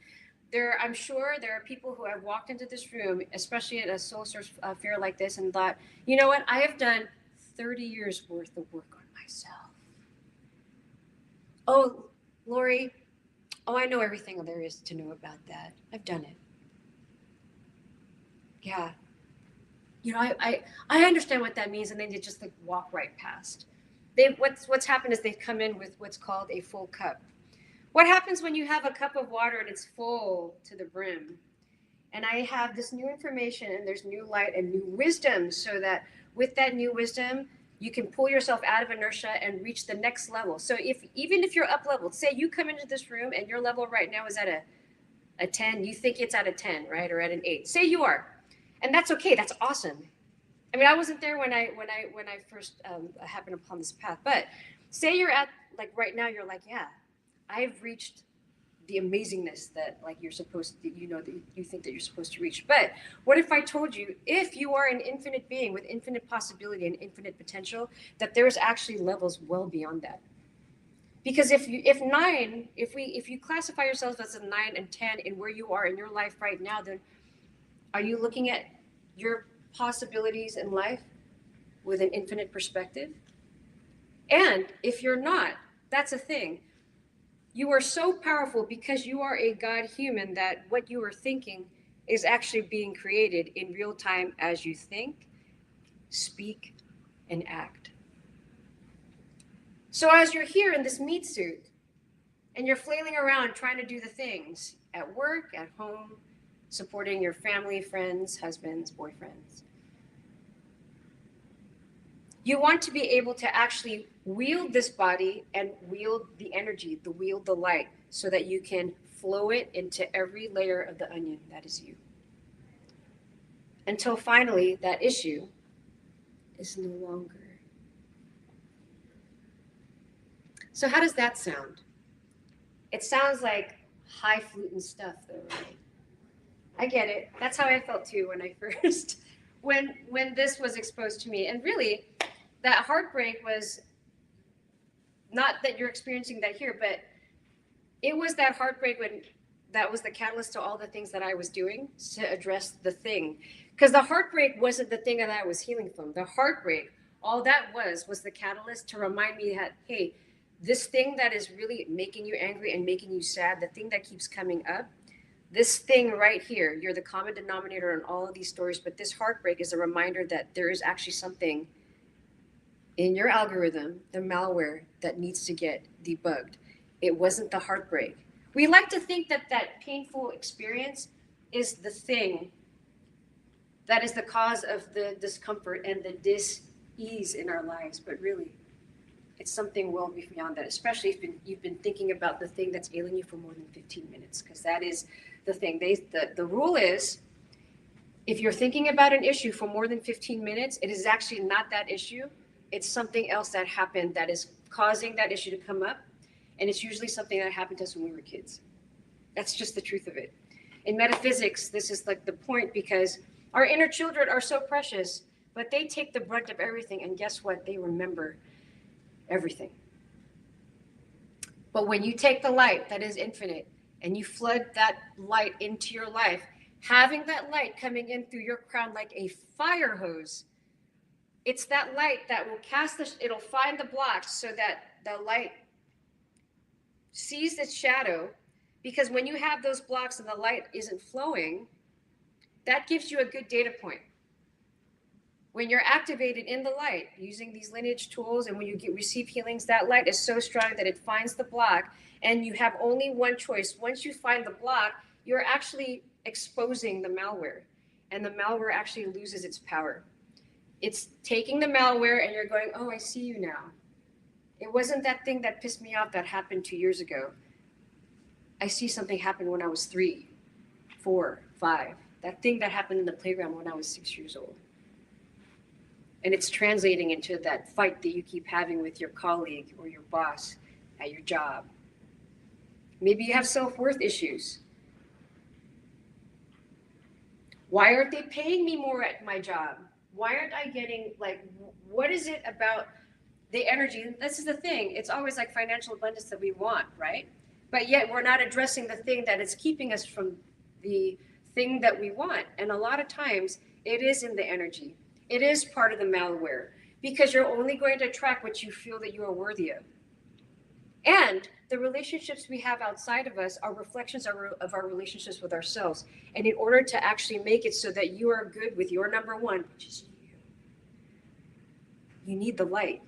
I'm sure there are people who have walked into this room, especially at a soul search fair like this, and thought, you know what, I have done 30 years worth of work on myself. Oh, Lori, oh, I know everything there is to know about that. I've done it. Yeah. You know, I understand what that means, and then they just like walk right past. What's happened is they've come in with what's called a full cup. What happens when you have a cup of water and it's full to the brim? And I have this new information, and there's new light and new wisdom, so that with that new wisdom, you can pull yourself out of inertia and reach the next level. So even if you're up leveled, say you come into this room and your level right now is at a 10, you think it's at a 10, right? Or at an 8. Say you are. And that's okay. That's awesome. I mean, I wasn't there when I first happened upon this path, but say you're at, like right now, you're like, yeah, I've reached the amazingness that like you're supposed to, you know, that you think that you're supposed to reach. But what if I told you, if you are an infinite being with infinite possibility and infinite potential, that there's actually levels well beyond that? Because if you classify yourself as a 9 and 10 in where you are in your life right now, then are you looking at your possibilities in life with an infinite perspective? And if you're not, that's a thing. You are so powerful because you are a God human that what you are thinking is actually being created in real time as you think, speak, and act. So as you're here in this meat suit and you're flailing around trying to do the things at work, at home, supporting your family, friends, husbands, boyfriends, you want to be able to actually wield this body and wield the energy, wield the light, so that you can flow it into every layer of the onion that is you. Until finally that issue is no longer. So how does that sound? It sounds like highfalutin stuff though, right? I get it. That's how I felt too when I first, when this was exposed to me. And really, that heartbreak was not that you're experiencing that here, but it was that heartbreak when that was the catalyst to all the things that I was doing to address the thing. Because the heartbreak wasn't the thing that I was healing from. The heartbreak, all that was the catalyst to remind me that, hey, this thing that is really making you angry and making you sad, the thing that keeps coming up, this thing right here, you're the common denominator in all of these stories, but this heartbreak is a reminder that there is actually something in your algorithm, the malware, that needs to get debugged. It wasn't the heartbreak. We like to think that that painful experience is the thing that is the cause of the discomfort and the dis-ease in our lives, but really, it's something well beyond that, especially if you've been thinking about the thing that's ailing you for more than 15 minutes, because that is the thing. The rule is, if you're thinking about an issue for more than 15 minutes, it is actually not that issue. It's something else that happened that is causing that issue to come up. And it's usually something that happened to us when we were kids. That's just the truth of it. In metaphysics, this is like the point, because our inner children are so precious, but they take the brunt of everything. And guess what? They remember everything. But when you take the light that is infinite and you flood that light into your life, having that light coming in through your crown like a fire hose, it's that light that will it'll find the blocks so that the light sees its shadow. Because when you have those blocks and the light isn't flowing, that gives you a good data point. When you're activated in the light using these lineage tools, and when you receive healings, that light is so strong that it finds the block, and you have only one choice. Once you find the block, you're actually exposing the malware, and the malware actually loses its power. It's taking the malware and you're going, oh, I see you now. It wasn't that thing that pissed me off that happened 2 years ago. I see something happen when I was 3, 4, 5. That thing that happened in the playground when I was 6 years old. And it's translating into that fight that you keep having with your colleague or your boss at your job. Maybe you have self-worth issues. Why aren't they paying me more at my job? Why aren't I getting, like, what is it about the energy? This is the thing. It's always like financial abundance that we want, right? But yet we're not addressing the thing that is keeping us from the thing that we want. And a lot of times it is in the energy. It is part of the malware, because you're only going to attract what you feel that you are worthy of. And the relationships we have outside of us are reflections of our relationships with ourselves. And in order to actually make it so that you are good with your number one, which is you need the light.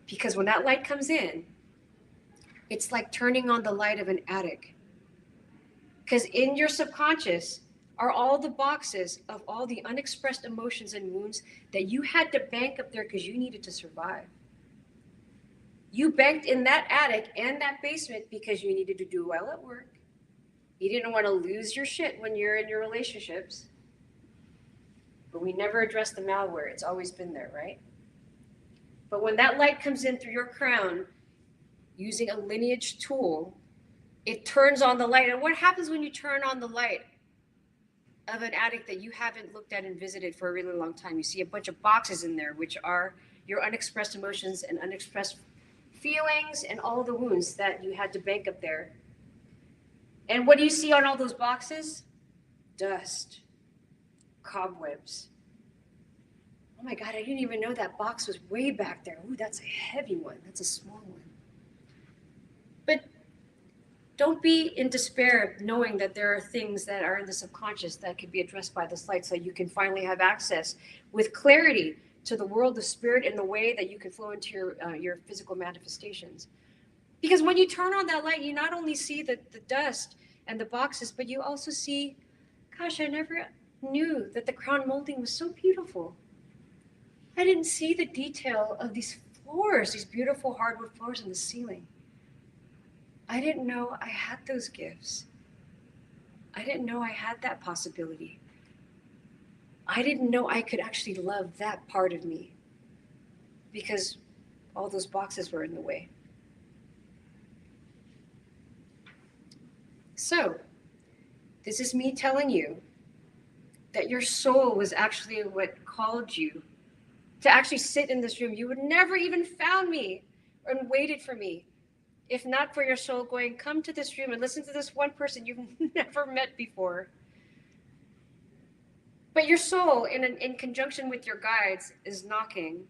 Because when that light comes in, it's like turning on the light of an attic. Because in your subconscious are all the boxes of all the unexpressed emotions and wounds that you had to bank up there because you needed to survive. You banked in that attic and that basement because you needed to do well at work. You didn't want to lose your shit when you're in your relationships. But we never address the malware. It's always been there, right? But when that light comes in through your crown, using a lineage tool, it turns on the light. And what happens when you turn on the light of an attic that you haven't looked at and visited for a really long time? You see a bunch of boxes in there, which are your unexpressed emotions and unexpressed feelings and all the wounds that you had to bank up there. And what do you see on all those boxes? Dust, cobwebs. Oh my God, I didn't even know that box was way back there. Ooh, that's a heavy one. That's a small one. But don't be in despair knowing that there are things that are in the subconscious that could be addressed by this light, so you can finally have access with clarity to the world of spirit in the way that you can flow into your physical manifestations. Because when you turn on that light, you not only see the dust and the boxes, but you also see, gosh, I never knew that the crown molding was so beautiful. I didn't see the detail of these floors, these beautiful hardwood floors in the ceiling. I didn't know I had those gifts. I didn't know I had that possibility. I didn't know I could actually love that part of me because all those boxes were in the way. So, this is me telling you that your soul was actually what called you to actually sit in this room. You would never even found me and waited for me if not for your soul going, come to this room and listen to this one person you've never met before. But your soul, in conjunction with your guides, is knocking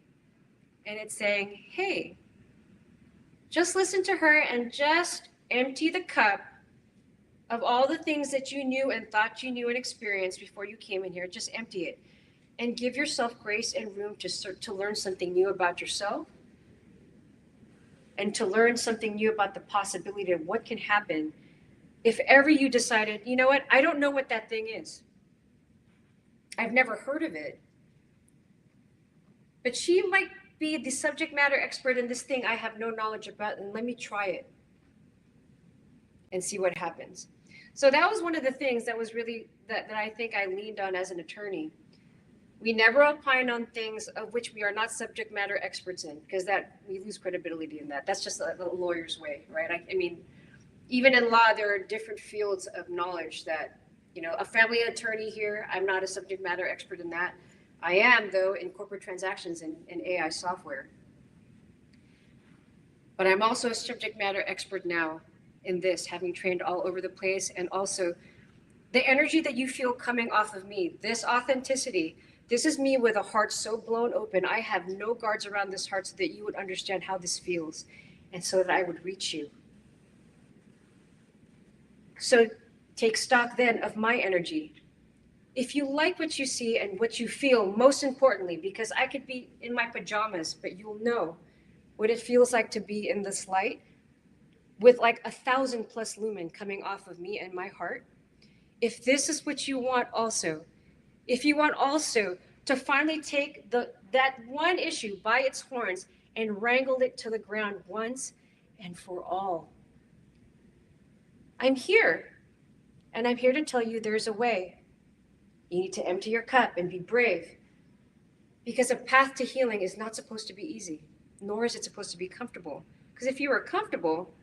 and it's saying, hey, just listen to her and just empty the cup of all the things that you knew and thought you knew and experienced before you came in here. Just empty it and give yourself grace and room to learn something new about yourself and to learn something new about the possibility of what can happen if ever you decided, you know what, I don't know what that thing is. I've never heard of it. But she might be the subject matter expert in this thing I have no knowledge about, and let me try it and see what happens. So that was one of the things that was really, that I think I leaned on as an attorney. We never opine on things of which we are not subject matter experts in, because that we lose credibility in that. That's just a lawyer's way, right? I mean, even in law, there are different fields of knowledge that, you know, a family attorney here, I'm not a subject matter expert in that. I am, though, in corporate transactions and AI software. But I'm also a subject matter expert now in this, having trained all over the place, and also the energy that you feel coming off of me, this authenticity. This is me with a heart so blown open. I have no guards around this heart so that you would understand how this feels and so that I would reach you. So take stock then of my energy. If you like what you see and what you feel, most importantly, because I could be in my pajamas, but you'll know what it feels like to be in this light with like 1,000+ lumen coming off of me and my heart. If this is what you want also, if you want also to finally take that one issue by its horns and wrangle it to the ground once and for all. I'm here, and I'm here to tell you there's a way. You need to empty your cup and be brave, because a path to healing is not supposed to be easy, nor is it supposed to be comfortable. Because if you were comfortable,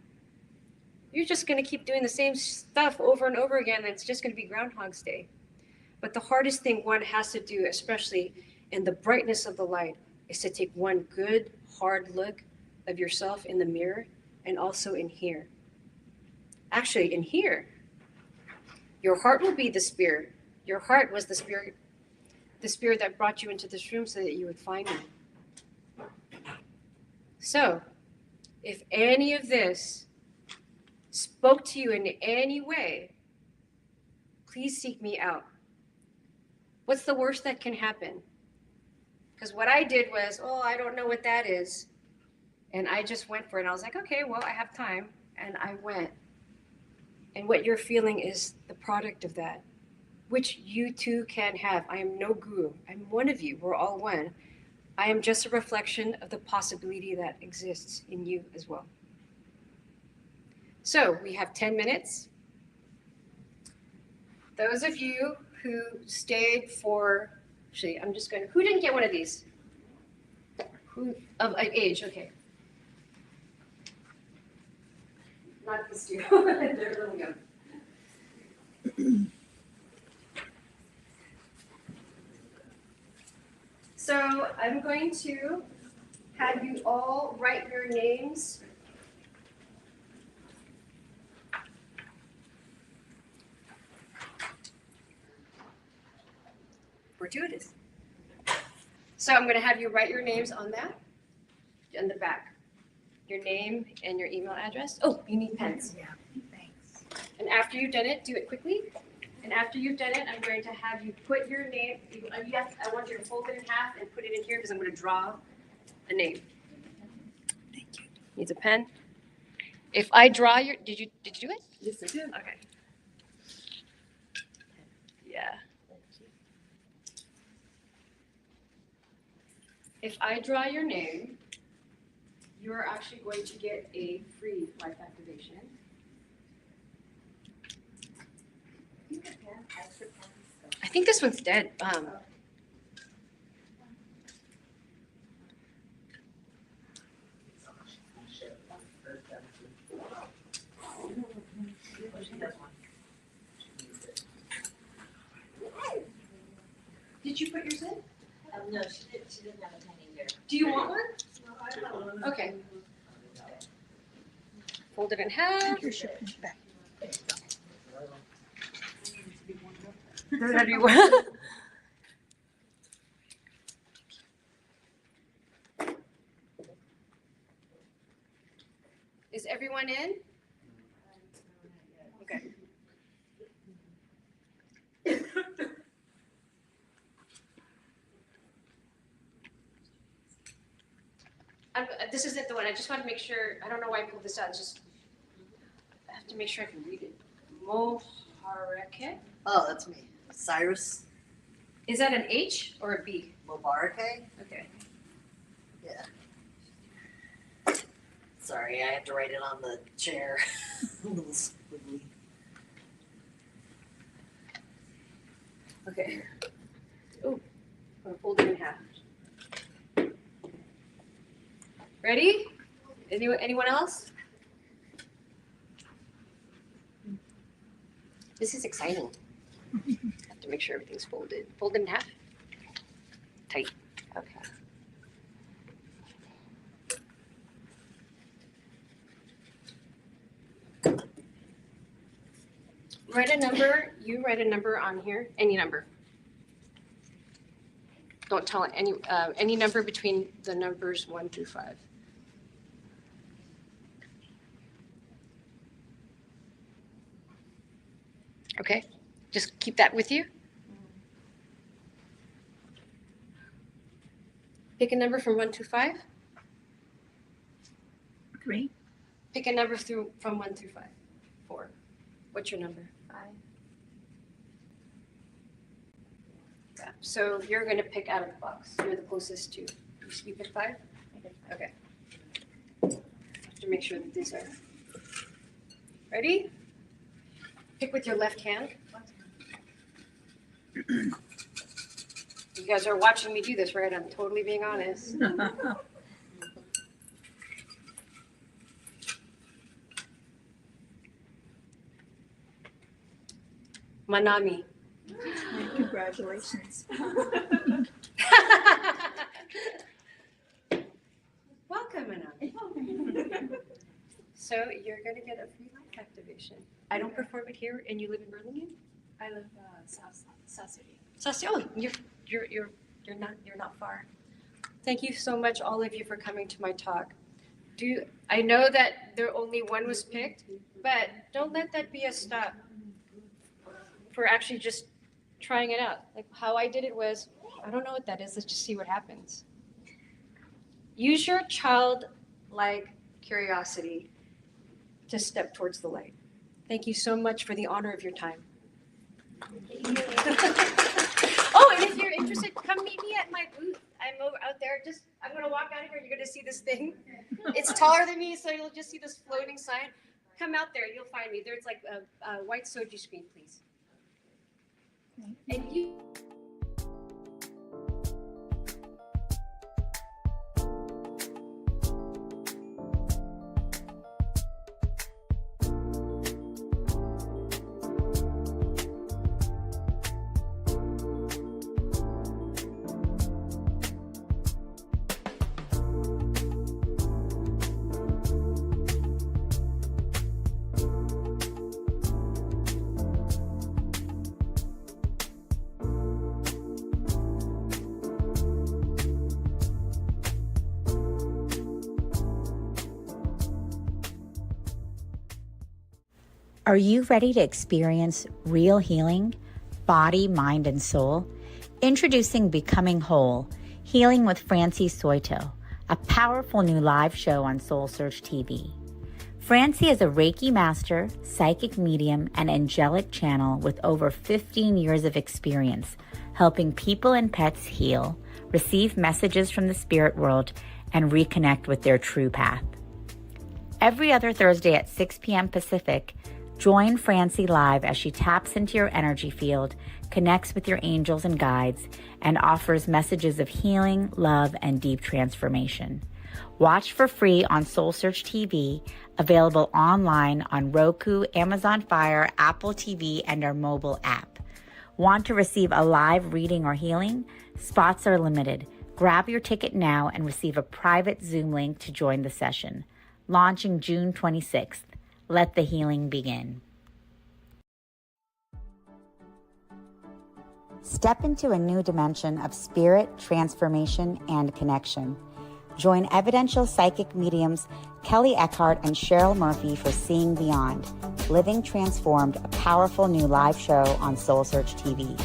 you're just going to keep doing the same stuff over and over again, and it's just going to be Groundhog's Day. But the hardest thing one has to do, especially in the brightness of the light, is to take one good, hard look of yourself in the mirror and also in here. Actually, in here, Your heart will be the spear. Your heart was the spirit that brought you into this room so that you would find me. So, if any of this spoke to you in any way, please seek me out. What's the worst that can happen? Because what I did was, oh, I don't know what that is. And I just went for it. And I was like, okay, well, I have time. And I went. And what you're feeling is the product of that, which you too can have. I am no guru. I'm one of you. We're all one. I am just a reflection of the possibility that exists in you as well. So we have 10 minutes. Those of you who stayed for, actually, I'm just going to, who didn't get one of these? Who, of age, okay. Not these two, they're little young. So I'm going to have you all write your names. Fortuitous. So I'm going to have you write your names on that, on the back. Your name and your email address. Oh, you need pens. Yeah, thanks. And after you've done it, do it quickly. And after you've done it, I'm going to have you put your name, I want you to fold it in half and put it in here because I'm going to draw a name. Thank you. Needs a pen. If I draw your, did you do it? Yes, I did. Okay. Yeah. If I draw your name, you're actually going to get a free life activation. I think this one's dead. Did you put yours in? No, she didn't have a pen either. Do you want one? Okay. Fold it in half. Here's your pen back. Whatever you want. Is everyone in? Okay. This isn't the one. I just want to make sure. I don't know why I pulled this out. It's just I have to make sure I can read it. Mohareke. Oh, that's me. Cyrus. Is that an H or a B? Mobarake. Okay. Yeah. Sorry, I had to write it on the chair. A little squiggly. Okay. Oh, I'm gonna fold it in half. Ready? Anyone else? This is exciting. I have to make sure everything's folded. Fold it in half. Tight. Okay. Write a number. You write a number on here. Any number. Don't tell any number between the numbers 1 through 5. Okay, just keep that with you. Pick a number from 1 to 5. 3. Pick a number from 1 through 5. 4. What's your number? 5. Yeah. So you're going to pick out of the box. You're the closest to. You pick 5? Okay. Have to make sure that these are ready. Pick with your left hand. You guys are watching me do this, right? I'm totally being honest. Manami. Congratulations. Welcome, Manami. So you're going to get a free life activation. I don't perform it here, and you live in Burlingame? I live South City. Oh, you're not far. Thank you so much, all of you, for coming to my talk. I know that only one was picked, but don't let that be a stop for actually just trying it out. Like how I did it was, I don't know what that is. Let's just see what happens. Use your childlike curiosity to step towards the light. Thank you so much for the honor of your time. Oh, and if you're interested, come meet me at my booth. I'm out there. I'm gonna walk out here. You're gonna see this thing. It's taller than me, so you'll just see this floating sign. Come out there. You'll find me. There's like a white soju screen, please. And you. Are you ready to experience real healing, body, mind, and soul? Introducing Becoming Whole, Healing with Francie Soito, a powerful new live show on SoulSearch TV. Francie is a Reiki master, psychic medium, and angelic channel with over 15 years of experience helping people and pets heal, receive messages from the spirit world, and reconnect with their true path. Every other Thursday at 6 p.m. Pacific, join Francie live as she taps into your energy field, connects with your angels and guides, and offers messages of healing, love, and deep transformation. Watch for free on SoulSearch TV, available online on Roku, Amazon Fire, Apple TV, and our mobile app. Want to receive a live reading or healing? Spots are limited. Grab your ticket now and receive a private Zoom link to join the session. Launching June 26th. Let the healing begin. Step into a new dimension of spirit, transformation, and connection. Join evidential psychic mediums Kelly Eckhart and Cheryl Murphy for Seeing Beyond, Living Transformed, a powerful new live show on SoulSearch TV.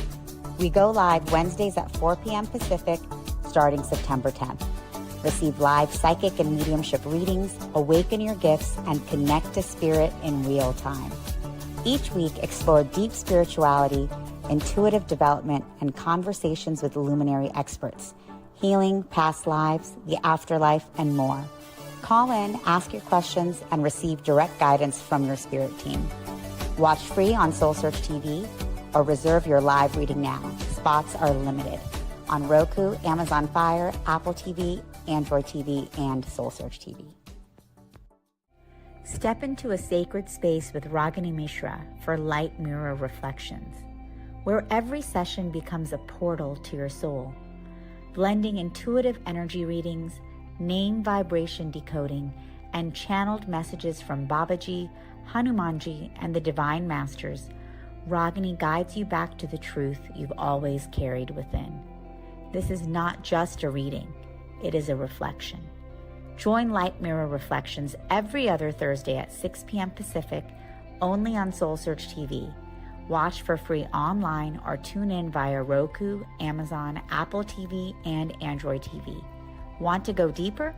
We go live Wednesdays at 4 p.m. Pacific, starting September 10th. Receive live psychic and mediumship readings, awaken your gifts, and connect to spirit in real time. Each week, explore deep spirituality, intuitive development, and conversations with luminary experts, healing, past lives, the afterlife, and more. Call in, ask your questions, and receive direct guidance from your spirit team. Watch free on SoulSearch TV or reserve your live reading now. Spots are limited. On Roku, Amazon Fire, Apple TV, Android TV, and SoulSearch TV. Step into a sacred space with Ragini Mishra for Light Mirror Reflections, where every session becomes a portal to your soul, blending intuitive energy readings, name vibration decoding, and channeled messages from Babaji, Hanumanji, and the Divine Masters. Ragini guides you back to the truth you've always carried within. This is not just a reading. It is a reflection. Join Light Mirror Reflections every other Thursday at 6 p.m. Pacific, only on SoulSearch TV. Watch for free online or tune in via Roku, Amazon, Apple TV, and Android TV. Want to go deeper?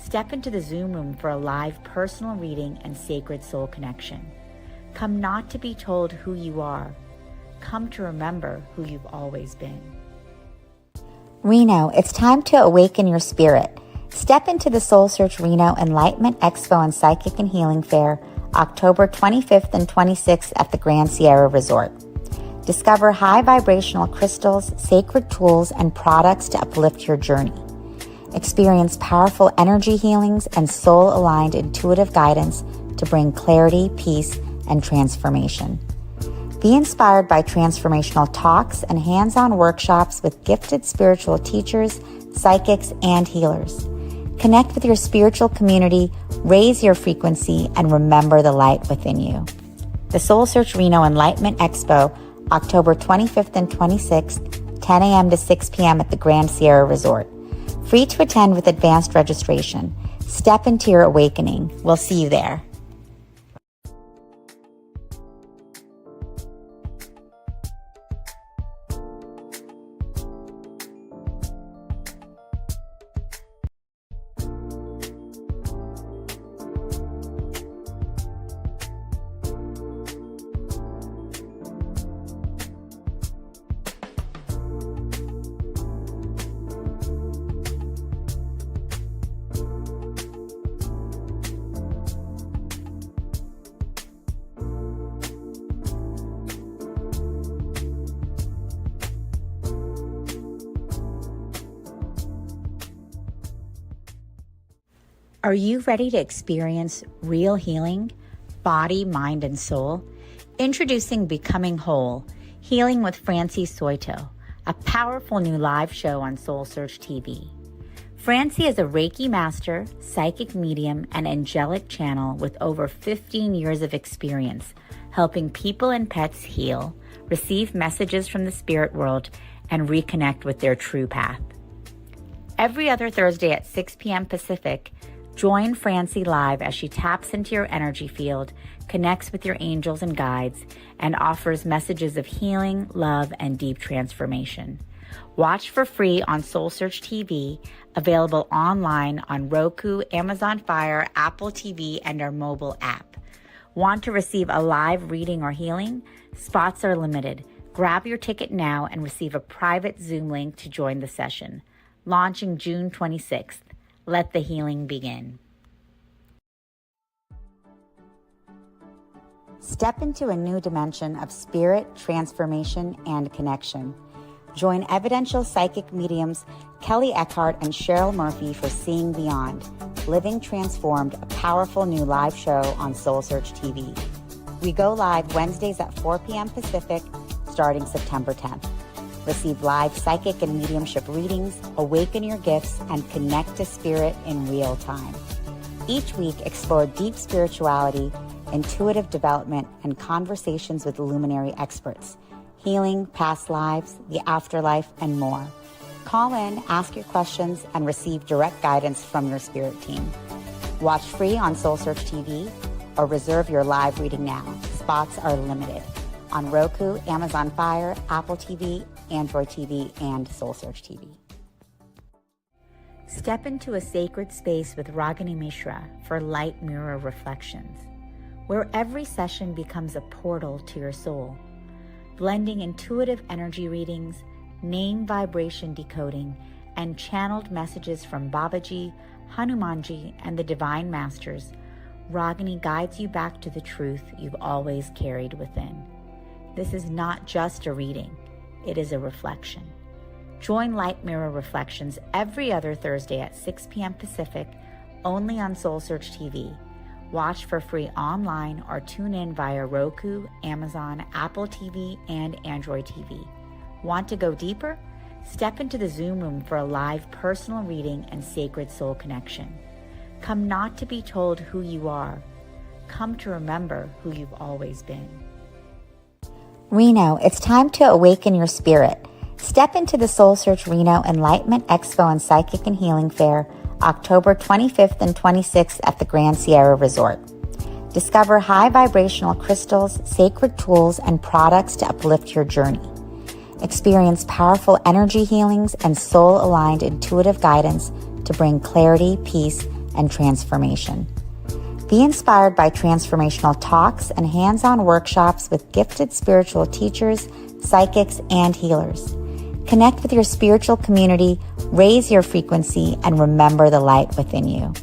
Step into the Zoom room for a live personal reading and sacred soul connection. Come not to be told who you are. Come to remember who you've always been. Reno, it's time to awaken your spirit. Step into the SoulSearch Reno Enlightenment Expo and Psychic and Healing Fair, October 25th and 26th at the Grand Sierra Resort. Discover high vibrational crystals, sacred tools, and products to uplift your journey. Experience powerful energy healings and soul-aligned intuitive guidance to bring clarity, peace, and transformation. Be inspired by transformational talks and hands-on workshops with gifted spiritual teachers, psychics, and healers. Connect with your spiritual community, raise your frequency, and remember the light within you. The SoulSearch Reno Enlightenment Expo, October 25th and 26th, 10 a.m. to 6 p.m. at the Grand Sierra Resort. Free to attend with advanced registration. Step into your awakening. We'll see you there. Are you ready to experience real healing, body, mind, and soul? Introducing Becoming Whole, Healing with Francie Soito, a powerful new live show on SoulSearch TV. Francie is a Reiki master, psychic medium, and angelic channel with over 15 years of experience helping people and pets heal, receive messages from the spirit world, and reconnect with their true path. Every other Thursday at 6 p.m. Pacific, join Francie live as she taps into your energy field, connects with your angels and guides, and offers messages of healing, love, and deep transformation. Watch for free on SoulSearch TV, available online on Roku, Amazon Fire, Apple TV, and our mobile app. Want to receive a live reading or healing? Spots are limited. Grab your ticket now and receive a private Zoom link to join the session. Launching June 26th. Let the healing begin. Step into a new dimension of spirit, transformation, and connection. Join evidential psychic mediums Kelly Eckhart and Cheryl Murphy for Seeing Beyond, Living Transformed, a powerful new live show on SoulSearch TV. We go live Wednesdays at 4 p.m. Pacific, starting September 10th. Receive live psychic and mediumship readings, awaken your gifts, and connect to spirit in real time. Each week, explore deep spirituality, intuitive development, and conversations with luminary experts, healing, past lives, the afterlife, and more. Call in, ask your questions, and receive direct guidance from your spirit team. Watch free on SoulSearch TV or reserve your live reading now. Spots are limited. On Roku, Amazon Fire, Apple TV, Android TV, and SoulSearch TV. Step into a sacred space with Ragini Mishra for Light Mirror Reflections, where every session becomes a portal to your soul, blending intuitive energy readings, name vibration decoding, and channeled messages from Babaji, Hanumanji, and the Divine Masters. Ragini guides you back to the truth you've always carried within. This is not just a reading. It is a reflection. Join Light Mirror Reflections every other Thursday at 6 p.m. Pacific, only on SoulSearch TV. Watch for free online or tune in via Roku, Amazon, Apple TV, and Android TV. Want to go deeper? Step into the Zoom room for a live personal reading and sacred soul connection. Come not to be told who you are. Come to remember who you've always been. Reno, it's time to awaken your spirit. Step into the SoulSearch Reno Enlightenment Expo and Psychic and Healing Fair, October 25th and 26th at the Grand Sierra Resort. Discover high vibrational crystals, sacred tools, and products to uplift your journey. Experience powerful energy healings and soul-aligned intuitive guidance to bring clarity, peace, and transformation. Be inspired by transformational talks and hands-on workshops with gifted spiritual teachers, psychics, and healers. Connect with your spiritual community, raise your frequency, and remember the light within you.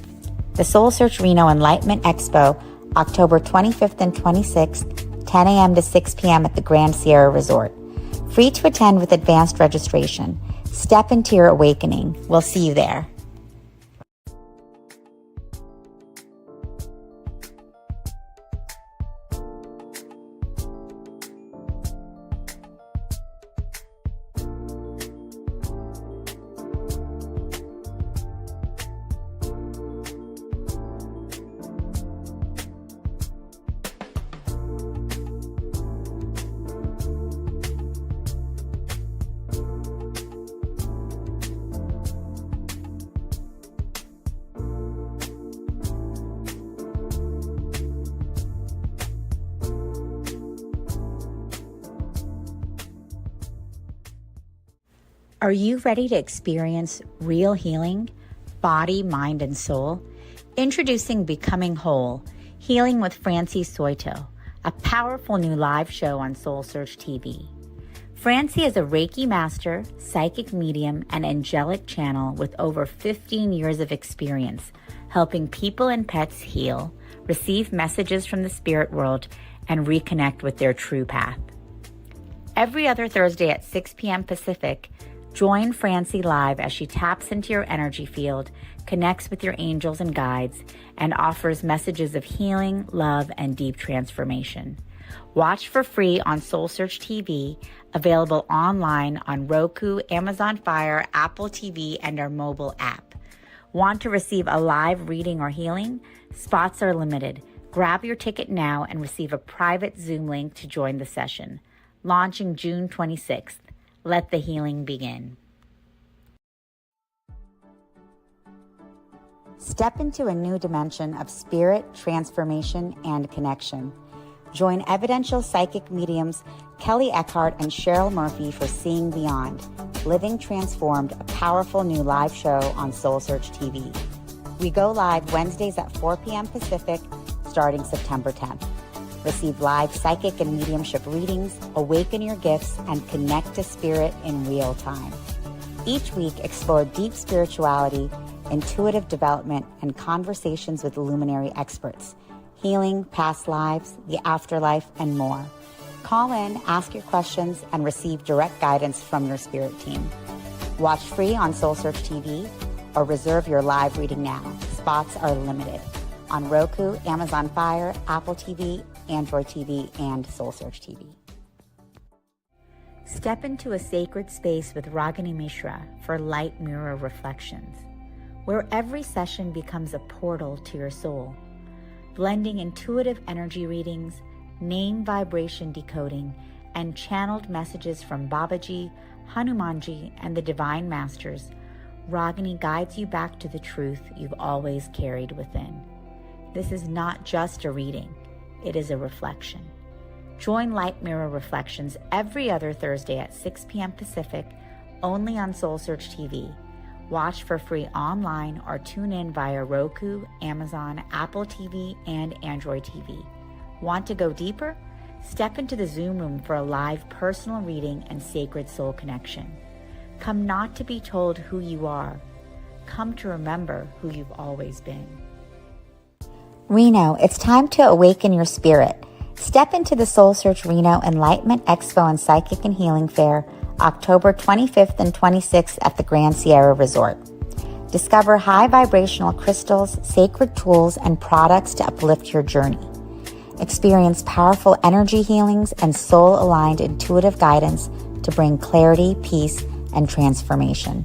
The SoulSearch Reno Enlightenment Expo, October 25th and 26th, 10 a.m. to 6 p.m. at the Grand Sierra Resort. Free to attend with advanced registration. Step into your awakening. We'll see you there. Are you ready to experience real healing, body, mind, and soul? Introducing Becoming Whole, Healing with Francie Soito, a powerful new live show on SoulSearch TV. Francie is a Reiki master, psychic medium, and angelic channel with over 15 years of experience helping people and pets heal, receive messages from the spirit world, and reconnect with their true path. Every other Thursday at 6 p.m. Pacific, join Francie live as she taps into your energy field, connects with your angels and guides, and offers messages of healing, love, and deep transformation. Watch for free on SoulSearch TV, available online on Roku, Amazon Fire, Apple TV, and our mobile app. Want to receive a live reading or healing? Spots are limited. Grab your ticket now and receive a private Zoom link to join the session. Launching June 26th. Let the healing begin. Step into a new dimension of spirit, transformation, and connection. Join evidential psychic mediums Kelly Eckhart and Cheryl Murphy for Seeing Beyond, Living Transformed, a powerful new live show on SoulSearch TV. We go live Wednesdays at 4 p.m. Pacific, starting September 10th. Receive live psychic and mediumship readings, awaken your gifts, and connect to spirit in real time. Each week, explore deep spirituality, intuitive development, and conversations with luminary experts, healing, past lives, the afterlife, and more. Call in, ask your questions, and receive direct guidance from your spirit team. Watch free on SoulSearch TV or reserve your live reading now. Spots are limited on Roku, Amazon Fire, Apple TV, Android TV, and SoulSearch TV. Step into a sacred space with Ragini Mishra for Light Mirror Reflections, where every session becomes a portal to your soul. Blending intuitive energy readings, name vibration decoding, and channeled messages from Babaji, Hanumanji, and the Divine Masters, Ragini guides you back to the truth you've always carried within. This is not just a reading, it is a reflection. Join Light Mirror Reflections every other Thursday at 6 p.m. Pacific, only on SoulSearch TV. Watch for free online or tune in via Roku, Amazon, Apple TV, and Android TV. Want to go deeper? Step into the Zoom room for a live personal reading and sacred soul connection. Come not to be told who you are. Come to remember who you've always been. Reno, it's time to awaken your spirit. Step into the SoulSearch Reno Enlightenment Expo and Psychic and Healing Fair, October 25th and 26th at the Grand Sierra Resort. Discover high vibrational crystals, sacred tools, and products to uplift your journey. Experience powerful energy healings and soul-aligned intuitive guidance to bring clarity, peace, and transformation.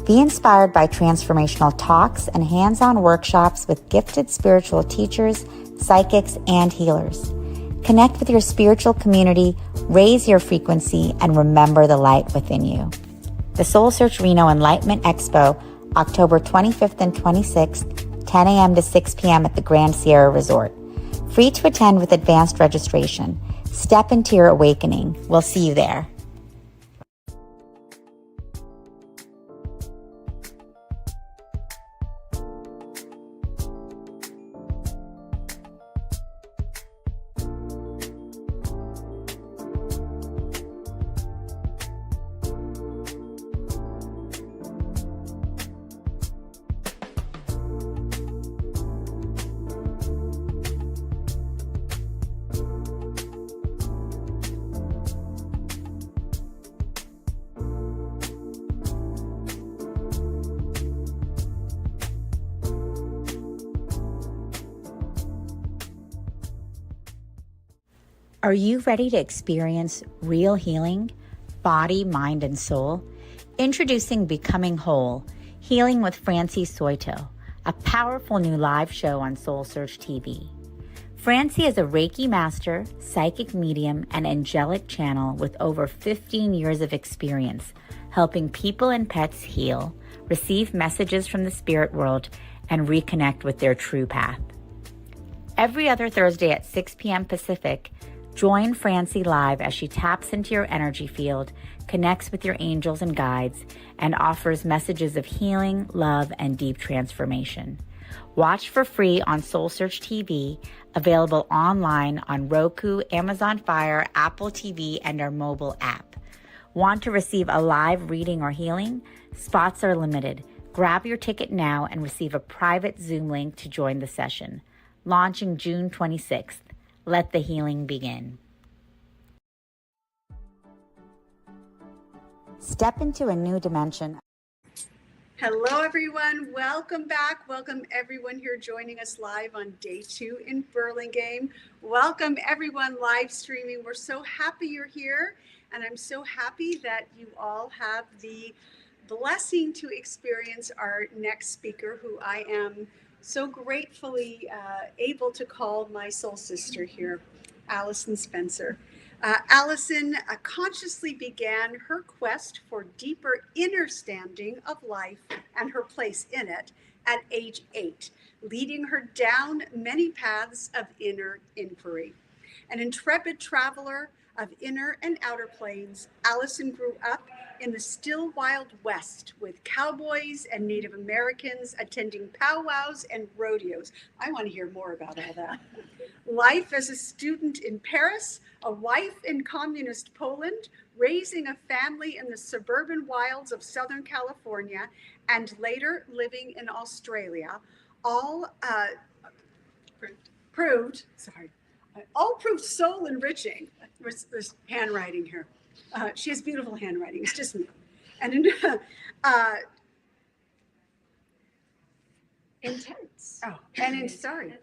Be inspired by transformational talks and hands-on workshops with gifted spiritual teachers, psychics, and healers. Connect with your spiritual community, raise your frequency, and remember the light within you. The SoulSearch Reno Enlightenment Expo, October 25th and 26th, 10 a.m. to 6 p.m. at the Grand Sierra Resort. Free to attend with advanced registration. Step into your awakening. We'll see you there. Are you ready to experience real healing, body, mind, and soul? Introducing Becoming Whole, Healing with Francie Soito, a powerful new live show on SoulSearch TV. Francie is a Reiki master, psychic medium, and angelic channel with over 15 years of experience helping people and pets heal, receive messages from the spirit world, and reconnect with their true path. Every other Thursday at 6 p.m. Pacific, Join Francie live as she taps into your energy field, connects with your angels and guides, and offers messages of healing, love, and deep transformation. Watch for free on SoulSearch TV, available online on Roku, Amazon Fire, Apple TV, and our mobile app. Want to receive a live reading or healing? Spots are limited. Grab your ticket now and receive a private Zoom link to join the session. Launching June 26th. Let the healing begin. Step into a new dimension. Hello, everyone. Welcome back. Welcome, everyone here joining us live on day 2 in Burlingame. Welcome, everyone live streaming. We're so happy you're here, and I'm so happy that you all have the blessing to experience our next speaker, who I am so gratefully able to call my soul sister here, Allison Spencer. Allison consciously began her quest for deeper understanding of life and her place in it at age 8, leading her down many paths of inner inquiry. An intrepid traveler of inner and outer planes, Allison grew up in the still wild West with cowboys and Native Americans attending powwows and rodeos. I want to hear more about all that. Life as a student in Paris, a wife in communist Poland, raising a family in the suburban wilds of Southern California, and later living in Australia, all proved soul enriching. There's handwriting here. She has beautiful handwriting. It's just me. And Intense. Oh, and sorry.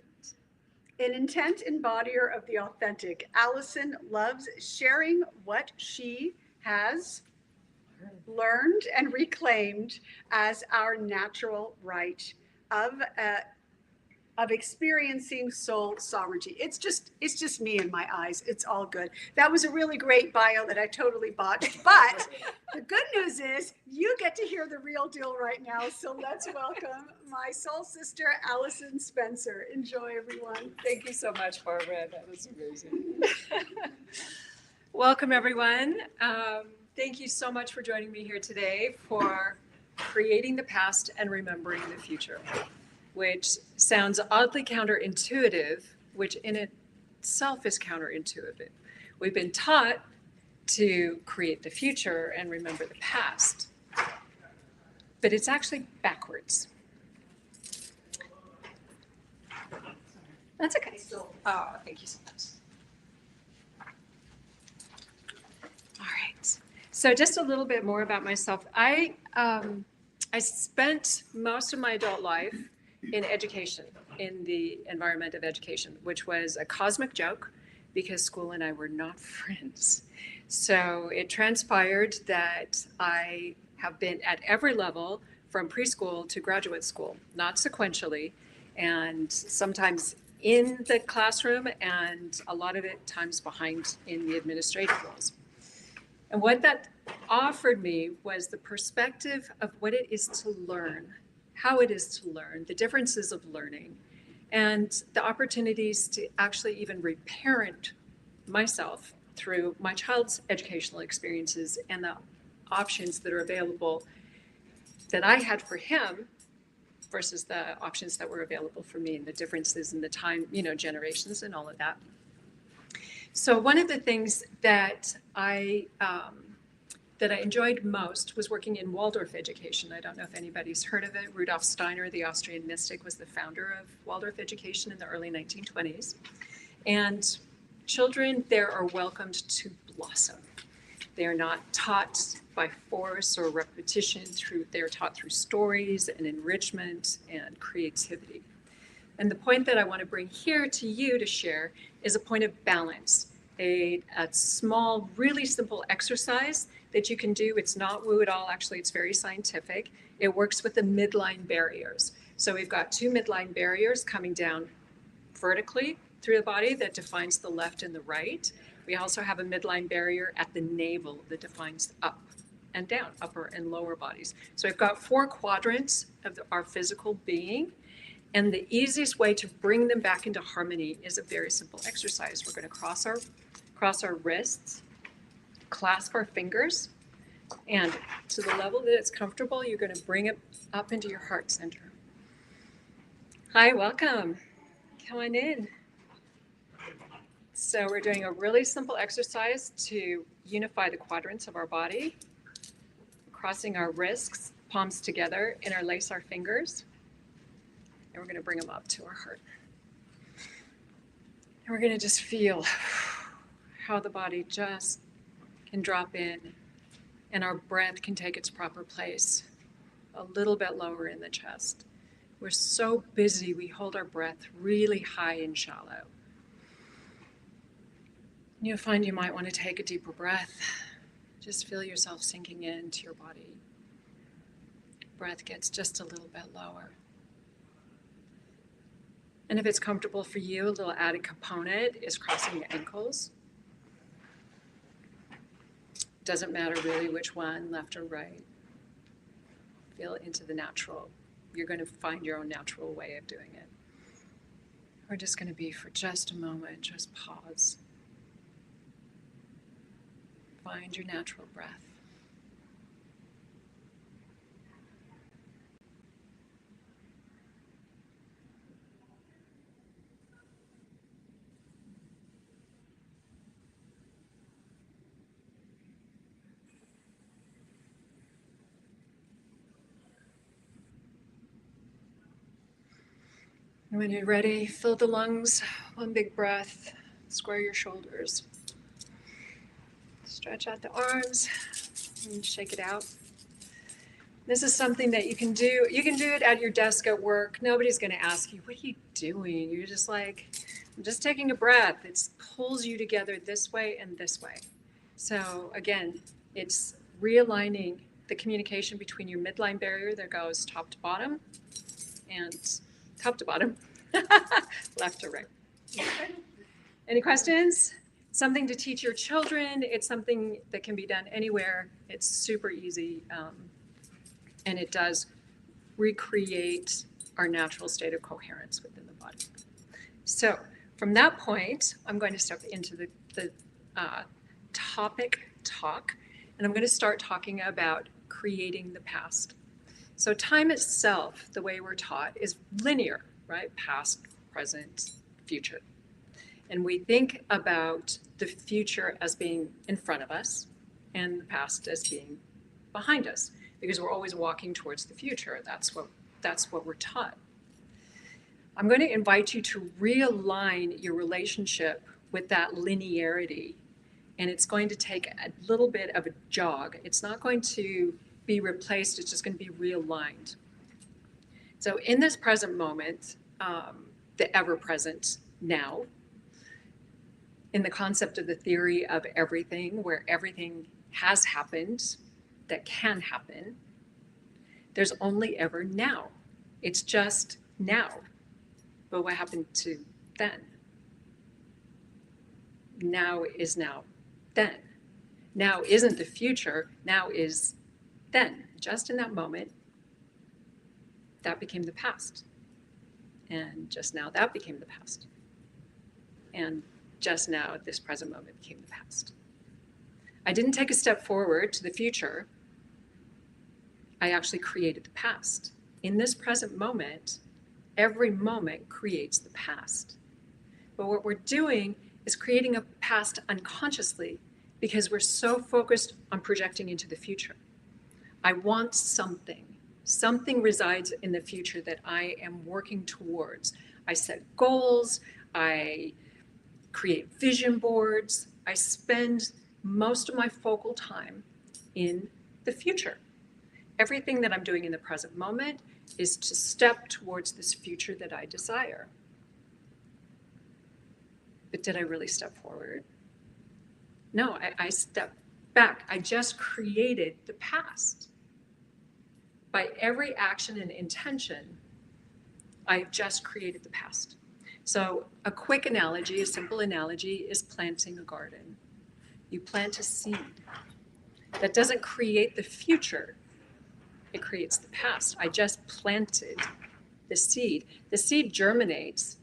An intent embodier of the authentic, Allison loves sharing what she has learned and reclaimed as our natural right of experiencing soul sovereignty. It's just me in my eyes. It's all good. That was a really great bio that I totally botched, but the good news is you get to hear the real deal right now. So let's welcome my soul sister, Allison Spencer. Enjoy, everyone. Thank you so much, Barbara. That was amazing. Welcome, everyone. Thank you so much for joining me here today for Creating the Past and Remembering the Future, which sounds oddly counterintuitive, which in itself is counterintuitive. We've been taught to create the future and remember the past, but it's actually backwards. That's okay. Oh, thank you so much. All right. So just a little bit more about myself. I spent most of my adult life in education, in the environment of education, which was a cosmic joke because school and I were not friends. So it transpired that I have been at every level from preschool to graduate school, not sequentially, and sometimes in the classroom and a lot of it times behind in the administrative roles. And what that offered me was the perspective of what it is to learn, how it is to learn, the differences of learning, and the opportunities to actually even reparent myself through my child's educational experiences and the options that are available that I had for him versus the options that were available for me, and the differences in the time, generations and all of that. So one of the things that I enjoyed most was working in Waldorf education. I don't know if anybody's heard of it. Rudolf Steiner, the Austrian mystic, was the founder of Waldorf education in the early 1920s. And children there are welcomed to blossom. They're not taught by force or repetition. They're taught through stories and enrichment and creativity. And the point that I want to bring here to you to share is a point of balance, a small, really simple exercise that you can do. It's not woo at all. Actually, it's very scientific. It works with the midline barriers. So we've got two midline barriers coming down vertically through the body that defines the left and the right. We also have a midline barrier at the navel that defines up and down, upper and lower bodies. So we've got 4 quadrants of our physical being. And the easiest way to bring them back into harmony is a very simple exercise. We're going to cross our cross our wrists, clasp our fingers, and to the level that it's comfortable, you're going to bring it up into your heart center. Hi, welcome. Come on in. So we're doing a really simple exercise to unify the quadrants of our body, crossing our wrists, palms together, interlace our fingers, and we're going to bring them up to our heart. And we're going to just feel how the body just can drop in and our breath can take its proper place, a little bit lower in the chest. We're so busy, we hold our breath really high and shallow. You'll find you might want to take a deeper breath. Just feel yourself sinking into your body. Breath gets just a little bit lower. And if it's comfortable for you, a little added component is crossing the ankles. Doesn't matter really which one, left or right. Feel into the natural. You're going to find your own natural way of doing it. We're just going to be for just a moment, just pause. Find your natural breath. And when you're ready, fill the lungs, one big breath, square your shoulders. Stretch out the arms and shake it out. This is something that you can do. You can do it at your desk at work. Nobody's going to ask you, what are you doing? You're just like, I'm just taking a breath. It pulls you together this way and this way. So again, it's realigning the communication between your midline barrier that goes top to bottom and top to bottom, left to right. Okay. Any questions? Something to teach your children. It's something that can be done anywhere. It's super easy, and it does recreate our natural state of coherence within the body. So from that point, I'm going to step into the topic talk, and I'm going to start talking about creating the past. So time itself, the way we're taught, is linear, right? Past, present, future. And we think about the future as being in front of us and the past as being behind us, because we're always walking towards the future. That's what we're taught. I'm going to invite you to realign your relationship with that linearity, and it's going to take a little bit of a jog. It's not going to be replaced, it's just going to be realigned. So in this present moment, the ever-present now, in the concept of the theory of everything, where everything has happened that can happen, there's only ever now. It's just now. But what happened to then? Now is now then. Now isn't the future, now is then. Just in that moment, that became the past. And just now, that became the past. And just now, this present moment became the past. I didn't take a step forward to the future. I actually created the past. In this present moment, every moment creates the past. But what we're doing is creating a past unconsciously because we're so focused on projecting into the future. I want something. Something resides in the future that I am working towards. I set goals. I create vision boards. I spend most of my focal time in the future. Everything that I'm doing in the present moment is to step towards this future that I desire. But did I really step forward? No, I stepped back. I just created the past. By every action and intention, I've just created the past. So a quick analogy, a simple analogy, is planting a garden. You plant a seed. That doesn't create the future. It creates the past. I just planted the seed. The seed germinates.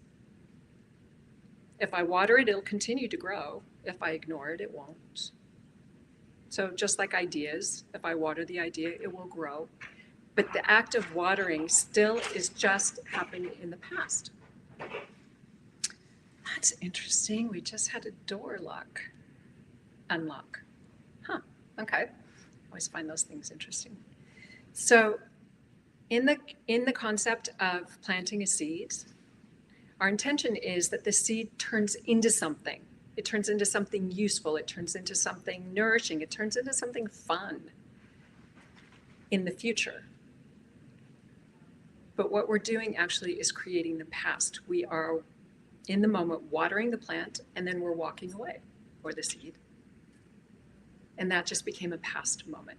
If I water it, it'll continue to grow. If I ignore it, it won't. So just like ideas, if I water the idea, it will grow. But the act of watering still is just happening in the past. That's interesting. We just had a door unlock. Huh, okay. Always find those things interesting. So in the concept of planting a seed, our intention is that the seed turns into something. It turns into something useful. It turns into something nourishing. It turns into something fun in the future. But what we're doing actually is creating the past. We are in the moment watering the plant, and then we're walking away, or the seed. And that just became a past moment.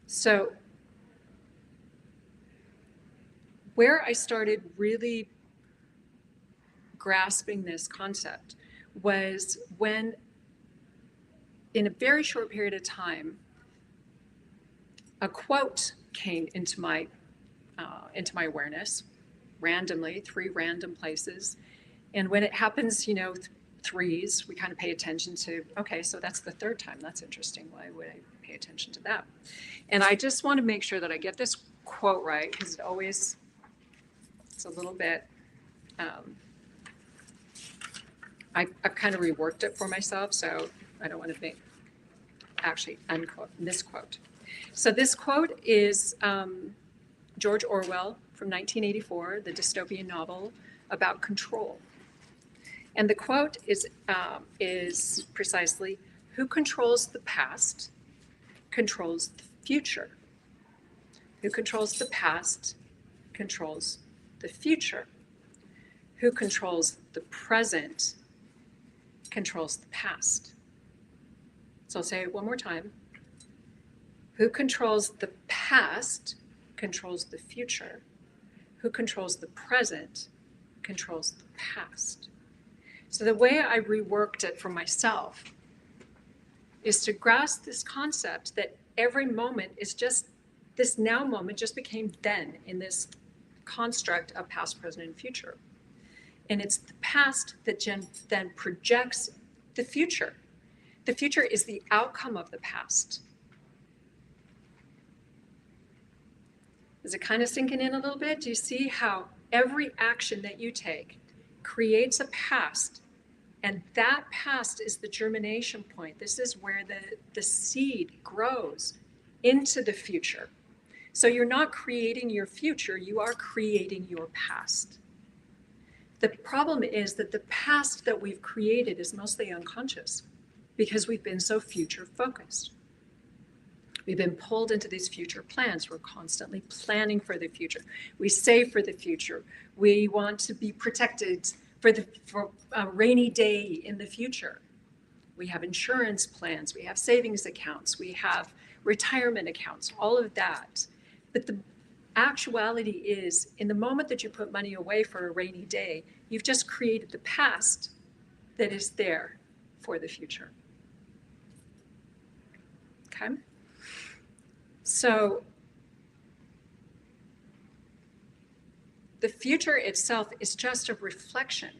So where I started really grasping this concept was when, in a very short period of time, a quote came into my awareness randomly, 3 random places. And when it happens, threes, we kind of pay attention to, okay, so that's the 3rd time. That's interesting. Why would I pay attention to that? And I just want to make sure that I get this quote right, because it's a little bit, I've kind of reworked it for myself, so I don't want to misquote. So this quote is George Orwell from 1984, the dystopian novel about control. And the quote is precisely, who controls the past controls the future. Who controls the past controls the future. Who controls the present controls the past. So I'll say it one more time. Who controls the past controls the future. Who controls the present controls the past. So the way I reworked it for myself is to grasp this concept that every moment is just, this now moment just became then in this construct of past, present, and future. And it's the past that then projects the future. The future is the outcome of the past. Is it kind of sinking in a little bit? Do you see how every action that you take creates a past, and that past is the germination point? This is where the seed grows into the future. So you're not creating your future, you are creating your past. The problem is that the past that we've created is mostly unconscious because we've been so future focused. We've been pulled into these future plans. We're constantly planning for the future. We save for the future. We want to be protected for a rainy day in the future. We have insurance plans. We have savings accounts. We have retirement accounts, all of that. But the actuality is, in the moment that you put money away for a rainy day, you've just created the past that is there for the future. Okay? So the future itself is just a reflection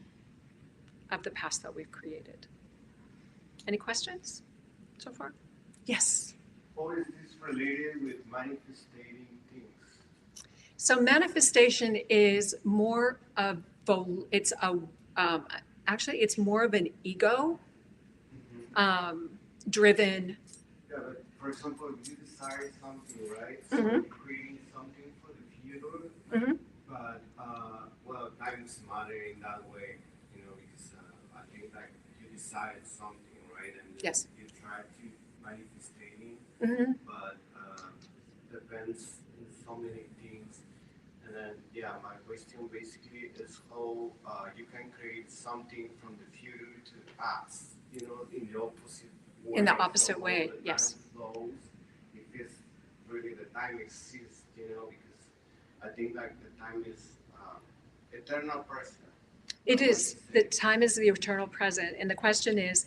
of the past that we've created. Any questions so far? Yes. How is this related with manifesting things? So manifestation is more of actually it's more of an ego driven. Yeah, but for example, you decide something, right? So Mm-hmm. you're creating something for the future, Mm-hmm. but well, times matter in that way, because I think that you decide something, right? And then Yes. you try to manifesting, Mm-hmm. but depends on so many things. And then, yeah, my question basically is how you can create something from the future to the past, in the opposite way. In the opposite So way, the yes. time flows, if it's really the time exists, because I think like the time is eternal present. It is. The time is the eternal present. And the question is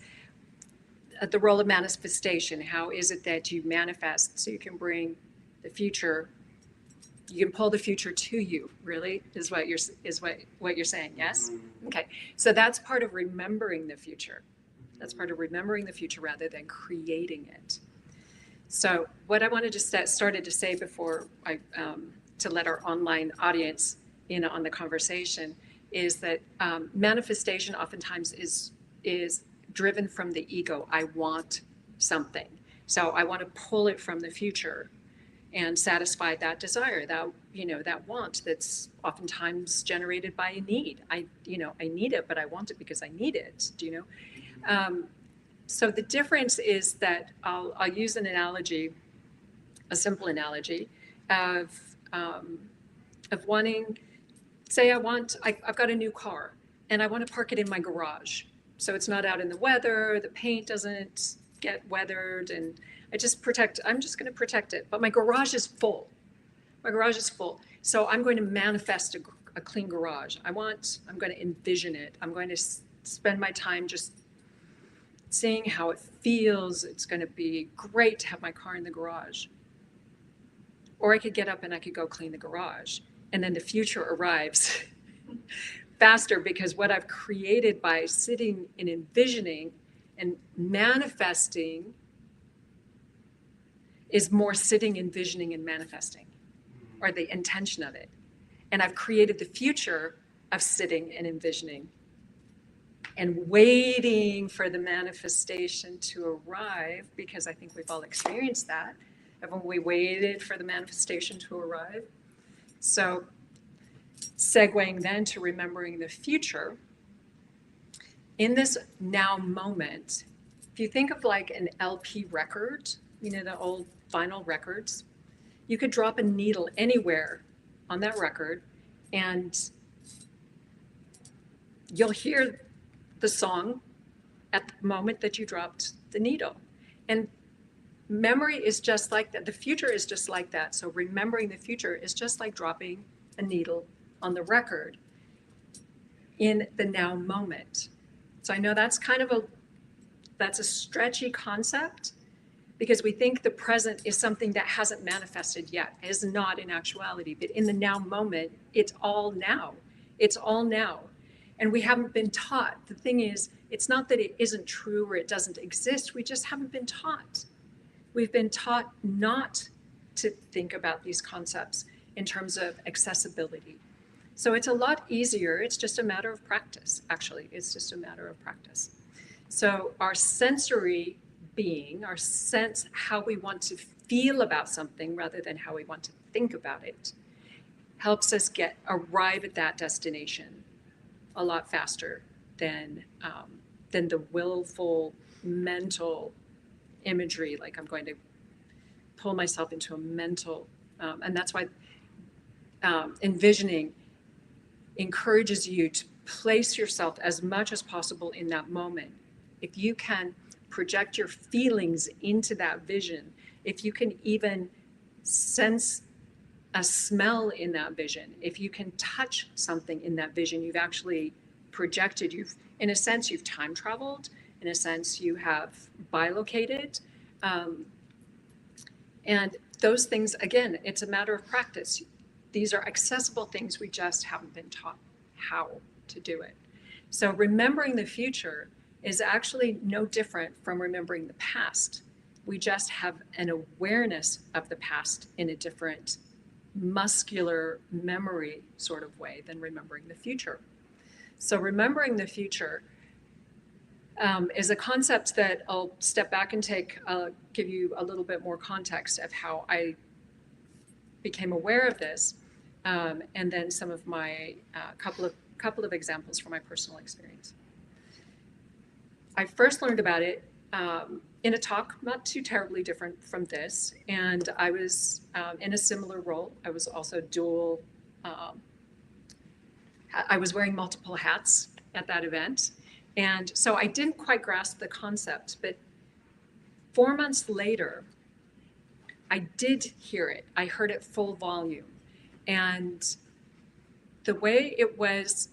the role of manifestation. How is it that you manifest so you can bring the future, you can pull the future to you, really, is what you're saying, yes? Mm-hmm. Okay. So that's part of remembering the future. That's part of remembering the future rather than creating it. So what I wanted to started to say before to let our online audience in on the conversation is that manifestation oftentimes is driven from the ego. I want something. So I want to pull it from the future and satisfy that desire, that want that's oftentimes generated by a need. I need it, but I want it because I need it. Do you know? So the difference is that I'll use an analogy, a simple analogy of wanting, say I've got a new car and I want to park it in my garage. So it's not out in the weather, the paint doesn't get weathered, and I'm just going to protect it. But my garage is full. My garage is full. So I'm going to manifest a clean garage. I'm going to envision it. I'm going to spend my time just seeing how it feels. It's going to be great to have my car in the garage. Or I could get up and I could go clean the garage. And then the future arrives faster because what I've created by sitting and envisioning and manifesting is more sitting, envisioning, and manifesting, or the intention of it. And I've created the future of sitting and envisioning and waiting for the manifestation to arrive, because I think we've all experienced that. Haven't we waited for the manifestation to arrive? So segueing then to remembering the future, in this now moment, if you think of like an LP record, the old vinyl records, you could drop a needle anywhere on that record and you'll hear the song at the moment that you dropped the needle. And memory is just like that. The future is just like that. So remembering the future is just like dropping a needle on the record in the now moment. So I know that's that's a stretchy concept because we think the present is something that hasn't manifested yet. It is not in actuality, but in the now moment, it's all now. It's all now. And we haven't been taught. The thing is, it's not that it isn't true or it doesn't exist. We just haven't been taught. We've been taught not to think about these concepts in terms of accessibility. So it's a lot easier. It's just a matter of practice, actually. It's just a matter of practice. So our sensory being, our sense, how we want to feel about something rather than how we want to think about it, helps us arrive at that destination a lot faster than the willful mental imagery, like I'm going to pull myself into a mental, and that's why envisioning encourages you to place yourself as much as possible in that moment. If you can project your feelings into that vision, if you can even sense a smell in that vision, if you can touch something in that vision, you've actually projected, in a sense, you've time traveled, in a sense, you have bilocated. And those things, again, it's a matter of practice. These are accessible things, we just haven't been taught how to do it. So remembering the future is actually no different from remembering the past. We just have an awareness of the past in a different muscular memory sort of way than remembering the future. So remembering the future is a concept that I'll step back and give you a little bit more context of how I became aware of this, and then some of my couple of examples from my personal experience. I first learned about it in a talk, not too terribly different from this, and I was in a similar role. I was also dual. I was wearing multiple hats at that event, and so I didn't quite grasp the concept. But 4 months later, I did hear it. I heard it full volume, and the way it was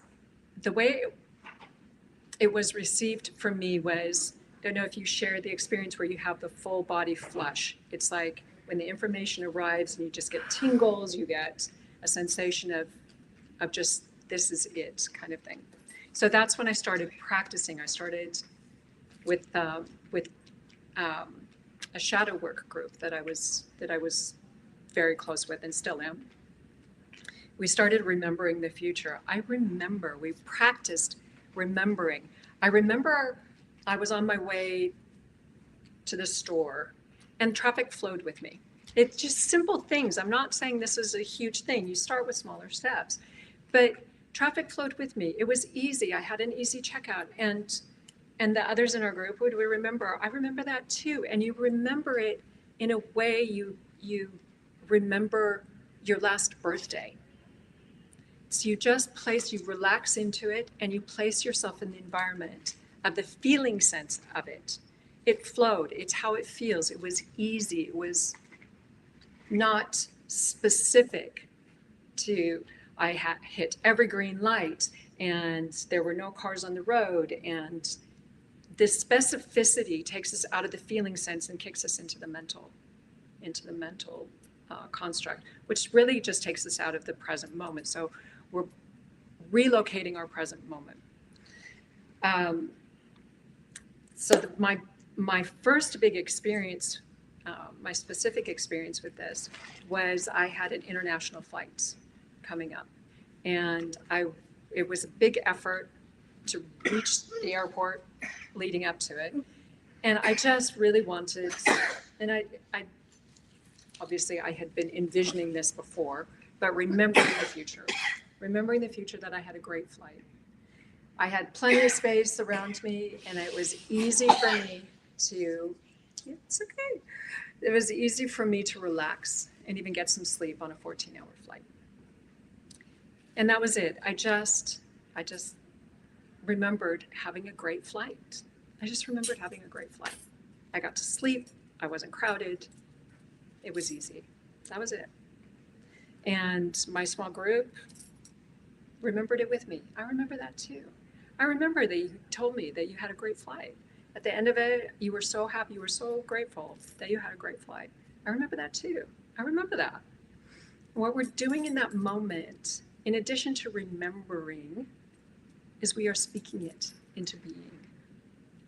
received for me was, I don't know if you share the experience where you have the full body flush. It's like when the information arrives and you just get tingles, you get a sensation of just, this is it kind of thing. So that's when I started practicing. I started with a shadow work group that I was very close with and still am. We started remembering the future. We practiced remembering. I remember I was on my way to the store and traffic flowed with me. It's just simple things. I'm not saying this is a huge thing. You start with smaller steps, but traffic flowed with me. It was easy. I had an easy checkout, and the others in our group would remember. I remember that too. And you remember it in a way you remember your last birthday. So you relax into it, and you place yourself in the environment of the feeling sense of it. It flowed. It's how it feels. It was easy. It was not specific to, I hit every green light and there were no cars on the road. And this specificity takes us out of the feeling sense and kicks us into the mental construct, which really just takes us out of the present moment. So we're relocating our present moment. My first big experience, my specific experience with this was I had an international flight coming up, and it was a big effort to reach the airport leading up to it. And I just really wanted, and I obviously I had been envisioning this before, but remembering the future that I had a great flight. I had plenty of space around me, and it was easy for me to, it's okay. It was easy for me to relax and even get some sleep on a 14-hour flight. And that was it. I just remembered having a great flight. I got to sleep. I wasn't crowded. It was easy. That was it. And my small group remembered it with me. I remember that too. I remember that you told me that you had a great flight. At the end of it, you were so happy, you were so grateful that you had a great flight. I remember that too. I remember that. What we're doing in that moment, in addition to remembering, is we are speaking it into being.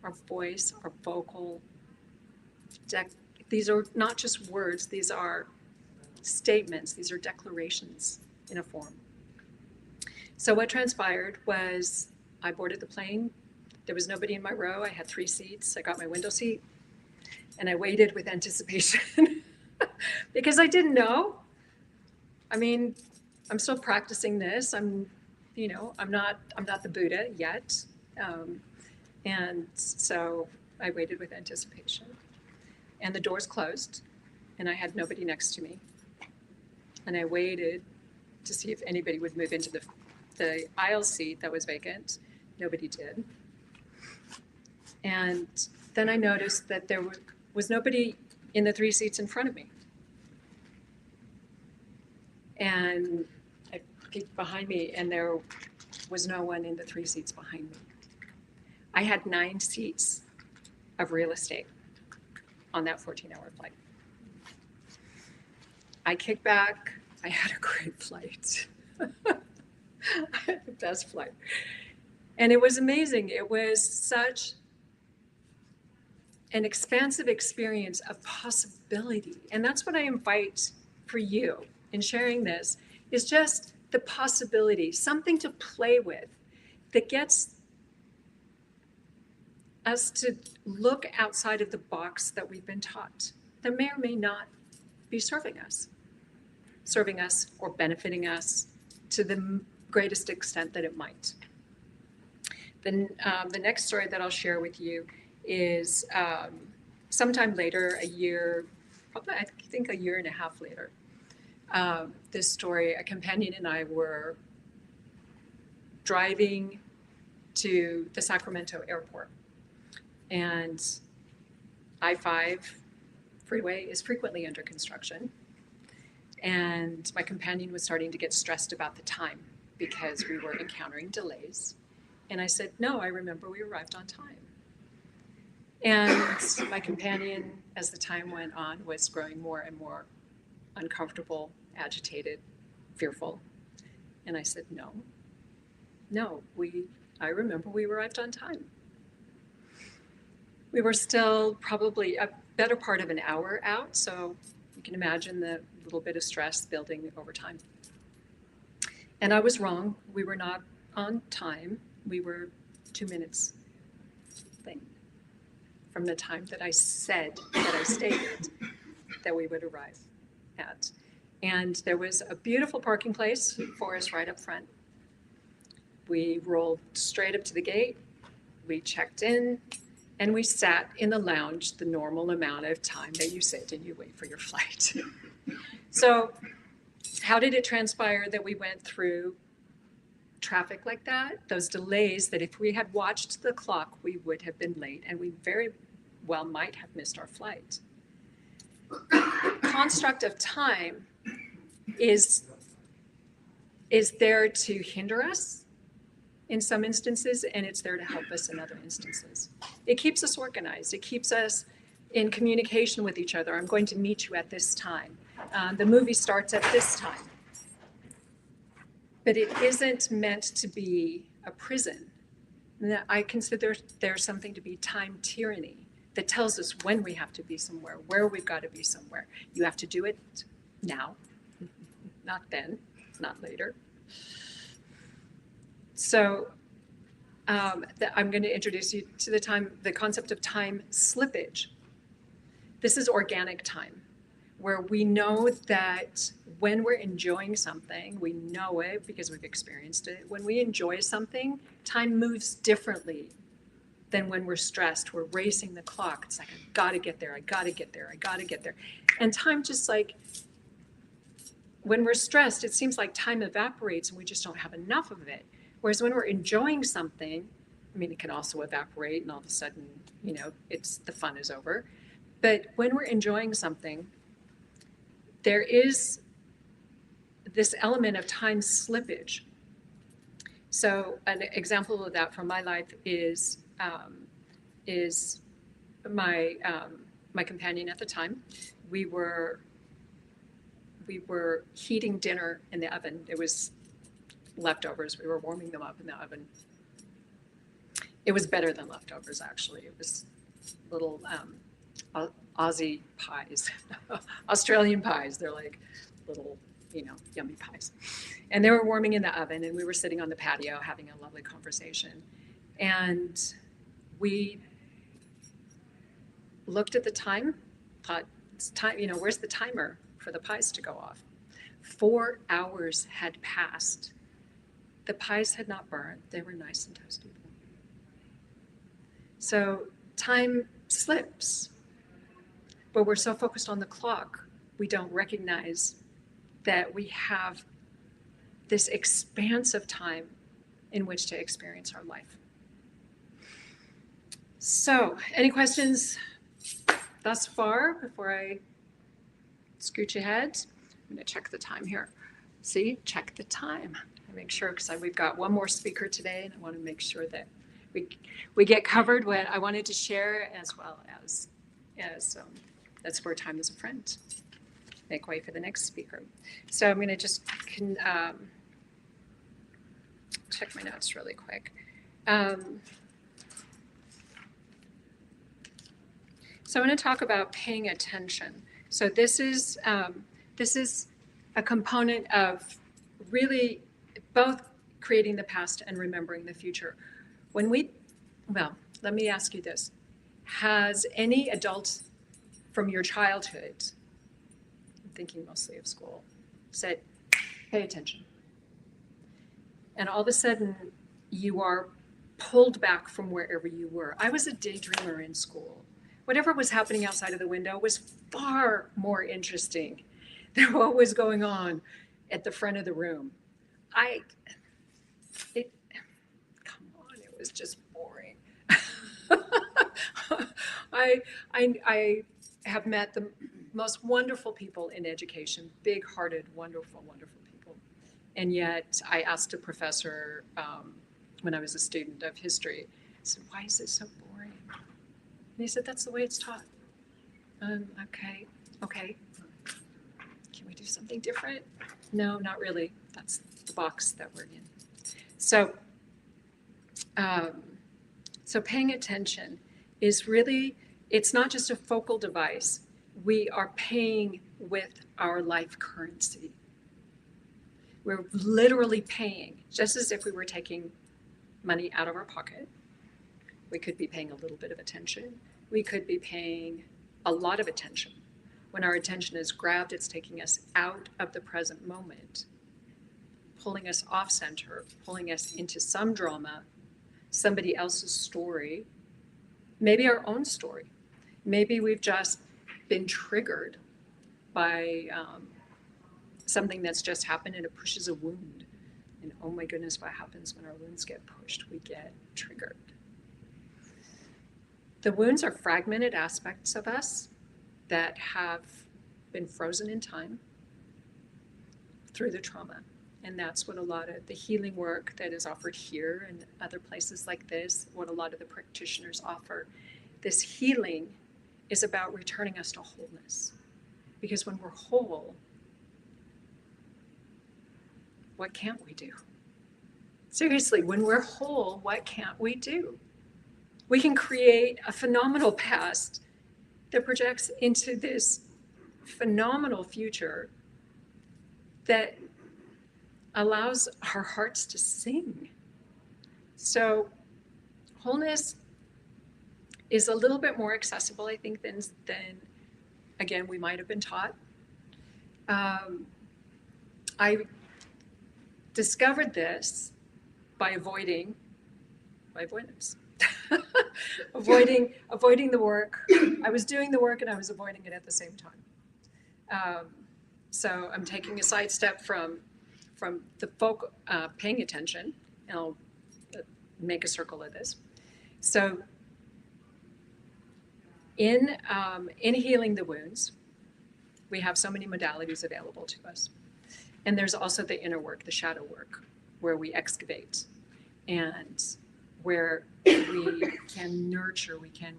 Our voice, our vocal, these are not just words, these are statements, these are declarations in a form. So what transpired was I boarded the plane. There was nobody in my row. I had 3 seats. I got my window seat, and I waited with anticipation because I didn't know. I mean, I'm still practicing this. I'm not the Buddha yet. And so I waited with anticipation, and the doors closed, and I had nobody next to me. And I waited to see if anybody would move into the aisle seat that was vacant. Nobody did. And then I noticed that there was nobody in the 3 seats in front of me. And I peeked behind me, and there was no one in the 3 seats behind me. I had 9 seats of real estate on that 14-hour flight. I kicked back. I had a great flight. I had the best flight. And it was amazing. It was such an expansive experience of possibility. And that's what I invite for you in sharing this, is just the possibility, something to play with that gets us to look outside of the box that we've been taught that may or may not be serving us or benefiting us to the greatest extent that it might. Then the next story that I'll share with you is sometime later, a year and a half later. This story, a companion and I were driving to the Sacramento airport, and I-5 freeway is frequently under construction. And my companion was starting to get stressed about the time because we were encountering delays. And I said, no, I remember we arrived on time. And my companion, as the time went on, was growing more and more uncomfortable, agitated, fearful. And I said, no, I remember we arrived on time. We were still probably a better part of an hour out, so you can imagine the little bit of stress building over time. And I was wrong. We were not on time. We were 2 minutes late from the time that I stated that we would arrive at. And there was a beautiful parking place for us right up front. We rolled straight up to the gate. We checked in. And we sat in the lounge the normal amount of time that you sit and you wait for your flight. So how did it transpire that we went through traffic like that? Those delays that if we had watched the clock, we would have been late and we very well might have missed our flight. The construct of time is there to hinder us in some instances, and it's there to help us in other instances. It keeps us organized. It keeps us in communication with each other. I'm going to meet you at this time. The movie starts at this time. But it isn't meant to be a prison. I consider there's something to be time tyranny that tells us when we have to be somewhere, where we've got to be somewhere. You have to do it now, not then, not later. So I'm going to introduce you to the concept of time slippage. This is organic time, where we know that when we're enjoying something, we know it because we've experienced it. When we enjoy something, time moves differently than when we're stressed. We're racing the clock. It's like, I got to get there. I got to get there. I got to get there. And time just like, when we're stressed, it seems like time evaporates and we just don't have enough of it. Whereas when we're enjoying something, I mean, it can also evaporate and all of a sudden, you know, the fun is over. But when we're enjoying something, there is this element of time slippage. So an example of that from my life is my companion at the time. We were heating dinner in the oven. It was leftovers. We were warming them up in the oven. It was better than leftovers, actually. It was little Aussie pies, Australian pies. They're like little, you know, yummy pies. And they were warming in the oven, and we were sitting on the patio having a lovely conversation. And we looked at the time, thought, it's time, you know, where's the timer for the pies to go off? 4 hours had passed. The pies had not burned. They were nice and toasty. So time slips, but we're so focused on the clock, we don't recognize that we have this expanse of time in which to experience our life. So, any questions thus far before I scooch ahead? I'm going to check the time here. See, check the time. I make sure, because we've got one more speaker today, and I want to make sure that we get covered what I wanted to share, as well as that's where time is a friend. Make way for the next speaker. So I'm going to just check my notes really quick. So I want to talk about paying attention. So this is a component of really both creating the past and remembering the future. Well, let me ask you this. Has any adult from your childhood, I'm thinking mostly of school, said, pay attention? And all of a sudden you are pulled back from wherever you were. I was a daydreamer in school. Whatever was happening outside of the window was far more interesting than what was going on at the front of the room. Come on, it was just boring. I have met the most wonderful people in education, big-hearted, wonderful, wonderful people. And yet I asked a professor when I was a student of history, I said, why is it so boring? And he said, that's the way it's taught. Okay. Can we do something different? No, not really. That's the box that we're in. So paying attention is really, it's not just a focal device. We are paying with our life currency. We're literally paying, just as if we were taking money out of our pocket. We could be paying a little bit of attention. We could be paying a lot of attention. When our attention is grabbed, it's taking us out of the present moment, pulling us off center, pulling us into some drama, somebody else's story, maybe our own story. Maybe we've just been triggered by something that's just happened and it pushes a wound. And oh my goodness, what happens when our wounds get pushed? We get triggered. The wounds are fragmented aspects of us that have been frozen in time through the trauma. And that's what a lot of the healing work that is offered here and other places like this, what a lot of the practitioners offer. This healing is about returning us to wholeness. Because when we're whole, what can't we do? Seriously, when we're whole, what can't we do? We can create a phenomenal past that projects into this phenomenal future that allows our hearts to sing. So wholeness is a little bit more accessible, I think, than again, we might have been taught. I discovered this by avoidance. avoiding the work. I was doing the work and I was avoiding it at the same time. So I'm taking a sidestep from the folk paying attention, and I'll make a circle of this. So in healing the wounds, we have so many modalities available to us. And there's also the inner work, the shadow work, where we excavate and where we can nurture, we can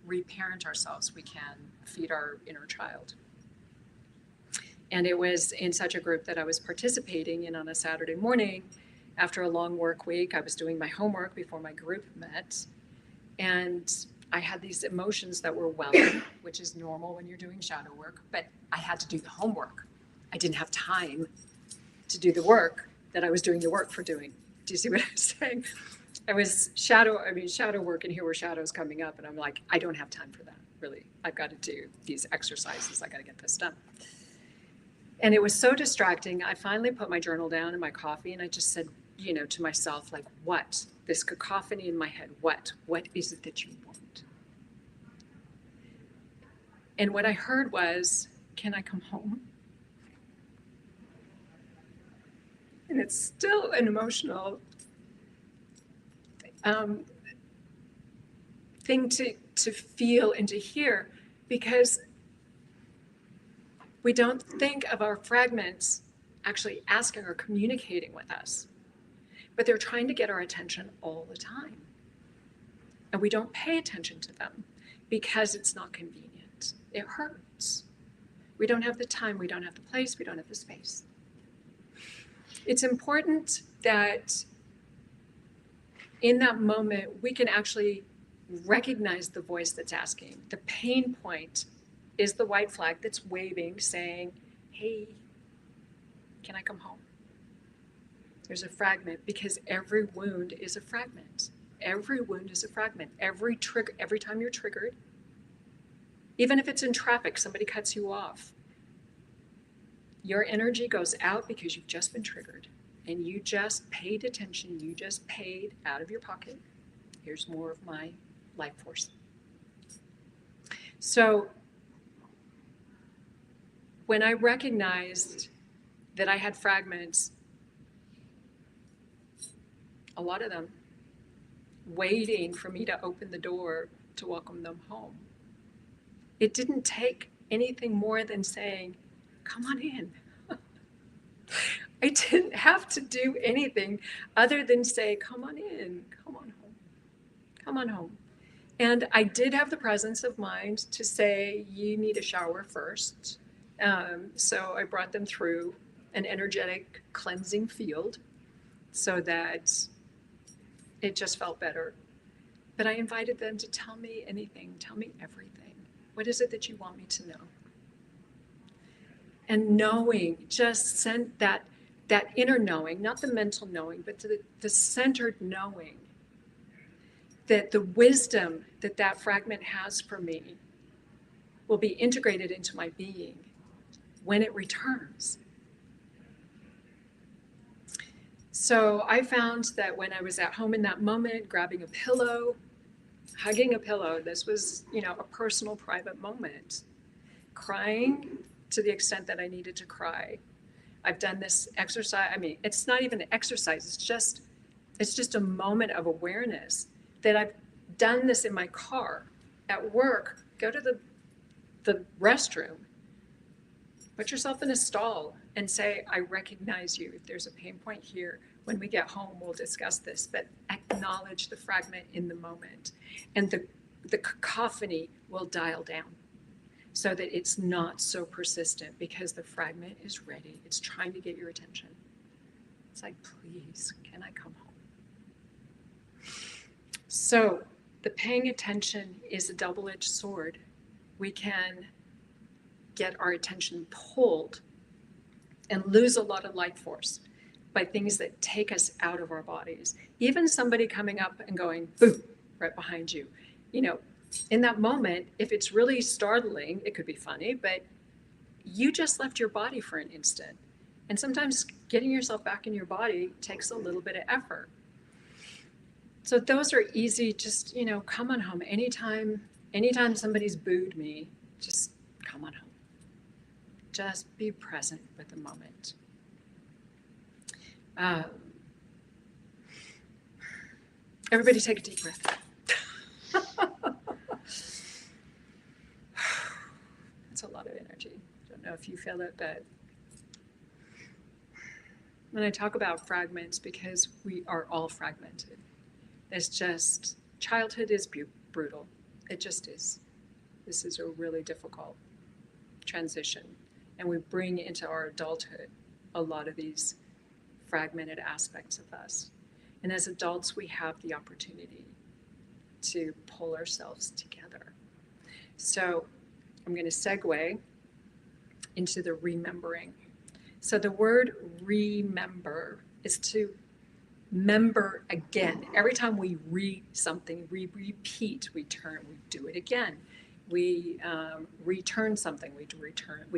reparent ourselves, we can feed our inner child. And it was in such a group that I was participating in on a Saturday morning. After a long work week, I was doing my homework before my group met. And I had these emotions that were welling, which is normal when you're doing shadow work, but I had to do the homework. I didn't have time to do the work that I was doing the work for doing. Do you see what I'm saying? I was shadow work, and here were shadows coming up, and I'm like, I don't have time for that, really. I've got to do these exercises. I got to get this done. And it was so distracting. I finally put my journal down and my coffee, and I just said, to myself, like, what? This cacophony in my head, what? What is it that you want? And what I heard was, can I come home? And it's still an emotional thing to feel and to hear, because we don't think of our fragments actually asking or communicating with us, but they're trying to get our attention all the time. And we don't pay attention to them because it's not convenient. It hurts. We don't have the time, we don't have the place, we don't have the space. It's important that in that moment, we can actually recognize the voice that's asking. The pain point is the white flag that's waving, saying, hey, can I come home? There's a fragment, because every wound is a fragment. Every wound is a fragment. Every trigger, every time you're triggered, even if it's in traffic, somebody cuts you off, your energy goes out because you've just been triggered and you just paid attention. You just paid out of your pocket. Here's more of my life force. So when I recognized that I had fragments, a lot of them, waiting for me to open the door to welcome them home, it didn't take anything more than saying, come on in. I didn't have to do anything other than say, come on in, come on home, come on home. And I did have the presence of mind to say, you need a shower first. So I brought them through an energetic cleansing field so that it just felt better. But I invited them to tell me anything, tell me everything. What is it that you want me to know? And knowing, just sent that inner knowing, not the mental knowing, but the centered knowing that the wisdom that that fragment has for me will be integrated into my being when it returns. So I found that when I was at home in that moment, grabbing a pillow, hugging a pillow, this was, a personal, private moment. Crying to the extent that I needed to cry. I've done this exercise. I mean, it's not even an exercise. It's just a moment of awareness that I've done this in my car, at work. Go to the restroom, put yourself in a stall and say, I recognize you. If there's a pain point here, when we get home, we'll discuss this, but acknowledge the fragment in the moment. And the cacophony will dial down so that it's not so persistent, because the fragment is ready. It's trying to get your attention. It's like, please, can I come home? So the paying attention is a double-edged sword. We can get our attention pulled and lose a lot of life force by things that take us out of our bodies. Even somebody coming up and going, boom, right behind you. In that moment, if it's really startling, it could be funny, but you just left your body for an instant. And sometimes getting yourself back in your body takes a little bit of effort. So those are easy, just, come on home. Anytime somebody's booed me, just come on home. Just be present with the moment. Everybody take a deep breath. That's a lot of energy. I don't know if you feel it, but when I talk about fragments, because we are all fragmented, it's just, childhood is brutal. It just is. This is a really difficult transition. And we bring into our adulthood a lot of these fragmented aspects of us. And as adults, we have the opportunity to pull ourselves together. So I'm going to segue into the remembering. So the word remember is to member again. Every time we read something, we repeat, we do it again. We return something, we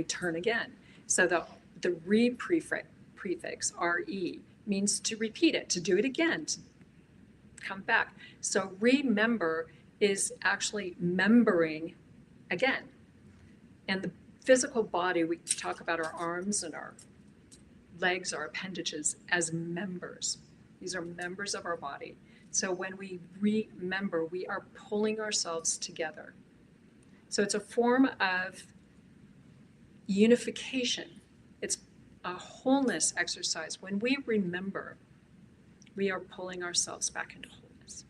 turn again. So the prefix, re, means to repeat it, to do it again, to come back. So remember is actually membering again. And the physical body, we talk about our arms and our legs, our appendages, as members. These are members of our body. So when we remember, we are pulling ourselves together. So it's a form of unification. It's a wholeness exercise. When we remember, we are pulling ourselves back into wholeness.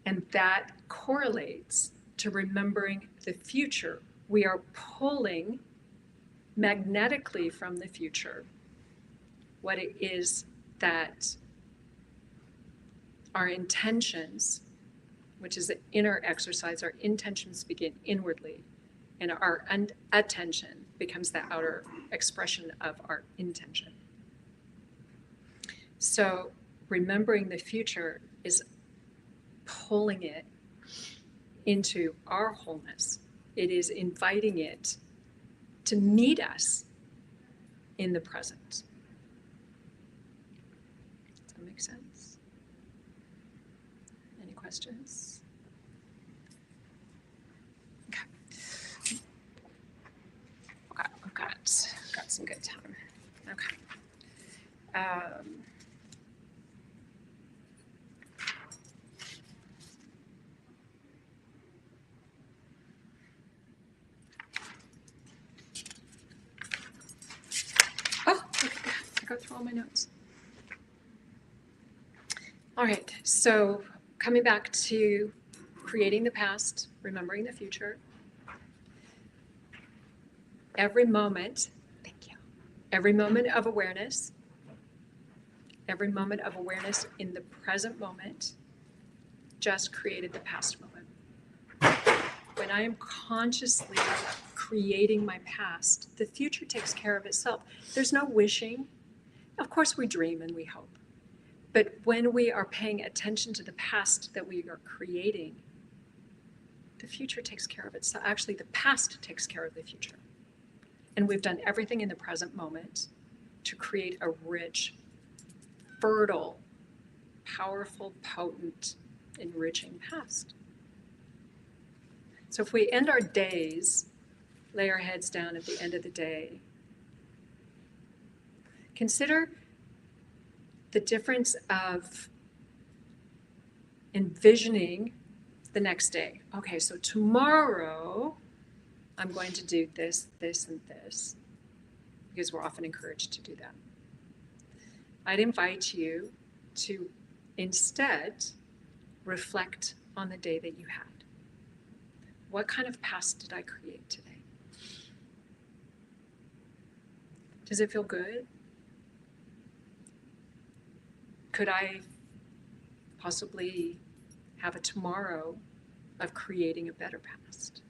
And that correlates to remembering the future. We are pulling magnetically from the future what it is that our intentions, which is an inner exercise, our intentions begin inwardly, and our attention becomes the outer expression of our intention. So remembering the future is pulling it into our wholeness. It is inviting it to meet us in the present. Does that make sense? Any questions? Okay. I've got some good time. Okay. I got through all my notes. All right, so coming back to creating the past, remembering the future. Every moment, thank you. Every moment of awareness in the present moment just created the past moment. When I am consciously creating my past, the future takes care of itself. There's no wishing. Of course, we dream and we hope. But when we are paying attention to the past that we are creating, the future takes care of itself. Actually, the past takes care of the future. And we've done everything in the present moment to create a rich, fertile, powerful, potent, enriching past. So if we end our days, lay our heads down at the end of the day, consider the difference of envisioning the next day. Okay, so tomorrow I'm going to do this, this, and this, because we're often encouraged to do that. I'd invite you to instead reflect on the day that you had. What kind of past did I create today? Does it feel good? Could I possibly have a tomorrow of creating a better past?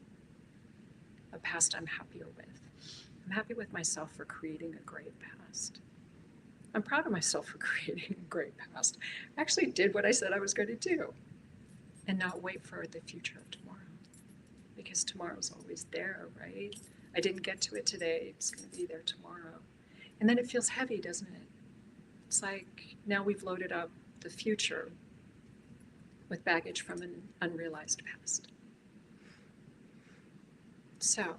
A past I'm happier with. I'm happy with myself for creating a great past. I'm proud of myself for creating a great past. I actually did what I said I was going to do and not wait for the future of tomorrow, because tomorrow's always there, right? I didn't get to it today. It's going to be there tomorrow. And then it feels heavy, doesn't it? It's like now we've loaded up the future with baggage from an unrealized past. So,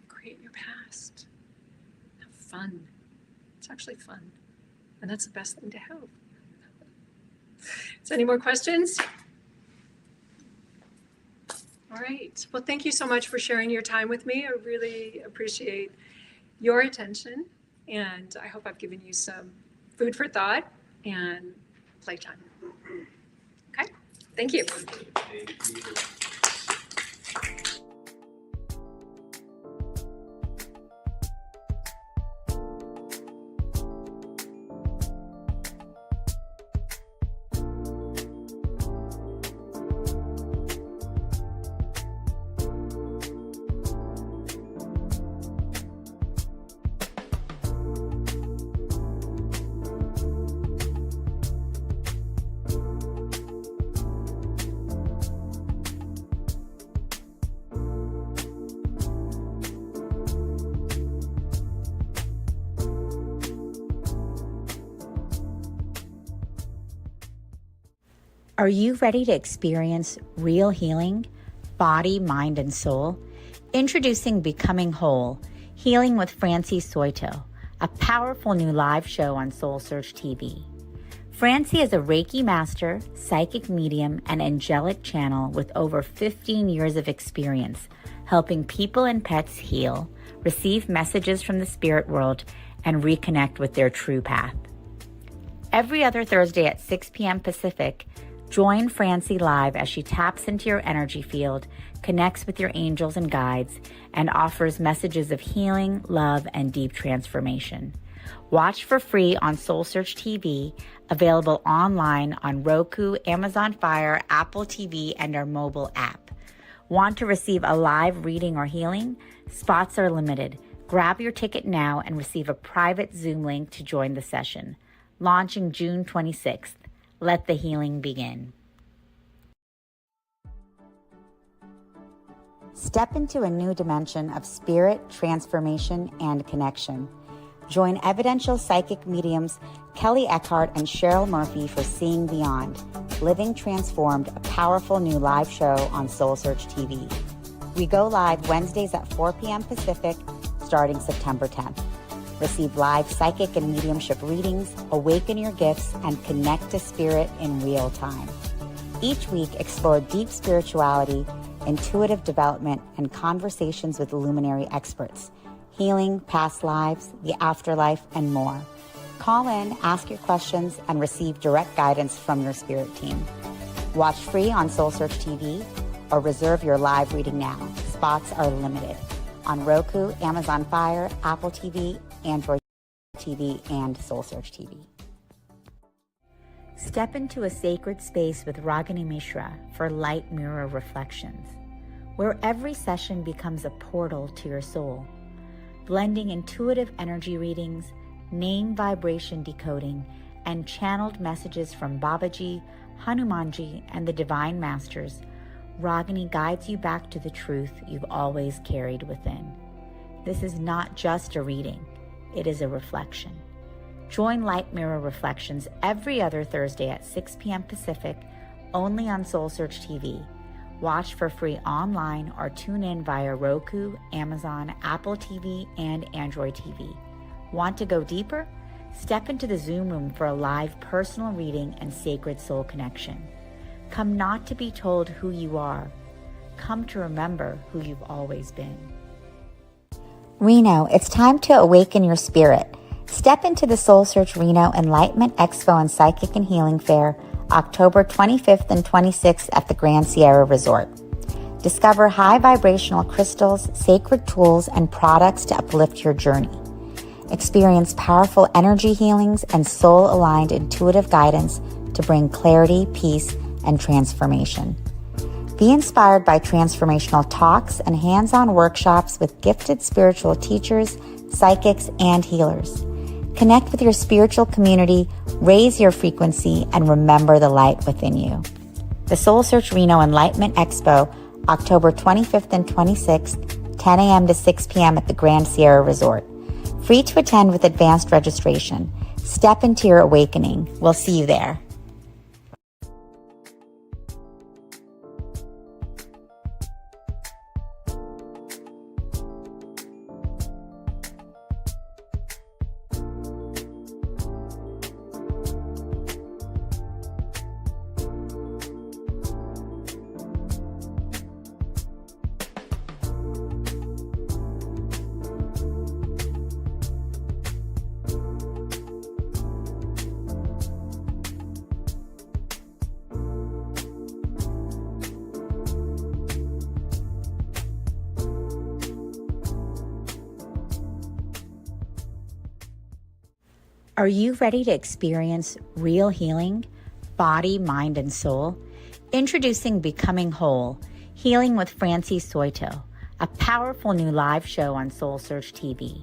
create your past. Have fun. It's actually fun. And that's the best thing to have. Is there any more questions? All right. Well, thank you so much for sharing your time with me. I really appreciate your attention. And I hope I've given you some food for thought and playtime. Okay? Thank you. Are you ready to experience real healing, body, mind, and soul? Introducing Becoming Whole, Healing with Francie Soito, a powerful new live show on SoulSearch TV. Francie is a Reiki master, psychic medium, and angelic channel with over 15 years of experience helping people and pets heal, receive messages from the spirit world, and reconnect with their true path. Every other Thursday at 6 p.m. Pacific, join Francie live as she taps into your energy field, connects with your angels and guides, and offers messages of healing, love, and deep transformation. Watch for free on SoulSearch TV, available online on Roku, Amazon Fire, Apple TV, and our mobile app. Want to receive a live reading or healing? Spots are limited. Grab your ticket now and receive a private Zoom link to join the session. Launching June 26th. Let the healing begin. Step into a new dimension of spirit, transformation, and connection. Join evidential psychic mediums Kelly Eckhart and Cheryl Murphy for Seeing Beyond, Living Transformed, a powerful new live show on SoulSearch TV. We go live Wednesdays at 4 p.m. Pacific, starting September 10th. Receive live psychic and mediumship readings, awaken your gifts, and connect to spirit in real time. Each week, explore deep spirituality, intuitive development, and conversations with luminary experts, healing, past lives, the afterlife, and more. Call in, ask your questions, and receive direct guidance from your spirit team. Watch free on SoulSearch TV or reserve your live reading now. Spots are limited. On Roku, Amazon Fire, Apple TV, Android TV, and SoulSearch TV. Step into a sacred space with Ragini Mishra for light mirror reflections, where every session becomes a portal to your soul, blending intuitive energy readings, name vibration decoding, and channeled messages from Babaji, Hanumanji, and the Divine Masters. Ragini guides you back to the truth you've always carried within. This is not just a reading, it is a reflection. Join Light Mirror Reflections every other Thursday at 6 p.m. Pacific, only on SoulSearch TV. Watch for free online or tune in via Roku, Amazon, Apple TV, and Android TV. Want to go deeper? Step into the Zoom room for a live personal reading and sacred soul connection. Come not to be told who you are. Come to remember who you've always been. Reno, it's time to awaken your spirit. Step into the SoulSearch Reno Enlightenment Expo and Psychic and Healing Fair, October 25th and 26th at the Grand Sierra Resort. Discover high vibrational crystals, sacred tools, and products to uplift your journey. Experience powerful energy healings and soul-aligned intuitive guidance to bring clarity, peace, and transformation. Be inspired by transformational talks and hands-on workshops with gifted spiritual teachers, psychics, and healers. Connect with your spiritual community, raise your frequency, and remember the light within you. The SoulSearch Reno Enlightenment Expo, October 25th and 26th, 10 a.m. to 6 p.m. at the Grand Sierra Resort. Free to attend with advanced registration. Step into your awakening. We'll see you there. Are you ready to experience real healing, body, mind, and soul? Introducing Becoming Whole, Healing with Francie Soito, a powerful new live show on SoulSearch TV.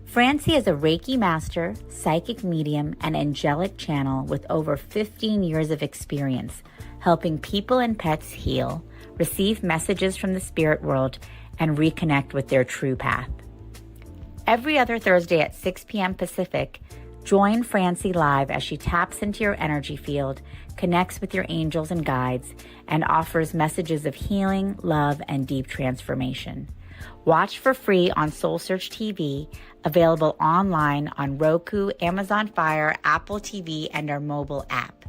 Francie is a Reiki master, psychic medium, and angelic channel with over 15 years of experience helping people and pets heal, receive messages from the spirit world, and reconnect with their true path. Every other Thursday at 6 p.m. Pacific, join Francie live as she taps into your energy field, connects with your angels and guides, and offers messages of healing, love, and deep transformation. Watch for free on SoulSearch TV, available online on Roku, Amazon Fire, Apple TV, and our mobile app.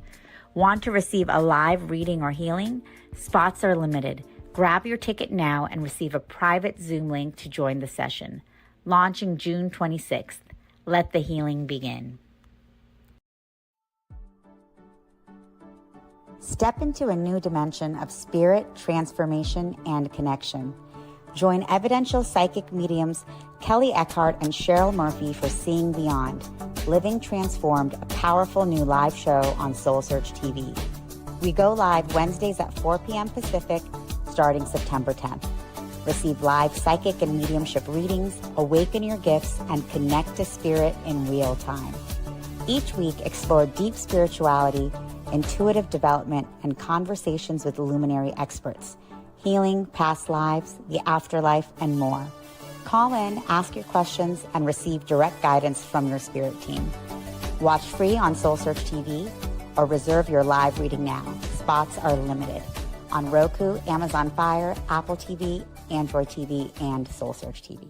Want to receive a live reading or healing? Spots are limited. Grab your ticket now and receive a private Zoom link to join the session. Launching June 26th. Let the healing begin. Step into a new dimension of spirit, transformation, and connection. Join evidential psychic mediums Kelly Eckhart and Cheryl Murphy for Seeing Beyond, Living Transformed, a powerful new live show on SoulSearch TV. We go live Wednesdays at 4 p.m. Pacific, starting September 10th. Receive live psychic and mediumship readings, awaken your gifts, and connect to spirit in real time. Each week, explore deep spirituality, intuitive development, and conversations with luminary experts, healing, past lives, the afterlife, and more. Call in, ask your questions, and receive direct guidance from your spirit team. Watch free on SoulSearch TV or reserve your live reading now. Spots are limited. On Roku, Amazon Fire, Apple TV, Android TV, and SoulSearch TV.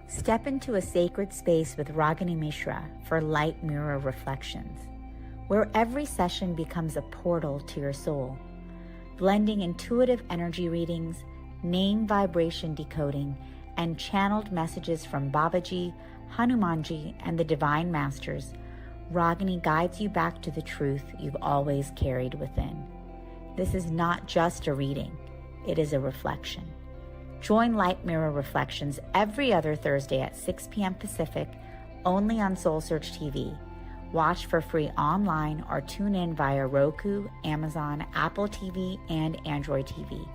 Step into a sacred space with Ragini Mishra for light mirror reflections, where every session becomes a portal to your soul, blending intuitive energy readings, name vibration decoding, and channeled messages from Babaji, Hanumanji, and the Divine Masters. Ragini guides you back to the truth you've always carried within. This is not just a reading, it is a reflection. Join Light Mirror Reflections every other Thursday at 6 p.m. Pacific, only on SoulSearch TV. Watch for free online or tune in via Roku, Amazon, Apple TV, and Android TV.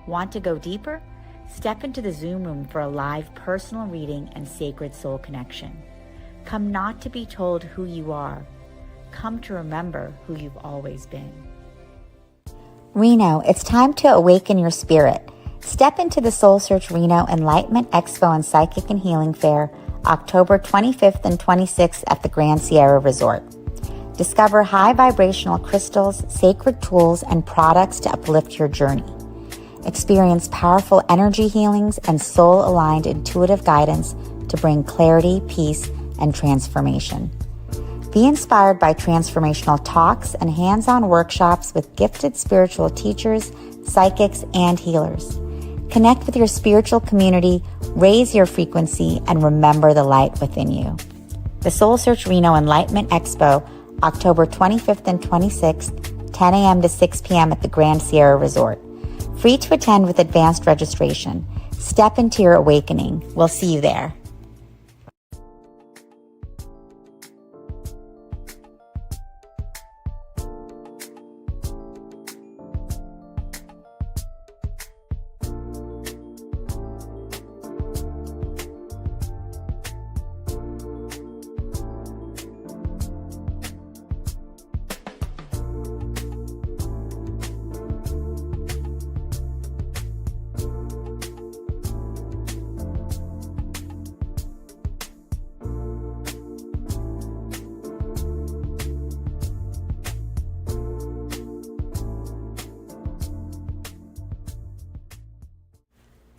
Want to go deeper? Step into the Zoom room for a live personal reading and sacred soul connection. Come not to be told who you are. Come to remember who you've always been. Reno, it's time to awaken your spirit. Step into the SoulSearch Reno Enlightenment Expo and Psychic and Healing Fair, October 25th and 26th at the Grand Sierra Resort. Discover high vibrational crystals, sacred tools, and products to uplift your journey. Experience powerful energy healings and soul-aligned intuitive guidance to bring clarity, peace, and transformation. Be inspired by transformational talks and hands-on workshops with gifted spiritual teachers, psychics, and healers. Connect with your spiritual community, raise your frequency, and remember the light within you. The SoulSearch Reno Enlightenment Expo, October 25th and 26th, 10 a.m. to 6 p.m. at the Grand Sierra Resort. Free to attend with advanced registration. Step into your awakening. We'll see you there.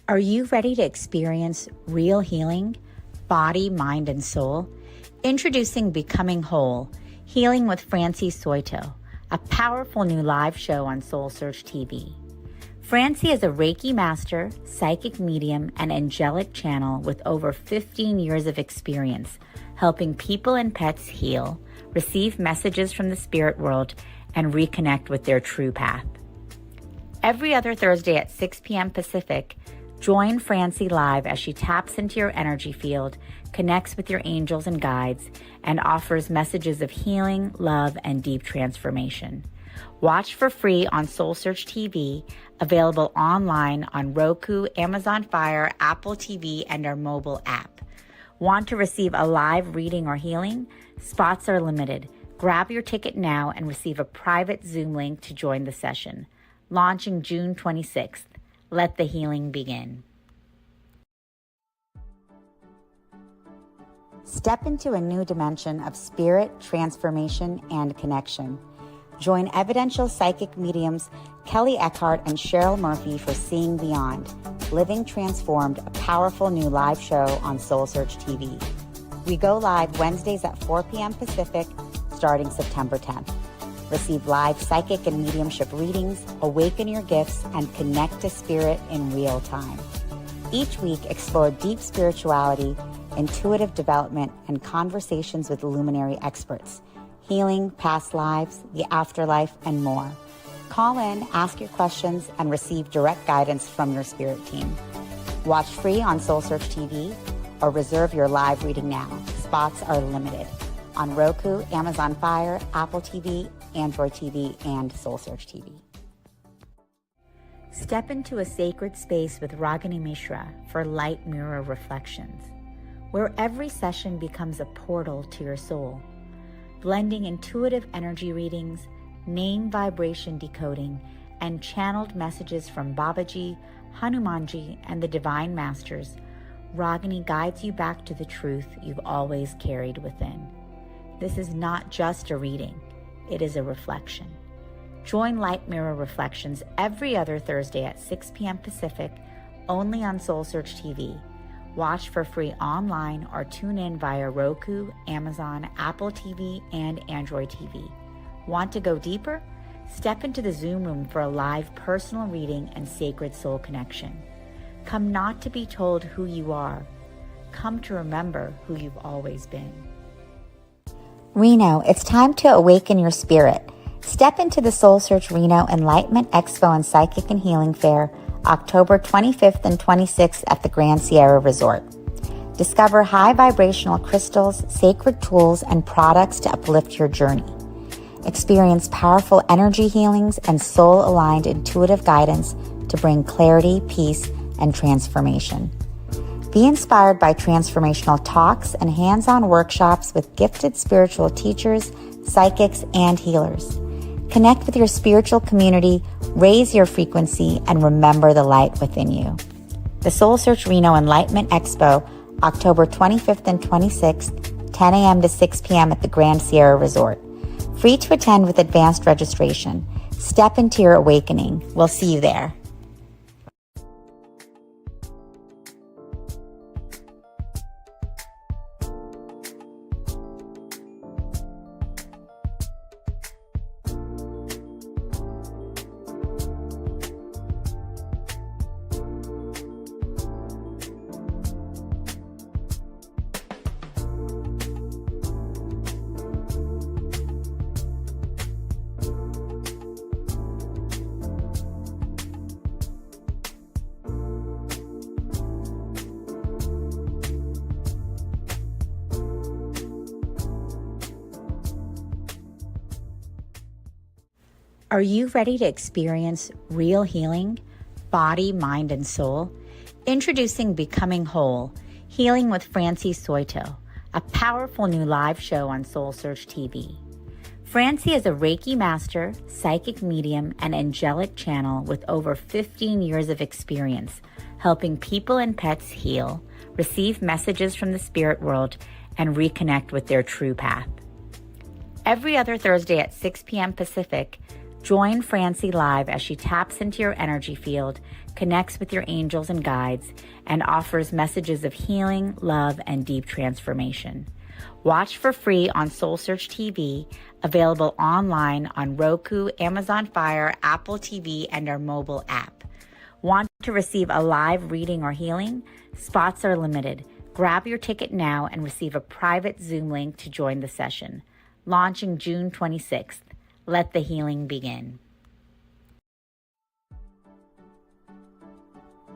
Are you ready to experience real healing, body, mind, and soul? Introducing Becoming Whole, Healing with Francie Soito, a powerful new live show on SoulSearch TV. Francie is a Reiki master, psychic medium, and angelic channel with over 15 years of experience helping people and pets heal, receive messages from the spirit world, and reconnect with their true path. Every other Thursday at 6 p.m. Pacific, join Francie live as she taps into your energy field, connects with your angels and guides, and offers messages of healing, love, and deep transformation. Watch for free on SoulSearch TV, available online on Roku, Amazon Fire, Apple TV, and our mobile app. Want to receive a live reading or healing? Spots are limited. Grab your ticket now and receive a private Zoom link to join the session. Launching June 26th. Let the healing begin. Step into a new dimension of spirit, transformation, and connection. Join evidential psychic mediums Kelly Eckhart and Cheryl Murphy for Seeing Beyond, Living Transformed, a powerful new live show on SoulSearch TV. We go live Wednesdays at 4 p.m. Pacific, starting September 10th. Receive live psychic and mediumship readings, awaken your gifts, and connect to spirit in real time. Each week, explore deep spirituality, intuitive development, and conversations with luminary experts, healing, past lives, the afterlife, and more. Call in, ask your questions, and receive direct guidance from your spirit team. Watch free on SoulSearch TV or reserve your live reading now. Spots are limited. On Roku, Amazon Fire, Apple TV, Android TV, and SoulSearch TV. Step into a sacred space with Ragini Mishra for Light Mirror Reflections, where every session becomes a portal to your soul, blending intuitive energy readings, name vibration decoding, and channeled messages from Babaji, Hanumanji, and the Divine Masters. Ragini guides you back to the truth you've always carried within. This is not just a reading, it is a reflection. Join Light Mirror Reflections every other Thursday at 6 p.m. Pacific, only on SoulSearch TV. Watch for free online or tune in via Roku, Amazon, Apple TV, and Android TV. Want to go deeper? Step into the Zoom room for a live personal reading and sacred soul connection. Come not to be told who you are. Come to remember who you've always been. Reno, it's time to awaken your spirit. Step into the SoulSearch Reno Enlightenment Expo and Psychic and Healing Fair, October 25th and 26th at the Grand Sierra Resort. Discover high vibrational crystals, sacred tools, and products to uplift your journey. Experience powerful energy healings and soul-aligned intuitive guidance to bring clarity, peace, and transformation. Be inspired by transformational talks and hands-on workshops with gifted spiritual teachers, psychics, and healers. Connect with your spiritual community, raise your frequency, and remember the light within you. The SoulSearch Reno Enlightenment Expo, October 25th and 26th, 10 a.m. to 6 p.m. at the Grand Sierra Resort. Free to attend with advanced registration. Step into your awakening. We'll see you there. Are you ready to experience real healing, body, mind, and soul? Introducing Becoming Whole, Healing with Francie Soito, a powerful new live show on SoulSearch TV. Francie is a Reiki master, psychic medium, and angelic channel with over 15 years of experience helping people and pets heal, receive messages from the spirit world, and reconnect with their true path. Every other Thursday at 6 p.m. Pacific, join Francie live as she taps into your energy field, connects with your angels and guides, and offers messages of healing, love, and deep transformation. Watch for free on SoulSearch TV, available online on Roku, Amazon Fire, Apple TV, and our mobile app. Want to receive a live reading or healing? Spots are limited. Grab your ticket now and receive a private Zoom link to join the session. Launching June 26th. Let the healing begin.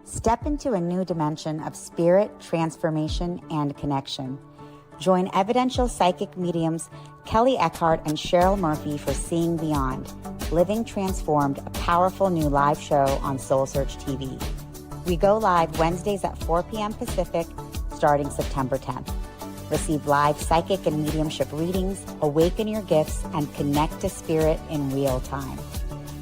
Step into a new dimension of spirit, transformation, and connection. Join evidential psychic mediums Kelly Eckhart and Cheryl Murphy for Seeing Beyond, Living Transformed, a powerful new live show on SoulSearch TV. We go live Wednesdays at 4 p.m. Pacific, starting September 10th. Receive live psychic and mediumship readings, awaken your gifts, and connect to spirit in real time.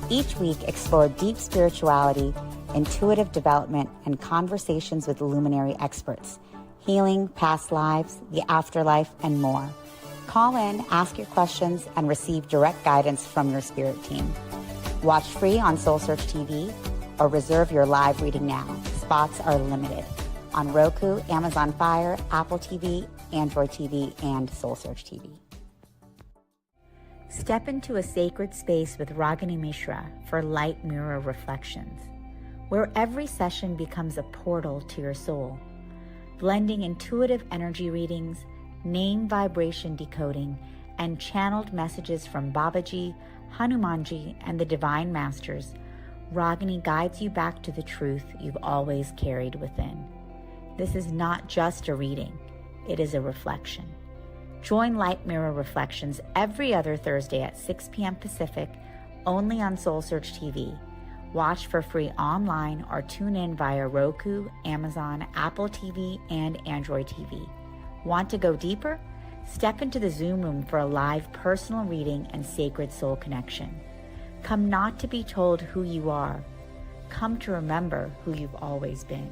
Each week, explore deep spirituality, intuitive development, and conversations with luminary experts, healing, past lives, the afterlife, and more. Call in, ask your questions, and receive direct guidance from your spirit team. Watch free on SoulSearch TV or reserve your live reading now. Spots are limited. On Roku, Amazon Fire, Apple TV, Android TV, and SoulSearch TV. Step into a sacred space with Ragini Mishra for Light Mirror Reflections, where every session becomes a portal to your soul, blending intuitive energy readings, name vibration decoding, and channeled messages from Babaji, Hanumanji, and the Divine Masters. Ragini guides you back to the truth you've always carried within. This is not just a reading. It is a reflection. Join Light Mirror Reflections every other Thursday at 6 p.m. Pacific, only on SoulSearch TV. Watch for free online or tune in via Roku, Amazon, Apple TV, and Android TV. Want to go deeper? Step into the Zoom room for a live personal reading and sacred soul connection. Come not to be told who you are. Come to remember who you've always been.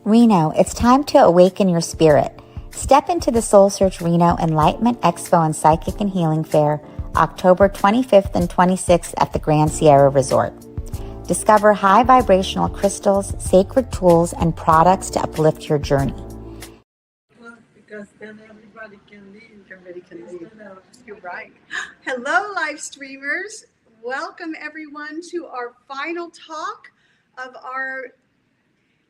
Reno, it's time to awaken your spirit. Step into the SoulSearch Reno Enlightenment Expo and Psychic and Healing Fair, October 25th and 26th at the Grand Sierra Resort. Discover high vibrational crystals, sacred tools, and products to uplift your journey. Well, because then everybody can leave. Everybody can leave. You're right. Hello, live streamers. Welcome everyone to our final talk of our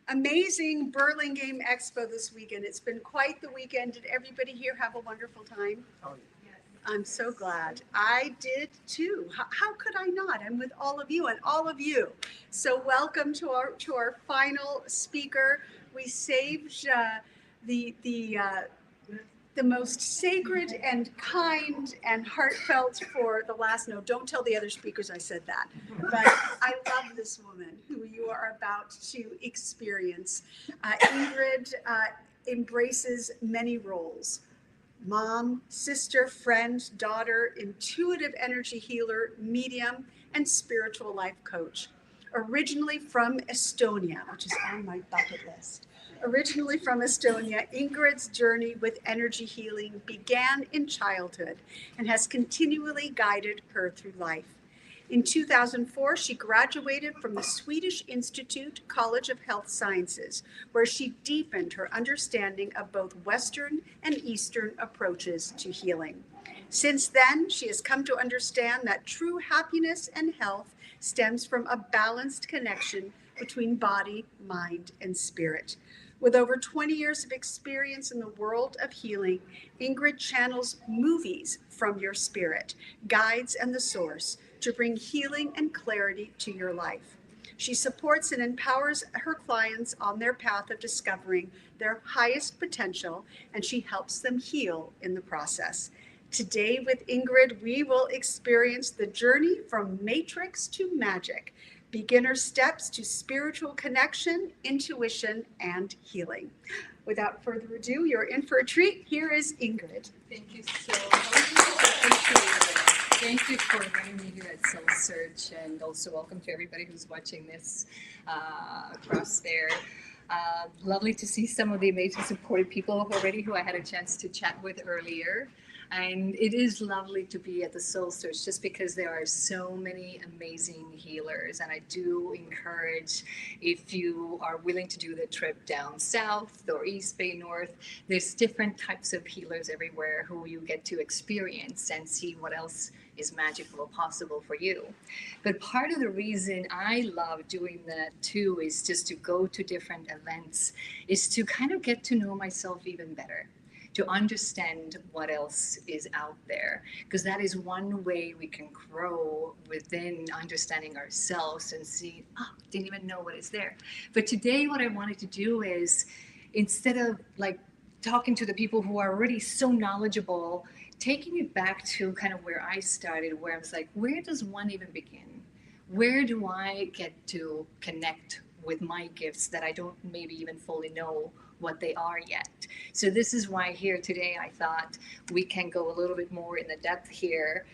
amazing Burlingame Expo this weekend. It's been quite the weekend. Did everybody here have a wonderful time? Oh, yes. I'm so glad. I did too. How could I not? I'm with all of you and all of you. So welcome to our final speaker, We saved the most sacred and kind and heartfelt for the last. No, don't tell the other speakers I said that. But I love this woman who you are about to experience. Ingrid embraces many roles: mom, sister, friend, daughter, intuitive energy healer, medium, and spiritual life coach. Originally from Estonia, which is on my bucket list. Originally from Estonia, Ingrid's journey with energy healing began in childhood and has continually guided her through life. In 2004, she graduated from the Swedish Institute College of Health Sciences, where she deepened her understanding of both Western and Eastern approaches to healing. Since then, she has come to understand that true happiness and health stems from a balanced connection between body, mind, and spirit. With over 20 years of experience in the world of healing, Ingrid channels movies from your spirit, guides, and the source to bring healing and clarity to your life. She supports and empowers her clients on their path of discovering their highest potential, and she helps them heal in the process. Today with Ingrid, we will experience the journey from matrix to magic, beginner steps to spiritual connection, intuition, and healing. Without further ado, you're in for a treat. Here is Ingrid. Thank you so much. Thank you for having me here at SoulSearch, and also welcome to everybody who's watching this across there. Lovely to see some of the amazing supportive people already who I had a chance to chat with earlier. And it is lovely to be at the SoulSearch just because there are so many amazing healers. And I do encourage, if you are willing to do the trip down south or East Bay North, there's different types of healers everywhere who you get to experience and see what else is magical or possible for you. But part of the reason I love doing that too is just to go to different events, is to kind of get to know myself even better, to understand what else is out there, because that is one way we can grow within understanding ourselves and see, didn't even know what is there. But today what I wanted to do is, instead of like talking to the people who are already so knowledgeable, taking it back to kind of where I started, where I was like, where does one even begin? Where do I get to connect with my gifts that I don't maybe even fully know what they are yet? So this is why here today I thought we can go a little bit more in the depth here,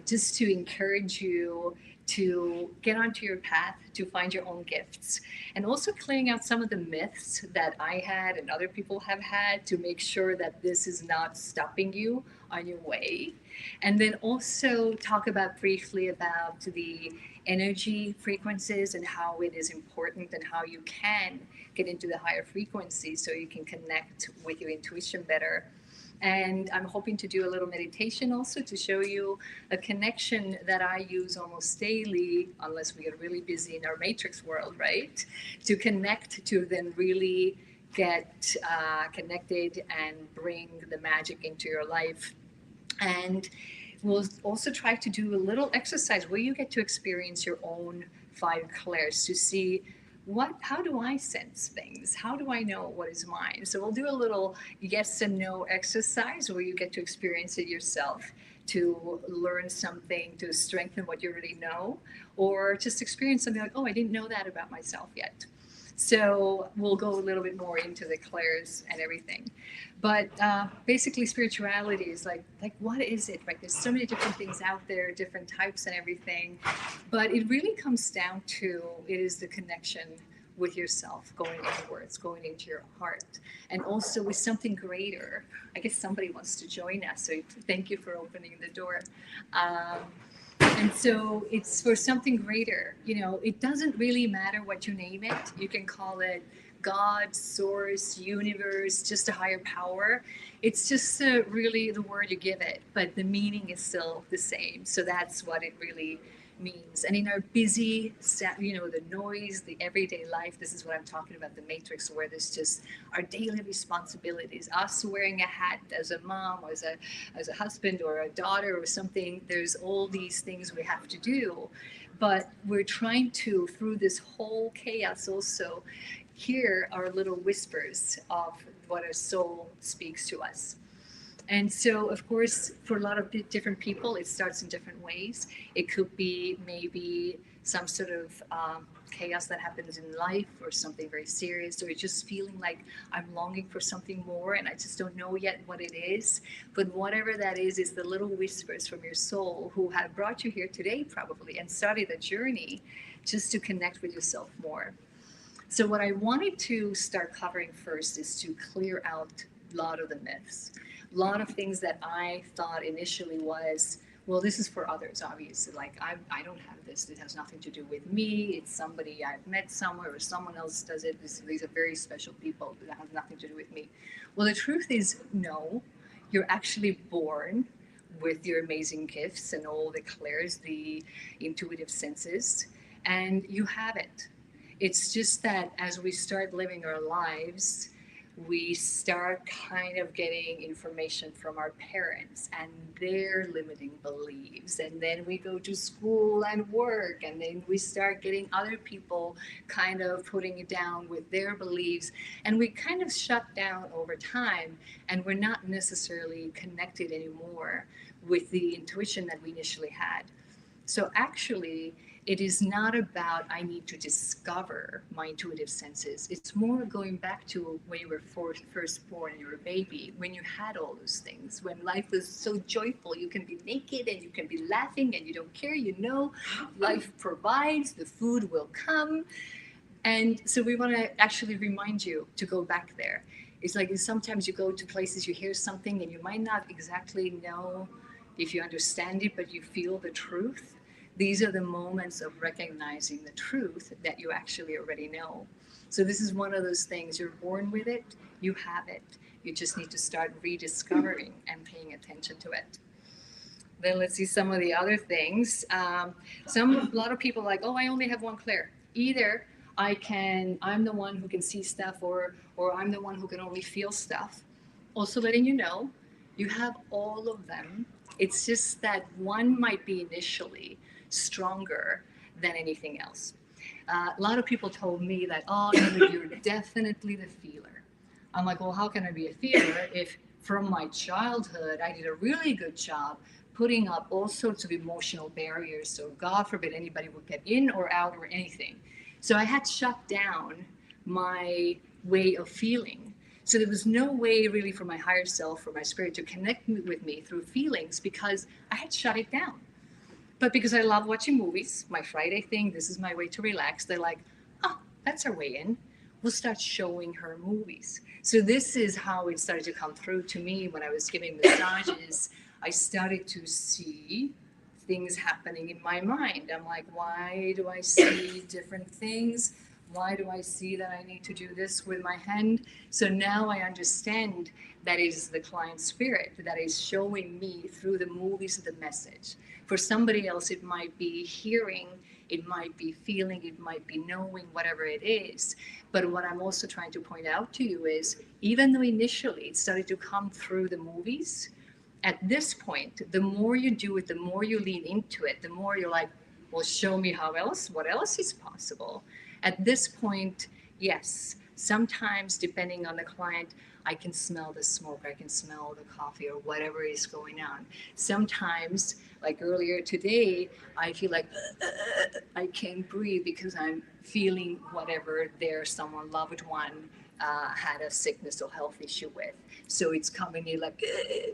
just to encourage you to get onto your path, to find your own gifts, and also clearing out some of the myths that I had and other people have had to make sure that this is not stopping you on your way. And then also talk about briefly about the energy frequencies and how it is important and how you can get into the higher frequencies so you can connect with your intuition better. And I'm hoping to do a little meditation also to show you a connection that I use almost daily, unless we get really busy in our matrix world, right? To connect, to then really get connected and bring the magic into your life. And we'll also try to do a little exercise where you get to experience your own 5 clairs to see how do I sense things? How do I know what is mine? So we'll do a little yes and no exercise where you get to experience it yourself, to learn something, to strengthen what you already know, or just experience something like, oh, I didn't know that about myself yet. So we'll go a little bit more into the clairs and everything. But basically spirituality is like what is it? Right? There's so many different things out there, different types and everything. But it really comes down to, it is the connection with yourself, going inwards, going into your heart, and also with something greater. I guess somebody wants to join us, so thank you for opening the door. And so it's for something greater. You know, it doesn't really matter what you name it. You can call it God, source, universe, just a higher power. It's just really the word you give it, but the meaning is still the same. So that's what it really means. And in our busy, the noise, the everyday life, this is what I'm talking about, the matrix, where there's just our daily responsibilities, us wearing a hat as a mom, or as a husband or a daughter or something. There's all these things we have to do, but we're trying to, through this whole chaos also, hear our little whispers of what our soul speaks to us. And so, of course, for a lot of different people, it starts in different ways. It could be maybe some sort of chaos that happens in life, or something very serious, or just feeling like I'm longing for something more and I just don't know yet what it is. But whatever that is the little whispers from your soul who have brought you here today probably and started the journey just to connect with yourself more. So what I wanted to start covering first is to clear out a lot of the myths. A lot of things that I thought initially was, well, this is for others, obviously. Like, I don't have this. It has nothing to do with me. It's somebody I've met somewhere, or someone else does it. These are very special people that have nothing to do with me. Well, the truth is, no. You're actually born with your amazing gifts and all the clairs, the intuitive senses, and you have it. It's just that as we start living our lives, we start kind of getting information from our parents and their limiting beliefs. And then we go to school and work, and then we start getting other people kind of putting it down with their beliefs. And we kind of shut down over time, and we're not necessarily connected anymore with the intuition that we initially had. So actually, it is not about I need to discover my intuitive senses. It's more going back to when you were first born and you were a baby, when you had all those things, when life was so joyful. You can be naked and you can be laughing and you don't care, you know, life provides, the food will come. And so we want to actually remind you to go back there. It's like sometimes you go to places, you hear something and you might not exactly know if you understand it, but you feel the truth. These are the moments of recognizing the truth that you actually already know. So this is one of those things. You're born with it. You have it. You just need to start rediscovering and paying attention to it. Then let's see some of the other things. A lot of people are like, oh, I only have one clair. Either I'm the one who can see stuff, or I'm the one who can only feel stuff. Also letting you know, you have all of them. It's just that one might be initially stronger than anything else. A lot of people told me that, oh, you're definitely the feeler. I'm like, well, how can I be a feeler if from my childhood I did a really good job putting up all sorts of emotional barriers, so God forbid anybody would get in or out or anything. So I had shut down my way of feeling. So there was no way really for my higher self or my spirit to connect with me through feelings, because I had shut it down. But because I love watching movies, my Friday thing, this is my way to relax. They're like, oh, that's our way in. We'll start showing her movies. So this is how it started to come through to me when I was giving massages. I started to see things happening in my mind. I'm like, why do I see different things? Why do I see that I need to do this with my hand? So now I understand that it is the client spirit that is showing me through the movies the message. For somebody else, it might be hearing, it might be feeling, it might be knowing, whatever it is. But what I'm also trying to point out to you is, even though initially it started to come through the movies, at this point, the more you do it, the more you lean into it, the more you're like, well, show me what else is possible. At this point, yes, sometimes depending on the client, I can smell the smoke, I can smell the coffee or whatever is going on. Sometimes, like earlier today, I feel like I can't breathe because I'm feeling whatever someone loved one had a sickness or health issue with. So it's coming in like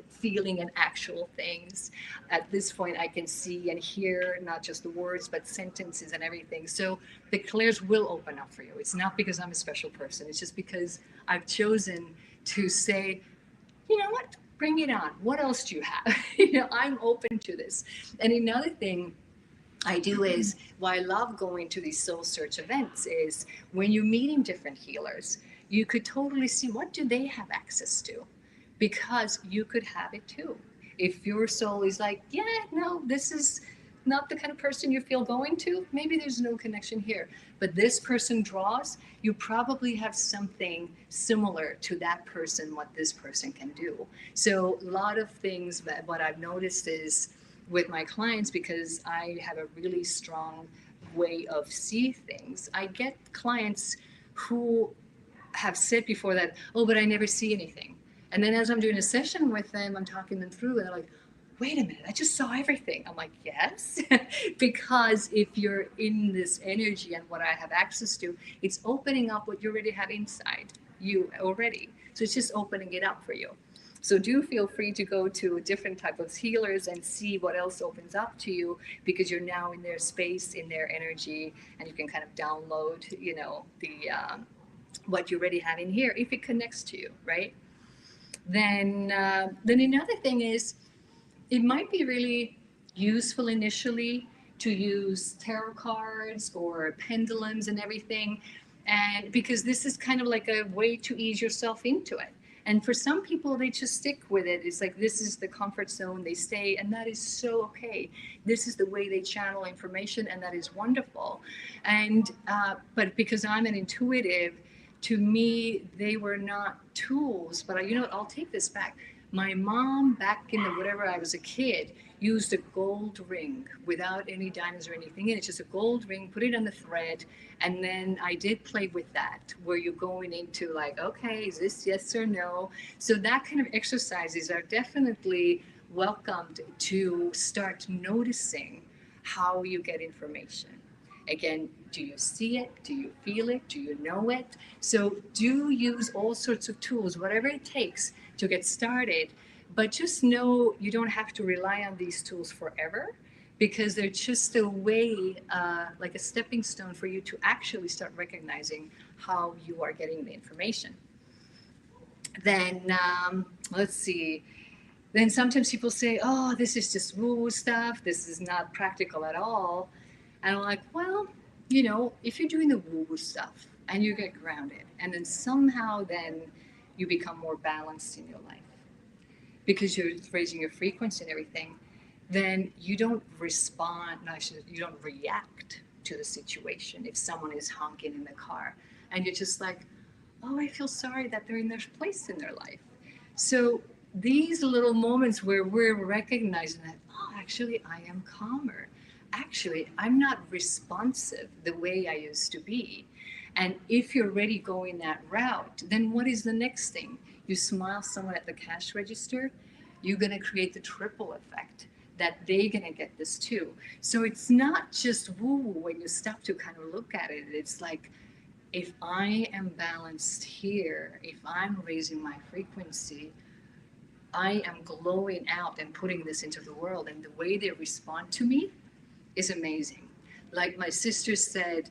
feeling and actual things. At this point, I can see and hear not just the words, but sentences and everything. So the clairs will open up for you. It's not because I'm a special person. It's just because I've chosen to say, you know what, bring it on. What else do you have? I'm open to this. And another thing I do is, why I love going to these soul search events is when you're meeting different healers, you could totally see what do they have access to, because you could have it too. If your soul is like, yeah, no, this is not the kind of person you feel going to, maybe there's no connection here. But this person draws, you probably have something similar to that person, what this person can do. So a lot of things that what I've noticed is with my clients, because I have a really strong way of seeing things, I get clients who have said before that, oh, but I never see anything. And then as I'm doing a session with them, I'm talking them through, and they're like, wait a minute, I just saw everything. I'm like, yes, because if you're in this energy and what I have access to, it's opening up what you already have inside you already. So it's just opening it up for you. So do feel free to go to different type of healers and see what else opens up to you, because you're now in their space, in their energy, and you can kind of download, you know, the what you already have in here if it connects to you, right? Then another thing is, it might be really useful initially to use tarot cards or pendulums and everything, and because this is kind of like a way to ease yourself into it. And for some people, they just stick with it. It's like, this is the comfort zone, they stay, and that is so okay. This is the way they channel information, and that is wonderful. And but because I'm an intuitive, to me, they were not tools. But you know what, I'll take this back. My mom, back in the whatever I was a kid, used a gold ring without any diamonds or anything in it, just a gold ring, put it on the thread, and then I did play with that, where you're going into like, okay, is this yes or no? So that kind of exercises are definitely welcomed to start noticing how you get information. Again, do you see it? Do you feel it? Do you know it? So do use all sorts of tools, whatever it takes to get started. But just know you don't have to rely on these tools forever, because they're just a way, like a stepping stone for you to actually start recognizing how you are getting the information. Then, let's see. Then sometimes people say, oh, this is just woo-woo stuff. This is not practical at all. And I'm like, well, you know, if you're doing the woo-woo stuff and you get grounded, and then somehow then you become more balanced in your life because you're raising your frequency and everything, then you don't respond, you don't react to the situation. If someone is honking in the car and you're just like, oh, I feel sorry that they're in their place in their life. So these little moments where we're recognizing that, oh, actually, I am calmer. Actually, I'm not responsive the way I used to be. And if you're already going that route, then what is the next thing? You smile someone at the cash register, you're going to create the triple effect that they're going to get this too. So it's not just woo-woo when you stop to kind of look at it. It's like, if I am balanced here, if I'm raising my frequency, I am glowing out and putting this into the world. And the way they respond to me is amazing. Like my sister said,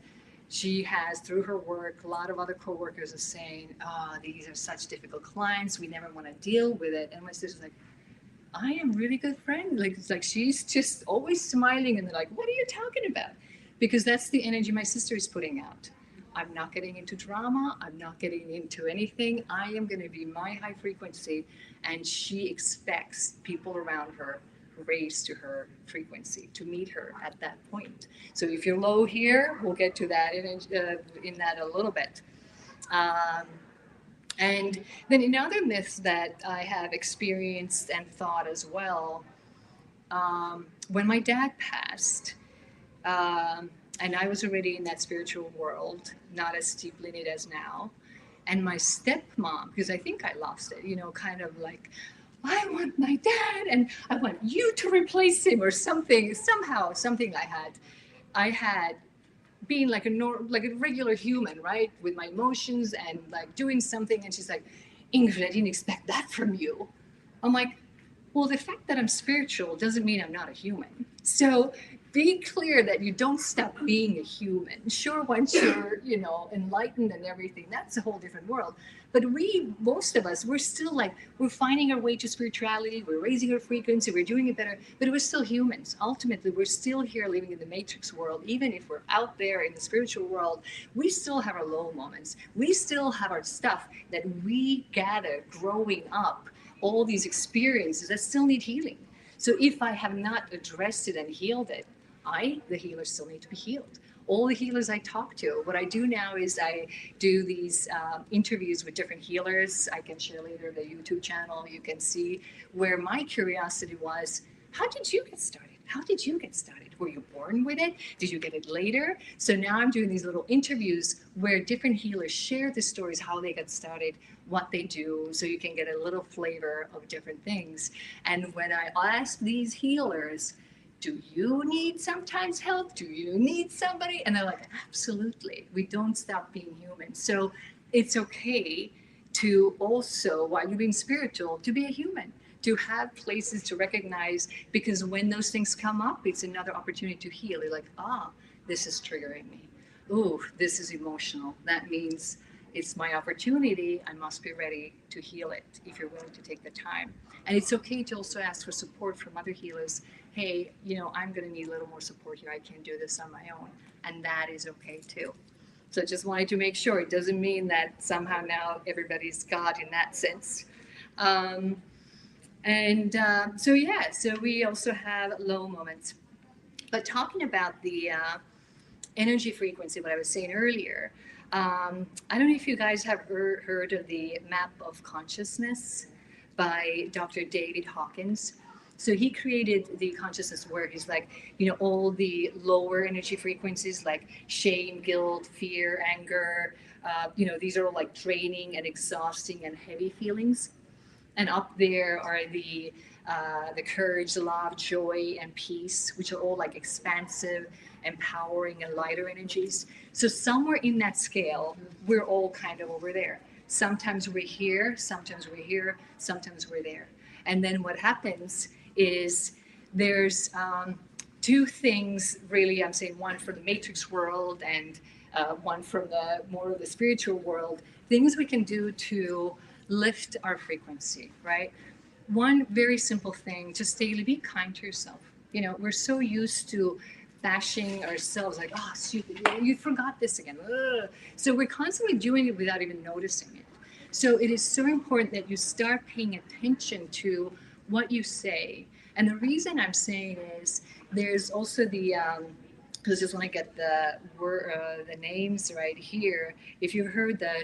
she has, through her work, a lot of other coworkers are saying, oh, these are such difficult clients, we never want to deal with it. And my sister's like, I am really good friend. Like, it's like she's just always smiling, and they're like, what are you talking about? Because that's the energy my sister is putting out. I'm not getting into drama. I'm not getting into anything. I am going to be my high frequency. And she expects people around her raise to her frequency to meet her at that point. So if you're low here, we'll get to that in that a little bit. And then another myth that I have experienced and thought as well, when my dad passed, and I was already in that spiritual world, not as deeply in it as now. And my stepmom, because I think I lost it, you know, kind of like, I want my dad and I want you to replace him or something, somehow, something I had being like a regular human, right? With my emotions and like doing something. And she's like, Ingrid, I didn't expect that from you. I'm like, well, the fact that I'm spiritual doesn't mean I'm not a human. So be clear that you don't stop being a human. Sure, once you're, you know, enlightened and everything, that's a whole different world. But most of us, we're still like, we're finding our way to spirituality, we're raising our frequency, we're doing it better, but we're still humans. Ultimately, we're still here living in the matrix world. Even if we're out there in the spiritual world, we still have our low moments. We still have our stuff that we gather growing up, all these experiences that still need healing. So if I have not addressed it and healed it, the healer, still need to be healed. All the healers I talk to, what I do now is I do these interviews with different healers. I can share later the YouTube channel. You can see where my curiosity was, how did you get started? How did you get started? Were you born with it? Did you get it later? So now I'm doing these little interviews where different healers share the stories, how they got started, what they do, so you can get a little flavor of different things. And when I ask these healers, do you need sometimes help? Do you need somebody? And they're like, absolutely. We don't stop being human. So it's okay to also, while you're being spiritual, to be a human, to have places to recognize, because when those things come up, it's another opportunity to heal. You're like, this is triggering me. Ooh, this is emotional. That means it's my opportunity. I must be ready to heal it if you're willing to take the time. And it's okay to also ask for support from other healers. Hey, I'm going to need a little more support here. I can't do this on my own. And that is okay too. So just wanted to make sure. It doesn't mean that somehow now everybody's God in that sense. So we also have low moments. But talking about the energy frequency, what I was saying earlier, I don't know if you guys have heard of the map of consciousness by Dr. David Hawkins. So he created the consciousness where he's like, all the lower energy frequencies like shame, guilt, fear, anger, these are all like draining and exhausting and heavy feelings. And up there are the courage, love, joy, and peace, which are all like expansive, empowering, and lighter energies. So somewhere in that scale, we're all kind of over there. Sometimes we're here, sometimes we're here, sometimes we're there. And then what happens is there's two things really, I'm saying one for the matrix world and one from the more of the spiritual world, things we can do to lift our frequency, right? One very simple thing, just daily, be kind to yourself. We're so used to bashing ourselves like, stupid, you forgot this again. Ugh. So we're constantly doing it without even noticing it. So it is so important that you start paying attention to what you say. And the reason I'm saying is there's also the, because I just want to get the names right here. If you heard the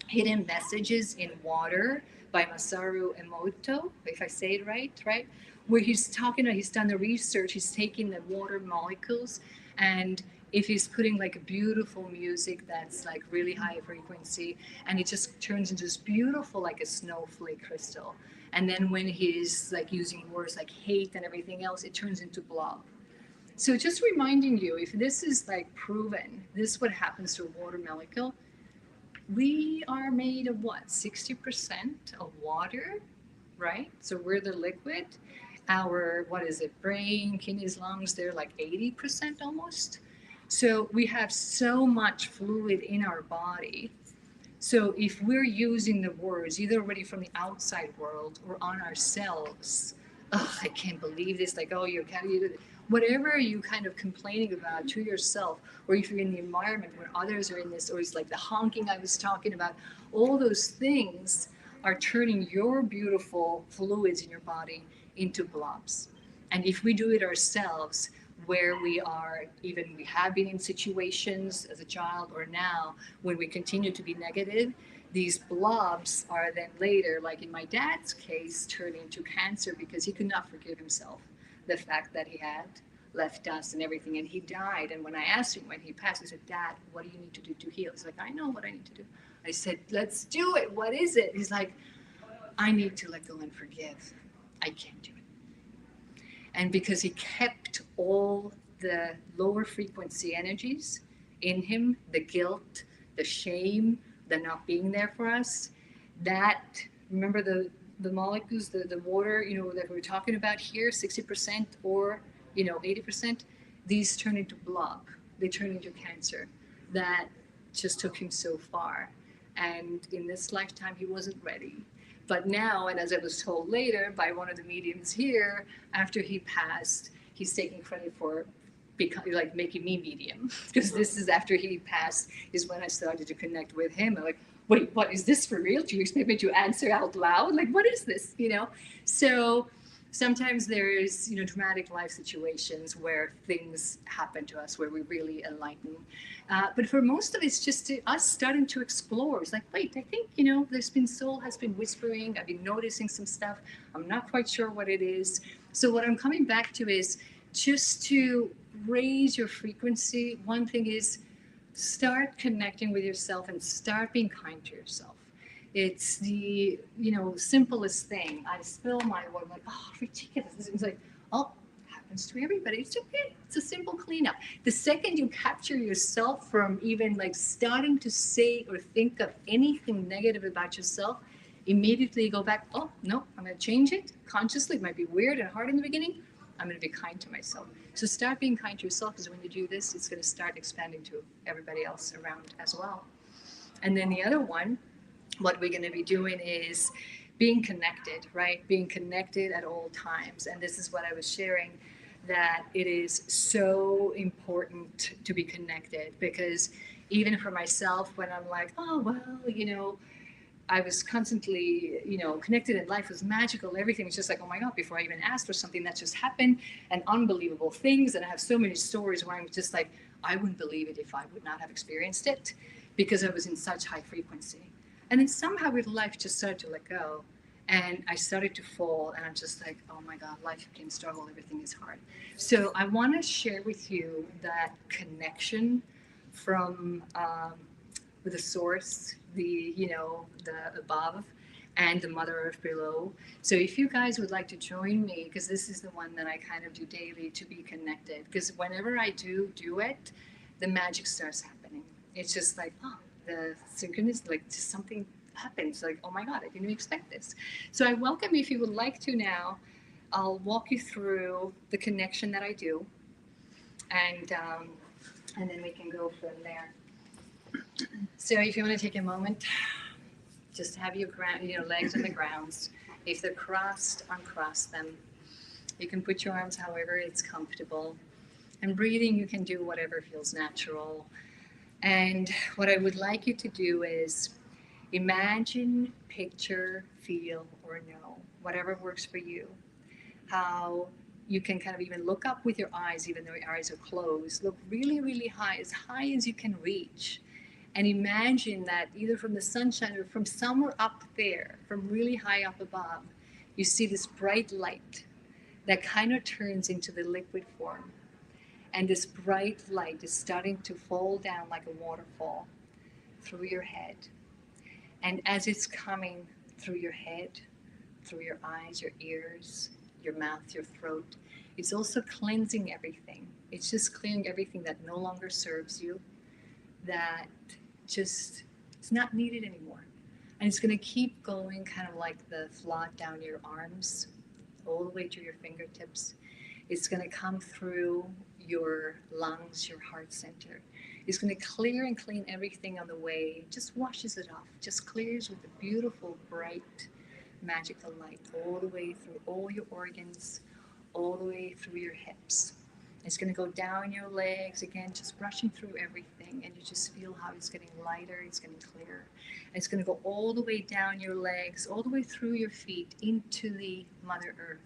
Hidden Messages in Water by Masaru Emoto, if I say it right? Where he's talking, he's done the research, he's taking the water molecules, and if he's putting like beautiful music that's like really high frequency, and it just turns into this beautiful, like a snowflake crystal. And then when he's like using words like hate and everything else, it turns into blob. So just reminding you, if this is like proven, this is what happens to a water molecule. We are made of what, 60% of water, right? So we're the liquid. Our, brain, kidneys, lungs, they're like 80% almost. So we have so much fluid in our body. So if we're using the words, either already from the outside world or on ourselves, I can't believe this, like, you can't, whatever you kind of complaining about to yourself, or if you're in the environment where others are in this, or it's like the honking I was talking about, all those things are turning your beautiful fluids in your body into blobs. And if we do it ourselves, where we are, even we have been in situations as a child or now, when we continue to be negative, these blobs are then later, like in my dad's case, turned into cancer because he could not forgive himself the fact that he had left us and everything, and he died. And when I asked him when he passed, I said, Dad, what do you need to do to heal? He's like, I know what I need to do. I said, let's do it. What is it? He's like, I need to let go and forgive. I can't do it. And because he kept all the lower frequency energies in him, the guilt, the shame, the not being there for us, that, remember the molecules, the water, that we were talking about here, 60% or, 80%, these turn into blob. They turn into cancer. That just took him so far. And in this lifetime, he wasn't ready. But now, and as I was told later by one of the mediums here, after he passed, he's taking credit for making me medium. Because this is after he passed is when I started to connect with him. I'm like, wait, what is this for real? Do you expect me to answer out loud? Like, what is this? So sometimes there's, traumatic life situations where things happen to us where we really enlighten. But for most of it, it's just us starting to explore. It's like, wait, I think, there's been soul has been whispering. I've been noticing some stuff. I'm not quite sure what it is. So what I'm coming back to is just to raise your frequency, one thing is start connecting with yourself and start being kind to yourself. It's the, simplest thing. I spill my water, I'm like, oh, ridiculous. It's like, oh, happens to everybody. It's okay. It's a simple cleanup. The second you capture yourself from even like starting to say or think of anything negative about yourself, immediately you go back, oh, no, I'm going to change it consciously. It might be weird and hard in the beginning. I'm going to be kind to myself. So start being kind to yourself, because when you do this, it's going to start expanding to everybody else around as well. And then the other one, what we're going to be doing is being connected, right? Being connected at all times. And this is what I was sharing, that it is so important to be connected, because even for myself, when I'm like, oh, well, I was constantly, connected, and life was magical. Everything was just like, oh my God, before I even asked for something, that just happened, and unbelievable things. And I have so many stories where I'm just like, I wouldn't believe it if I would not have experienced it, because I was in such high frequency. And then somehow with life just started to let go. And I started to fall, and I'm just like, oh my God, life became struggle, everything is hard. So I want to share with you that connection from with the source, the above, and the Mother Earth below. So if you guys would like to join me, because this is the one that I kind of do daily to be connected, because whenever I do it, the magic starts happening. It's just like, oh, the synchronous, like just something happens, like, oh my God, I didn't expect this. So I welcome you if you would like to now. I'll walk you through the connection that I do, and then we can go from there. So if you want to take a moment, just have your legs on the ground. If they're crossed, uncross them. You can put your arms however it's comfortable. And breathing, you can do whatever feels natural. And what I would like you to do is imagine, picture, feel, or know, whatever works for you, how you can kind of even look up with your eyes, even though your eyes are closed. Look really, really high as you can reach. And imagine that either from the sunshine or from somewhere up there, from really high up above, you see this bright light that kind of turns into the liquid form. And this bright light is starting to fall down like a waterfall through your head. And as it's coming through your head, through your eyes, your ears, your mouth, your throat, it's also cleansing everything. It's just clearing everything that no longer serves you, that just it's not needed anymore. And it's going to keep going kind of like the flood down your arms, all the way to your fingertips. It's going to come through your lungs, your heart center. It's going to clear and clean everything on the way. Just washes it off. Just clears with a beautiful, bright, magical light all the way through all your organs, all the way through your hips. It's going to go down your legs, again, just brushing through everything, and you just feel how it's getting lighter, it's getting clearer. And it's going to go all the way down your legs, all the way through your feet, into the Mother Earth.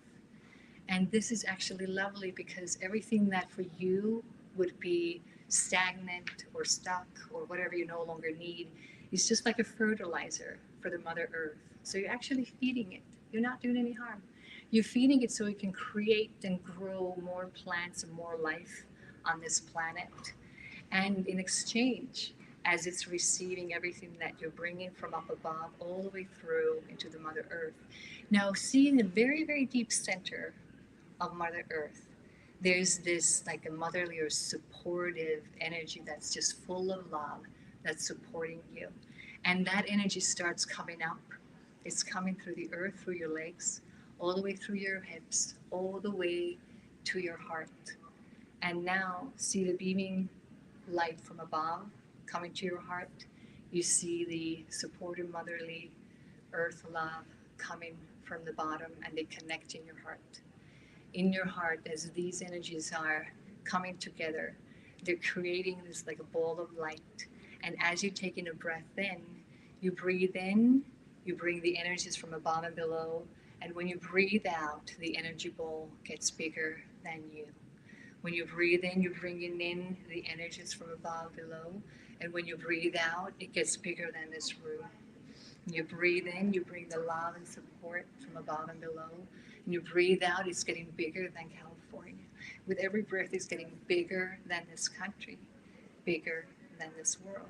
And this is actually lovely, because everything that for you would be stagnant or stuck or whatever you no longer need is just like a fertilizer for the Mother Earth. So you're actually feeding it. You're not doing any harm. You're feeding it so it can create and grow more plants and more life on this planet. And in exchange, as it's receiving everything that you're bringing from up above all the way through into the Mother Earth. Now, see in the very, very deep center of Mother Earth, there's this like a motherly or supportive energy that's just full of love, that's supporting you. And that energy starts coming up. It's coming through the earth, through your legs, all the way through your hips, all the way to your heart. And now see the beaming light from above coming to your heart. You see the supportive motherly earth love coming from the bottom, and they connect in your heart. In your heart, as these energies are coming together, they're creating this like a ball of light. And as you're taking a breath in, you breathe in, you bring the energies from above and below. And when you breathe out, the energy ball gets bigger than you. When you breathe in, you're bringing in the energies from above, below. And when you breathe out, it gets bigger than this room. When you breathe in, you bring the love and support from above and below. And you breathe out, it's getting bigger than California. With every breath, it's getting bigger than this country, bigger than this world.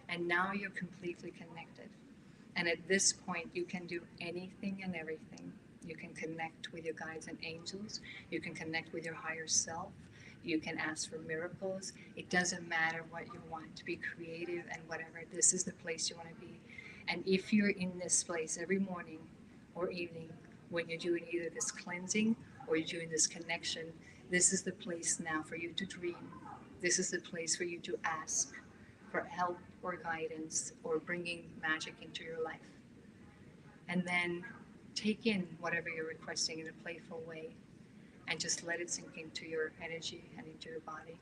And now you're completely connected. And at this point, you can do anything and everything. You can connect with your guides and angels. You can connect with your higher self. You can ask for miracles. It doesn't matter what you want, to be creative and whatever. This is the place you want to be. And if you're in this place every morning or evening, when you're doing either this cleansing or you're doing this connection, this is the place now for you to dream. This is the place for you to ask for help or guidance or bringing magic into your life. And then take in whatever you're requesting in a playful way and just let it sink into your energy and into your body.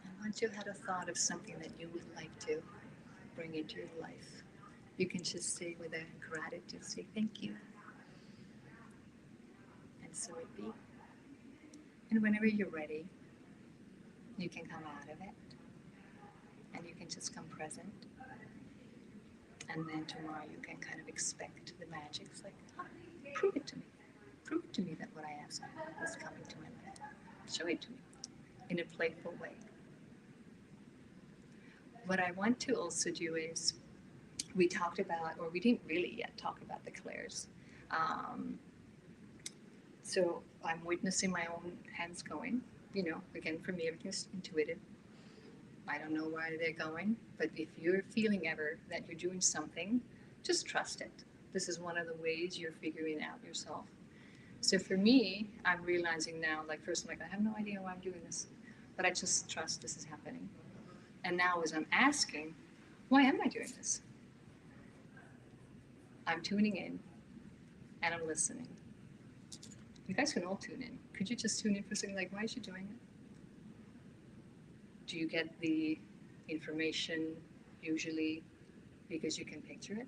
And once you had a thought of something that you would like to bring into your life, you can just say with a gratitude, say thank you. And so it be. And whenever you're ready, you can come out of it. And you can just come present. And then tomorrow you can kind of expect the magic. It's like, oh, prove it to me. Prove it to me that what I asked is coming to my life. Show it to me in a playful way. What I want to also do is, we talked about, or we didn't really yet talk about the clairs. So I'm witnessing my own hands going. You know, again, for me, everything's intuitive. I don't know where they're going, but if you're feeling ever that you're doing something, just trust it. This is one of the ways you're figuring out yourself. So for me, I'm realizing now, like first I'm like, I have no idea why I'm doing this, but I just trust this is happening. And now as I'm asking, why am I doing this? I'm tuning in and I'm listening. You guys can all tune in. Could you just tune in for a second, like, why is she doing it? Do you get the information usually because you can picture it?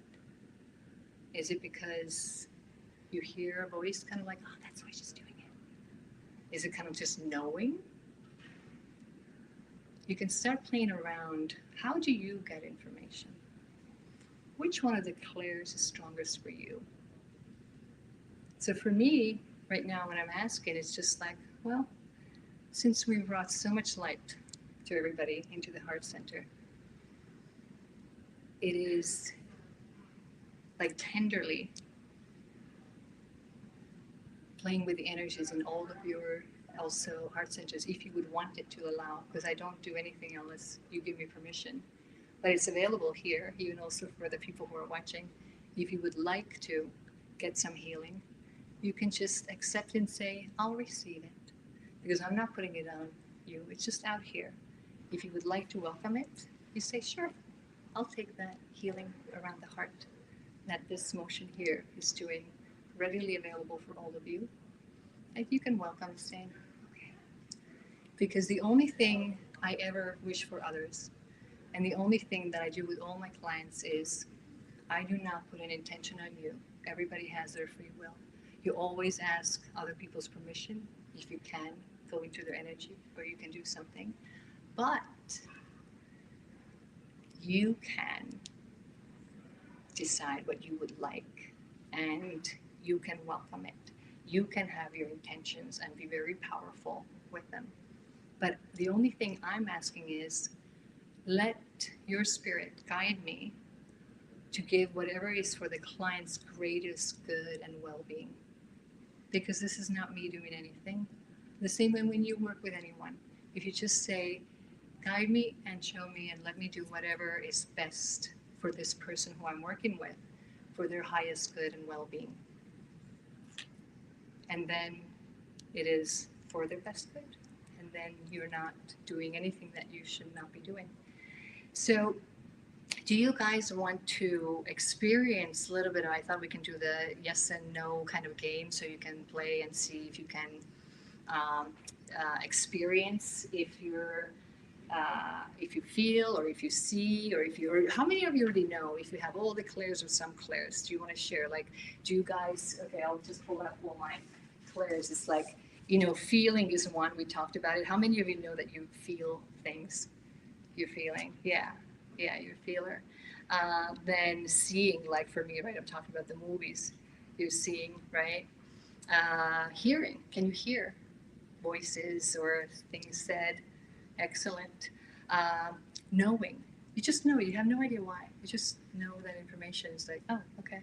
Is it because you hear a voice kind of like, oh, that's why she's doing it? Is it kind of just knowing? You can start playing around. How do you get information? Which one of the clairs is strongest for you? So for me, right now when I'm asking, it's just like, well, since we brought so much light to everybody into the heart center, it is like tenderly playing with the energies in all of your also heart centers, if you would want it to allow, because I don't do anything unless you give me permission. But it's available here, even also for the people who are watching. If you would like to get some healing, you can just accept and say, I'll receive it. Because I'm not putting it on you, it's just out here. If you would like to welcome it, you say, sure, I'll take that healing around the heart that this motion here is doing, readily available for all of you. And you can welcome saying, okay. Because the only thing I ever wish for others, and the only thing that I do with all my clients is, I do not put an intention on you. Everybody has their free will. You always ask other people's permission, if you can, go into their energy, or you can do something. But you can decide what you would like, and you can welcome it. You can have your intentions and be very powerful with them. But the only thing I'm asking is, let your spirit guide me to give whatever is for the client's greatest good and well-being. Because this is not me doing anything. The same way when you work with anyone. If you just say, guide me and show me and let me do whatever is best for this person who I'm working with, for their highest good and well-being. And then it is for their best good. And then you're not doing anything that you should not be doing. So do you guys want to experience a little bit of, I thought we can do the yes and no kind of game, so you can play and see if you can experience if you're, if you feel, or if you see, or if you're, how many of you already know if you have all the clairs or some clairs? Do you want to share? Like, do you guys, okay, I'll just pull up all my clairs. It's like, Feeling is one. We talked about it. How many of you know that you feel things? You're feeling, yeah, you're a feeler. Then seeing, like for me, right? I'm talking about the movies. You're seeing, right? Hearing. Can you hear voices or things said? Excellent. Knowing. You just know. You have no idea why. You just know that information. It's like, oh, okay.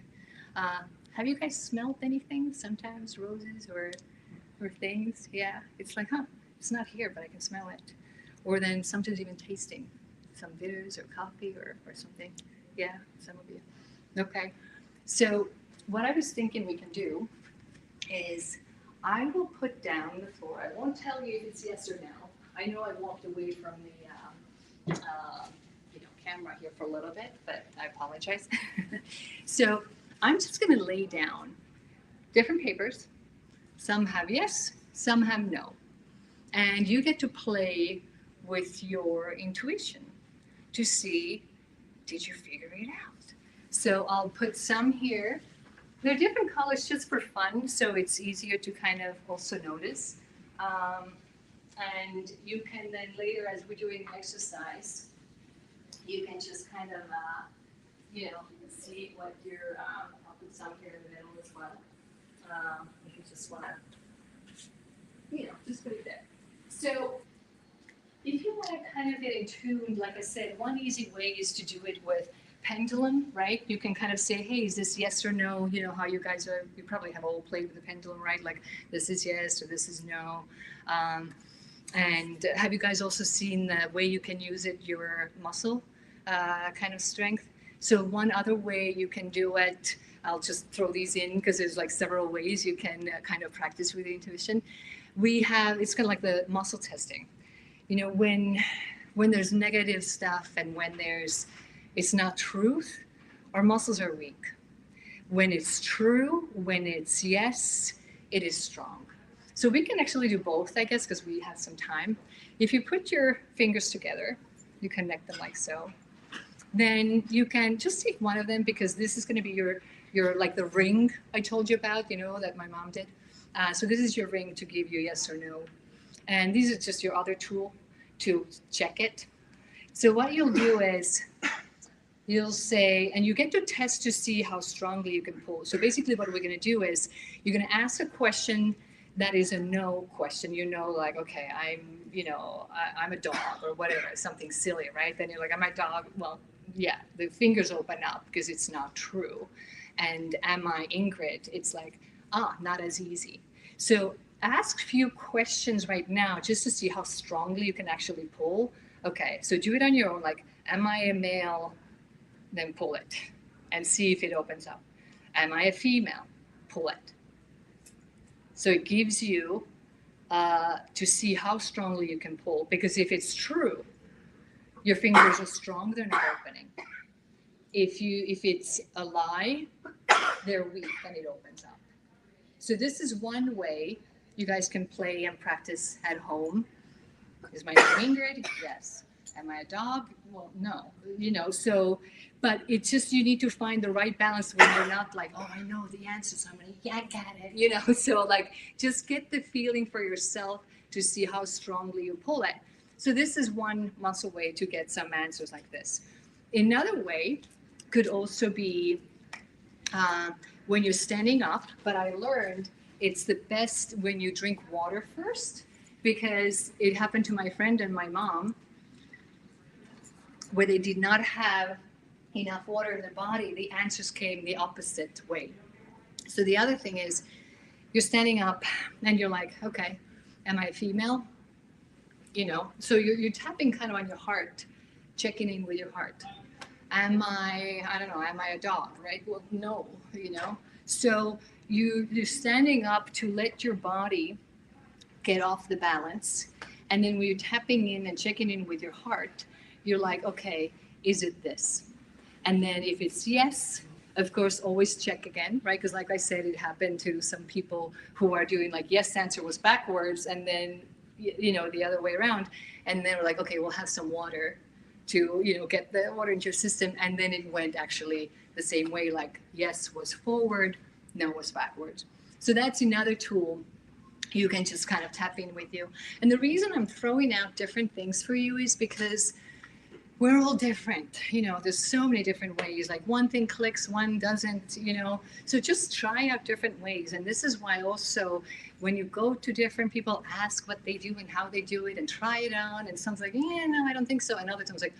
Have you guys smelled anything? Sometimes roses or things? Yeah. It's like, it's not here, but I can smell it. Or then sometimes even tasting some bitters or coffee or something. Yeah, some of you. Okay. So what I was thinking we can do is I will put down the floor. I won't tell you if it's yes or no. I know I walked away from the camera here for a little bit, but I apologize. So I'm just going to lay down different papers. Some have yes, some have no. And you get to play with your intuition to see, did you figure it out? So I'll put some here. They're different colors just for fun, so it's easier to kind of also notice. And you can then later, as we're doing the exercise, you can just kind of, see what you're, I'll put some here in the middle as well. If you just want to, just put it there. So if you want to kind of get in tune, like I said, one easy way is to do it with pendulum, right? You can kind of say, hey, is this yes or no? How you guys are, you probably have all played with the pendulum, right? Like this is yes or this is no. And have you guys also seen the way you can use it, your muscle kind of strength? So one other way you can do it, I'll just throw these in because there's like several ways you can kind of practice with the intuition. It's kind of like the muscle testing. When there's negative stuff and when it's not truth, our muscles are weak. When it's true, when it's yes, it is strong. So we can actually do both, I guess, because we have some time. If you put your fingers together, you connect them like so. Then you can just take one of them because this is going to be your like the ring I told you about, that my mom did. So this is your ring to give you yes or no. And these are just your other tool to check it. So what you'll do is you'll say, and you get to test to see how strongly you can pull. So basically what we're going to do is you're going to ask a question that is a no question, like, okay, I'm a dog or whatever, something silly, right? Then you're like, am I a dog? Well, yeah, the fingers open up because it's not true. And am I Ingrid? It's like, not as easy. So ask a few questions right now just to see how strongly you can actually pull. Okay, so do it on your own, like, am I a male? Then pull it and see if it opens up. Am I a female? Pull it. So it gives you to see how strongly you can pull, because if it's true, your fingers are strong, they're not opening. If it's a lie, they're weak and it opens up. So this is one way you guys can play and practice at home. Is my name Ingrid? Yes. Am I a dog? Well, no. So, but it's just you need to find the right balance when you're not like, oh, I know the answer, so I'm going to yank at it, So like, just get the feeling for yourself to see how strongly you pull it. So this is one muscle way to get some answers like this. Another way could also be when you're standing up, but I learned it's the best when you drink water first, because it happened to my friend and my mom, where they did not have enough water in their body, the answers came the opposite way. So the other thing is, you're standing up and you're like, okay, am I a female? So you're tapping kind of on your heart, checking in with your heart. Am I a dog, right? Well, no, So you're standing up to let your body get off the balance. And then when you're tapping in and checking in with your heart, you're like, okay, is it this? And then if it's yes, of course, always check again, right? Because like I said, it happened to some people who are doing like yes answer was backwards and then, the other way around. And then we're like, okay, we'll have some water to, get the water into your system. And then it went actually the same way, like yes was forward, no was backwards. So that's another tool you can just kind of tap in with you. And the reason I'm throwing out different things for you is because we're all different. There's so many different ways. Like one thing clicks, one doesn't, So just try out different ways. And this is why also when you go to different people, ask what they do and how they do it and try it on. And someone's like, yeah, no, I don't think so. And other times like,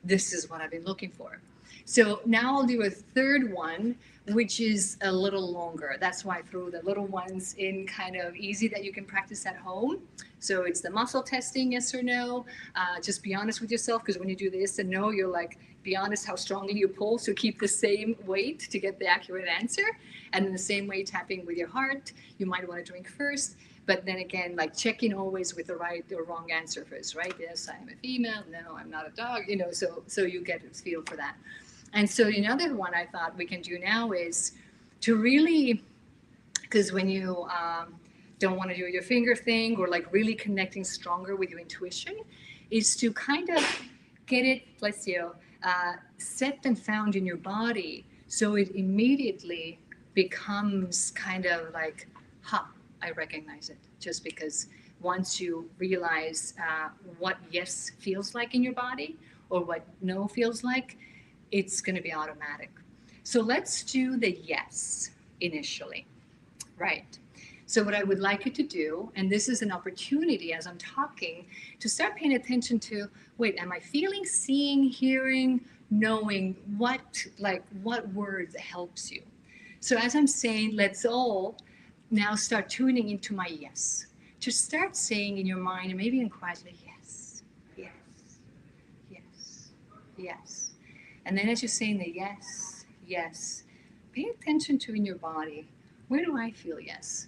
this is what I've been looking for. So now I'll do a third one, which is a little longer. That's why I threw the little ones in kind of easy that you can practice at home. So it's the muscle testing, yes or no. Just be honest with yourself, because when you do this and no, you're like, be honest how strongly you pull. So keep the same weight to get the accurate answer. And in the same way, tapping with your heart, you might want to drink first. But then again, like checking always with the right or wrong answer first, right? Yes, I am a female. No, I'm not a dog. So you get a feel for that. And so another one I thought we can do now is to really, because when you don't want to do your finger thing or like really connecting stronger with your intuition, is to kind of get it, bless you, set and found in your body so it immediately becomes kind of like, I recognize it. Just because once you realize what yes feels like in your body or what no feels like, it's going to be automatic. So let's do the yes initially, right? So what I would like you to do, and this is an opportunity as I'm talking, to start paying attention to, wait, am I feeling, seeing, hearing, knowing what word helps you? So as I'm saying, let's all now start tuning into my yes. Just start saying in your mind, and maybe in quietly, yes, yes, yes, yes. And then as you're saying the yes, yes, pay attention to in your body, where do I feel yes?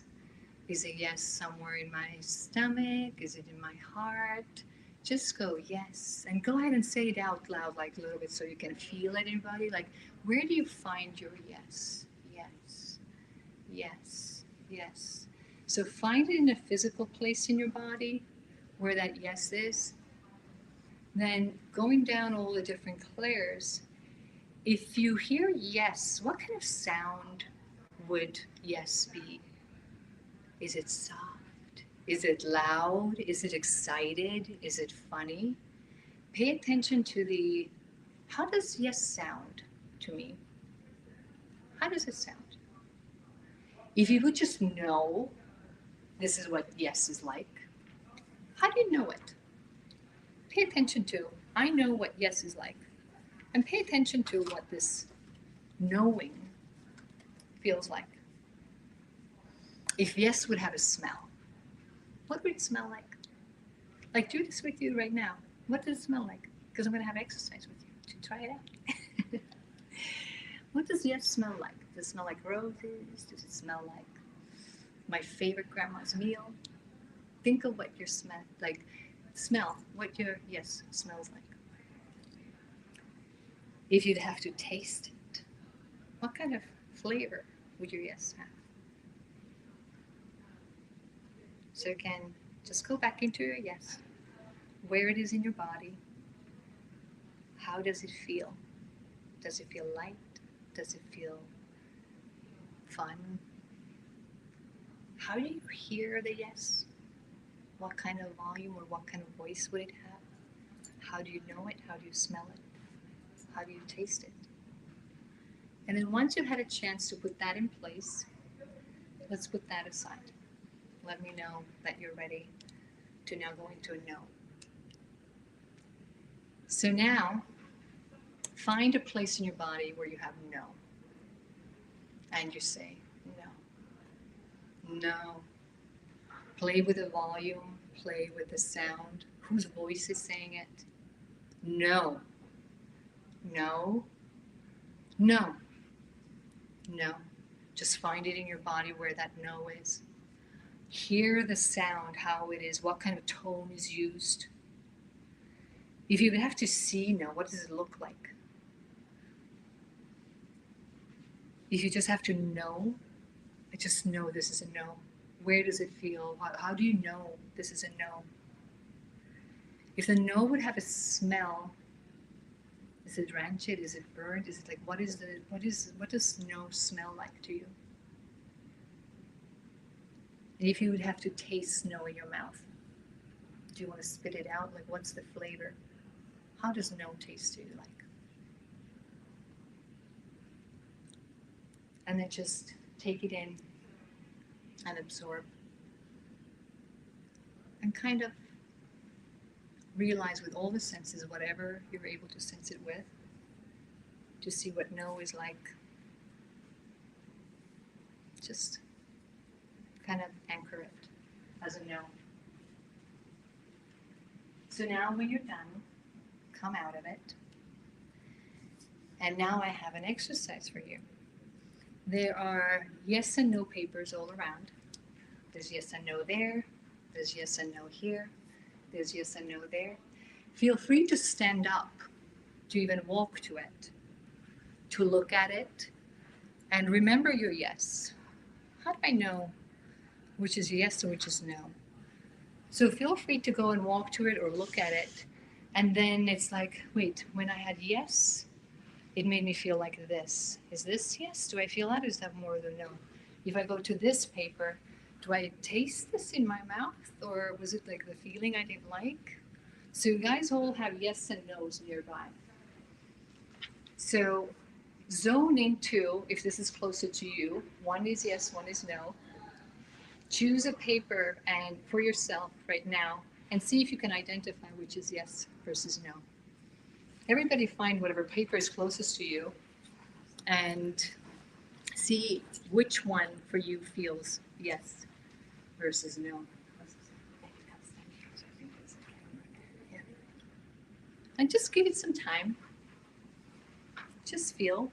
Is it yes somewhere in my stomach? Is it in my heart? Just go yes. And go ahead and say it out loud like a little bit so you can feel it in your body. Like, where do you find your yes? Yes, yes, yes. So find it in a physical place in your body where that yes is. Then going down all the different layers, if you hear yes, what kind of sound would yes be? Is it soft? Is it loud? Is it excited? Is it funny? Pay attention to how does yes sound to me? How does it sound? If you would just know this is what yes is like, how do you know it? Pay attention to, I know what yes is like. And pay attention to what this knowing feels like. If yes would have a smell, what would it smell like? Like, do this with you right now. What does it smell like? Because I'm going to have exercise with you to try it out. What does yes smell like? Does it smell like roses? Does it smell like my favorite grandma's meal? Think of what your smell what your yes smells like. If you'd have to taste it, what kind of flavor would your yes have? So again, just go back into your yes, where it is in your body. How does it feel? Does it feel light? Does it feel fun? How do you hear the yes? What kind of volume or what kind of voice would it have? How do you know it? How do you smell it? How do you taste it? And then once you've had a chance to put that in place, let's put that aside. Let me know that you're ready to now go into a no. So now, find a place in your body where you have no. And you say no. No. Play with the volume, play with the sound. Whose voice is saying it? No. No. No. No. Just find it in your body where that no is. Hear the sound, how it is, what kind of tone is used. If you would have to see no, what does it look like? If you just have to know, I just know this is a no. Where does it feel? How do you know this is a no? If the no would have a smell, is it rancid? Is it burnt? Is it like, what does no smell like to you? And if you would have to taste snow in your mouth, do you want to spit it out? Like, what's the flavor? How does snow taste to you like? And then just take it in and absorb. And kind of realize with all the senses, whatever you're able to sense it with, to see what no is like. Just kind of anchor it as a no. So now when you're done, come out of it. And now I have an exercise for you. There are yes and no papers all around. There's yes and no there. There's yes and no here. There's yes and no there. Feel free to stand up, to even walk to it, to look at it, and remember your yes. How do I know which is yes and which is no? So feel free to go and walk to it or look at it. And then it's like, wait, when I had yes, it made me feel like this. Is this yes? Do I feel that, or is that more than no? If I go to this paper, do I taste this in my mouth, or was it like the feeling I didn't like? So you guys all have yes and no's nearby. So zone into, if this is closer to you, one is yes, one is no. Choose a paper and for yourself right now and see if you can identify which is yes versus no. Everybody find whatever paper is closest to you and see which one for you feels yes versus no. Yeah. And just give it some time. Just feel,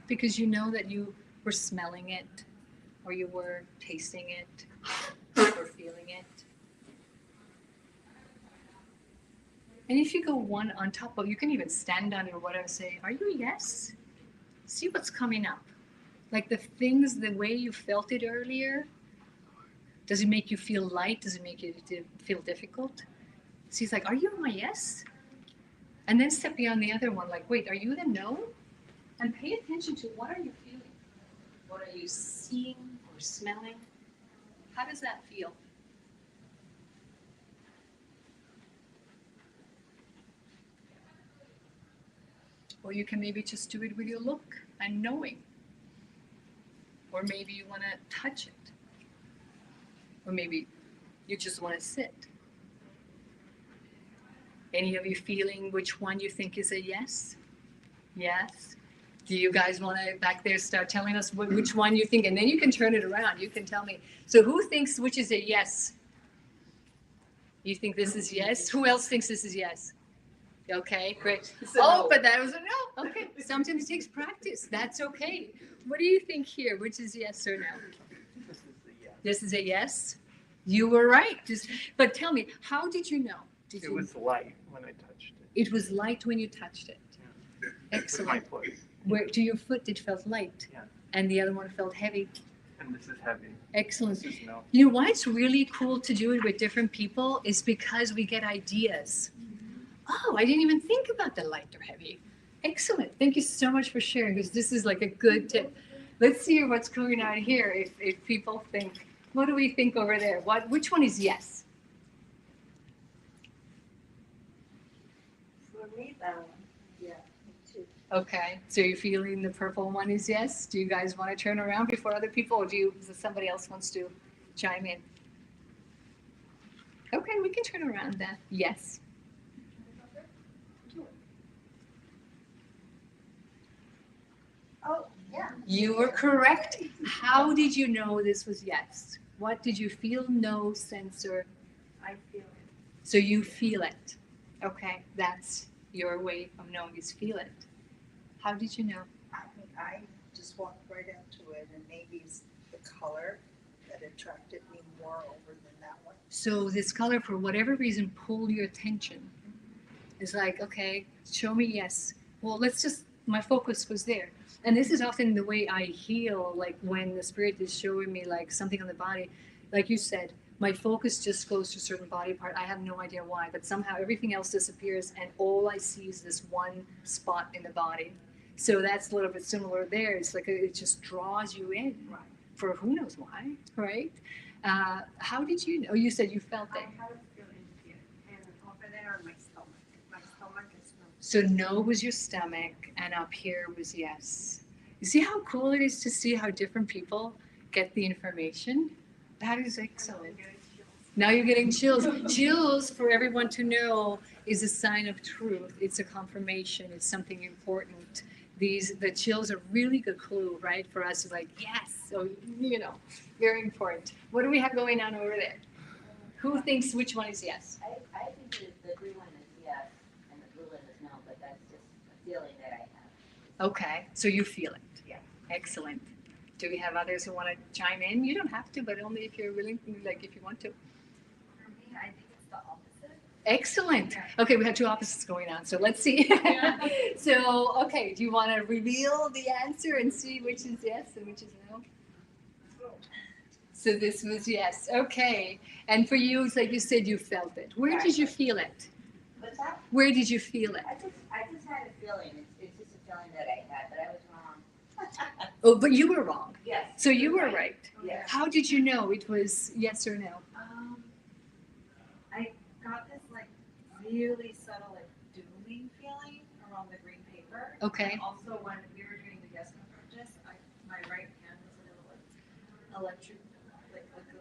because you know that you were smelling it, or you were tasting it, or feeling it. And if you go one on top of, you can even stand on it or whatever, say, are you yes? See what's coming up. Like the things, the way you felt it earlier, does it make you feel light? Does it make you feel difficult? See, it's like, are you my yes? And then step beyond the other one, like, wait, are you the no? And pay attention to what are you feeling? What are you seeing or smelling? How does that feel? Or you can maybe just do it with your look and knowing. Or maybe you want to touch it. Or maybe you just want to sit. Any of you feeling which one you think is a yes? Yes? Do you guys want to back there start telling us which one you think? And then you can turn it around. You can tell me. So who thinks which is a yes? You think this is yes? Who else thinks this is yes? Okay, great. Oh, but that was a no. Okay, sometimes it takes practice. That's okay. What do you think here? Which is yes or no? This is a yes. This is a yes? You were right. But tell me, how did you know? It was light when I touched it. It was light when you touched it. Yeah. Excellent. My foot. Where to your foot it felt light. Yeah. And the other one felt heavy. And this is heavy. Excellent. This is no. You know why it's really cool to do it with different people is because we get ideas. Oh, I didn't even think about the light or heavy. Excellent. Thank you so much for sharing, because this is like a good tip. Let's see what's going on here. If people think, what do we think over there? Which one is yes? For me, that one. Yeah, me too. Okay, so you're feeling the purple one is yes? Do you guys want to turn around before other people, or somebody else wants to chime in? Okay, we can turn around then. Yes. Oh, yeah. You were correct. How did you know this was yes? What did you feel, know, sense, or? I feel it. So you feel it. Okay, that's your way of knowing is feel it. How did you know? I just walked right into it, and maybe it's the color that attracted me more over than that one. So this color, for whatever reason, pulled your attention. It's like, okay, show me yes. Well, my focus was there. And this is often the way I heal, like when the spirit is showing me like something on the body. Like you said, my focus just goes to a certain body part. I have no idea why, but somehow everything else disappears and all I see is this one spot in the body. So that's a little bit similar there. It's like it just draws you in, right? For who knows why, right? How did you know? You said you felt it. I had a feeling here, and over there on my stomach. My stomach is no. So no was your stomach, and up here was yes. You see how cool it is to see how different people get the information? That is excellent. Now you're getting chills. Chills, for everyone to know, is a sign of truth. It's a confirmation. It's something important. The chills are really good clue, right? For us, like, yes. So, very important. What do we have going on over there? Who thinks which one is yes? I think the green one is yes, and the blue one is no, but that's just a feeling that I have. Okay, so you feel it. Yeah. Excellent. Do we have others who want to chime in? You don't have to, but only if you're willing, like if you want to. For me, I think it's the opposite. Excellent. Okay, we have two opposites going on, so let's see. So, okay, do you want to reveal the answer and see which is yes and which is no? So this was yes. Okay. And for you, it's like you said, you felt it. Where did you feel it? What's that? Where did you feel it? I just had a feeling. It's just a feeling that I had, but I was wrong. Oh, but you were wrong. Yes. So you were right. Yes. How did you know it was yes or no? I got this like really subtle like dooming feeling around the green paper. Okay. And also when we were doing the yes no practice, my right hand was a little like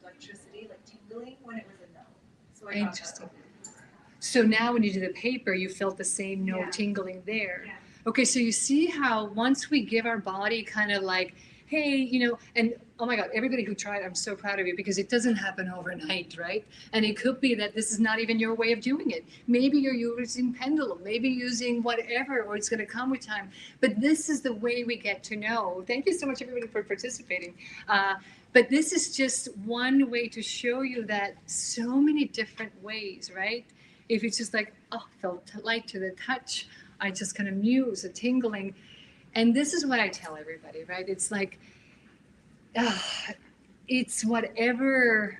electricity, like tingling when it was a no. So I got Interesting. that. So now when you did the paper, you felt the same no Yeah. tingling there. Yeah. Okay, so you see how once we give our body kind of like, hey, and oh my God, everybody who tried, I'm so proud of you because it doesn't happen overnight, right? And it could be that this is not even your way of doing it. Maybe you're using pendulum, maybe using whatever, or it's going to come with time. But this is the way we get to know. Thank you so much, everybody, for participating. But this is just one way to show you that so many different ways, right? If it's just like, oh, felt light to the touch, I just kind of muse, a tingling. And this is what I tell everybody, right? It's like, it's whatever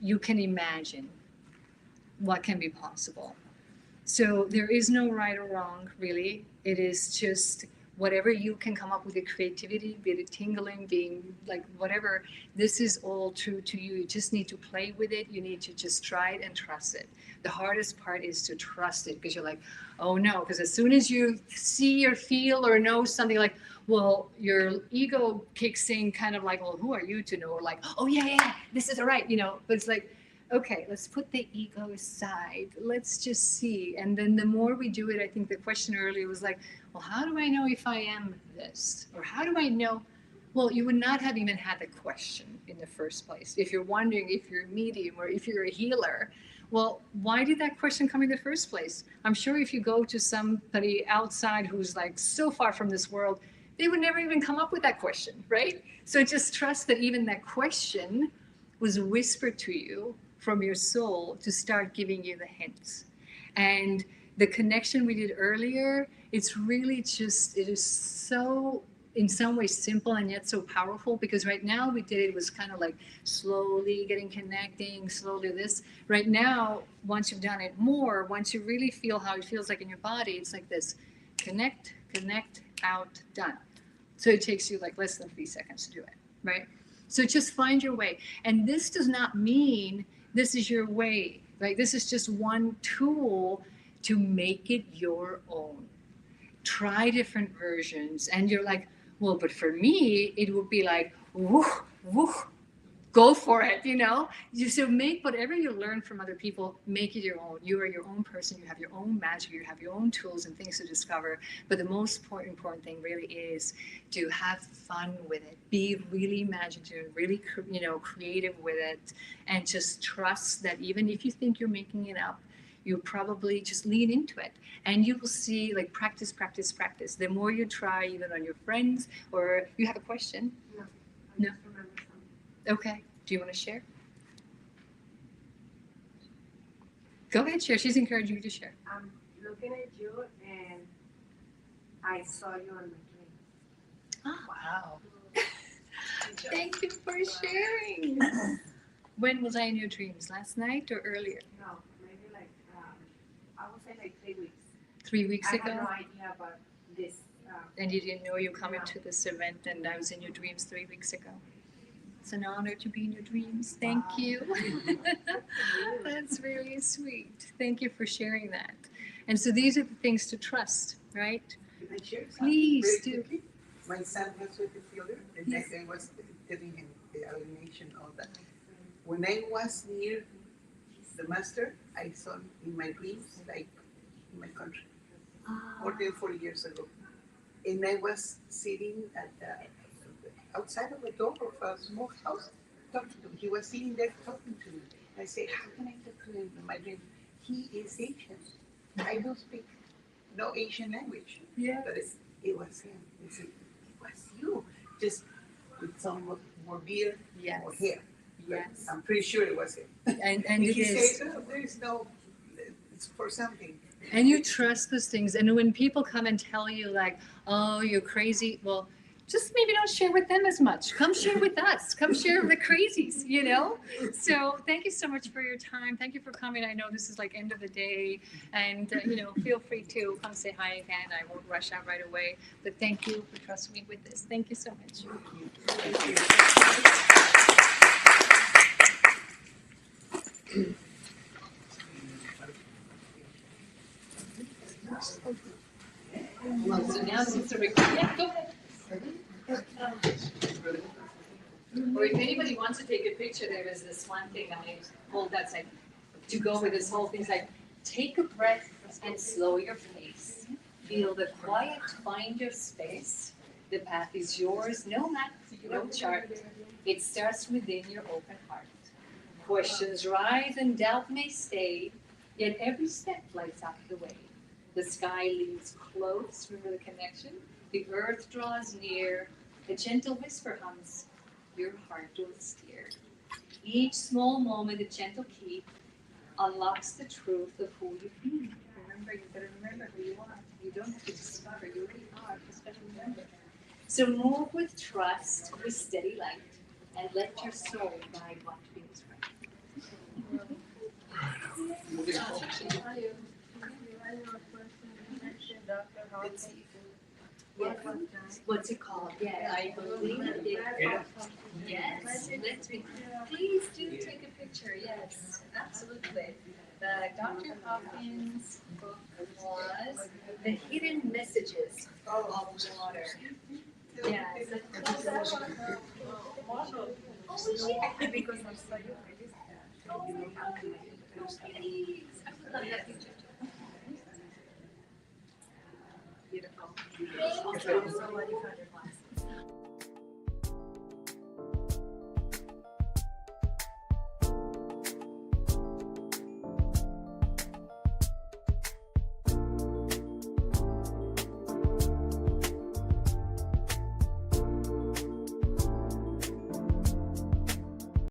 you can imagine what can be possible. So there is no right or wrong, really. It is just whatever you can come up with the creativity, be it tingling, being like whatever, this is all true to you. You just need to play with it. You need to just try it and trust it. The hardest part is to trust it because you're like, oh no, because as soon as you see or feel or know something like, well, your ego kicks in kind of like, well, who are you to know? Or like, oh yeah, this is all right, but it's like, okay, let's put the ego aside. Let's just see. And then the more we do it, I think the question earlier was like, well, how do I know if I am this? Or how do I know? Well, you would not have even had the question in the first place. If you're wondering if you're a medium or if you're a healer, well, why did that question come in the first place? I'm sure if you go to somebody outside who's like so far from this world, they would never even come up with that question, right? So just trust that even that question was whispered to you from your soul to start giving you the hints. And the connection we did earlier, it's really just, it is so, in some ways simple and yet so powerful because right now we did it was kind of like slowly connecting, slowly this. Right now, once you've done it more, once you really feel how it feels like in your body, it's like this, connect, out, done. So it takes you like less than 3 seconds to do it, right? So just find your way. And this does not mean this is your way. Like this is just one tool to make it your own. Try different versions. And you're like, well, but for me, it would be like, woo, go for it, You so make whatever you learn from other people, make it your own. You are your own person. You have your own magic. You have your own tools and things to discover. But the most important thing really is to have fun with it. Be really imaginative, really, creative with it, and just trust that even if you think you're making it up, you probably just lean into it and you will see like practice. The more you try, even on your friends, or you have a question. No. Okay. Do you want to share? Go ahead, share. She's encouraging you to share. I'm looking at you and I saw you in my dreams. Oh, wow. Thank you for sharing. When was I in your dreams? Last night or earlier? No, maybe like, I would say like 3 weeks. 3 weeks ago? I had no idea about this. And you didn't know you were coming to this event and I was in your dreams 3 weeks ago. It's an honor to be in your dreams. Thank you. That's very sweet. Thank you for sharing that. And so these are the things to trust, right? Can I share something Please very do. quickly? My son was with the fielder, and Yes. I was telling him the alienation, all that. When I was near the master, I saw him in my dreams, like in my country, more than 40 years ago. And I was sitting at outside of the door of a small house, talking to him. He was sitting there talking to me. I said, how can I talk to him in my dream? He is Asian. I don't speak no Asian language. Yes. But it was him. He said, it was you. Just with some more beard, more hair. But Yes. I'm pretty sure it was him. And he it is. said, oh, there is no, it's for something. And you trust those things. And when people come and tell you like, oh, you're crazy, well, just maybe don't share with them as much. Come share with us. Come share with the crazies, you know? So thank you so much for your time. Thank you for coming. I know this is like end of the day. And, you know, feel free to come say hi again. I won't rush out right away. But thank you for trusting me with this. Thank you so much. Thank you. So now since the recording, yeah, go ahead. Or if anybody wants to take a picture, there is this one thing I pulled that's like to go with this whole thing. It's like take a breath and slow your pace. Feel the quiet, find your space. The path is yours, no map, no chart. It starts within your open heart. Questions rise and doubt may stay, yet every step lights up the way. The sky leads close, remember the connection? The earth draws near, a gentle whisper hums, your heart will steer. Each small moment, a gentle key, unlocks the truth of who you've been. Remember, you gotta remember who you are. You don't have to discover, you already are, just gotta remember. So move with trust, with steady light, and let your soul guide what feels right. What's it called? Yeah, I believe it. Yes, let's be. Please do take a picture. Yes, absolutely. The Dr. Hopkins book was The Hidden Messages of Water. Yeah. Because I'm so please. I would love that picture too. Beautiful. Thank you so much for your class.